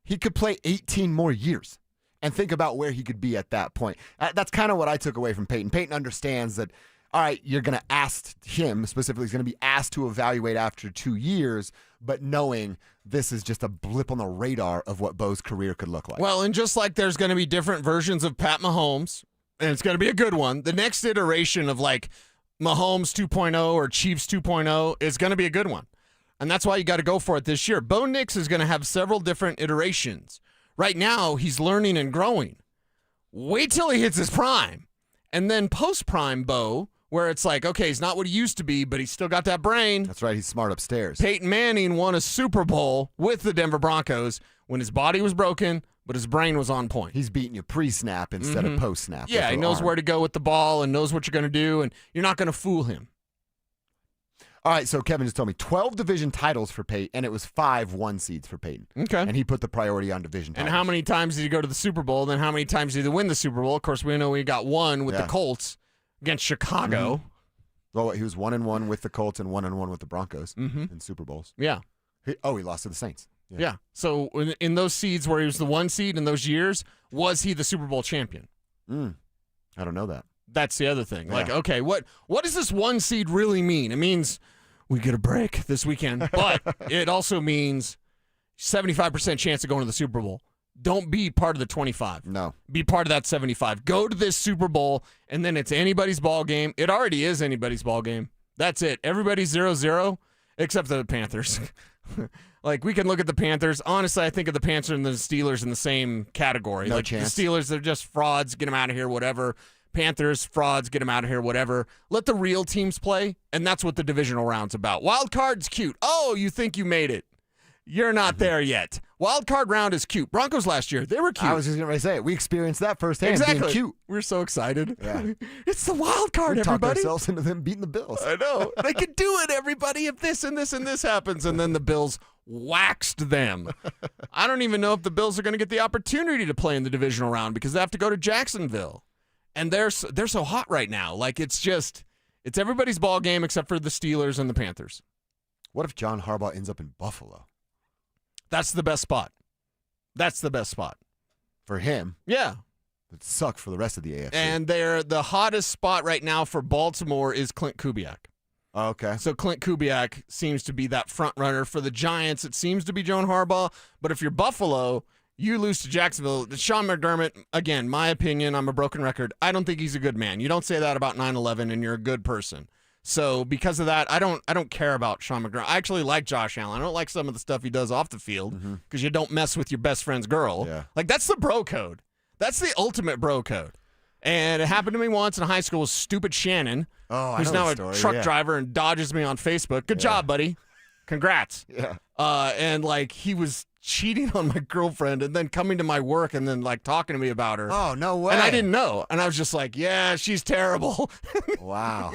He could play 18 more years and think about where he could be at that point. That's kind of what I took away from Payton. Payton understands that all right, you're going to ask him specifically, he's going to be asked to evaluate after 2 years, but knowing this is just a blip on the radar of what Bo's career could look like. Well, and just like there's going to be different versions of Pat Mahomes, and it's going to be a good one, the next iteration of like Mahomes 2.0 or Chiefs 2.0 is going to be a good one. And that's why you got to go for it this year. Bo Nix is going to have several different iterations. Right now, he's learning and growing. Wait till he hits his prime. And then post-prime Bo, where it's like, okay, he's not what he used to be, but he's still got that brain. That's right, he's smart upstairs. Peyton Manning won a Super Bowl with the Denver Broncos when his body was broken, but his brain was on point. He's beating you pre-snap instead of post-snap. Yeah, he knows where to go with the ball and knows what you're going to do, and you're not going to fool him. All right, so Kevin just told me 12 division titles for Peyton, and it was 5 1 seeds for Peyton. Okay. And he put the priority on division titles. And how many times did he go to the Super Bowl? Then how many times did he win the Super Bowl? Of course, we know he got one with the Colts against Chicago. Well, he was 1-1 with the Colts and 1-1 with the Broncos in Super Bowls. Yeah. He lost to the Saints. Yeah. So in those seeds where he was the 1 seed in those years, was he the Super Bowl champion? I don't know that. That's the other thing. Like, okay, what does this 1 seed really mean? It means we get a break this weekend, but it also means 75% chance of going to the Super Bowl. Don't be part of the 25. No. Be part of that 75. Go to this Super Bowl, and then it's anybody's ball game. It already is anybody's ball game. That's it. Everybody's 0-0 except the Panthers. Like, we can look at the Panthers. Honestly, I think of the Panthers and the Steelers in the same category. No like chance. The Steelers, they're just frauds. Get them out of here, whatever. Panthers, frauds, get them out of here, whatever. Let the real teams play, and that's what the divisional round's about. Wild card's cute. Oh, you think you made it. You're not there yet. Wild card round is cute. Broncos last year, they were cute. I was just going to say it. We experienced that firsthand. Exactly. Being cute. We're so excited. Yeah. It's the wild card, We talked everybody. ourselves into them beating the Bills. I know. They could do it, everybody, if this and this and this happens. And then the Bills waxed them. I don't even know if the Bills are going to get the opportunity to play in the divisional round because they have to go to Jacksonville. And they're so hot right now. Like, it's everybody's ball game except for the Steelers and the Panthers. What if John Harbaugh ends up in Buffalo? That's the best spot. That's the best spot. For him. Yeah. It sucks for the rest of the AFC. And the hottest spot right now for Baltimore is Clint Kubiak. Oh, okay. So Clint Kubiak seems to be that front runner. For the Giants, it seems to be John Harbaugh. But if you're Buffalo, you lose to Jacksonville. Sean McDermott, again, my opinion, I'm a broken record. I don't think he's a good man. You don't say that about 9/11 and you're a good person. So because of that, I don't care about Sean McDermott. I actually like Josh Allen. I don't like some of the stuff he does off the field because you don't mess with your best friend's girl. Yeah. Like, that's the bro code. That's the ultimate bro code. And it happened to me once in high school with stupid Shannon, who's now a truck driver and dodges me on Facebook. Good job, buddy. Congrats. Yeah. And like, he was cheating on my girlfriend and then coming to my work and then like talking to me about her. Oh, no way. And I didn't know. And I was just like, yeah, she's terrible. Wow.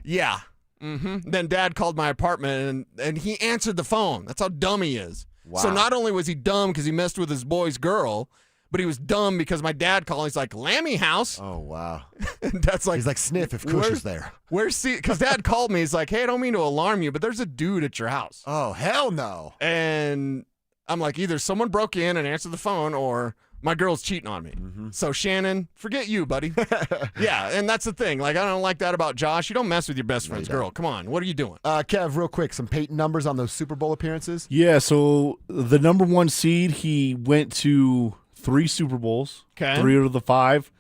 Yeah. Then Dad called my apartment and he answered the phone. That's how dumb he is. Wow. So not only was he dumb because he messed with his boy's girl, but he was dumb because my dad called. He's like, Lammy house. Oh, wow. And Dad's like, he's like, sniff if Kush is there. Where's C? Because Dad called me. He's like, hey, I don't mean to alarm you, but there's a dude at your house. Oh, hell no. And I'm like, either someone broke in and answered the phone or my girl's cheating on me. So Shannon, forget you, buddy. Yeah, and that's the thing. Like, I don't like that about Josh. You don't mess with your best friend's girl. Come on, what are you doing? Kev, real quick, some Peyton numbers on those Super Bowl appearances. Yeah, so the number 1 seed, he went to 3 Super Bowls. Okay. 3 out of the 5.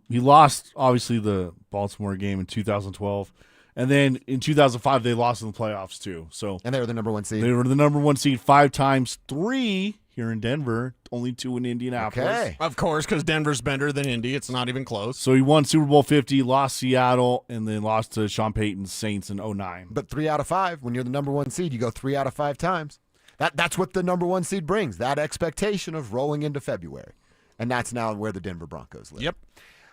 He lost, obviously, the Baltimore game in 2012. And then in 2005, they lost in the playoffs, too. And they were the number 1 seed. They were the number 1 seed 5 times, 3 here in Denver, only 2 in Indianapolis. Okay. Of course, because Denver's better than Indy. It's not even close. So he won Super Bowl 50, lost Seattle, and then lost to Sean Payton's Saints in 2009. But 3 out of 5, when you're the number 1 seed, you go 3 out of 5 times. That's what the number 1 seed brings, that expectation of rolling into February. And that's now where the Denver Broncos live. Yep.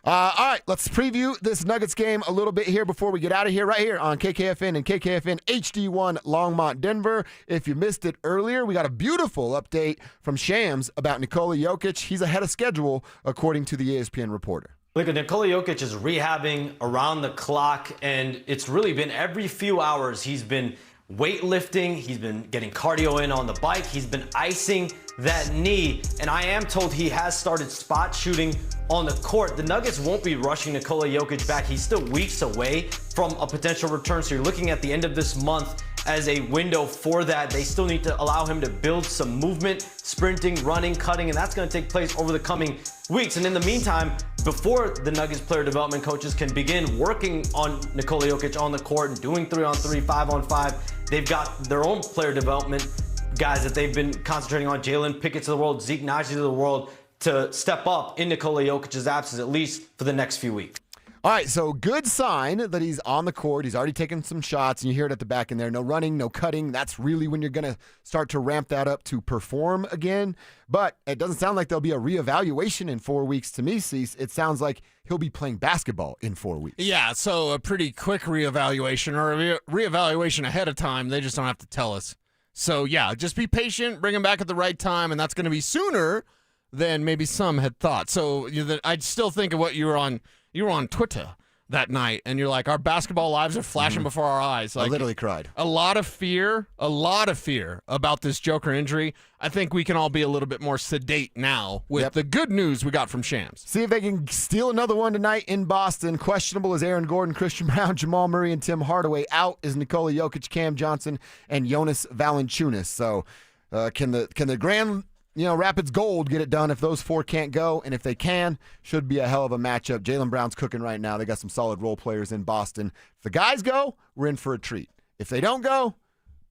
All right, let's preview this Nuggets game a little bit here before we get out of here, right here on KKFN and KKFN HD1 Longmont, Denver. If you missed it earlier, we got a beautiful update from Shams about Nikola Jokic. He's ahead of schedule, according to the ESPN reporter. Look, Nikola Jokic is rehabbing around the clock, and it's really been every few hours he's been weightlifting. He's been getting cardio in on the bike. He's been icing that knee. And I am told he has started spot shooting on the court. The Nuggets won't be rushing Nikola Jokic back. He's still weeks away from a potential return. So you're looking at the end of this month as a window for that. They still need to allow him to build some movement, sprinting, running, cutting, and that's going to take place over the coming weeks. And in the meantime, before the Nuggets player development coaches can begin working on Nikola Jokic on the court and doing 3-on-3, 5-on-5, they've got their own player development guys that they've been concentrating on, Jalen Pickett's of the world, Zeke Naji's of the world, to step up in Nikola Jokic's absence, at least for the next few weeks. All right, so good sign that he's on the court. He's already taken some shots, and you hear it at the back in there. No running, no cutting. That's really when you're going to start to ramp that up to perform again. But it doesn't sound like there'll be a reevaluation in 4 weeks to me, Cease. It sounds like he'll be playing basketball in 4 weeks. Yeah, so a pretty quick reevaluation or a reevaluation ahead of time. They just don't have to tell us. So, yeah, just be patient, bring him back at the right time, and that's going to be sooner than maybe some had thought. So I'd still think of what you were on Twitter that night, and you're like, our basketball lives are flashing before our eyes. Like, I literally cried. A lot of fear about this Joker injury. I think we can all be a little bit more sedate now with the good news we got from Shams. See if they can steal another one tonight in Boston. Questionable is Aaron Gordon, Christian Brown, Jamal Murray, and Tim Hardaway. Out is Nikola Jokic, Cam Johnson, and Jonas Valanciunas. So can the Grand Rapids Gold get it done if those four can't go? And if they can, should be a hell of a matchup. Jaylen Brown's cooking right now. They got some solid role players in Boston. If the guys go, we're in for a treat. If they don't go,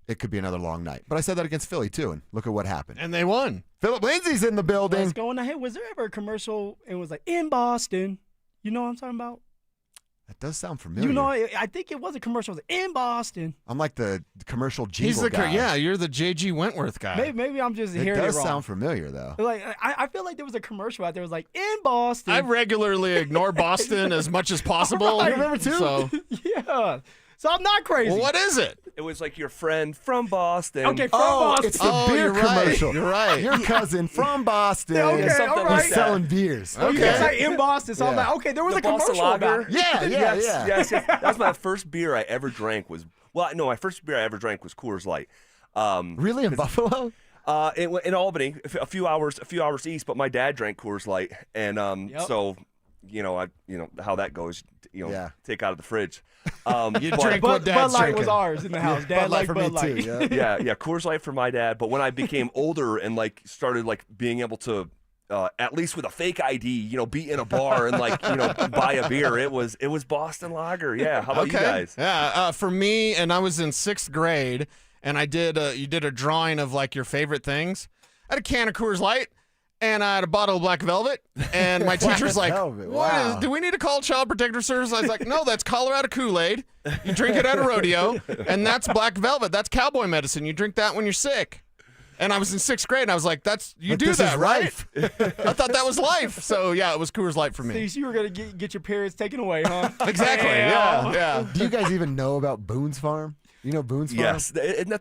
it could be another long night. But I said that against Philly, too, and look at what happened. And they won. Philip Lindsay's in the building. What's going on? Hey, was there ever a commercial and it was like, in Boston? You know what I'm talking about? That does sound familiar. You know, I think it was a commercial. It was in Boston. I'm like the commercial jingle guy. Yeah, you're the J.G. Wentworth guy. Maybe I'm just hearing it wrong. It does sound familiar, though. Like I feel like there was a commercial out there. It was like, in Boston. I regularly ignore Boston as much as possible. Right. You remember, too? So. Yeah. So I'm not crazy. Well, what is it? It was like your friend from Boston. Okay, from Boston. It's the beer commercial. You're right. Your cousin from Boston. Okay, something all right. He's selling beers. Okay. You guys like in Boston, so I'm like, okay, there was a commercial about it. Yes. That was my first beer I ever drank my first beer I ever drank was Coors Light. Really, in Buffalo? In Albany, a few hours east. But my dad drank Coors Light, and so how that goes. Take out of the fridge. You drink what Dad's Bud Light drinking. was ours in the house. Dad liked Bud Light. Too, yeah, Coors Light for my dad. But when I became older and started being able to, at least with a fake ID, be in a bar and buy a beer, it was Boston Lager. Yeah. How about you guys? Yeah. For me, and I was in 6th grade, and you did a drawing of your favorite things. I had a can of Coors Light. And I had a bottle of Black Velvet, and my teacher's like, do we need to call Child Protective Service? I was like, no, that's Colorado Kool-Aid. You drink it at a rodeo, and that's Black Velvet. That's cowboy medicine. You drink that when you're sick. And I was in 6th grade, and I was like, you do that, right? I thought that was life. So, yeah, it was Coors Light for me. So you were going to get your periods taken away, huh? Exactly, yeah. Do you guys even know about Boone's Farm? You know Boone's Farm? Yes. Isn't that